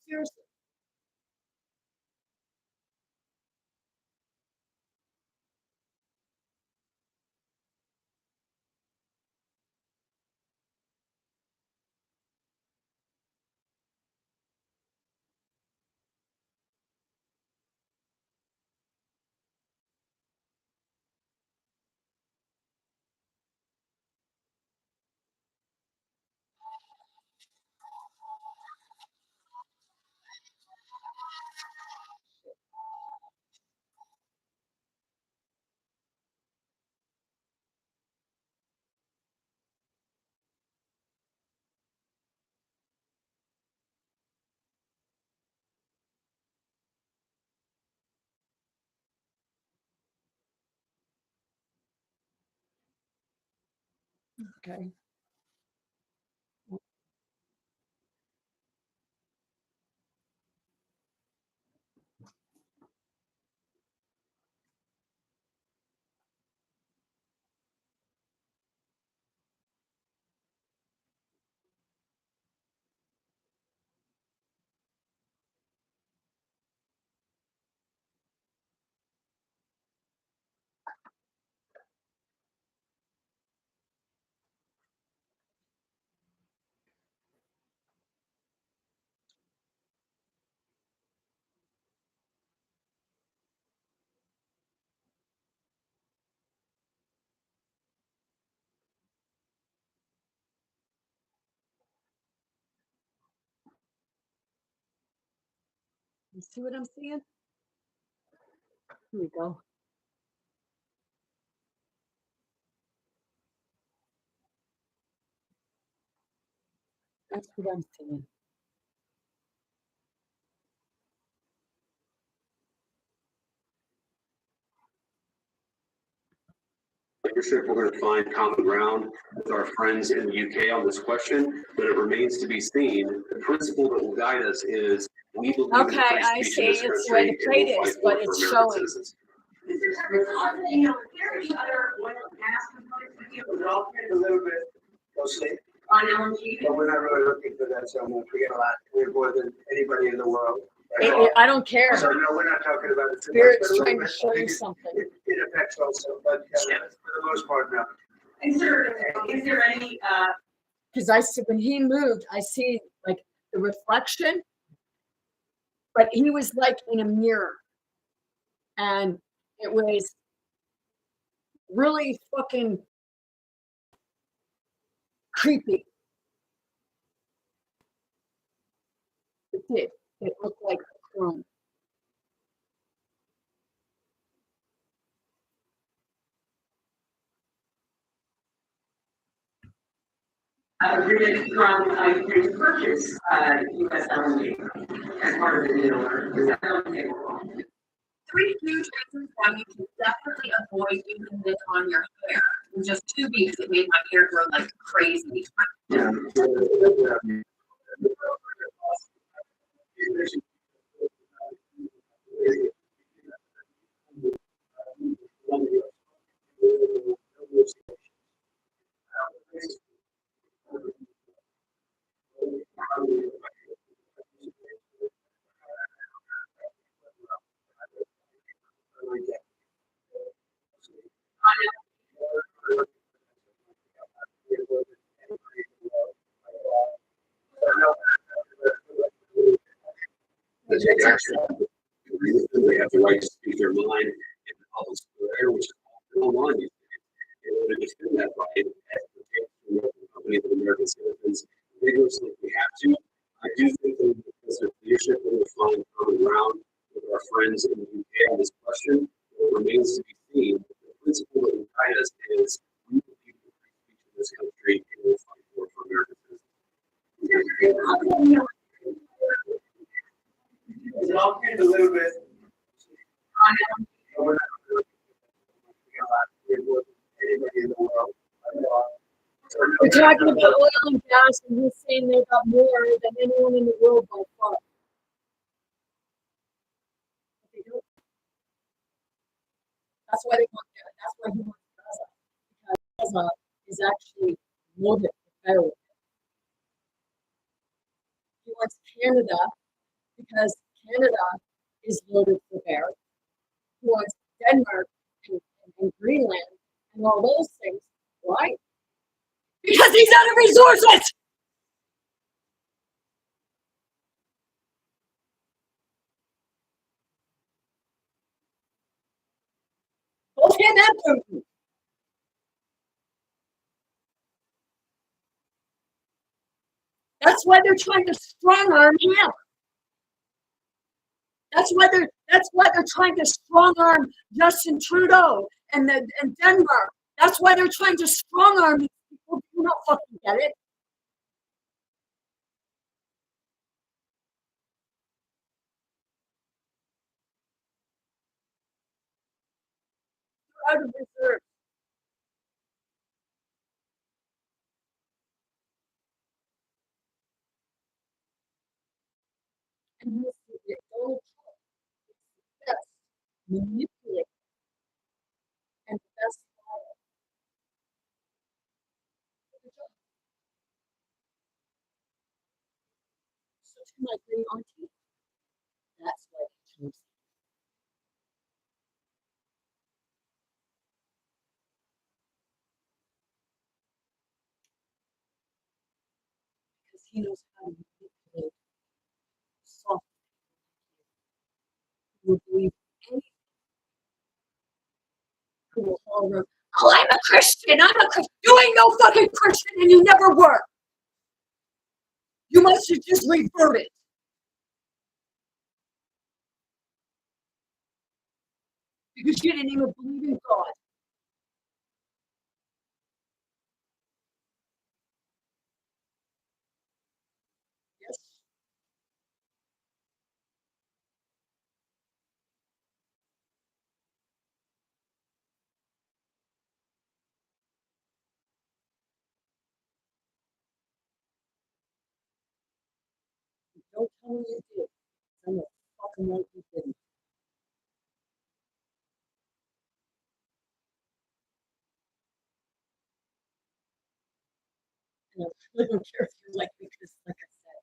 Seriously. Okay. You see what I'm seeing? Here we go. That's what I'm seeing. Leadership, we're going to find common ground with our friends in the UK on this question, but it remains to be seen. The principle that will guide us is we believe in Okay, free I speech see. in this It's the way country, the and plate we'll is, fight but for it's American showing. citizens. A little bit, mostly. On LNG. But we're not really looking for that so much. We get a lot. We're more than anybody in the world. I don't care. So no, we're not talking about it too much, Spirit's but trying to show you something. it affects also, but for the most part, no. Is there any, Because I see when he moved, I see like the reflection, but he was like in a mirror. And it was really fucking creepy. It did. It looked like a clone. agreement from, Ukraine to purchase, US LNG as part of the deal, or is that on the table? Three huge reasons why you can definitely avoid using this on your hair. In just 2 weeks, it made my hair grow like crazy. Yeah. to take action. They have the right to speak their mind in the public square, which is often online these days. In order to defend that right, as it pertains to American companies and American citizens, vigorously if we have to. I do think that because of leadership, we will find common ground with our friends in the UK on this question. It remains to be seen. The principle that will guide us is we believe in free speech in this country and we'll fight for American citizens. It's all a little bit. Anybody in the world. We're talking about oil and gas, and he's saying they've got more than anyone in the world by far. That's why they want that. That's why he wants Gaza. Because Gaza is actually loaded with federal. He wants Canada because Canada is loaded for bear. He wants Denmark and Greenland and all those things. Why? Because he's out of resources. Both him and Putin. That's why they're trying to strong arm him. That's why they're trying to strong arm Justin Trudeau and Denmark. That's why they're trying to strong arm these people. You don't fucking get it. They're out of reserve. And this is it. Donald Trump is the best manipulator and the best liar. So to my great auntie, that's why they chose. Because he knows how to manipulate soft people. Who will believe anything. Who will all around, oh, I'm a Christian. I'm a Christian. You ain't no fucking Christian and you never were. You must have just reverted. Because you didn't even believe in God. Yes. Don't tell me you did. I'm gonna fucking know you didn't. And I really don't care if you like me, because like I said,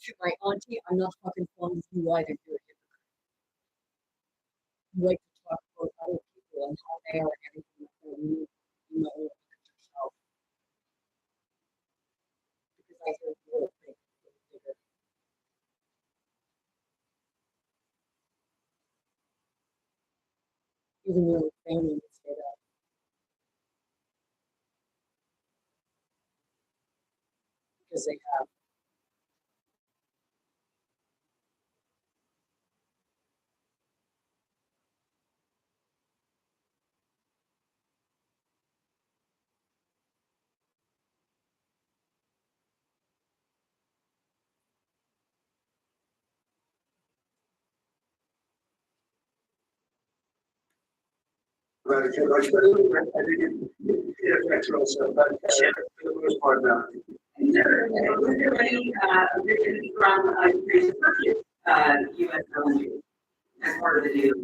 to my auntie, I'm not fucking fond of you either. You're a hypocrite. You like to talk about other people and how they are and everything like that. You might want to look at yourself. Because I hear you little thing. Even your own family would say that. Because they have. But I think it affects also, but for the most part, no. Was there any emissions from Ukraine to purchase U.S. LNG as part of the deal?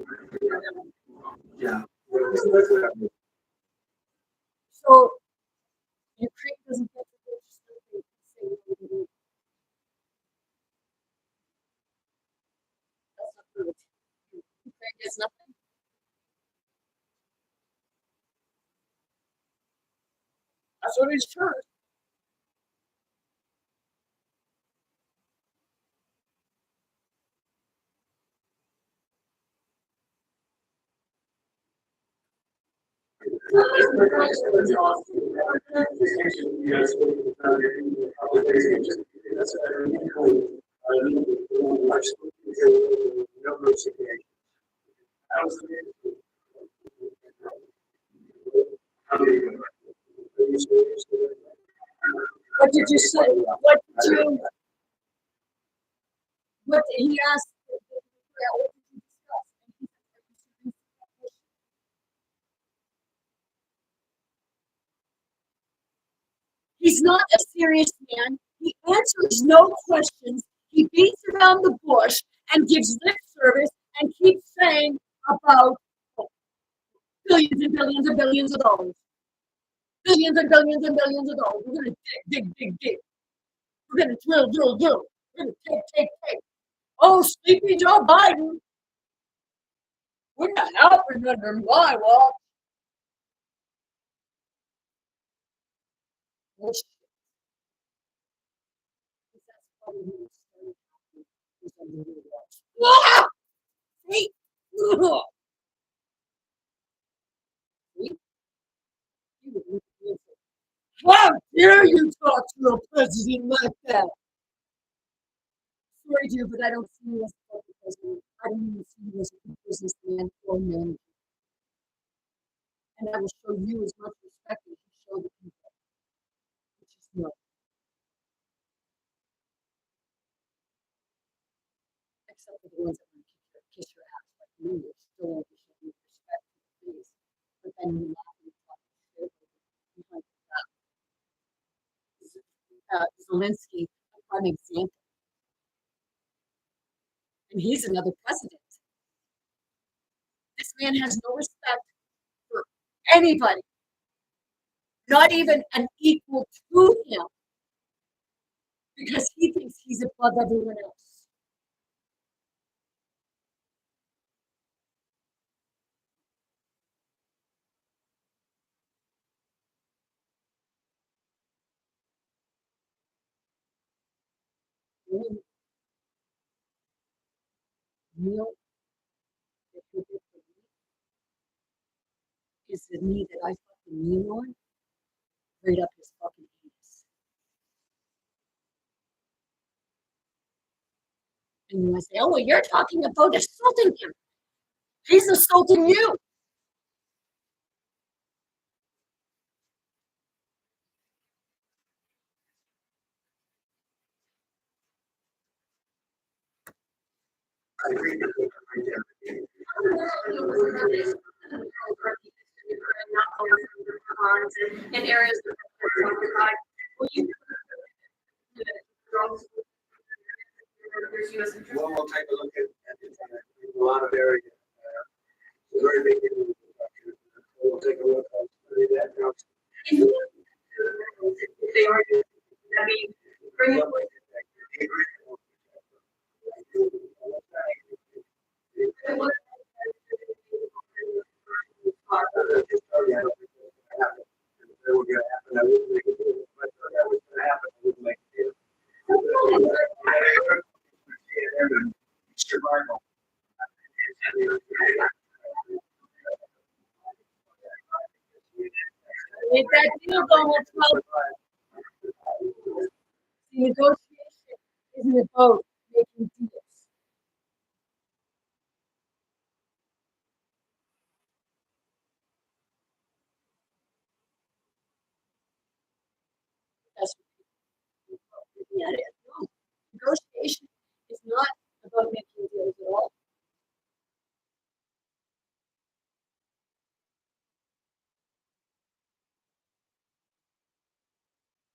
Yeah. So Ukraine doesn't get to purchase anything. That's not true. Ukraine gets nothing. That's what he's heard. What did you say? What did you? What he asked? What did you discuss? He's not a serious man. He answers no questions. He beats around the bush and gives lip service and keeps saying about billions and billions and billions of dollars. Billions and billions and billions of dollars. We're going to dig. We're going to drill. We're going to take. Oh, sleepy Joe Biden. We're not helping under my watch. Which that's probably who was under your watch. Ah! Hey! Ugh! How dare you talk to a president like that? Sorry, dear, but I don't see you as a corporate president. I don't even see you as a businessman or manager. And I will show you as much respect as you show the people, which is no. Except for the ones that want to kiss your ass like me, you're still going to show me respect to the face. But then you laugh and talk shit behind your back. Zelensky, a prime example. And he's another president. This man has no respect for anybody, not even an equal to him, because he thinks he's above everyone else. Neil, that you did for me is the knee that I fucking kneel on right up his fucking anus. And you might say, oh, well, you're talking about assaulting him. He's assaulting you. I agree with you right in areas that will you there's U.S. interest? Well, we'll take a look at a lot of areas. It's a very big infrastructure. We'll take a look at that now. If they are, I mean, bring it. If that deal, Donald Trump, the negotiation isn't about making deals. That's what people are looking at it. No, negotiation is not about making deals at all.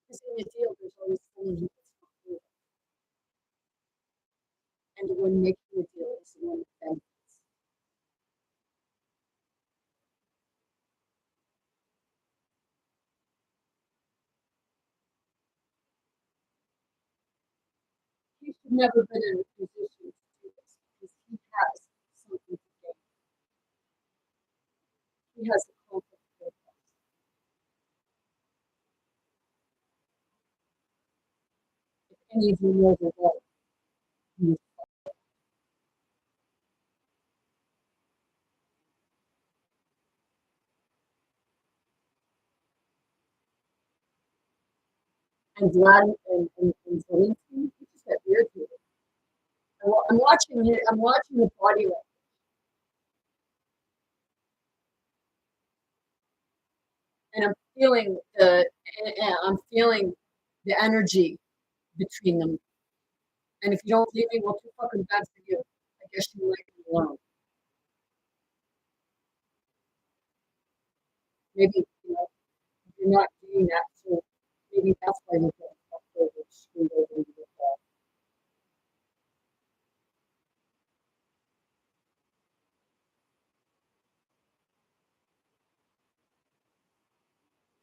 Because in a deal, there's always someone who gets fucked over. And the one making the deal is the one that benefits. He should never been in a position to do this because he has something to gain. He has a conflict of interest. If any of you know the law, he is and Vlad and Zelensky. He just got irritated. I'm watching it. I'm watching the body language. And I'm feeling the energy between them. And if you don't believe me, well, too fucking bad for you. I guess you like me alone. Maybe you're not doing that, so maybe that's why you're getting fucked over, screwed over into the fall.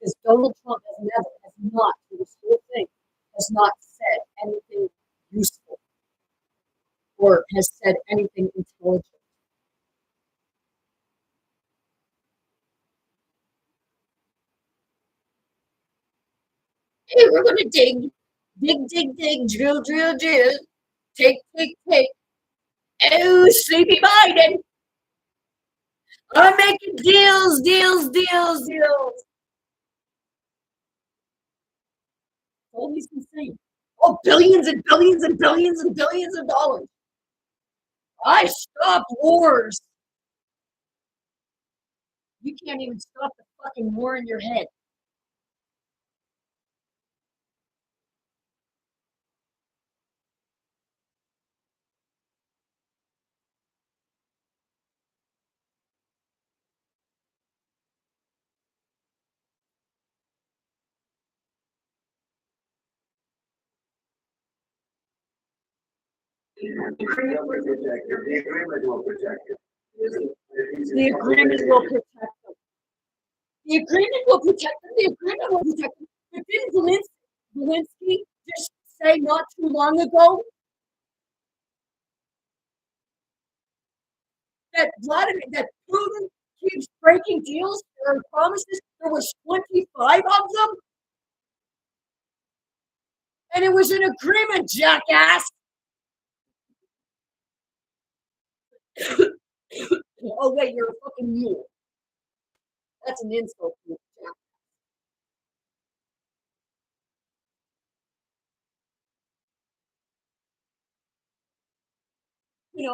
Because Donald Trump has not, through this whole thing, has not said anything useful or has said anything intelligent. Hey, we're gonna dig, drill, take, take. Oh, sleepy Biden. I'm making deals. All he's been saying. Oh, billions and billions and billions and billions of dollars. I stopped wars. You can't even stop the fucking war in your head. The agreement will protect it. The agreement will protect it. The agreement will protect them. The agreement will protect them. The agreement will protect them. But didn't Zelensky just say not too long ago that Putin keeps breaking deals or promises? There was 25 of them, and it was an agreement, jackass. Oh wait, you're a fucking mule. That's an insult to you, jackass. Hey,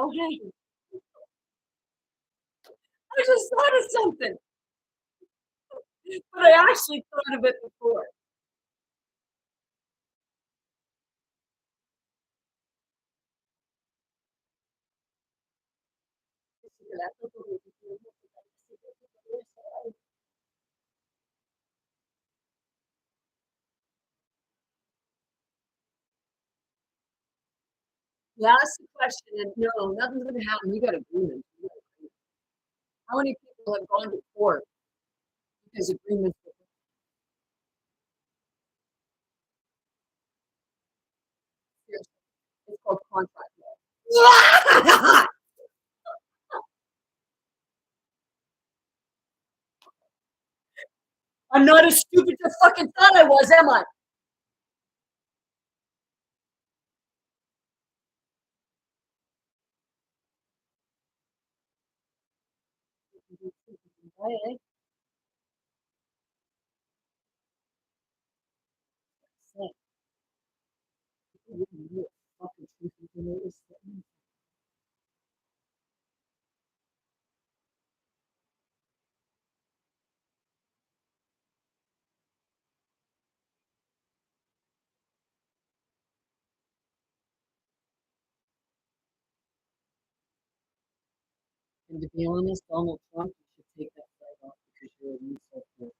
I just thought of something, but I actually thought of it before. You ask the question, and no, nothing's going to happen. You got agreements. How many people have gone to court because agreements? It's called contract law. I'm not as stupid as I fucking thought I was, am I? Hey. And to be honest, Donald Trump, you should take that flag off because you're a new self-made.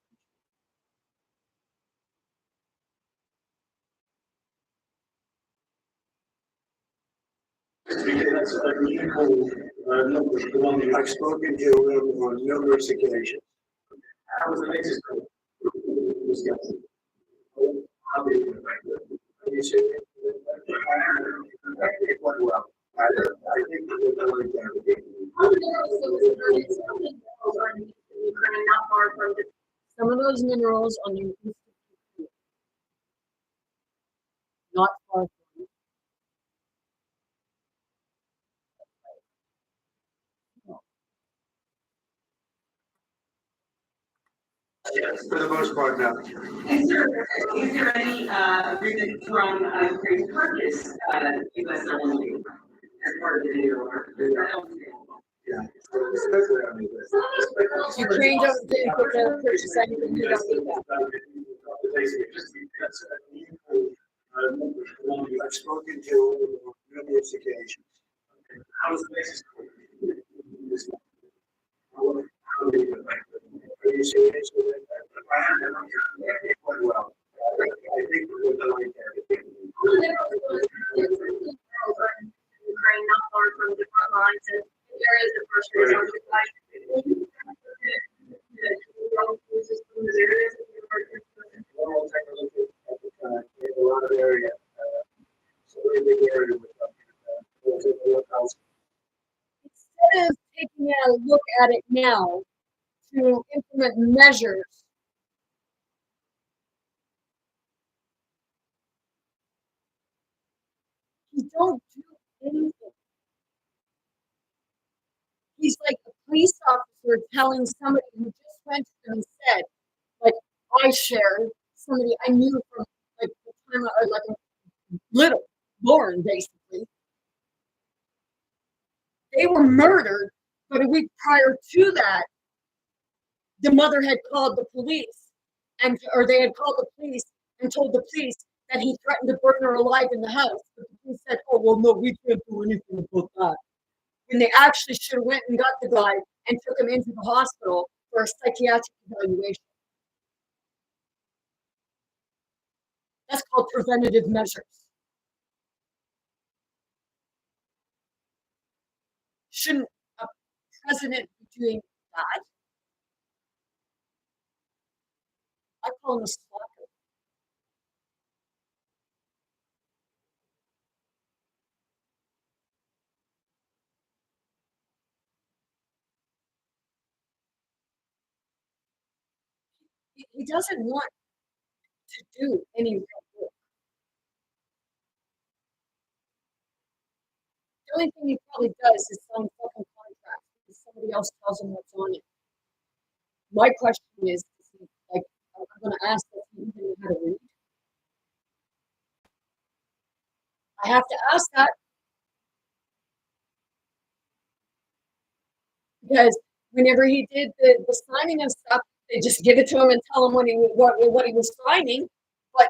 That's an equal number. I've spoken to him on numerous occasions. I was amazed. How do you say it? It went well. I think it was really good. Some of those minerals on the Institute, not far from you. For the most part, no. And sir, is there any, agreement from, Ukraine to purchase, US LNG as part of the deal, or is that understandable? Yeah. So especially on the list. Ukraine don't get the purchase anything, you don't need that. I've spoken to numerous occasions. How's the basis? Are you serious with it? Well, I think we're going to like everything. Ukraine, not far from different lines, and there is a first resort. We'll take a look at the time. We have a lot of area. So we're in the area with them. We'll take a look how. Instead of taking a look at it now to implement measures, you don't do anything. He's like a police officer telling somebody who just went to him and said, like, I shared somebody I knew from like the time I was like a little born, basically. They were murdered, but a week prior to that, the mother had called the police, or they had called the police and told the police that he threatened to burn her alive in the house. But the police said, "Oh well, no, we can't do anything about that." When they actually should have went and got the guy and took him into the hospital for a psychiatric evaluation. That's called preventative measures. Shouldn't a president be doing that? I call him a slacker. He doesn't want to do any real work. The only thing he probably does is sign fucking contracts because somebody else tells him what's on it. My question is, like, I'm going to ask if he even knew how to read. I have to ask that because whenever he did the signing and stuff, they just give it to him and tell him what he was signing, but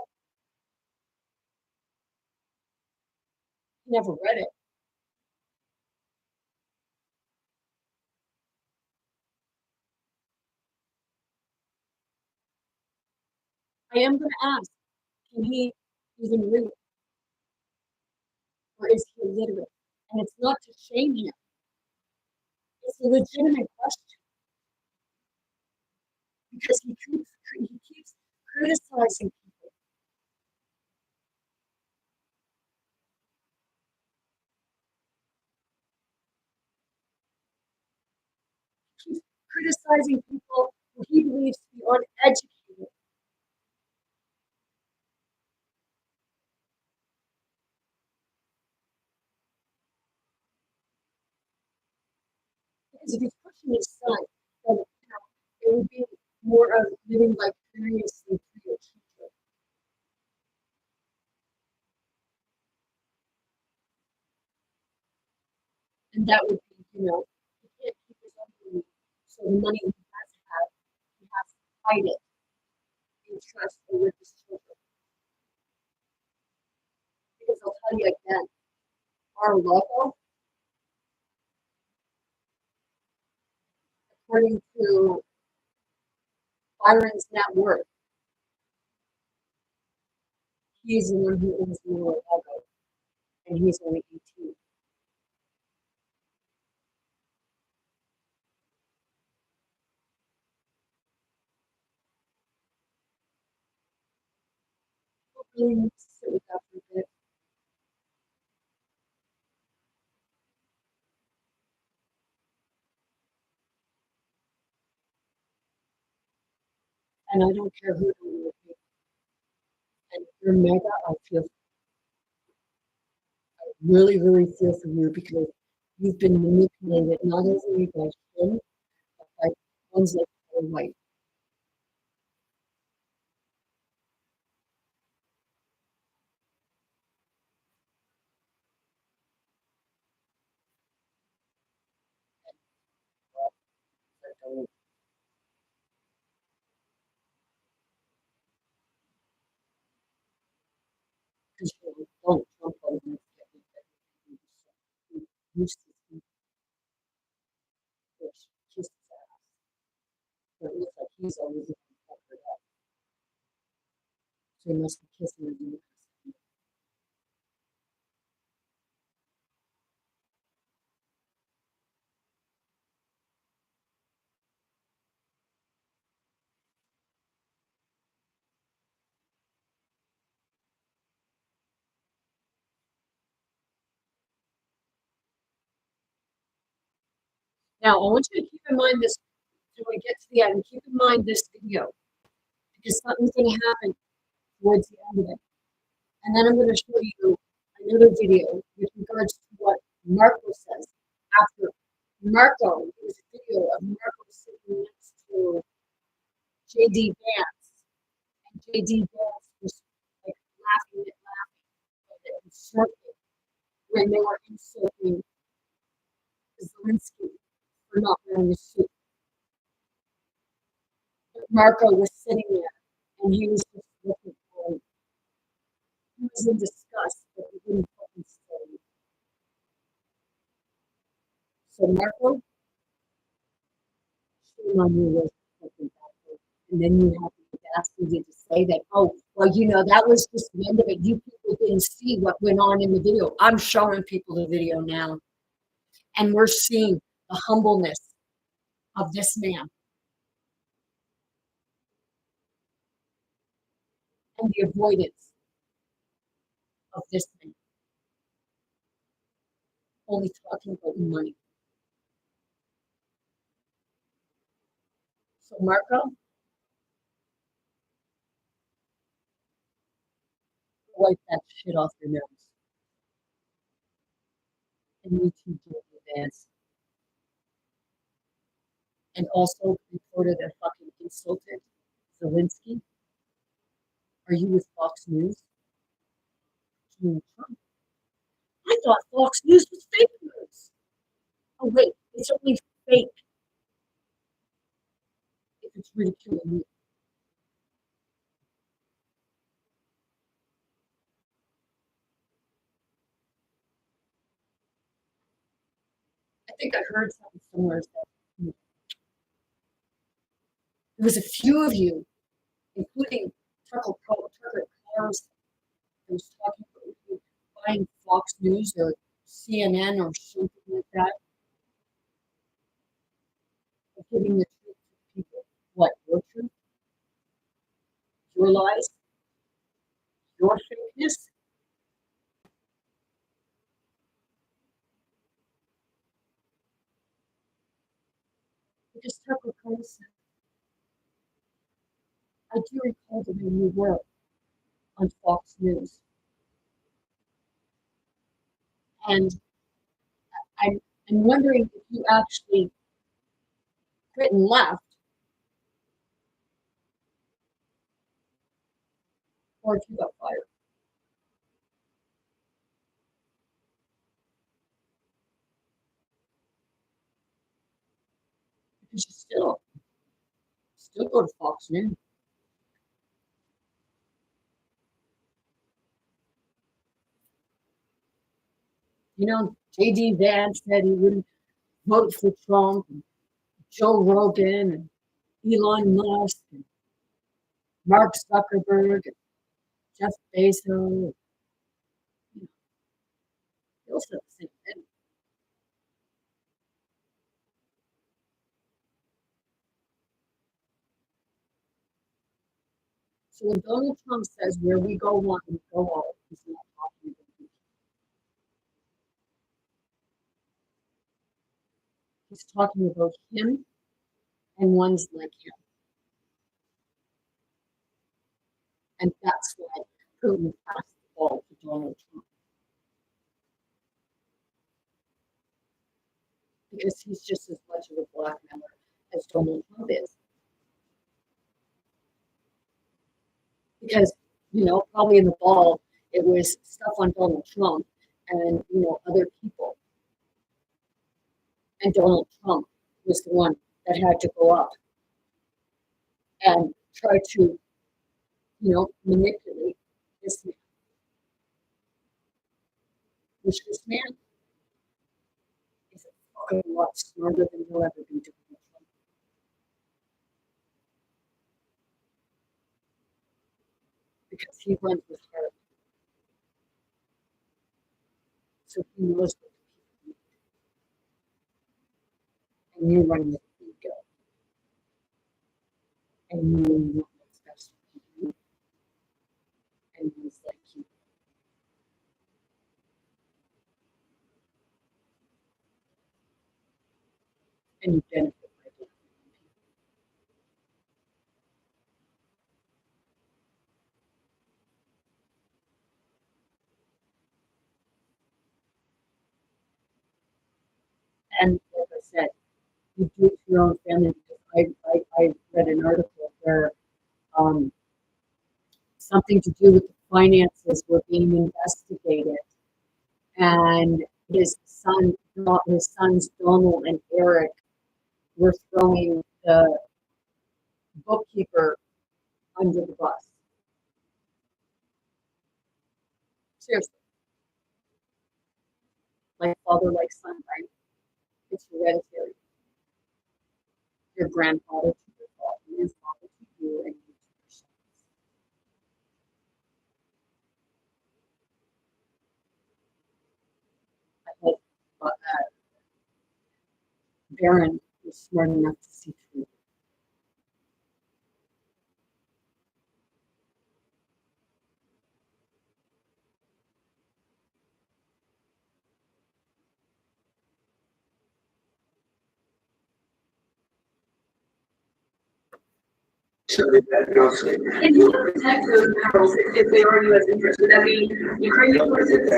he never read it. I am going to ask, can he even read? Or is he illiterate? And it's not to shame him. It's a legitimate question. Because he keeps criticizing people. He keeps criticizing people who he believes to be uneducated. Because if he's pushing his son, then it would be more of living vicariously through your children. And that would be, he can't keep his own money. So the money he has to have, he has to hide it in trust or with his children. Because I'll tell you again, our logo, according to Byron's net worth, he's the one who owns the logo, and he's only 18. Really need to sit with that for a bit. And I don't care who you're with me. And if you're mega, I really, really feel for you because you've been manipulated not only by him, but by ones like Paul White. So because Donald Trump always used to kiss his ass. But it looks like he's always looking covered up. So he must be kissing her in the ass. Now, I want you to keep in mind this when we get to the end. Keep in mind this video because something's going to happen towards the end of it. And then I'm going to show you another video with regards to what Marco says after Marco. It was a video of Marco sitting next to J.D. Vance. And J.D. Vance was like laughing and insulting when they were insulting Zelensky for not wearing a suit. But Marco was sitting there and he was just looking for him. He was in disgust, but he wouldn't fucking say. So Marco, shame on you was fucking backward. And then you have the audacity to say that, oh, well, you know, that was just the end of it. You people didn't see what went on in the video. I'm showing people the video now. And we're seeing the humbleness of this man. And the avoidance of this man. Only talking about money. So Marco, wipe that shit off your nose. And you too, J.D. Vance. And also reporter that fucking insulted Zelensky. Are you with Fox News? Trump. I thought Fox News was fake news. Oh wait, it's only fake if it's ridiculing you. I think I heard something similar to that. There was a few of you, including Tucker Carlson, who was talking about you buying Fox News or CNN or something like that. Of giving the truth to people. What, your truth? Your lies? Your fakeness? Because Tucker Carlson, I do recall that when you were on Fox News. And I'm wondering if you actually quit and left, or if you got fired. Because you still go to Fox News. You know, J.D. Vance said he wouldn't vote for Trump, and Joe Rogan, and Elon Musk, and Mark Zuckerberg, and Jeff Bezos. You know, they all said the same thing. So when Donald Trump says where we go one, we go all, he's not talking about people. He's talking about him and ones like him. And that's why Putin passed the ball to Donald Trump. Because he's just as much of a blackmailer as Donald Trump is. Because, you know, probably in the ball, it was stuff on Donald Trump and, you know, other people. And Donald Trump was the one that had to go up and try to, manipulate this man. Which this man is a fucking lot smarter than he'll ever be doing it. Because he runs with her. So he knows what the people need. And you run with ego. And you know what's best for you. And he's like you. And you benefit by doing it. And like I said, you do it to your own family. Because I read an article where something to do with the finances were being investigated, and his sons Donald and Eric were throwing the bookkeeper under the bus. Seriously. Like father, like son, right? It's hereditary. Your grandfather to your father, his father to you, and you to your sons. I hope Baron was smart enough to see through. And who would protect those minerals if they are U.S. interests? Would that be Ukrainian forces?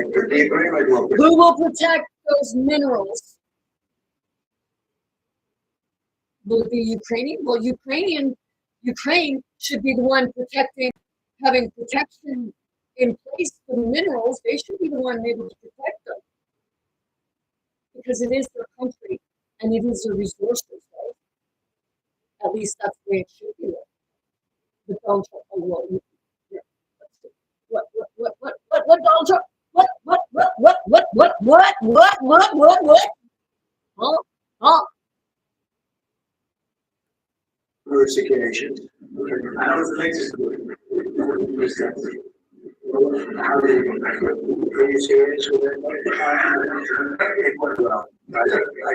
Who will protect those minerals? Will it be Ukrainian? Well, Ukraine should be the one having protection in place for the minerals. They should be the one able to protect them. Because it is their country and it is their resources, right? At least that's the way it should be. But Donald Trump, what, Donald Trump? What? Huh? Persecution. I don't think it's good. Are you serious with that? It went well. I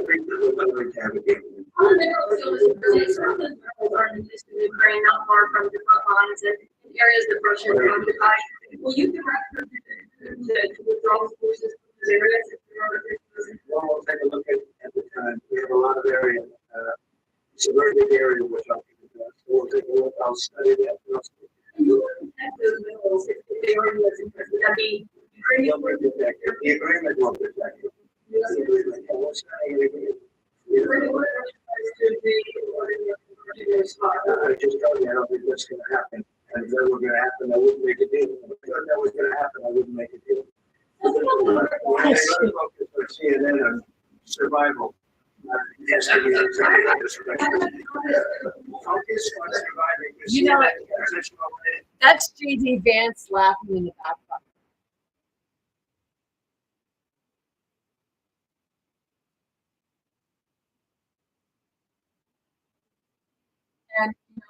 think we're going to advocate. On the minerals, so the minerals are in Ukraine, not far from the front lines and areas that Russia has occupied. Will you direct them to withdraw forces from those areas? Well, we'll take a look at the time. We have a lot of area. It's a very big area we're talking about. So we'll take a look. I'll study that. And who will protect those minerals if they are U.S. interests? Would that be Ukrainian? The agreement will protect them. The agreement. What's the agreement? I just told you I don't think that's going to happen. And if that were going to happen, I wouldn't make a deal. If I thought that was going to happen, I wouldn't make a deal. CNN on survival. Yes, I mean, focus on surviving. That's J.D. Vance laughing in the background. And I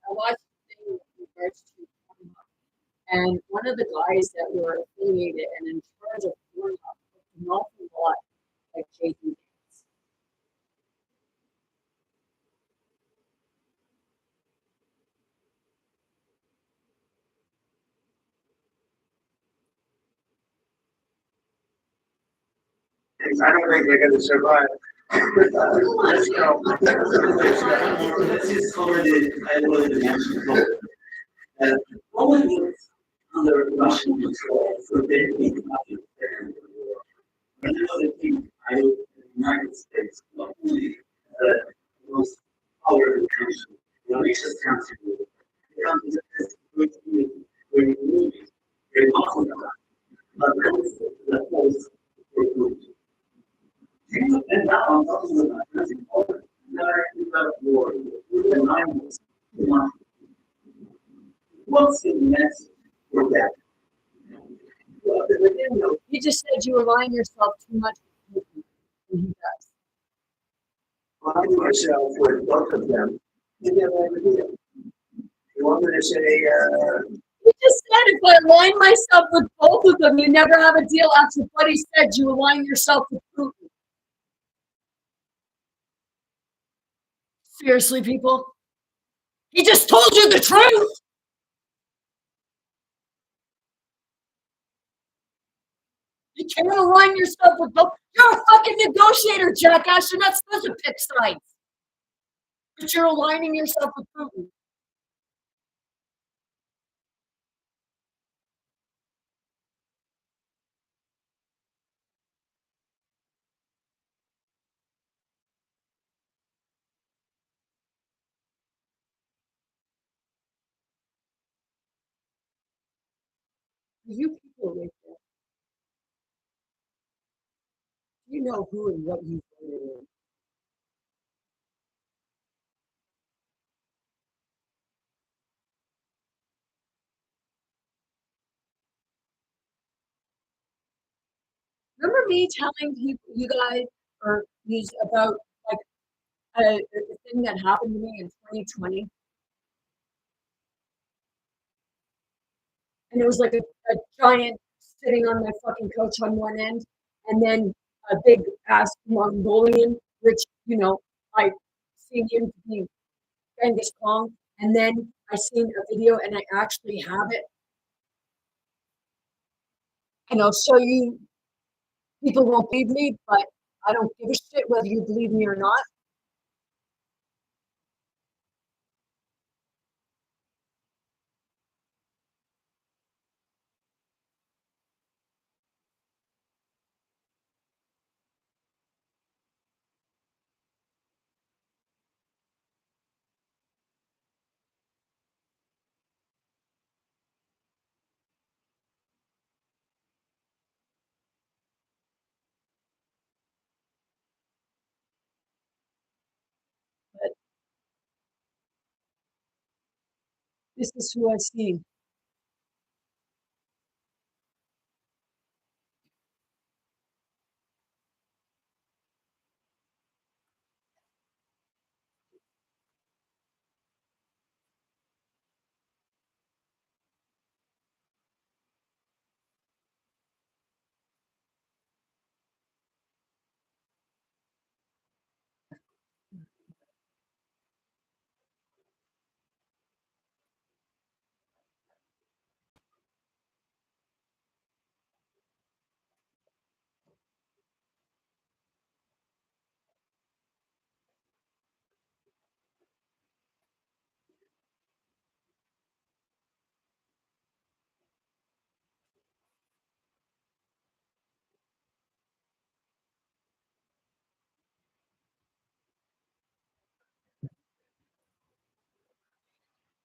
watched the thing with regards to Pornhub, and one of the guys that were affiliated and in charge of Pornhub looked an awful lot like J.D. Vance. I don't think they're going to survive. Let's go. Let's just cover the national goal. What was under Russian control for their big market there? Another thing, the United States, not only the most powerful country, the richest country, the country that has great community, very moving, very modern, but also the most for good. And now I'm talking about that's important. There are and that's where that. Well, but then, You just said you align yourself too much with Putin, and he does. Align myself with both of them. You never ever do. You want me to say, You just said if I align myself with both of them, you never have a deal. After what he said, you align yourself with Putin. Seriously, people? He just told you the truth. You can't align yourself with both. You're a fucking negotiator, jackass. You're not supposed to pick sides. But you're aligning yourself with Putin. You people right there, you know who and what you voted in. Remember me telling you guys or these about like a thing that happened to me in 2020? And it was like a giant sitting on my fucking couch on one end, and then a big ass Mongolian, which, you know, I seen him to be Genghis Khan, and then I seen a video and I actually have it. And I'll show you. People won't believe me, but I don't give a shit whether you believe me or not. But this is who I see.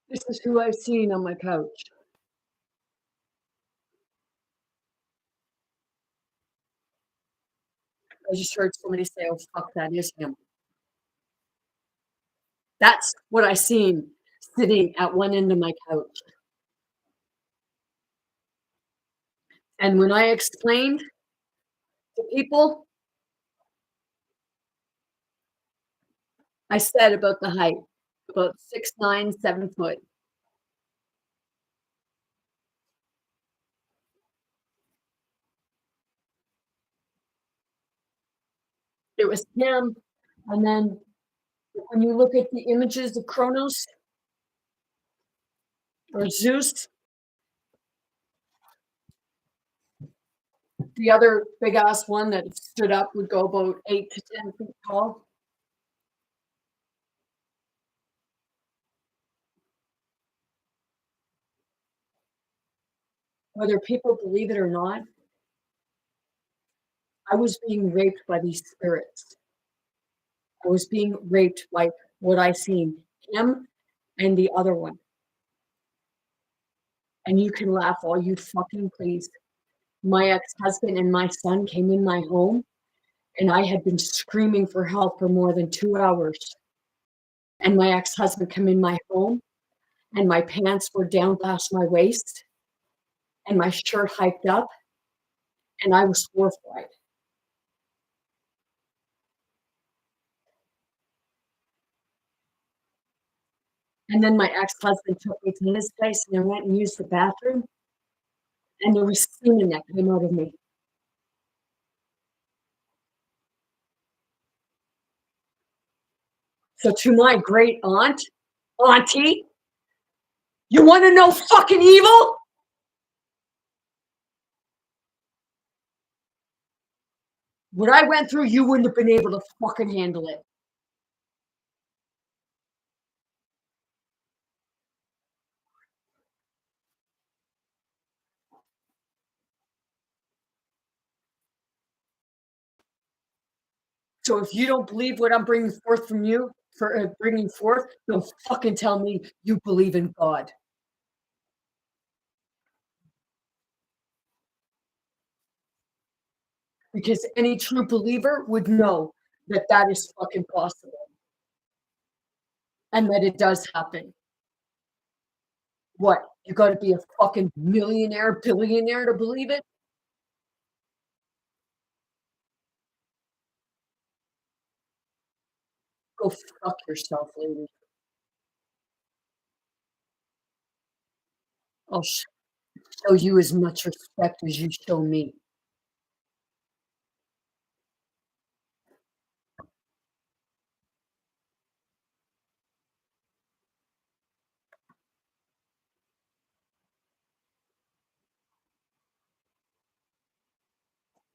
This is who I've seen on my couch. I just heard somebody say, "Oh fuck, that is him." That's what I seen sitting at one end of my couch. And when I explained to people, I said about the height, about 6'9", 7 foot. It was him. And then when you look at the images of Kronos or Zeus, the other big ass one that stood up would go about 8 to 10 feet tall. Whether people believe it or not, I was being raped by these spirits. I was being raped by what I seen, him and the other one. And you can laugh all you fucking please. My ex-husband and my son came in my home, and I had been screaming for help for more than 2 hours. And my ex-husband came in my home, and my pants were down past my waist, and my shirt hiked up, and I was horrified. And then my ex-husband took me to his place, and I went and used the bathroom, and there was semen that came out of me. So to my great auntie, you want to know fucking evil? What I went through, you wouldn't have been able to fucking handle it. So if you don't believe what I'm bringing forth from you, bringing forth, don't fucking tell me you believe in God. Because any true believer would know that that is fucking possible. And that it does happen. What? You got to be a fucking millionaire, billionaire to believe it? Go fuck yourself, lady. I'll show you as much respect as you show me.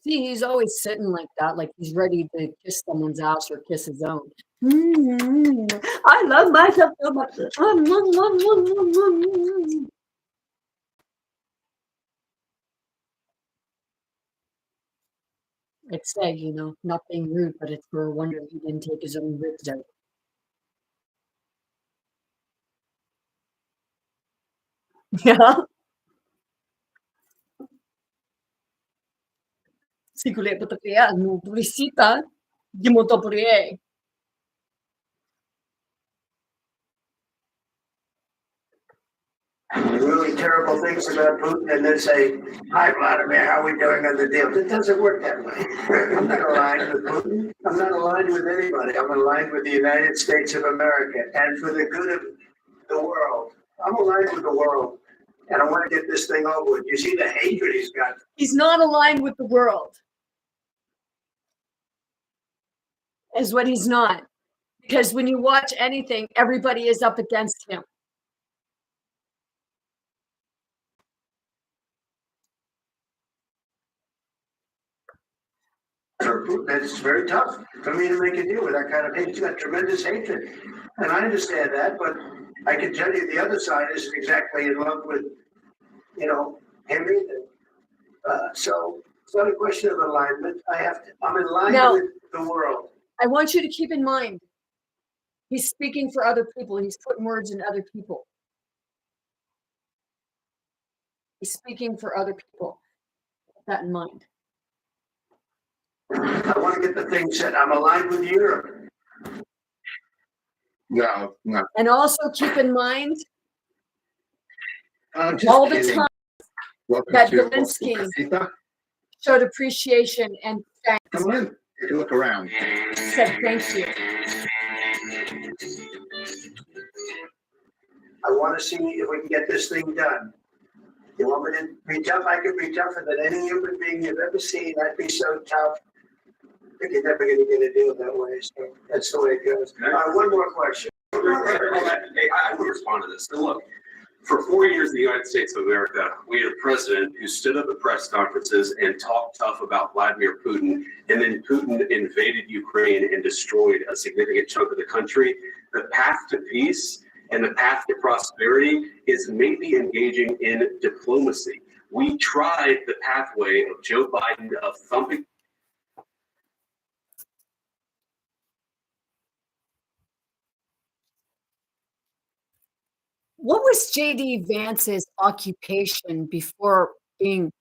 See, he's always sitting like that, like he's ready to kiss someone's ass or kiss his own. I love myself so much. I'd say, not being rude, but it's for a wonder he didn't take his own ribs out. Yeah. Sigurd potrei, no publicita di motoporie. Really terrible things about Putin and then say, hi, Vladimir, how are we doing on the deal? It doesn't work that way. I'm not aligned with Putin. I'm not aligned with anybody. I'm aligned with the United States of America and for the good of the world. I'm aligned with the world. And I want to get this thing over with. You see the hatred he's got. He's not aligned with the world. Is what he's not. Because when you watch anything, everybody is up against him. For Putin, it's very tough for me to make a deal with that kind of hate. He's got tremendous hatred. And I understand that, but I can tell you the other side isn't exactly in love with, him either. So it's not a question of alignment. I'm in line with the world. I want you to keep in mind, he's speaking for other people. He's putting words in other people. He's speaking for other people. Keep that in mind. I want to get the thing said. I'm aligned with Europe. No. And also keep in mind, Just all kidding. the time Welcome that to Zelensky Casita. showed appreciation and thanks. Come on, take a look around. Said thank you. I want to see if we can get this thing done. You want me to be tough? I can be tougher than any human being you've ever seen. I'd be so tough. But you're never going to get a deal that way. So that's the way it goes. One more question. I would respond to this. So look, for 4 years in the United States of America, we had a president who stood up at press conferences and talked tough about Vladimir Putin, and then Putin invaded Ukraine and destroyed a significant chunk of the country. The path to peace and the path to prosperity is maybe engaging in diplomacy. We tried the pathway of Joe Biden of thumping. What was J.D. Vance's occupation before being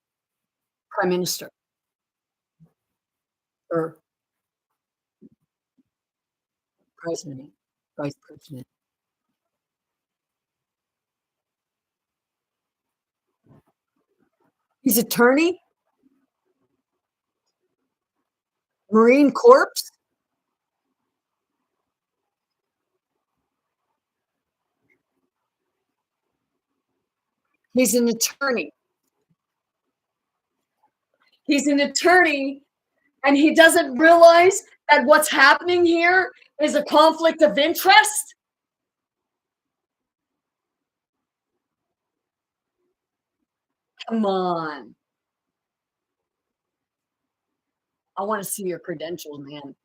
prime minister? Or president, vice president? He's attorney? Marine Corps? He's an attorney. He's an attorney, and he doesn't realize that what's happening here is a conflict of interest? Come on. I want to see your credentials, man.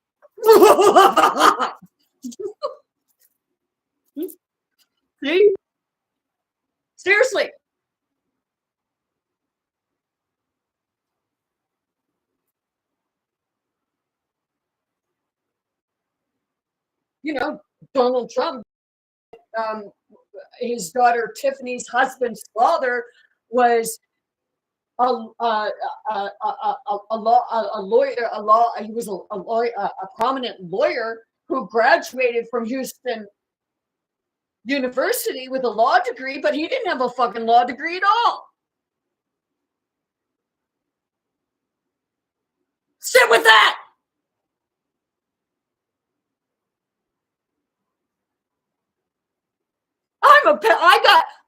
See? Seriously. You know, Donald Trump, his daughter Tiffany's husband's father was a lawyer. He was a lawyer, a prominent lawyer who graduated from Houston University with a law degree, but he didn't have a fucking law degree at all. Sit with that.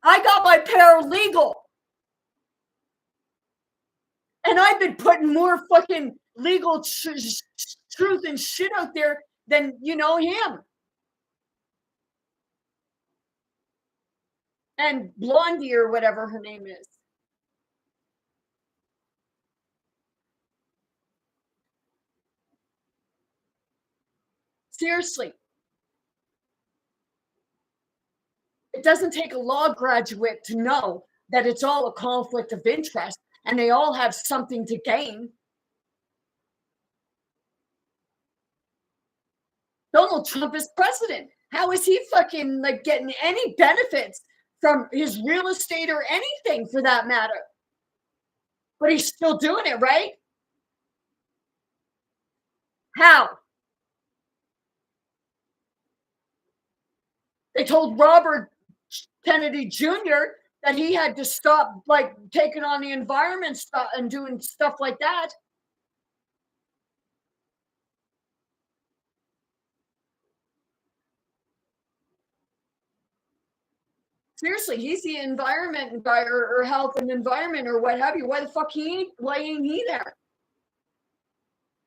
I got my paralegal. And I've been putting more fucking legal truth and shit out there than, you know, him. And Blondie or whatever her name is. Seriously. It doesn't take a law graduate to know that it's all a conflict of interest and they all have something to gain. Donald Trump is president. How is he fucking like getting any benefits from his real estate or anything for that matter? But he's still doing it, right? How? They told Robert Kennedy Jr. that he had to stop like taking on the environment stuff and doing stuff like that. Seriously, he's the environment guy or health and environment or what have you. Why the fuck why ain't he there?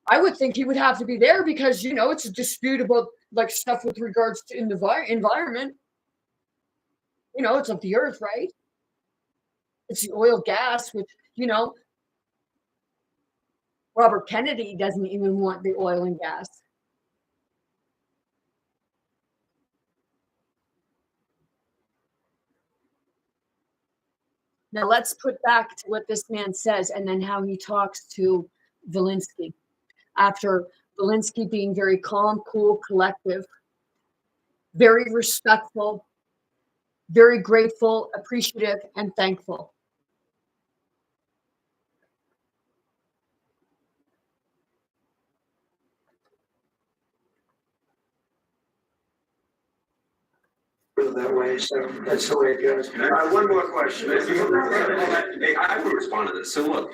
I would think he would have to be there because, you know, it's a dispute about like stuff with regards to environment. You know, it's of the earth, right? It's the oil, gas, which, you know, Robert Kennedy doesn't even want the oil and gas. Now let's put back to what this man says and then how he talks to Zelensky. After Zelensky being very calm, cool, collective, very respectful, very grateful, appreciative, and thankful. That way, so that's the way it goes. One more question. Hey, I would respond to this. So look,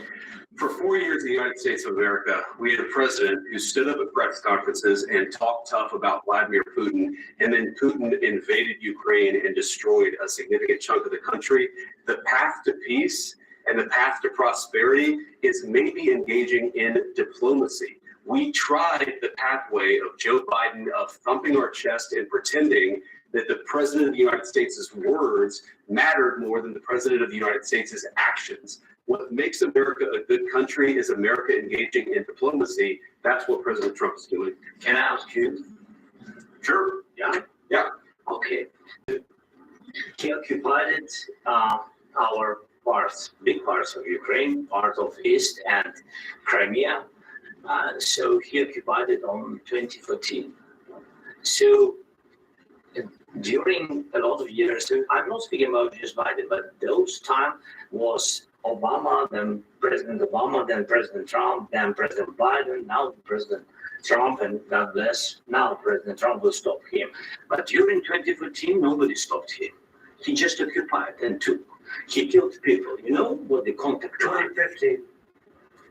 for 4 years in the United States of America, we had a president who stood up at press conferences and talked tough about Vladimir Putin, and then Putin invaded Ukraine and destroyed a significant chunk of the country. The path to peace and the path to prosperity is maybe engaging in diplomacy. We tried the pathway of Joe Biden of thumping our chest and pretending that the president of the United States' words mattered more than the president of the United States' actions. What makes America a good country is America engaging in diplomacy. That's what President Trump is doing. Can I ask you? Sure. Yeah? Yeah. Okay. He occupied our parts, big parts of Ukraine, part of East and Crimea. So he occupied it on 2014. So during a lot of years, so I'm not speaking about just Biden, but those time was Obama, then President Obama, then President Trump, then President Biden, now President Trump, and God bless, now President Trump will stop him. But during 2014, nobody stopped him. He just occupied and took. He killed people. You know what the contact? 2015.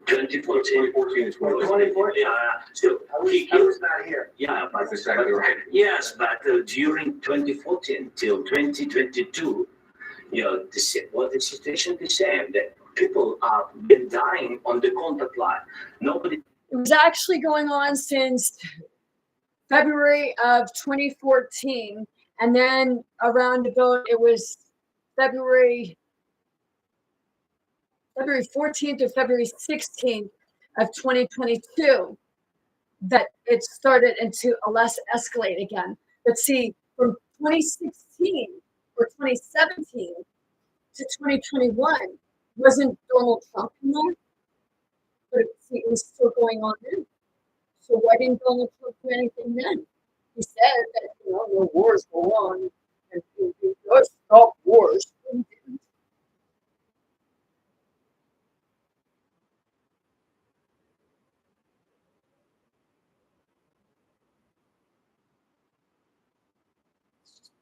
2014. 2014 is when it was. 2014? Yeah. So he I killed. was not here. Yeah, but, That's exactly right. yes, but during 2014 till 2022, what the situation the same. That people have been dying on the contact line. Nobody. It was actually going on since February of 2014, and then around about it was February 14th or February 16th of 2022 that it started into a less escalate again. But see, from 2016 or 2017 to 2021 wasn't Donald Trump in there, but see, it was still going on then. So why didn't Donald Trump do anything then? He said that no wars go on and he does stop wars. But he didn't.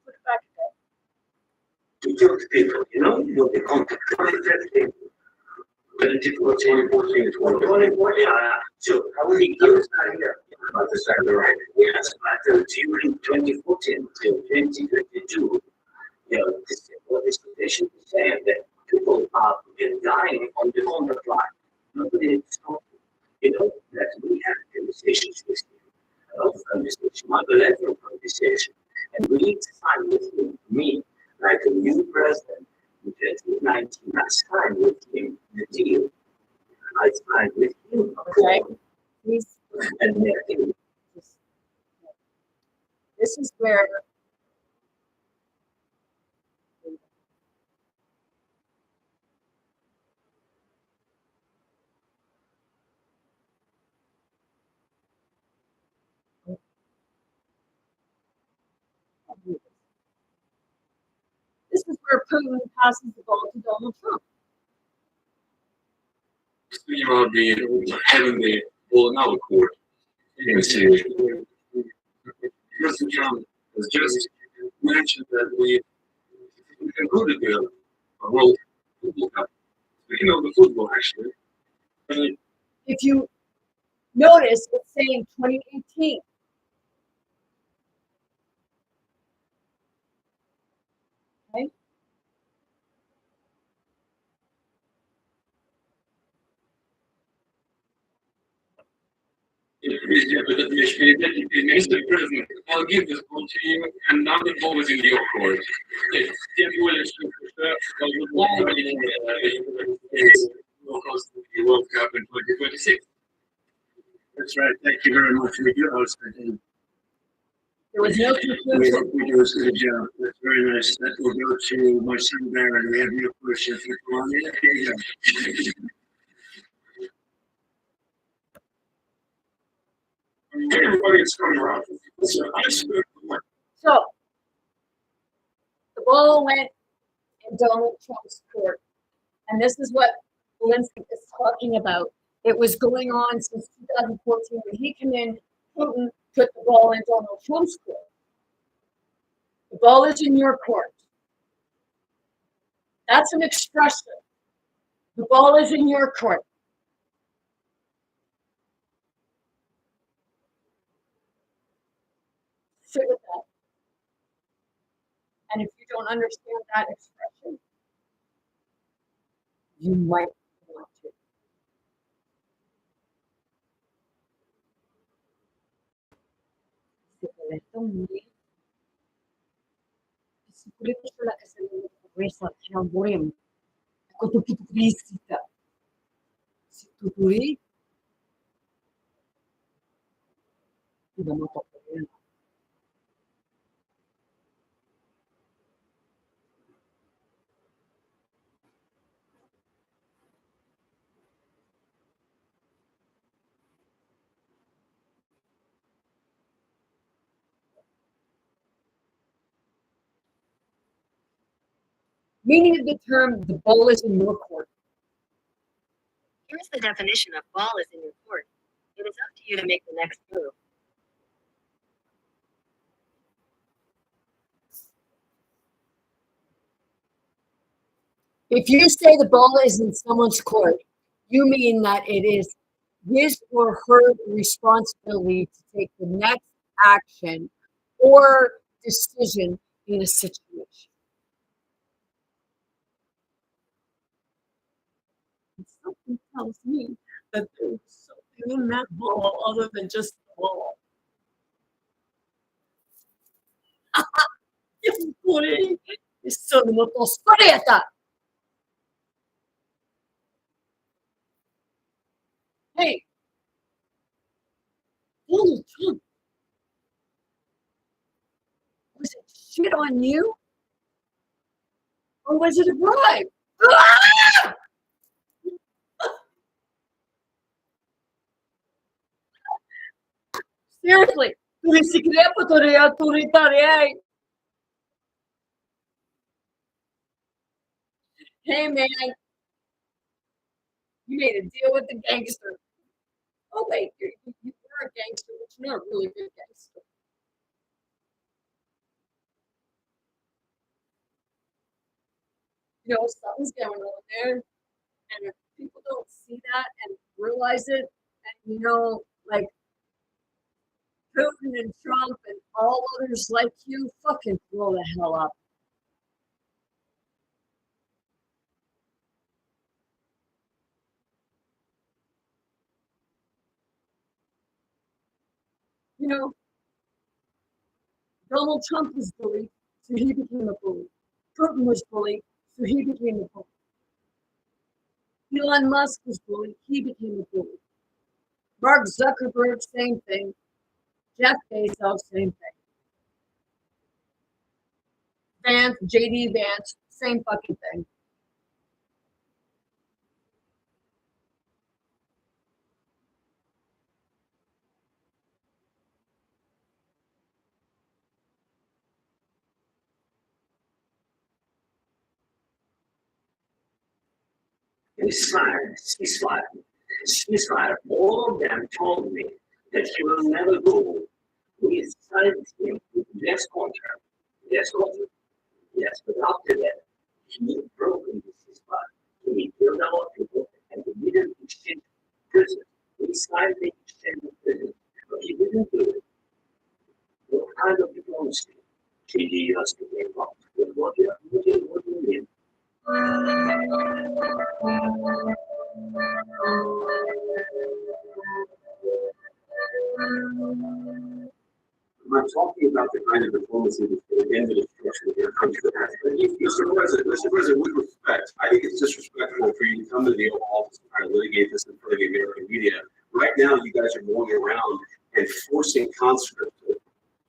Put it back there. He killed people. You know what the contact? 2015. 2014 is when it was. 2014. Yeah. So he I killed. was not here. That's exactly right. Yes, but during 2014 till 2022, what the situation is saying that people have been dying on the contact line. Nobody stopped. That we have conversations with him, a lot of conversation, bilateral conversation, and we need to sign with him, me, like a new president in 2019, I signed with him the deal. I signed with him. Okay. And This is where Putin passes the ball to Donald Trump. Speaking about having the ball in our court, President Trump has just mentioned that we concluded the World Football Cup. Speaking of the football, actually, If you notice, it's saying 2018. Okay. Mr. President, I'll give this ball to you, and now the ball is in your court. Тем более, что will host the World Cup in 2026. That's right. Thank you very much. We do host the game. There was no conclusion. We do a good job. That's very nice. That will go to my son Baron. We have your question for Columbia. Here you go. Everybody is coming around. So the ball went in Donald Trump's court. And this is what Zelensky is talking about. It was going on since 2014 when he came in. Putin put the ball in Donald Trump's court. The ball is in your court. That's an expression. The ball is in your court. Sit with that. And if you don't understand that expression, you might want to. Meaning of the term, the ball is in your court. Here's the definition of ball is in your court. It is up to you to make the next move. If you say the ball is in someone's court, you mean that it is his or her responsibility to take the next action or decision in a situation. Something tells me that there's something in that ball other than just the ball. Sono scoretta. Hey, Donald Trump, was it shit on you? Or was it a bribe? Ah! Seriously, tu si crepa autoritaria. Hey man, you made a deal with the gangster. Oh wait, you were a gangster, but you're not really a good gangster. You know, something's going on there. And if people don't see that and realize it, and you know, like Putin and Trump and all others like you, fucking blow the hell up. You know, Donald Trump was bullied, so he became a bully. Putin was bullied, so he became a bully. Elon Musk was bullied, he became a bully. Mark Zuckerberg, same thing. Jeff Bezos, same thing. Vance, JD Vance, same fucking thing. Ceasefire. All of them told me that he will never go. We signed him with less contract. Yes, but after that, he broke the ceasefire. He killed our people and we didn't exchange prisoners. We signed the exchange of prisoners, but he didn't do it. What kind of diplomacy? TD has to be involved. What do you mean? I'm talking about the kind of diplomacy that's going to end the destruction of your country. Mr. President, with respect, I think it's disrespectful for you to come to the Oval Office and try to litigate this in front of the American media. Right now, you guys are going around and forcing conscripts.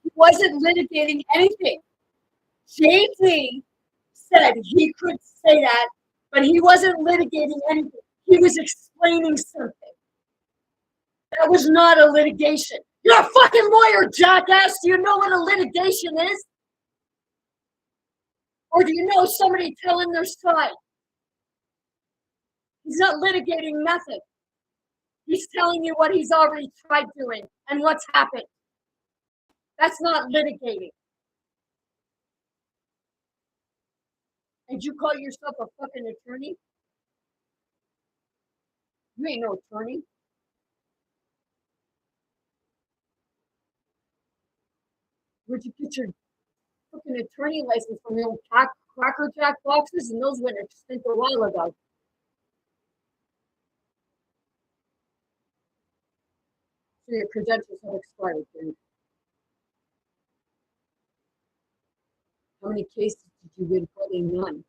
He wasn't litigating anything. JD said he could say that, but he wasn't litigating anything. He was explaining something. That was not a litigation. You're a fucking lawyer, jackass. Do you know what a litigation is? Or do you know somebody telling their side? He's not litigating nothing. He's telling you what he's already tried doing and what's happened. That's not litigating. And you call yourself a fucking attorney? You ain't no attorney. Where'd you get your fucking attorney license from? The old Cracker Jack boxes? And those went extinct a while ago. So your credentials have expired, dude. How many cases did you win? Probably none.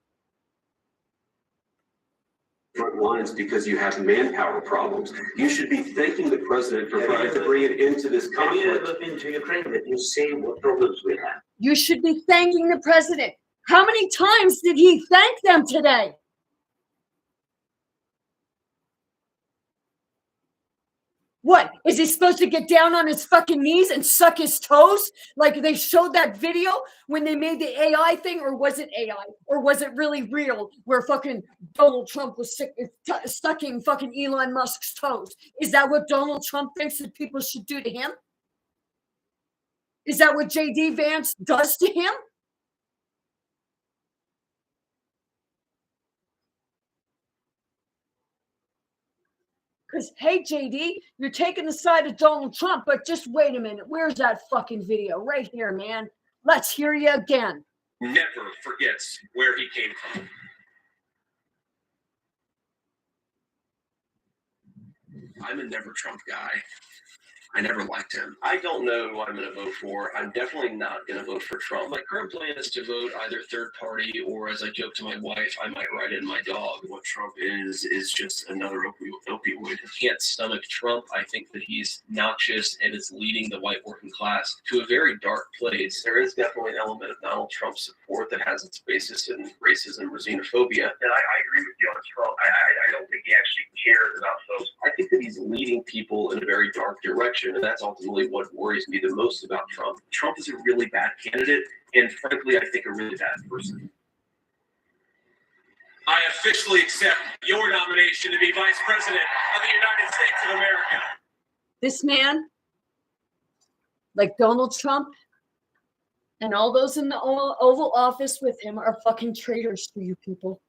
Front lines because you have manpower problems. You should be thanking the president for trying to bring it into this Have you conflict. ever been to Ukraine that you see what problems we have? You should be thanking the president. How many times did he thank them today? What, is he supposed to get down on his fucking knees and suck his toes? Like they showed that video when they made the AI thing, or was it AI? Or was it really real where fucking Donald Trump was sucking fucking Elon Musk's toes? Is that what Donald Trump thinks that people should do to him? Is that what JD Vance does to him? Because, hey, JD, you're taking the side of Donald Trump, but just wait a minute. Where's that fucking video? Right here, man. Let's hear you again. Never forgets where he came from. I'm a never Trump guy. I never liked him. I don't know who I'm going to vote for. I'm definitely not going to vote for Trump. My current plan is to vote either third party or, as I joke to my wife, I might ride in my dog. What Trump is just another opioid. I can't stomach Trump. I think that he's noxious and is leading the white working class to a very dark place. There is definitely an element of Donald Trump support that has its basis in racism or xenophobia. And I agree with you on Trump. I don't think he actually cares about folks. I think that he's leading people in a very dark direction. And that's ultimately what worries me the most about Trump. Trump is a really bad candidate, and frankly, I think a really bad person. I officially accept your nomination to be Vice President of the United States of America. This man, like Donald Trump, and all those in the Oval Office with him are fucking traitors to you people.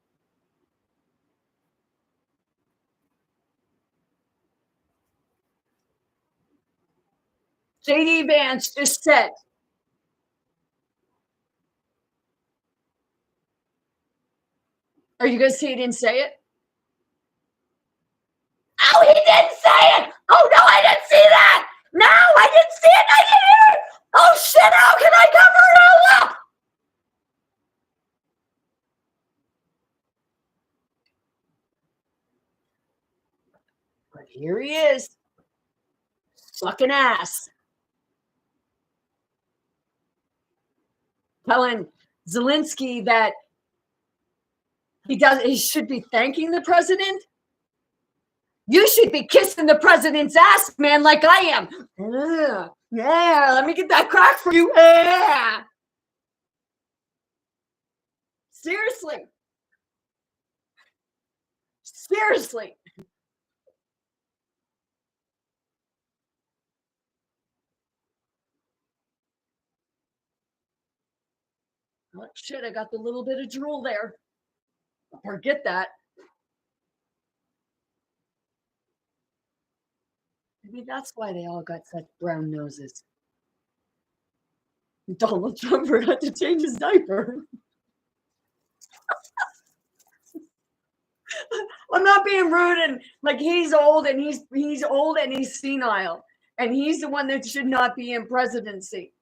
JD Vance just said, are you going to say he didn't say it? Oh, he didn't say it! Oh, no, I didn't see that! No, I didn't see it! I didn't hear it! Oh, shit, how can I cover it all up? But here he is. Sucking ass. Telling Zelensky that he should be thanking the president. You should be kissing the president's ass, man, like I am. Yeah, let me get that crack for you. Yeah. Seriously. Seriously. Oh, shit, I got the little bit of drool there. Forget that. Maybe that's why they all got such brown noses. Donald Trump forgot to change his diaper. I'm not being rude, and like he's old and he's old and he's senile, and he's the one that should not be in presidency.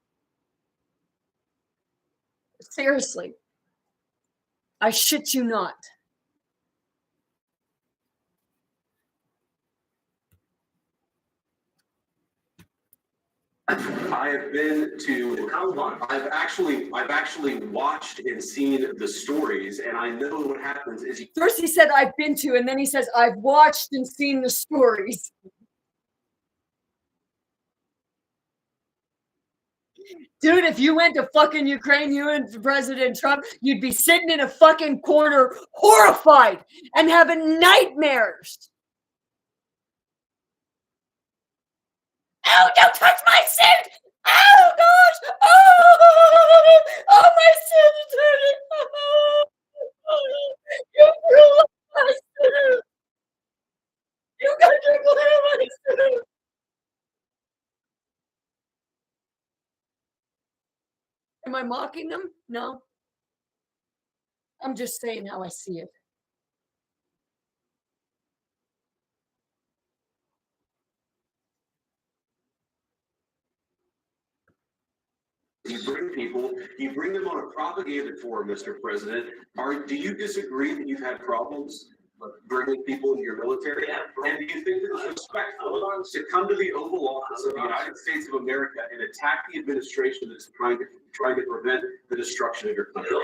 Seriously. I shit you not. I have been to. I've actually watched and seen the stories, and I know what happens is. First he said I've been to, and then he says I've watched and seen the stories. Dude, if you went to fucking Ukraine, you and President Trump, you'd be sitting in a fucking corner, horrified and having nightmares. Oh, don't touch my suit! Oh, gosh! Oh, my suit is hurting! You ruined my suit! You got to clear my suit! Am I mocking them? No. I'm just saying how I see it. You bring them on a propaganda tour, Mr. President. Do you disagree that you've had problems bringing people into your military? And do you think that it's respectful to come to the Oval Office of the United States of America and attack the administration that's trying to prevent the destruction of your country?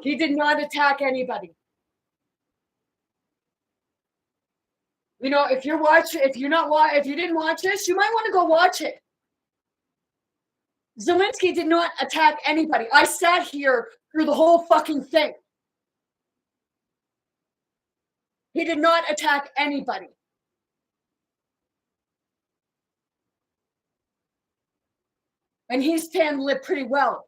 He did not attack anybody. You know, if you didn't watch this, you might want to go watch it. Zelensky did not attack anybody. I sat here through the whole fucking thing. He did not attack anybody. And he's handled it pretty well.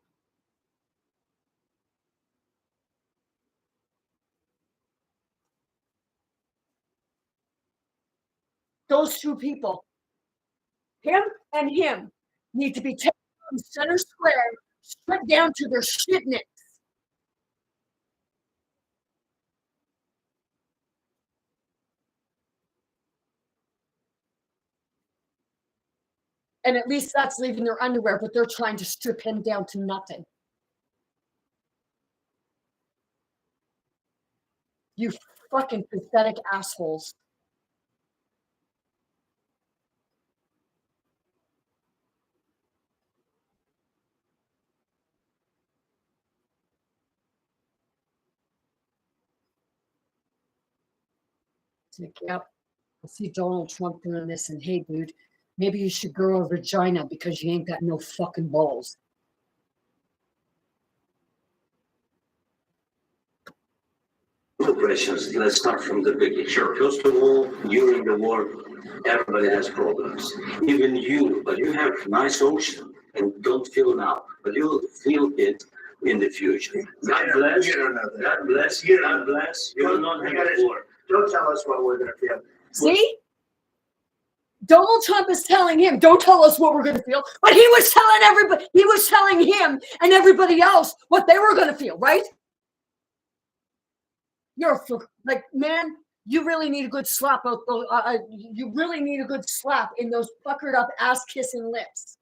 those two people, him and him, need to be taken from center square, stripped down to their shitness. And at least that's leaving their underwear, but they're trying to strip him down to nothing. You fucking pathetic assholes. It's like, yep, I see Donald Trump doing this, and hey, dude, maybe you should grow a vagina because you ain't got no fucking balls. Operations, let's start from the beginning. Sure. First of all, during the war, everybody has problems. Even you, but you have nice ocean and don't feel now, but you'll feel it in the future. God bless. You don't know that. God bless. God bless. You will not have a war. Don't tell us what we're gonna feel. See? Donald Trump is telling him, don't tell us what we're going to feel. But he was telling everybody, he was telling him and everybody else what they were going to feel, right? You're like, man, you really need a good slap out those, you really need a good slap in those puckered up ass kissing lips.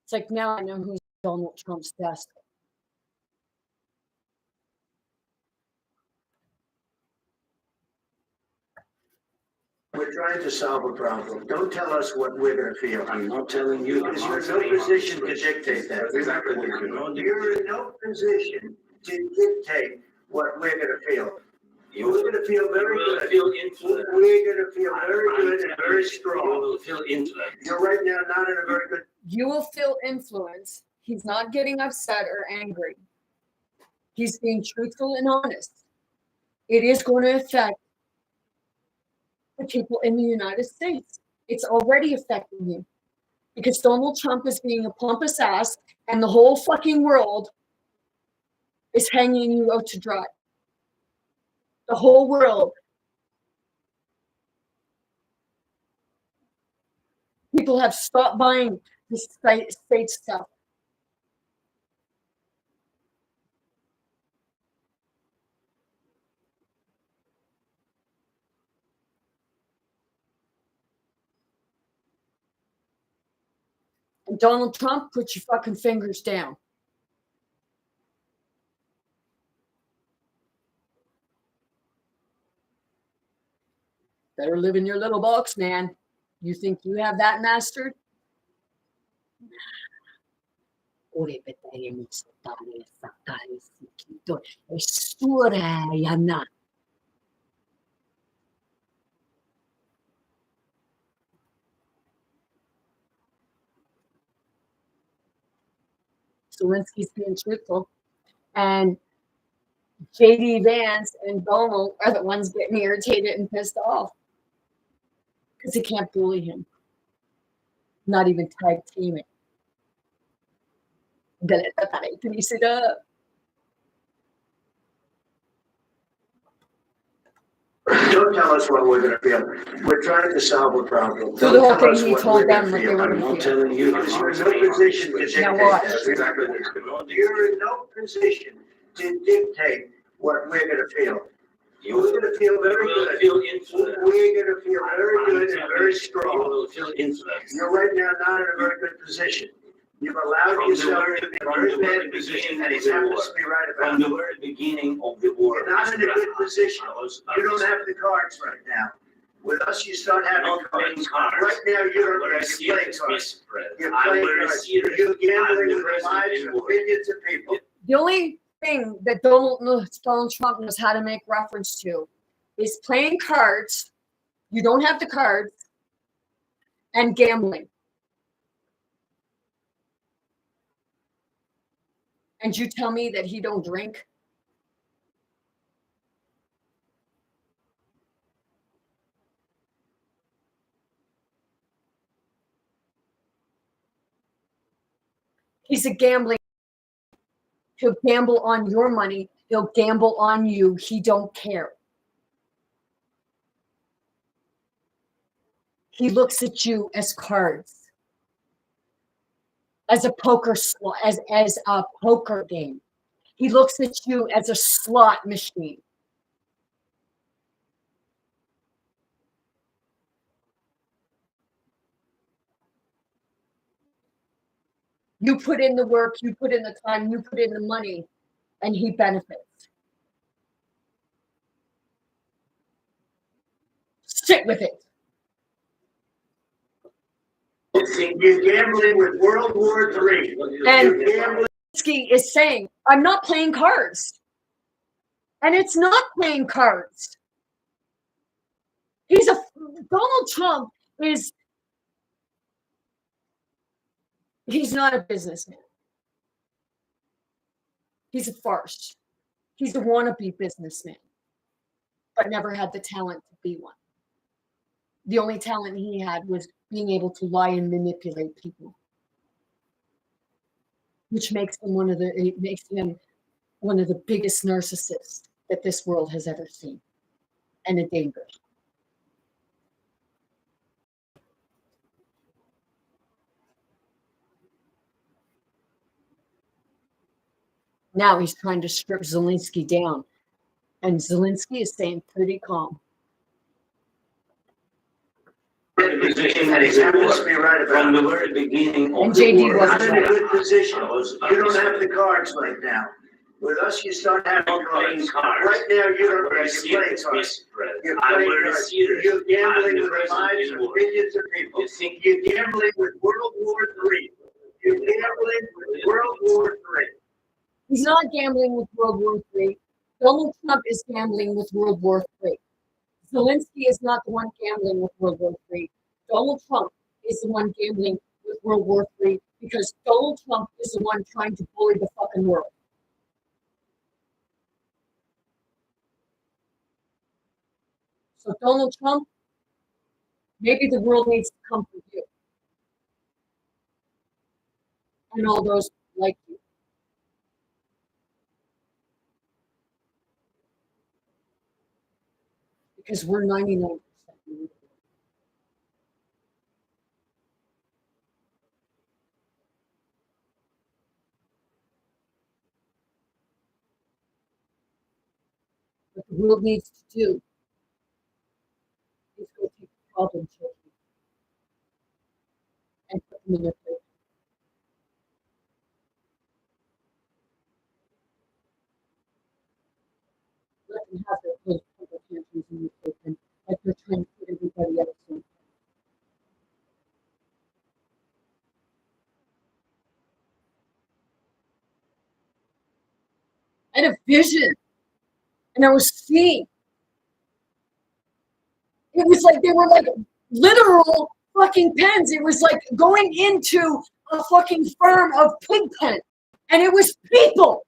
It's like, now I know who's Donald Trump's desk. We're trying to solve a problem. Don't tell us what we're gonna feel. I'm not telling you. Because you're in no position to dictate that. That's exactly what you're doing. You're in no position to dictate what we're gonna feel. We're gonna feel very will good. feel influenced. We're gonna feel very good and very You strong. will feel influenced. You're right now not in a very good. You will feel influence. He's not getting upset or angry. He's being truthful and honest. It is going to affect the people in the United States. It's already affecting you because Donald Trump is being a pompous ass and the whole fucking world is hanging you out to dry. The whole world. People have stopped buying this state stuff. And Donald Trump, put your fucking fingers down. Better live in your little box, man. You think you have that mastered? Ore betajemi satane satane sikito estura yana. Zelensky's being truthful, and JD Vance and Donald are the ones getting irritated and pissed off because he can't bully him. Not even tag teaming. Can you see that? Don't tell us what we're gonna feel. We're trying to solve a problem. So the whole Don't tell thing us he what told we're them gonna what they feel. were I'm going not to feel. telling you. Because you're in no position to dictate Now watch. that. That's exactly what you're doing. You're in no position to dictate what we're gonna feel. You We're gonna feel very will good. feel influenced. We're gonna feel very good and very You strong. will feel influenced. You're right now not in a very good position. You've allowed From the yourself very- to be from very the bad very at the beginning, beginning and of he's the happens war. to be right about From it. the very beginning of the war. You're not in a good position. You don't have the cards right now. With us, you start having Not playing cards. cards. Right now, you don't We're have serious, playing cards. Mr. President. You're I'm playing very cards. serious. You're gambling I'm the with the president lives in of war. millions of people. The only thing that Donald Trump knows how to make reference to is playing cards. You don't have the cards, and gambling. And you tell me that he don't drink? He's a gambling. He'll gamble on your money. He'll gamble on you. He don't care. He looks at you as cards, as a as a poker game. He looks at you as a slot machine. You put in the work, you put in the time, you put in the money, and he benefits. Sit with it. You're gambling with World War III. And Zelensky is saying, I'm not playing cards. And it's not playing cards. Donald Trump he's not a businessman. He's a farce. He's a wannabe businessman, but never had the talent to be one. The only talent he had was being able to lie and manipulate people, which makes him one of the biggest narcissists that this world has ever seen, and a danger. Now he's trying to strip Zelensky down, and Zelensky is staying pretty calm. Position that is must be right about from the very beginning of And the JD war. wasn't I'm in a good position. I was- You don't have the cards right now. With us, you start having I'm playing cards. cards. Right now, you don't Very have to play serious, cards. Mr. President. You're I'm playing very cards. serious. You're gambling I'm the with the president lives in of war. millions of people. You think You're gambling with World War III. You're gambling with World War III. He's not gambling with World War III. Donald Trump is gambling with World War III. Zelensky is not the one gambling with World War III. Donald Trump is the one gambling with World War III because Donald Trump is the one trying to bully the fucking world. So Donald Trump, maybe the world needs to come for you and all those like you. Because we're 99%. What the world needs to do is go take the problem children and put them in their place. Let them have their little temper tantrums and take them like they're trying to put everybody else in. I had a vision, and I was seeing. It was like they were like literal fucking pens. It was like going into a fucking farm of pig pen, and it was people.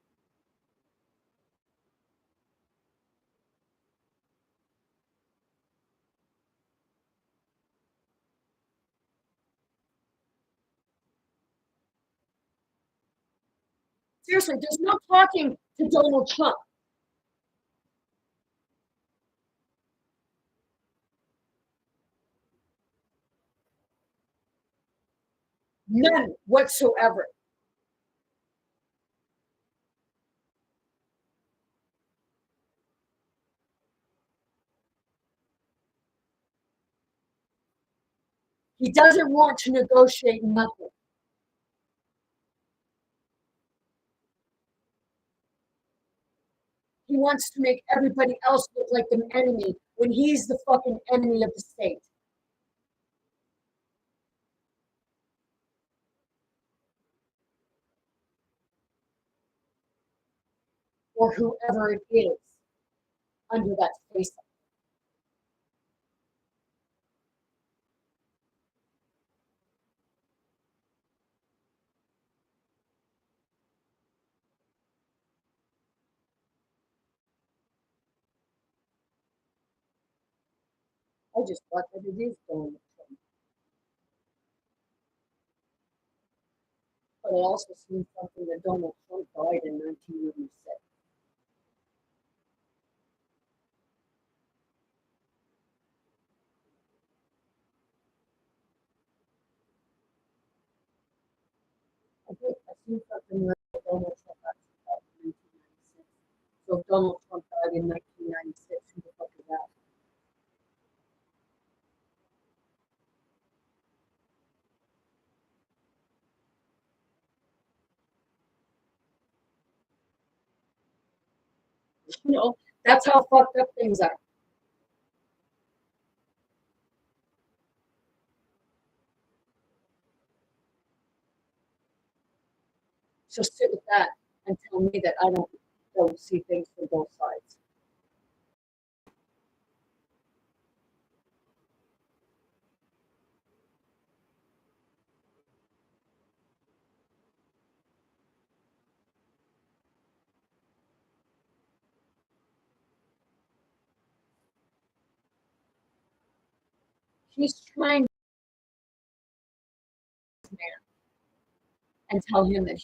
Seriously, there's no talking to Donald Trump. None whatsoever. He doesn't want to negotiate nothing. He wants to make everybody else look like an enemy when he's the fucking enemy of the state. Or whoever it is under that face. I just thought that it is Donald Trump. but I also seen something that Donald Trump died in 1996. I seen something that Donald Trump actually died in 1996. So if Donald Trump died in 1996, who the fuck is that? You know, that's how fucked up things are. So sit with that and tell me that I don't see things from both sides. He's trying to man and tell him that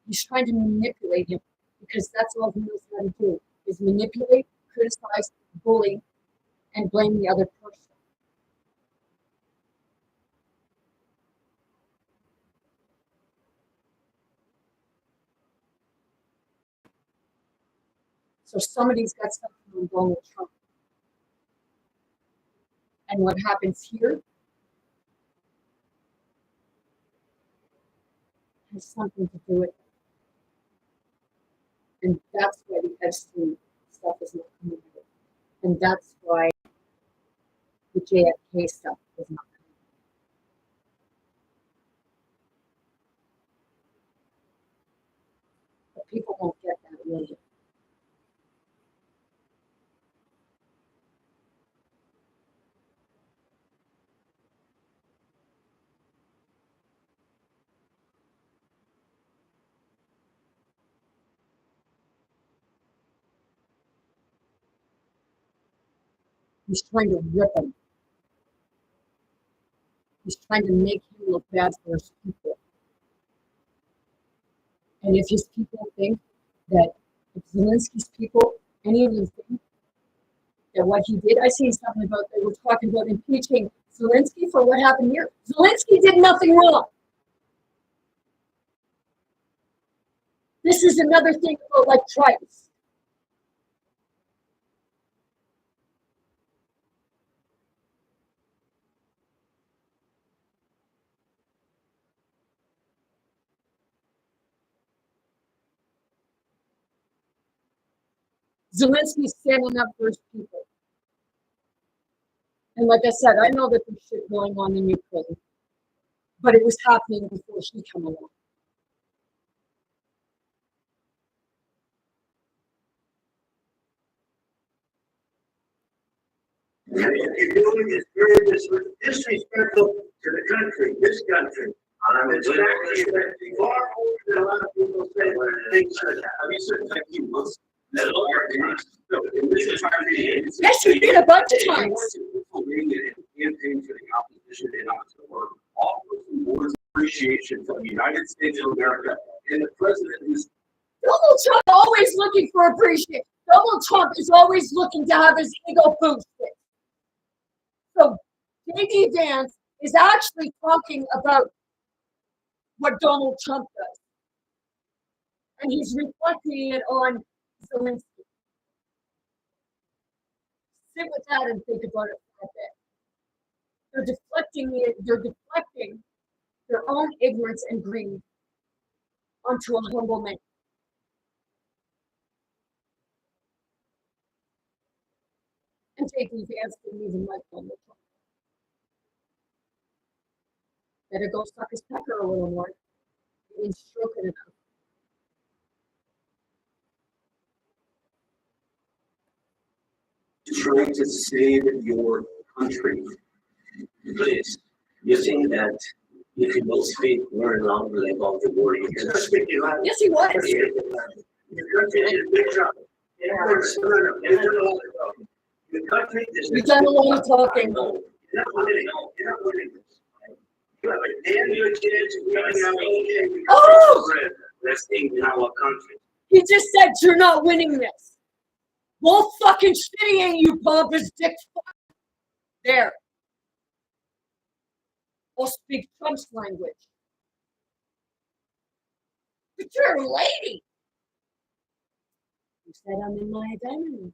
he's trying to manipulate him because that's all he knows how to do is manipulate, criticize, bully, and blame the other person. So somebody's got something on Donald Trump. And what happens here has something to do with it. And that's why the Epstein stuff is not coming out. And that's why the JFK stuff is not coming out. But people won't get that really. He's trying to rip him. He's trying to make him look bad for his people. And if his people think that, if Zelensky's people, any of them think that what he did, I seen something about, they were talking about impeaching Zelensky for what happened here. Zelensky did nothing wrong. This is another thing about like tribes. Zelensky's standing up for his people. And like I said, I know that there's shit going on in Ukraine, but it was happening before she came along. You're doing is very disrespectful to the country, this country. It's disrespectful far more than a lot of people say when things like that. Have you said thank you once? Yes, you did a bunch of times. Campaign for the opposition in October, offer some words of appreciation from the United States of America and the president who's Donald Trump always looking for appreciation. Donald Trump is always looking to have his ego boosted. So J.D. Vance is actually talking about what Donald Trump does. And he's reflecting it on Zelensky. Sit with that and think about it for a bit. They're deflecting their own ignorance and greed onto a humble man. And J.D. Vance didn't even like Donald Trump. Better go suck his pecker a little more. He didn't stroke it enough. Trying to save your country. Please, you think that if you will speak very loudly about the war, you can speak loud. Yes, he was. Your country is in big trouble. The country is. You've done a lot of talking. You're not winning this. You have a damn your kids running out of Oh! resting in our country. He just said you're not winning this. Well, fucking shitty ain't you, pompous dick fuck. There. I'll speak Trump's language. But you're a lady. You said I'm in my identity.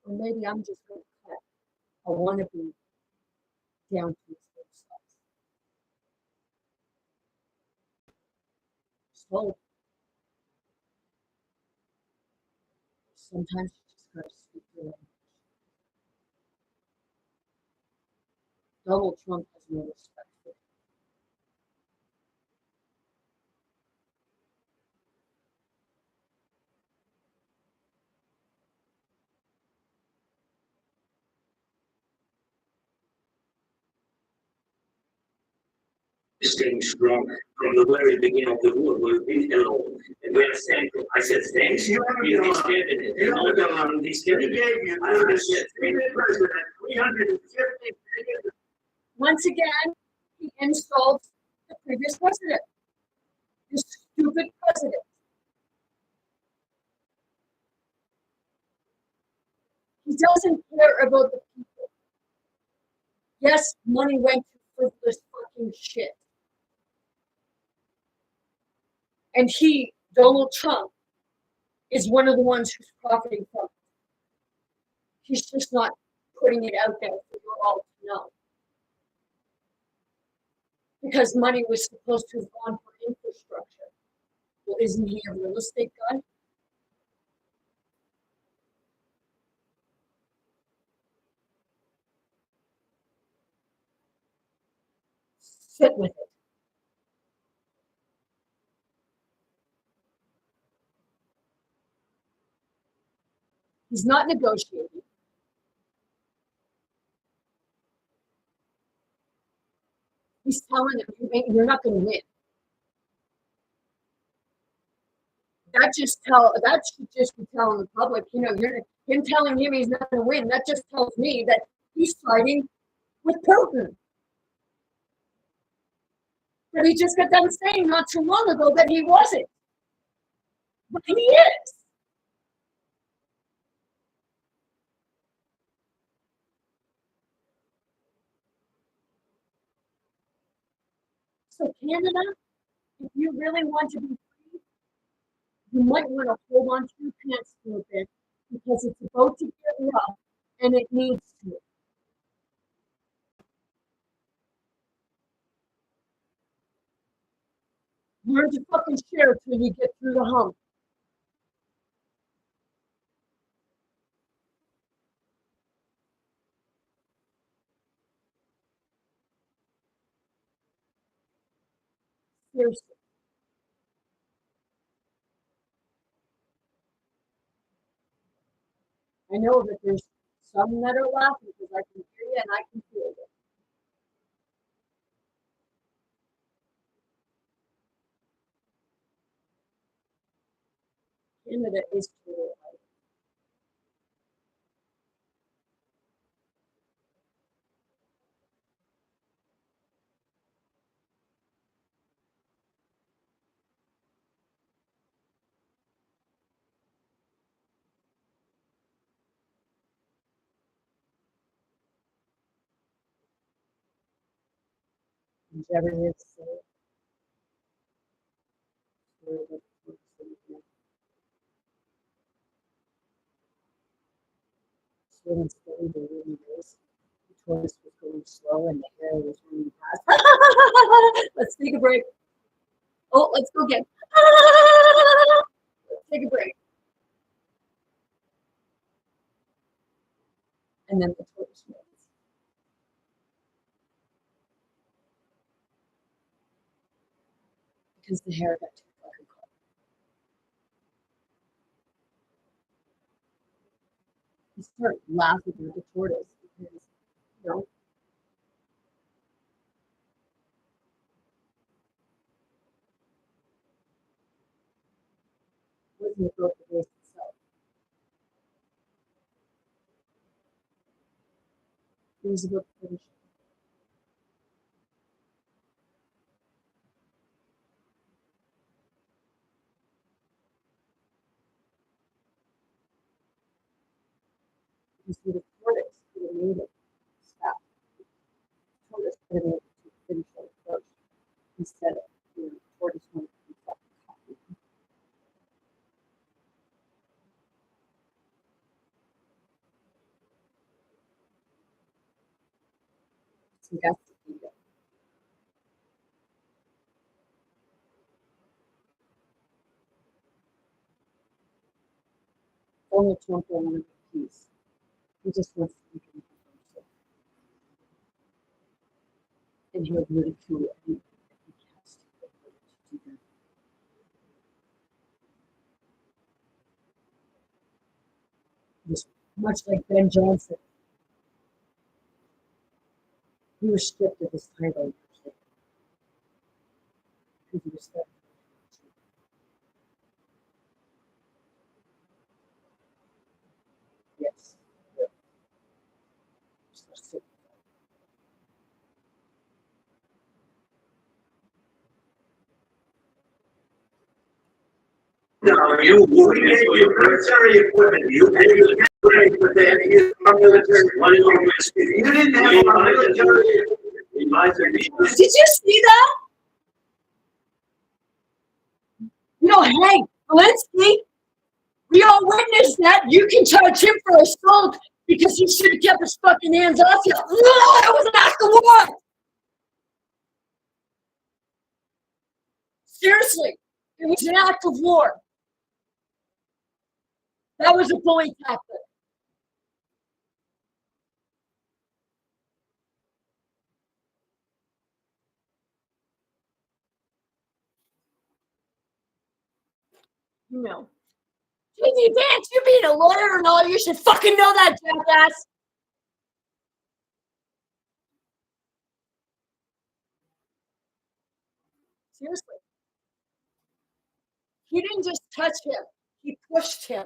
Or maybe I'm just going to cut. I want to be down to his size. So sometimes you just got to speak your language. Donald Trump has no respect for you. Staying strong from the very beginning of the war. We've been alone. And we are thankful. I said, thanks. You haven't been alone. You haven't been alone. He gave you this president 350 billion. Once again, he insults the previous president. This stupid president. He doesn't care about the people. Yes, money went to frivolous fucking shit. And he, Donald Trump, is one of the ones who's profiting from it. He's just not putting it out there for you all to know. Because money was supposed to have gone for infrastructure. Well, isn't he a real estate guy? Sit with it. He's not negotiating. He's telling them you're not going to win. That should just be telling the public, him telling him he's not going to win. That just tells me that he's fighting with Putin. But he just got done saying not too long ago that he wasn't. But he is. So Canada, if you really want to be free, you might want to hold on to your pants a little bit because it's about to get rough and it needs to. Learn to fucking share till you get through the hump. Seriously. I know that there's some that are laughing because I can hear you and I can feel it. Canada is totally right. Did you ever hear the story? Really slowly, but really nice. The tortoise was going slow and the hare was running fast. Let's take a break. Oh, let's go again. Let's take a break. And then the tortoise wins. Because the hare got too fucking caught. You start laughing at the tortoise because, it wasn't about the race itself. he's about to finish. You see the tortoise could have made it stop. The tortoise could have made it to finish it first instead of the tortoise wanted to be fucking copy. So that's the ego. Donald Trump don't want to make peace. He just wants to be himself. And he would ridicule anything that he has to do that. Just much like Ben Johnson. He was stripped of his title because he was stuck. Yes. Yeah. So, No, you gave your military equipment, you paid the military for that, our military. You didn't have our military. did you see that? You know, hey, Zelensky, we all witnessed that. You can charge him for assault because he should have kept his fucking hands off you. No, that was an act of war. Seriously, it was an act of war. That was a bully tactic. You know. JD Vance, you being a lawyer and all, you should fucking know that, jackass. Seriously. He didn't just touch him, he pushed him.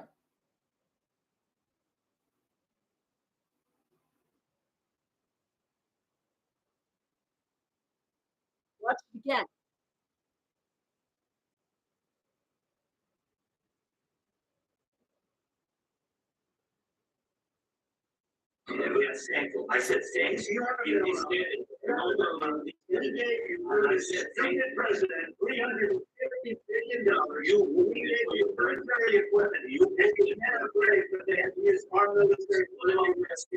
Watch it again. I said thanks. You did. I said President, $350 billion. You gave your military equipment. You paid the military for that. He is our military.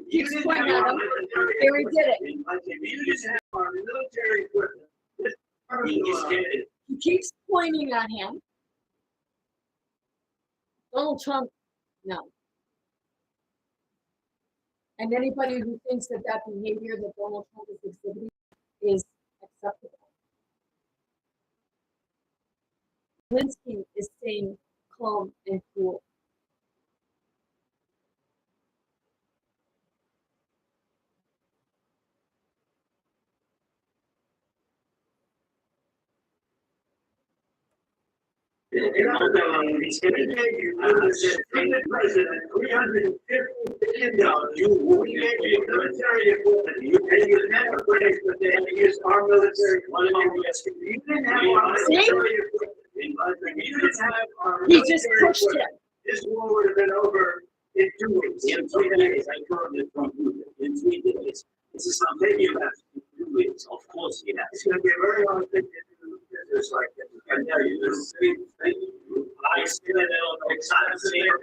You didn't have our military. Here he did it. You didn't have our military equipment. He keeps pointing at him. Donald Trump, no. And anybody who thinks that that behavior that Donald Trump is exhibiting is acceptable. Zelensky is staying calm and cool. He's going to give you, President, $350 billion. You gave your military equipment. You paid your military for that. He is our military. You didn't have our military equipment. You didn't have our He just pushed him. This war would have been over in 2 weeks. In 3 days, I heard it from Putin. In 3 days. This is not maybe about 2 weeks. Of course, yeah. It's going to be a very hard thing to do business like this. I tell you, this thing, I say that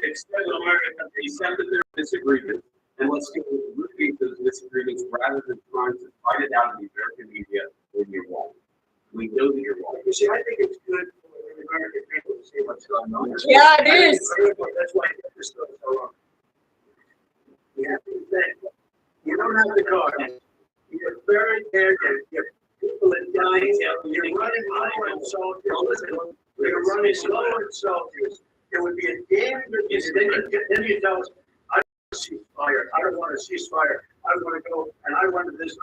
extend America, they accepted their disagreements, and let's get rid of those disagreements rather than trying to fight it out in the American media when you're wrong. We know that you're wrong. You see, I think it's good for the American people to see what's going on. Yeah, it is. That's why this goes so long. You have to think. You don't have the cards. You're very there. People are dying. You're running low on soldiers. You're running low on soldiers. It would be a damn good thing. Then you tell us, I don't want to ceasefire. I don't want to ceasefire. I want to go and I want this.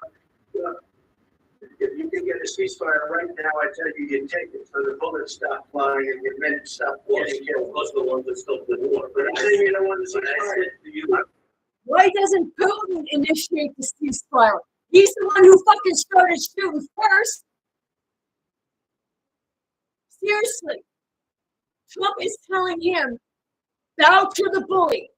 If you can get a ceasefire right now, I tell you, you take it. So the bullets stop flying and your men stop getting killed. Most of the ones that still the war. But I'm saying you don't want to ceasefire. Why Why doesn't Putin initiate the ceasefire? He's the one who fucking started shooting first. Seriously. Trump is telling him, bow to the bully.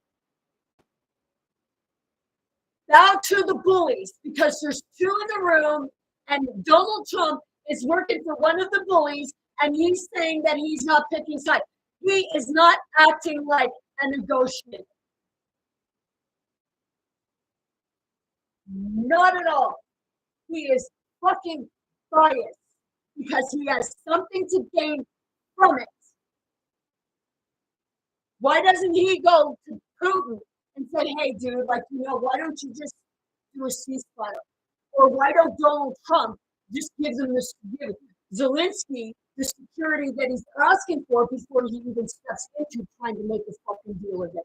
Bow to the bullies, because there's two in the room, and Donald Trump is working for one of the bullies, and he's saying that he's not picking sides. He is not acting like a negotiator. Not at all. He is fucking biased because he has something to gain from it. Why doesn't he go to Putin and say, hey, dude, like, why don't you just do a ceasefire? Or why don't Donald Trump just give Zelensky the security that he's asking for before he even steps into trying to make a fucking deal with him?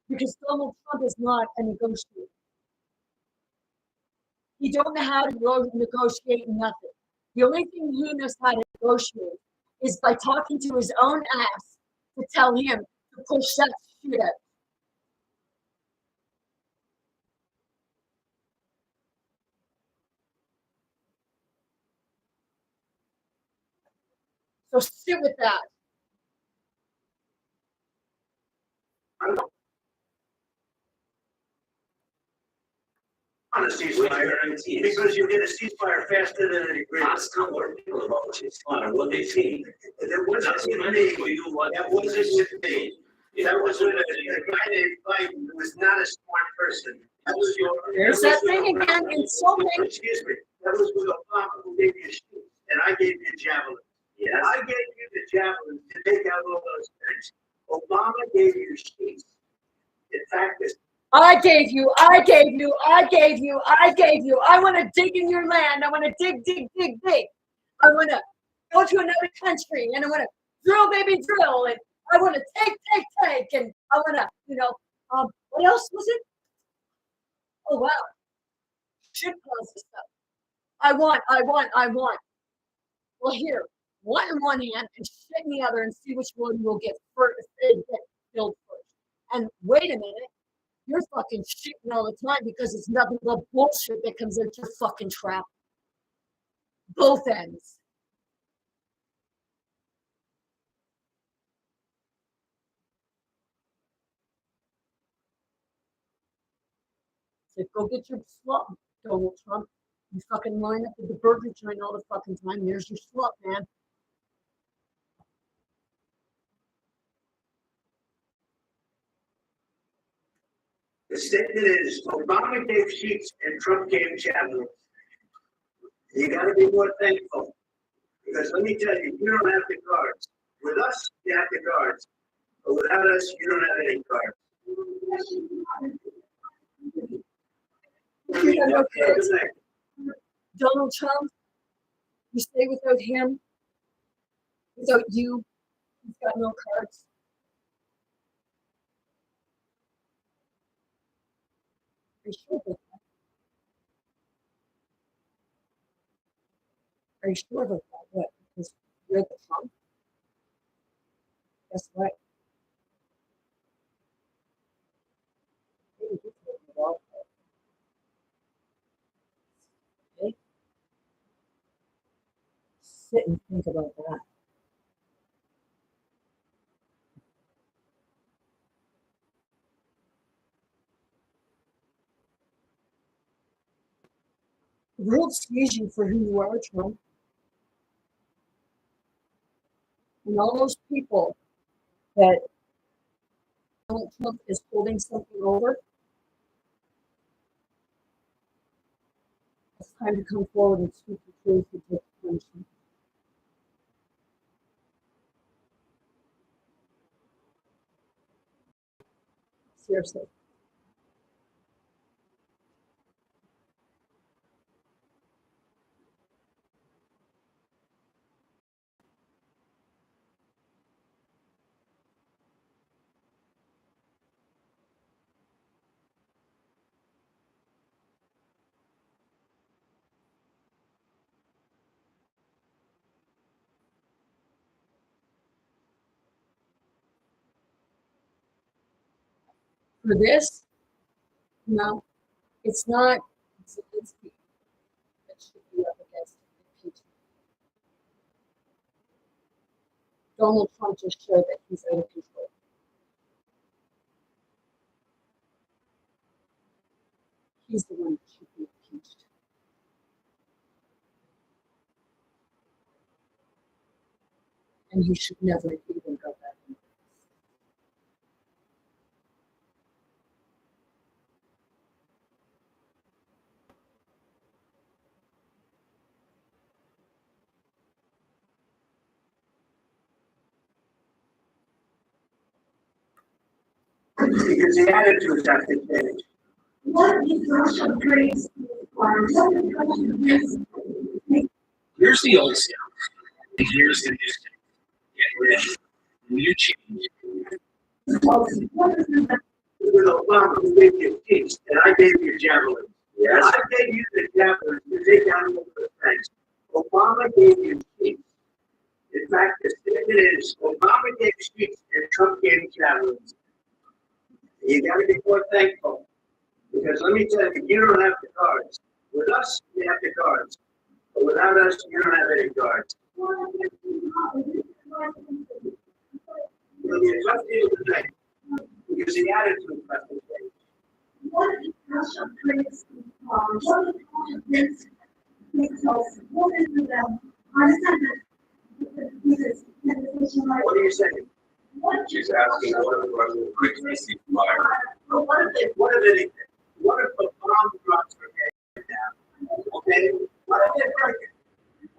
Because Donald Trump is not a negotiator. He don't know how to negotiate nothing. The only thing he knows how to negotiate is by talking to his own ass to tell him to push that shit out. So sit with that. On a ceasefire, because you get a ceasefire faster than an agreement. Ask our people about ceasefire, what they think. That wasn't That's with what me. for you, what That wasn't with me. That was with a guy named Biden who was not a smart person. That was your. There's that thing again in so many. Excuse me. That was with Obama who gave you shoes, and I gave you javelin. Yes. I gave you the javelin to take out all those things. Obama gave you sheets. In fact, this. I gave you. I want to dig in your land. I want to dig. I want to go to another country, and I want to drill, baby, drill, and I want to take, and I want to, what else was it? Oh, wow. Shit tons of stuff. I want. Well, here, one in one hand and shit in the other, and see which one will get first, get filled first. And wait a minute. You're fucking shitting all the time because it's nothing but bullshit that comes into your fucking trap. Both ends. So go get your slot, Donald Trump. You fucking line up at the burger joint all the fucking time. There's your slot, man. The statement is Obama gave sheets and Trump gave javelins. You got to be more thankful. Because let me tell you, you don't have the cards. With us, you have the cards. But without us, you don't have any cards. Donald Trump, you stay without him, without you, he's got no cards. Are you sure about that? Are you sure about that? What? Because you're the Trump? Guess what? Maybe you can get it all. Okay? Sit and think about that. The world sees you for who you are, Trump. And all those people that Donald Trump is holding something over, it's time to come forward and speak the truth and take punishment. Seriously. For this, no, it's not Zelensky that should be up against impeachment. Donald Trump just showed that he's out of control. He's the one that should be impeached. And he should never even go back in. Because the attitudes have to change. What is Russia brings to the farm? What is Russia brings? Here's the old stuff, and here's the new stuff. Get ready. New change. With Obama, who gave you peace, and I gave you javelins. Yes. I gave you the javelins to take down the fence. Obama gave you peace. In fact, the statement is Obama gave peace and Trump gave javelins. You got to be more thankful. Because let me tell you, you don't have the cards. With us, you have the cards. But without us, you don't have any cards. Well, it's up to you to think. Because the attitude has to change. What is Russia brings to the farm? What is Russia brings because what is the understand that What are you saying? She's asking what if Russia brings to the fire? What if the bomb drops from there down? Okay? What if they break it?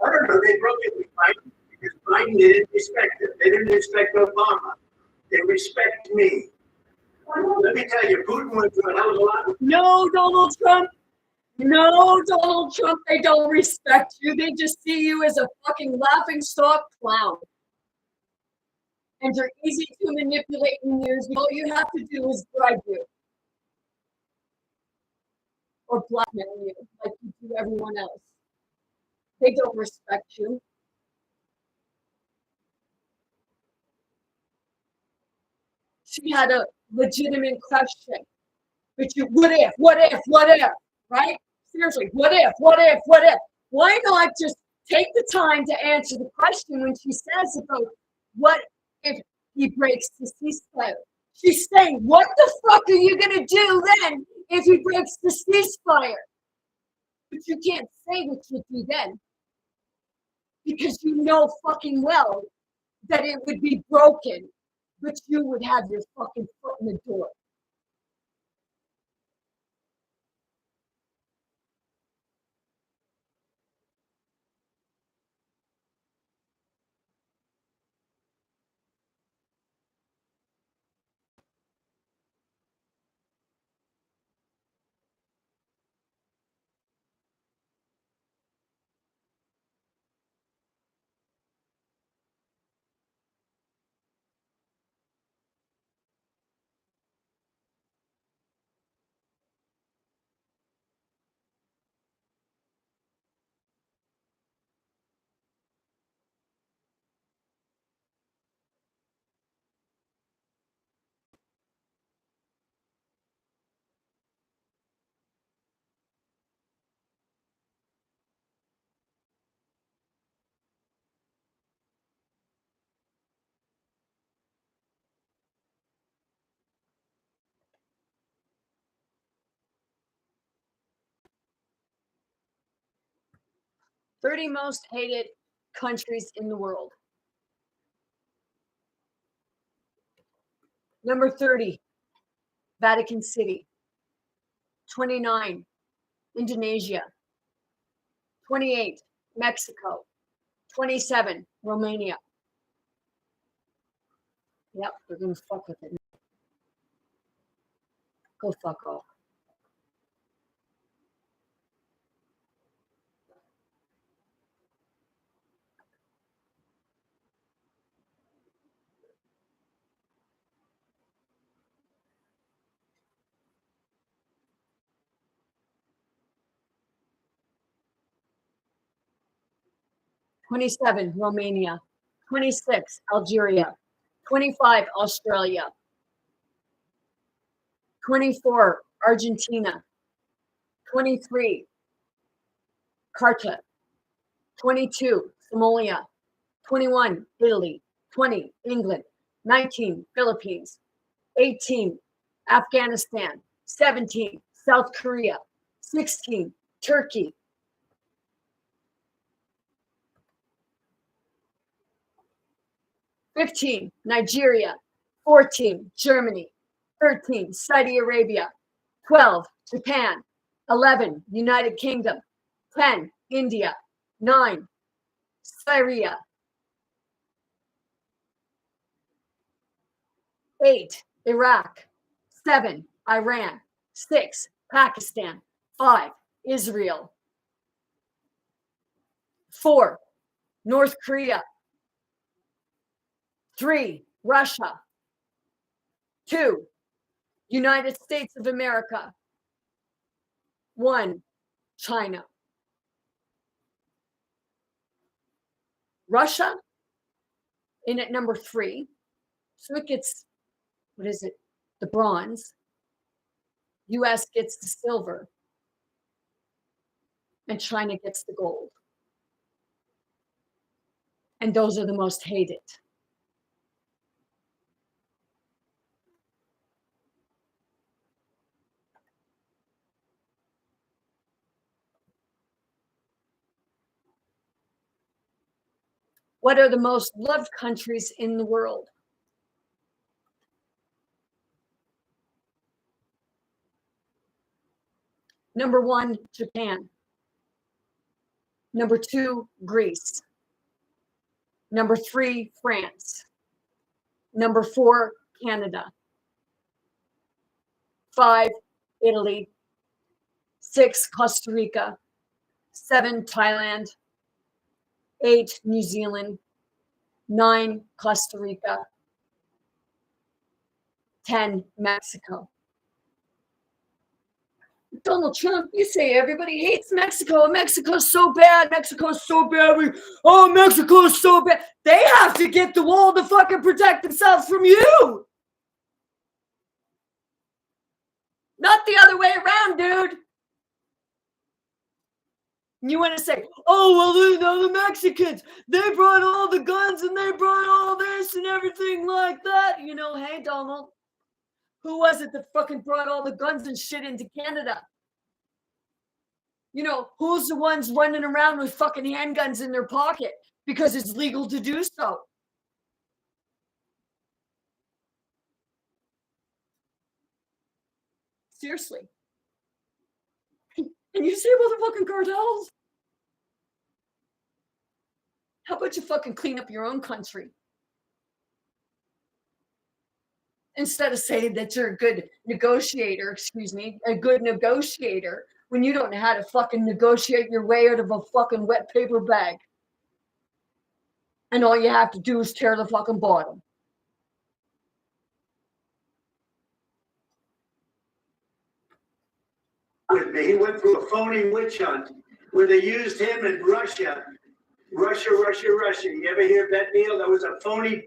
I don't know, they broke it with Biden because Biden didn't respect it. They didn't respect Obama. They respect me. Let me tell you, Putin went through a hell of a lot. No, Donald Trump. No, Donald Trump. They don't respect you. They just see you as a fucking laughingstock clown. And you're easy to manipulate and use. All you have to do is bribe you. Or blackmail you like you do everyone else. They don't respect you. She had a legitimate question. But you, what if, right? Seriously, what if? Why not just take the time to answer the question when she says about what if he breaks the ceasefire? She's saying, what the fuck are you going to do then if he breaks the ceasefire? But you can't say what you do then. Because you know fucking well that it would be broken, but you would have your fucking foot in the door. "30 most hated countries in the world." Number 30, Vatican City. 29, Indonesia. 28, Mexico. 27, Romania. Yep, they're gonna fuck with it. Go fuck off. "27, Romania. 26, Algeria. 25, Australia. 24, Argentina. 23, Carta. 22, Somalia. 21, Italy. 20, England. 19, Philippines. 18, Afghanistan. 17, South Korea. 16, Turkey. 15, Nigeria. 14, Germany. 13, Saudi Arabia. 12, Japan. 11, United Kingdom. 10, India. 9, Syria. 8, Iraq. 7, Iran. 6, Pakistan. 5, Israel. 4, North Korea. 3, Russia. 2, United States of America. 1, China. Russia in at number 3. So it gets, what is it? The bronze. US gets the silver. And China gets the gold. And those are the most hated. What are the most loved countries in the world? Number 1, Japan. Number 2, Greece. Number 3, France. Number 4, Canada. 5, Italy. 6, Costa Rica. 7, Thailand. 8, New Zealand. 9, Costa Rica. 10, Mexico. Donald Trump, you say everybody hates Mexico. Mexico's so bad. Mexico's so bad. Oh, Mexico's so bad. They have to get the wall to fucking protect themselves from you. Not the other way around, dude. You want to say, oh, well, the Mexicans, they brought all the guns and they brought all this and everything like that. You know, hey, Donald, who was it that fucking brought all the guns and shit into Canada? You know, who's the ones running around with fucking handguns in their pocket because it's legal to do so? Seriously. And you say motherfucking cartels? How about you fucking clean up your own country? Instead of saying that you're a good negotiator, a good negotiator, when you don't know how to fucking negotiate your way out of a fucking wet paper bag. And all you have to do is tear the fucking bottom. With me, he went through a phony witch hunt where they used him in Russia. Russia. You ever hear that, Neil? That was a phony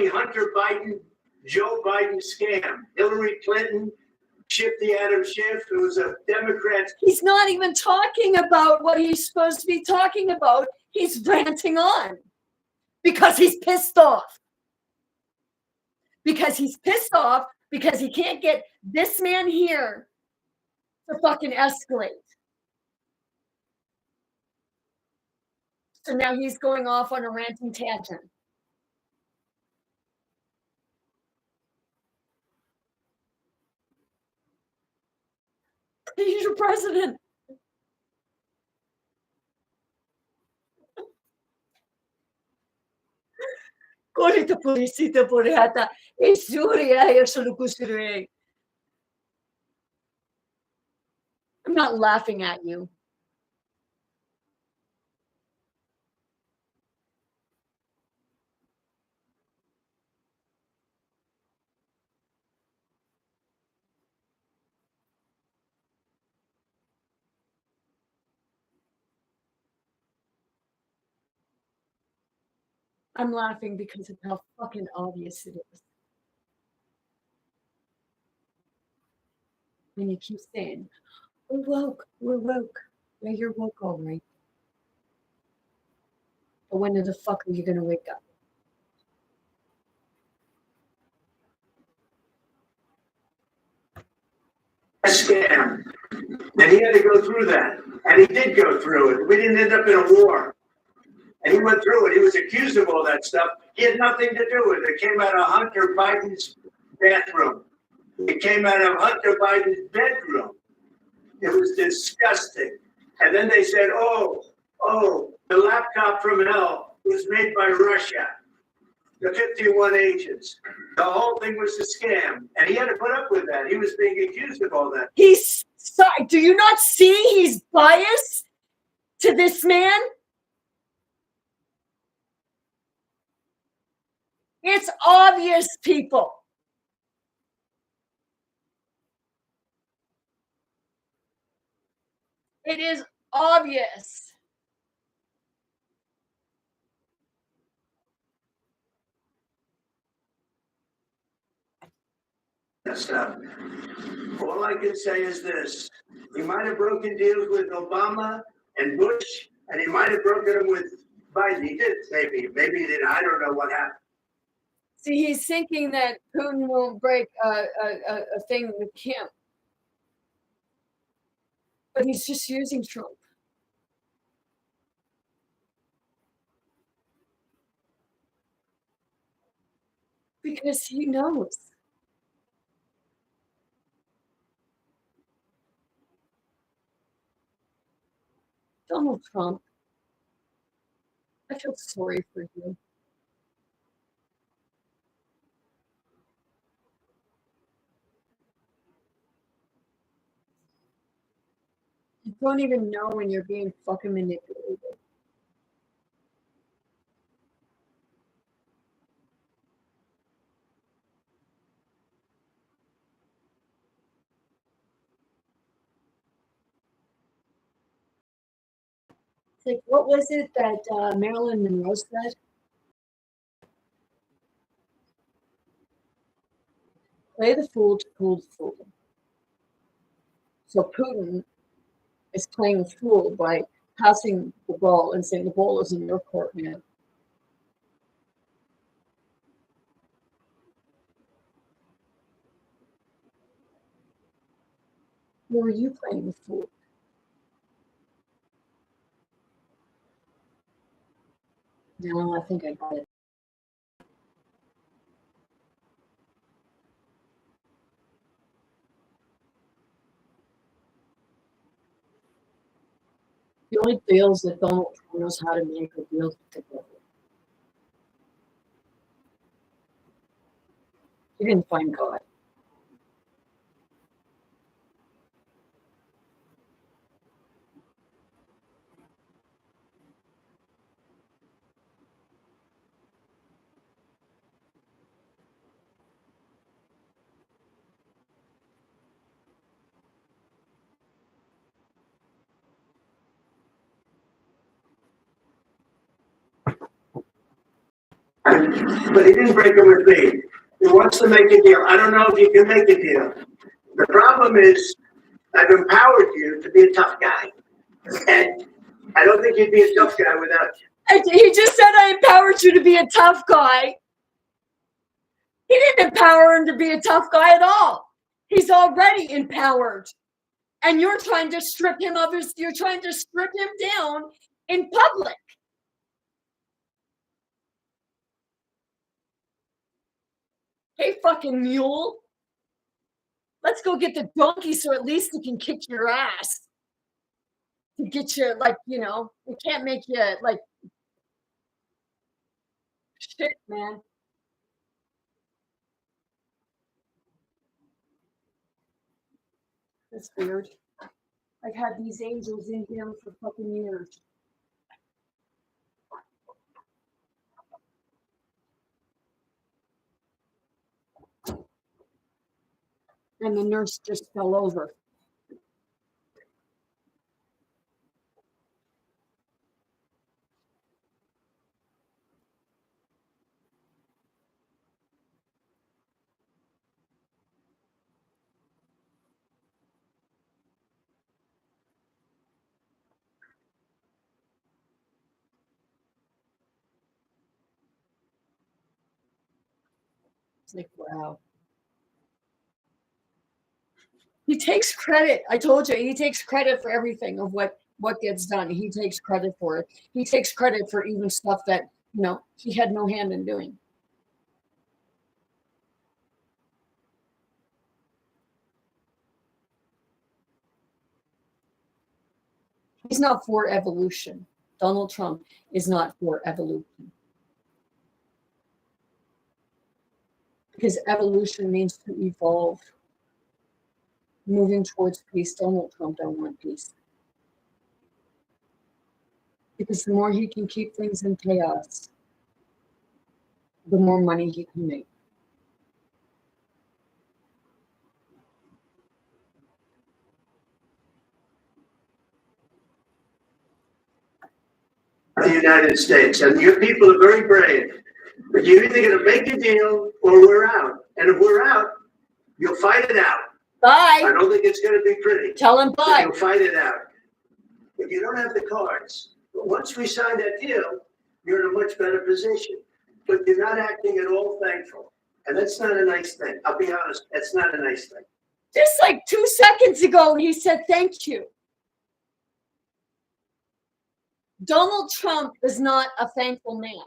Hunter Biden, Joe Biden scam. Hillary Clinton shipped the Adam Schiff. It was a Democrat. He's not even talking about what he's supposed to be talking about. He's ranting on because he's pissed off. Because he's pissed off because he can't get this man here to fucking escalate. So now he's going off on a ranting tangent. He's your president. Kolita polisita porehata. I'm not laughing at you. I'm laughing because of how fucking obvious it is. And you keep saying, we're woke, we're woke. Yeah, you're woke, all right. But when the fuck are you going to wake up? A scam. And he had to go through that. And he did go through it. We didn't end up in a war. And he went through it. He was accused of all that stuff. He had nothing to do with it. It came out of Hunter Biden's bathroom. It came out of Hunter Biden's bedroom. It was disgusting. And then they said, the laptop from hell was made by Russia. The 51 agents. The whole thing was a scam. And he had to put up with that. He was being accused of all that. He's sorry. Do you not see he's biased to this man? It's obvious, people. It is obvious. Stuff. All I can say is this. He might have broken deals with Obama and Bush, and he might have broken them with Biden. He did, maybe. Maybe he didn't. I don't know what happened. See, he's thinking that Putin won't break a thing with him. But he's just using Trump. Because he knows. Donald Trump, I feel sorry for you. You don't even know when you're being fucking manipulated. It's like, what was it that Marilyn Monroe said? Play the fool to fool the fool. So Putin is playing the fool by passing the ball and saying the ball is in your court, man. Who are you playing the fool? No, I think I got it. The only deals that Donald Trump knows how to make are deals with the devil. He didn't find God. But he didn't break it with me. He wants to make a deal. I don't know if he can make a deal. The problem is, I've empowered you to be a tough guy. And I don't think you'd be a tough guy without you. He just said I empowered you to be a tough guy. He didn't empower him to be a tough guy at all. He's already empowered. And you're trying to strip him of his, you're trying to strip him down in public. Hey, fucking mule. Let's go get the donkey so at least he can kick your ass. To get you, like, you know, we can't make you, like, shit, man. That's weird. I've had these angels in him for fucking years. And the nurse just fell over. It's like, wow. He takes credit. I told you, he takes credit for everything of what gets done. He takes credit for it. He takes credit for even stuff that, he had no hand in doing. He's not for evolution. Donald Trump is not for evolution. Because evolution means to evolve. Moving towards peace. Donald Trump don't want peace. Because the more he can keep things in chaos, the more money he can make. The United States, and your people are very brave. But you're either going to make a deal or we're out. And if we're out, you'll fight it out. Bye. I don't think it's going to be pretty. Tell him bye. You'll fight it out. But you don't have the cards. But once we sign that deal, you're in a much better position. But you're not acting at all thankful. And that's not a nice thing. I'll be honest, that's not a nice thing. Just like 2 seconds ago, he said thank you. Donald Trump is not a thankful man.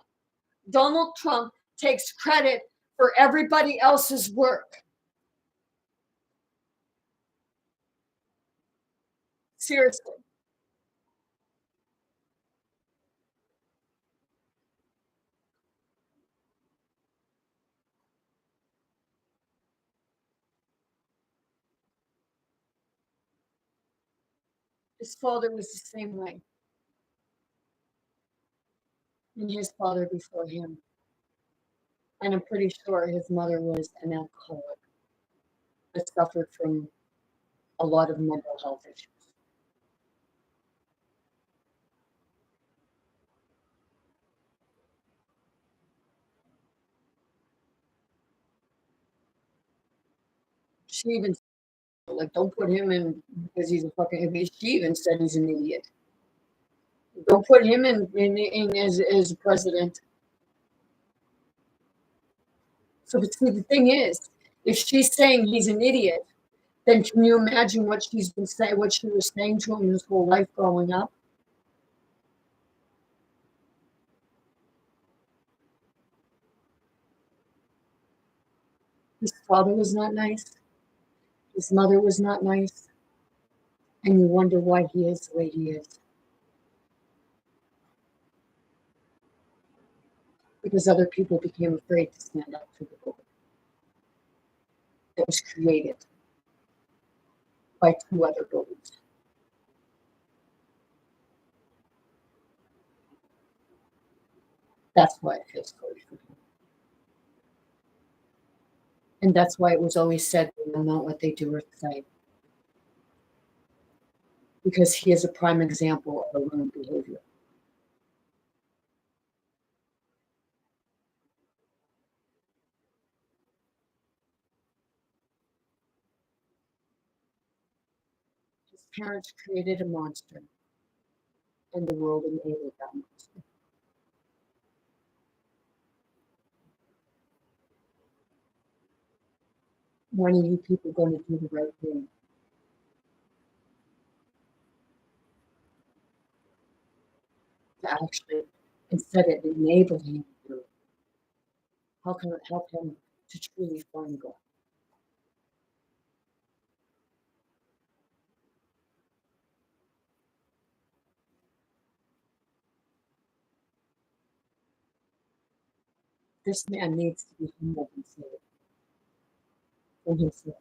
Donald Trump takes credit for everybody else's work. Seriously. His father was the same way. And his father before him. And I'm pretty sure his mother was an alcoholic that suffered from a lot of mental health issues. She even like, don't put him in because he's a fucking. She even said he's an idiot. Don't put him in as president. So see, the thing is, if she's saying he's an idiot, then can you imagine what she's been saying, what she was saying to him his whole life growing up? His father was not nice. His mother was not nice. And you wonder why he is the way he is. Because other people became afraid to stand up to the book that was created by 2 other buildings. That's why I feel sorry for him. And that's why it was always said, they know not what they do or say. Because he is a prime example of a learned behavior. His parents created a monster, and the world enabled that monster. When are you people going to do the right thing? To actually, instead of enabling him to do it, how can it help him to truly find God? This man needs to be humbled and saved from himself.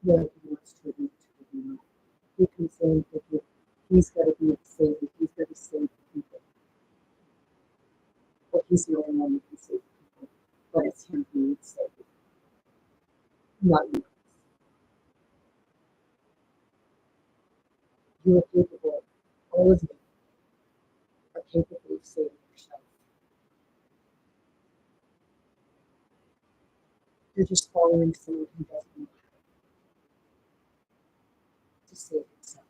Where he wants to be. He can save the people. He's got to be the savior. He's got to save the people. But he's the only one who can save the people. But it's him who needs saving. Not you. You are capable. All of you are capable of saving yourself. You're just following someone who doesn't know how to save himself.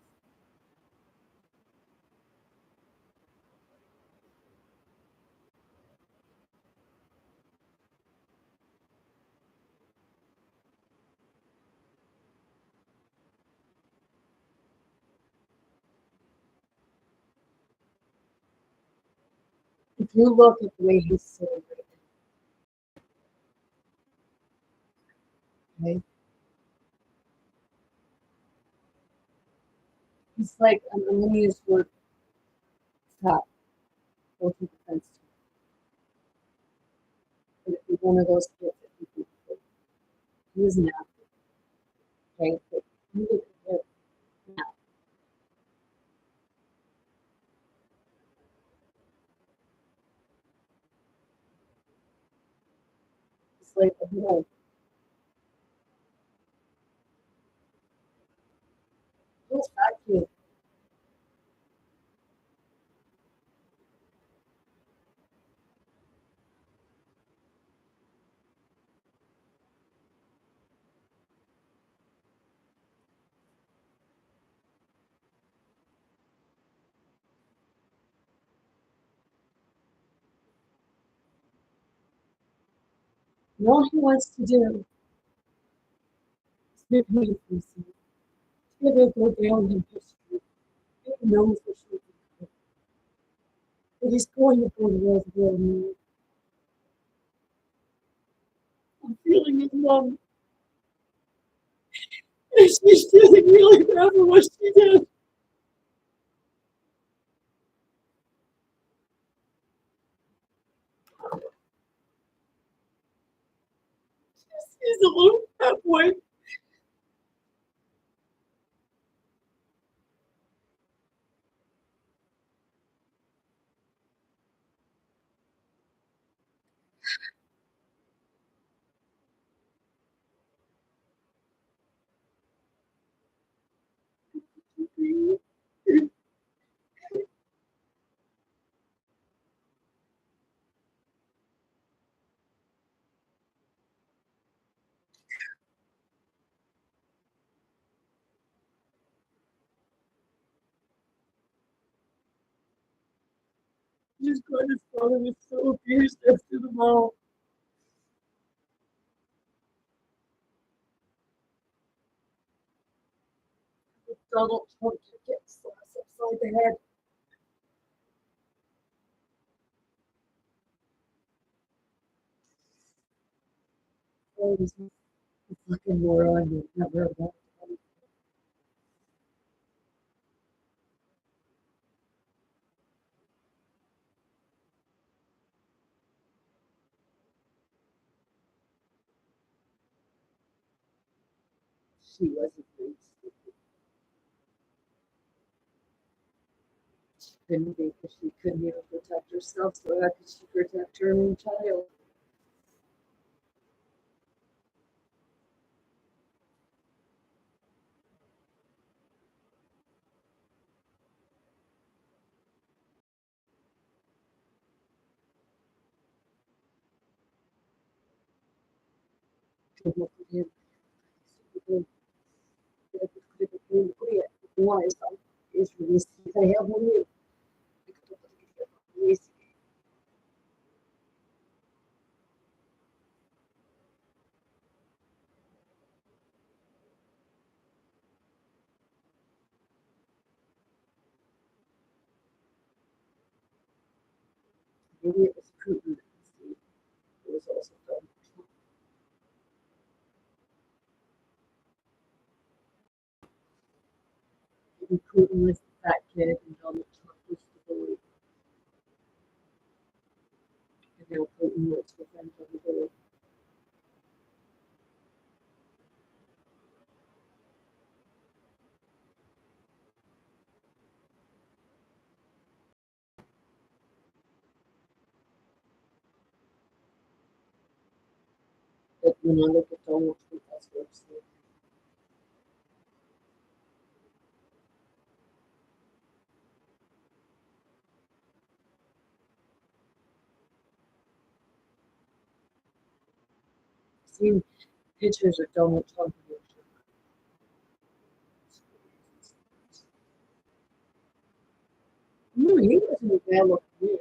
If you look at the way he's sitting right now, okay? He's like, I'm going to use the word fat. Go to the fence. But if you're one of those kids that you think he was an athlete, okay? But you look at him now. It's like a boy. What's that kid? And all he wants to do is make money for himself. He's going to go down in history. He knows what she's doing. But he's going to go to World War II. I'm feeling his mom. And she's feeling really bad for what she did. She's a little fat boy. His father was so abused after the mall. Donald Trump kept getting slashed upside the head. Oh, he's a fucking moron. You've never heard that. She wasn't very stupid. She couldn't be because she couldn't even protect herself, so how could she protect her own child? Look at him. Wise is released. They have one new. Maybe it was Putin. It was also Donald Trump. Maybe Putin was the fat kid and Donald Trump was the bully. And now Putin works with them for the bully. But when I look at Donald Trump, that's what I'm saying. I've seen pictures of Donald Trump. No, he wasn't a bad looking man.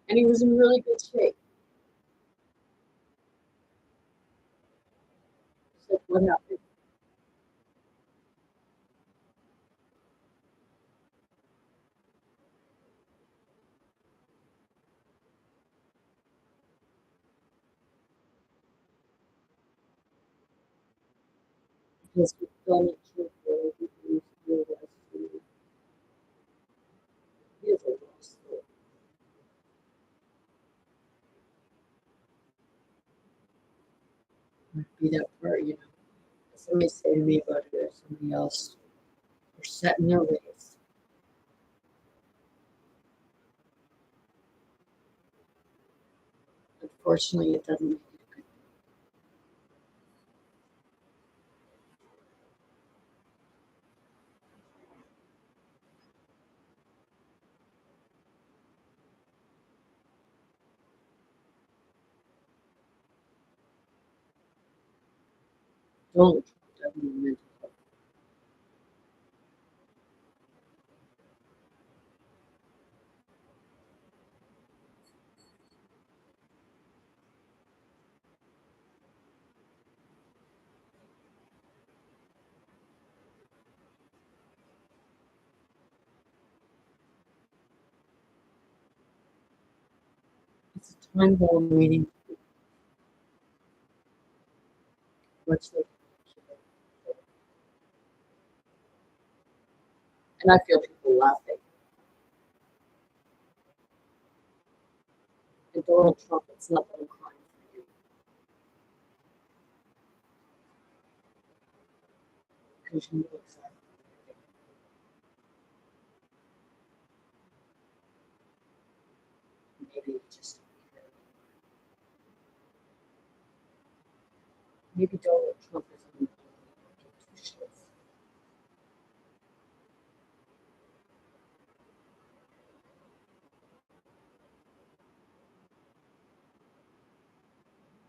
And he was in really good shape. So what happened? Because we've done it truthfully, we can realize he is a lost soul. Might be that part, you know. Somebody say to me about it or somebody else, they're set in their ways. Unfortunately, it doesn't make it good. Donald Trump doesn't mean mental health. It's a time bomb waiting. Much like, and I feel people laughing. And Donald Trump, it's not that I'm crying for you. Because you know exactly. Maybe you just maybe Donald Trump is on two shifts.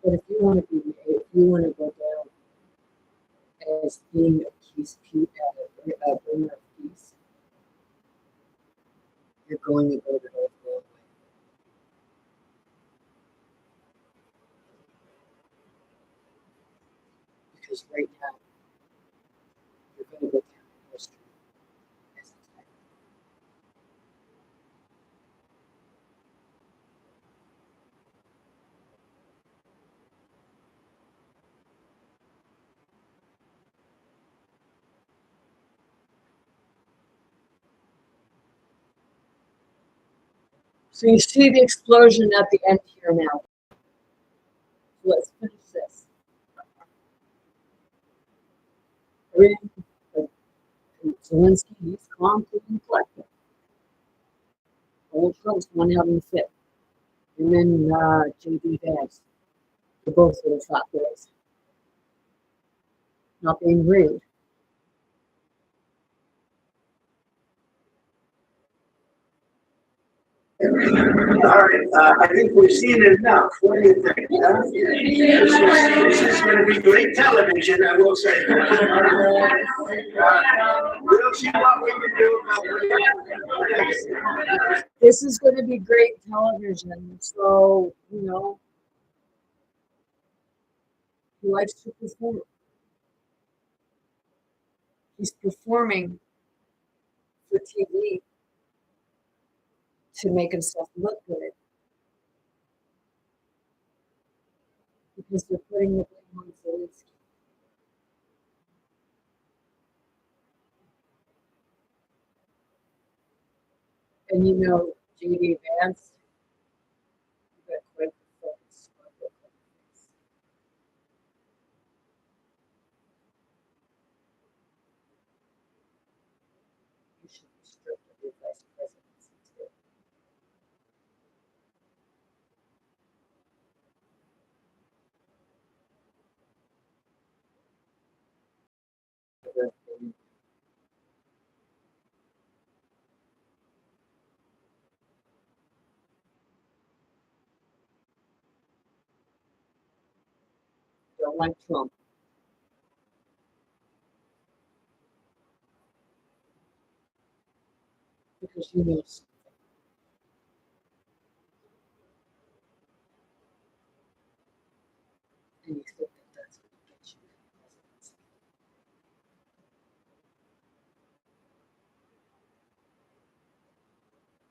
But if you want to be, if you want to go down as being a bringer of peace, you're going to go to North Norway. Because right now, you're going to go down in history as a tyrant. So you see the explosion at the end here now. So let's finish this. Everything, Zelensky, he's calm, cool, and collected. Donald Trump's the one having a fit. And then J.D. Vance. They're both little fat boys. Not being rude. All right, I think we've seen enough. What do you think? This is going to be great television, I will say. We'll see what we can do about it. This is going to be great television. So, you know, he likes to perform. He's performing for TV to make himself look good. Because they're putting the blame on Zelensky. And you know, J.D. Vance, you got quite the fucking smart look on your face. You should be stripped of your vice presidency too. Don't like Trump. Because you know something. And you think that that's going to get you the presidency.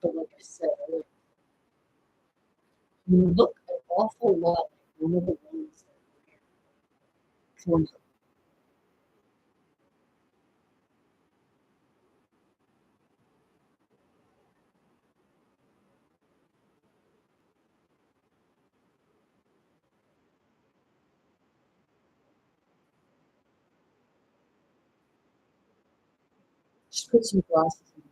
But like I said, you look an awful lot like one of the ones that wear Trump. Just put some glasses on.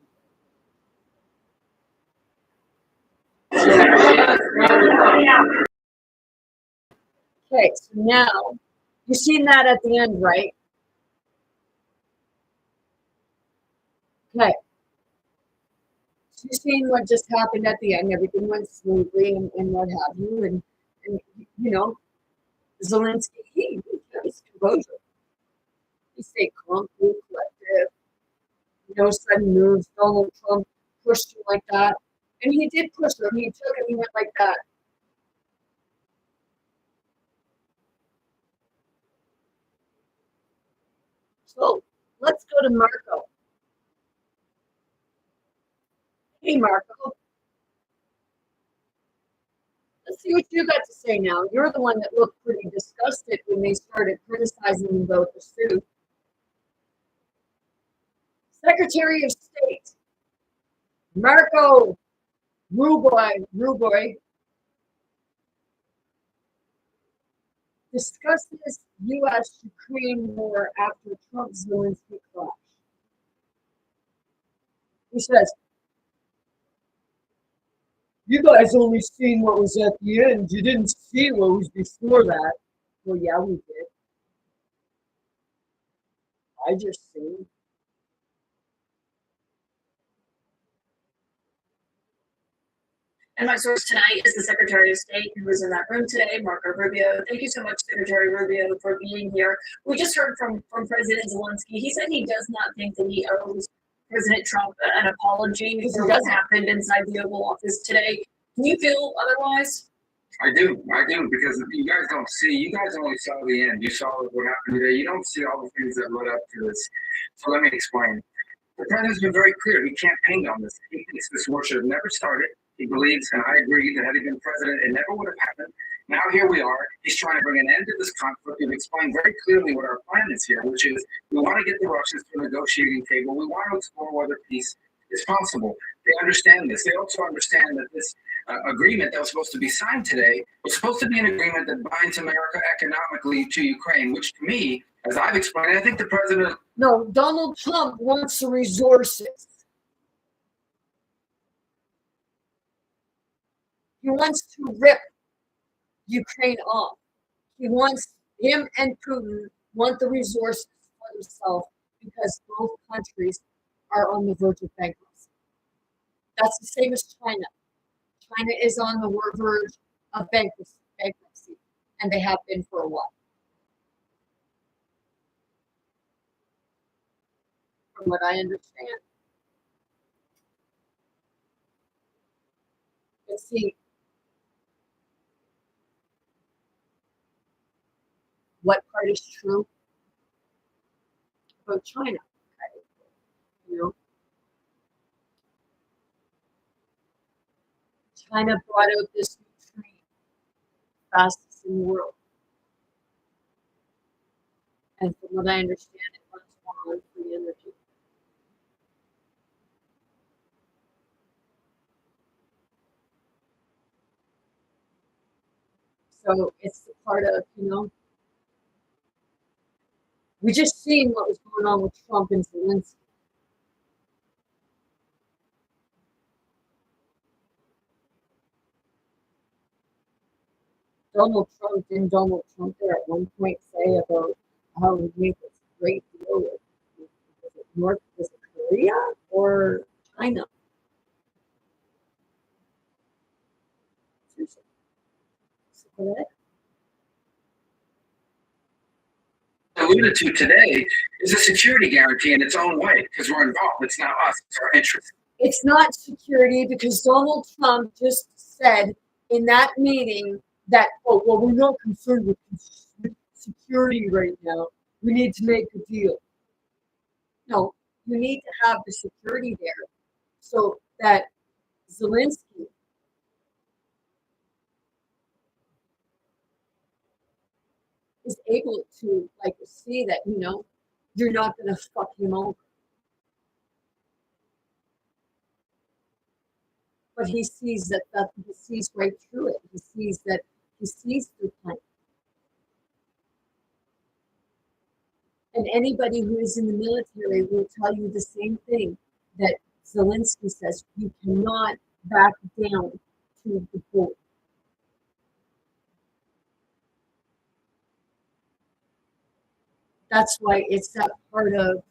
Okay, so now you've seen that at the end, right? Okay. So you've seen what just happened at the end. Everything went smoothly and what have you. And you know, Zelensky, he kept his composure. He stayed calm, cool, collective. No sudden moves. Donald Trump pushed him like that. And he did push him. He took him, he went like that. So let's go to Marco. Hey, Marco. Let's see what you got to say now. You're the one that looked pretty disgusted when they started criticizing you about the suit. Secretary of State, Marco Rubio, discusses U.S.-Ukraine war after Trump-Zelensky clash. He says, you guys only seen what was at the end. You didn't see what was before that. Well, yeah, we did. I just seen. And my source tonight is the Secretary of State who was in that room today, Marco Rubio. Thank you so much, Secretary Rubio, for being here. We just heard from President Zelensky. He said he does not think that he owes President Trump an apology for what happened inside the Oval Office today. Can you feel otherwise? I do, because you guys only saw the end. You saw what happened today. You don't see all the things that led up to this. So let me explain. The president's been very clear. He campaigned on this. He thinks this war should have never started. He believes, and I agree, that had he been president, it never would have happened. Now here we are. He's trying to bring an end to this conflict. We've explained very clearly what our plan is here, which is we want to get the Russians to a negotiating table. We want to explore whether peace is possible. They understand this. They also understand that this agreement that was supposed to be signed today was supposed to be an agreement that binds America economically to Ukraine, which to me, as I've explained, I think the president... No, Donald Trump wants the resources. He wants to rip Ukraine off. He wants, him and Putin want the resources for themselves because both countries are on the verge of bankruptcy. That's the same as China. China is on the verge of bankruptcy, and they have been for a while. From what I understand. Let's see. What part is true about China? Okay. You know, China brought out this new train, fastest in the world. And from what I understand, it runs more on free energy. So it's the part of, you know, we just seen what was going on with Trump and Zelensky. Donald Trump there at one point say about how we made this great deal with was it Korea or China? Seriously. alluded to today is a security guarantee in its own way because we're involved. It's not us, it's our interest. It's not security because Donald Trump just said in that meeting that, oh, well, we're not concerned with security right now. We need to make a deal. No, you need to have the security there so that Zelensky is able to like see that, you know, you're not going to fuck him over. But he sees that he sees right through it. He sees through plan. And anybody who is in the military will tell you the same thing that Zelensky says. You cannot back down to the bully. That's why it's that part of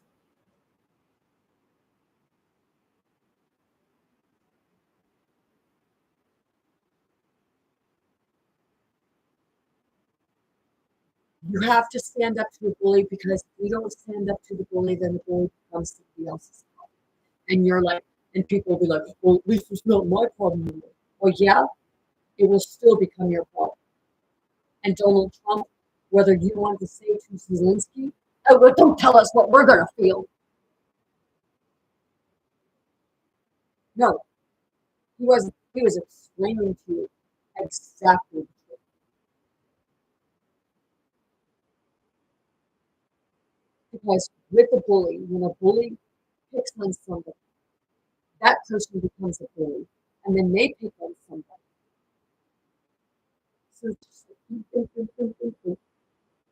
you have to stand up to the bully, because if you don't stand up to the bully, then the bully becomes somebody else's problem. And you're like, and people will be like, well, at least it's not my problem anymore. Well, yeah, it will still become your problem. And Donald Trump, whether you want to say to Zelensky, oh, well, don't tell us what we're going to feel. No, he wasn't. He was explaining to you exactly the truth. Because with a bully, when a bully picks on somebody, that person becomes a bully, and then they pick on somebody. So it's just like,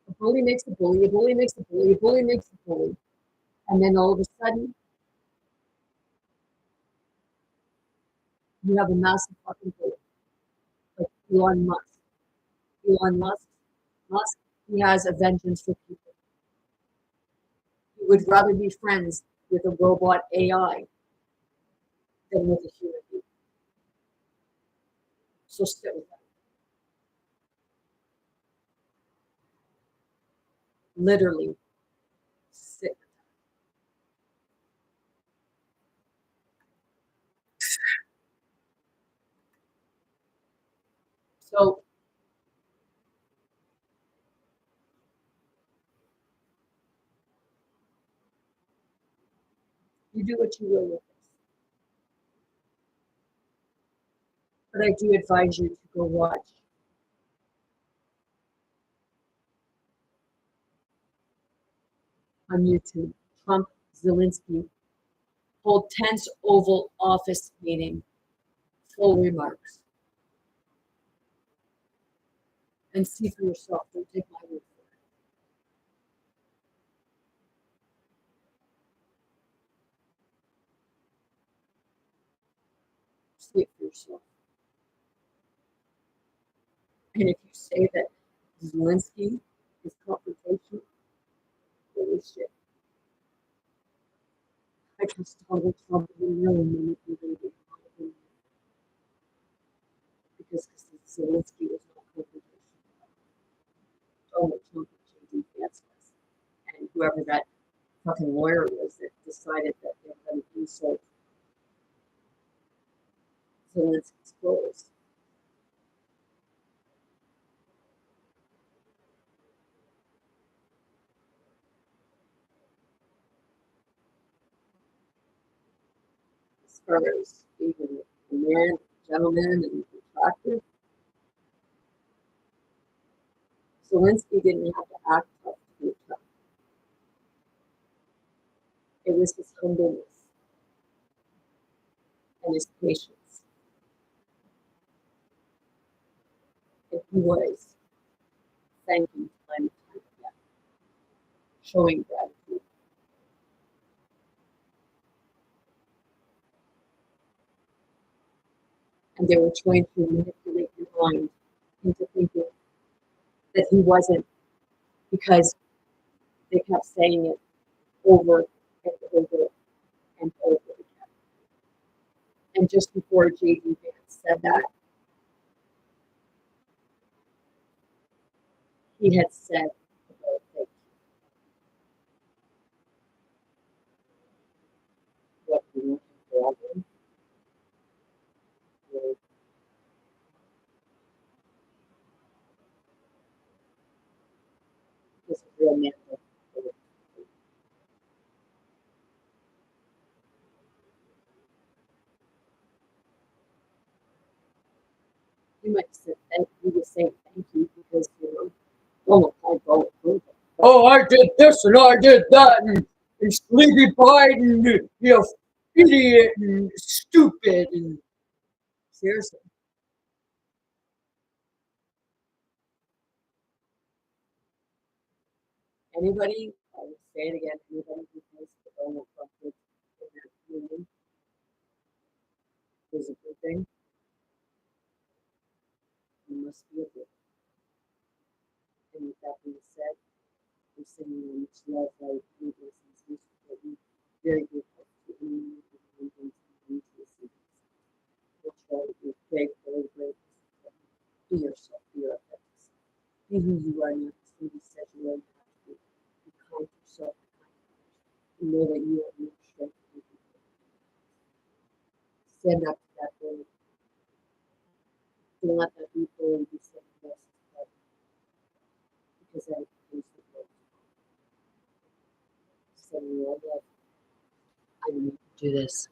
a bully makes a bully, a bully makes a bully, a bully makes a bully, and then all of a sudden, you have a massive fucking bully, like Elon Musk. Elon Musk, he has a vengeance for people. He would rather be friends with a robot AI than with a human being. So sit with that. Literally sit. So you do what you will with this. But I do advise you to go watch on YouTube Trump Zelensky hold tense Oval Office meeting, full remarks. And see for yourself. Don't take my word for it. See it for yourself. And if you say that Zelensky is confrontation, holy shit. I trust Donald Trump in really manipulating because Zelensky was not confrontation. Donald Trump and JD Vance was. And whoever that fucking lawyer was that decided that they were going to insult Zelensky's clothes. As far as even a man, gentleman, and attractive, Zelensky didn't have to act tough to be tough. It was his humbleness and his patience. And he was thanking time and time again, showing gratitude. And they were trying to manipulate your mind into thinking that he wasn't, because they kept saying it over and over and over again. And just before J.D. Vance said that, he had said, what he wanted for others. This is real man. He might say thank you, he would say thank you because, Donald Trump don't approve it. Oh, I did this and I did that, and Sleepy Biden, idiot and stupid, and seriously. Anybody, I would say it again, anybody who thinks that Donald Trump is in that union is a good thing. You must be a good. And with that being said, we're sending you much love, light, and blessings. We support you. Very grateful to you and to the city. We'll try to be grateful, be yourself, be your authentic self. Be who you are, not just who you said you are. Be kind to yourself, be kind to others. And know that you are your strength. Stand up to that bully. Don't let that be bully be second best to love. Because that is the world. Sending you all love. I need to do this.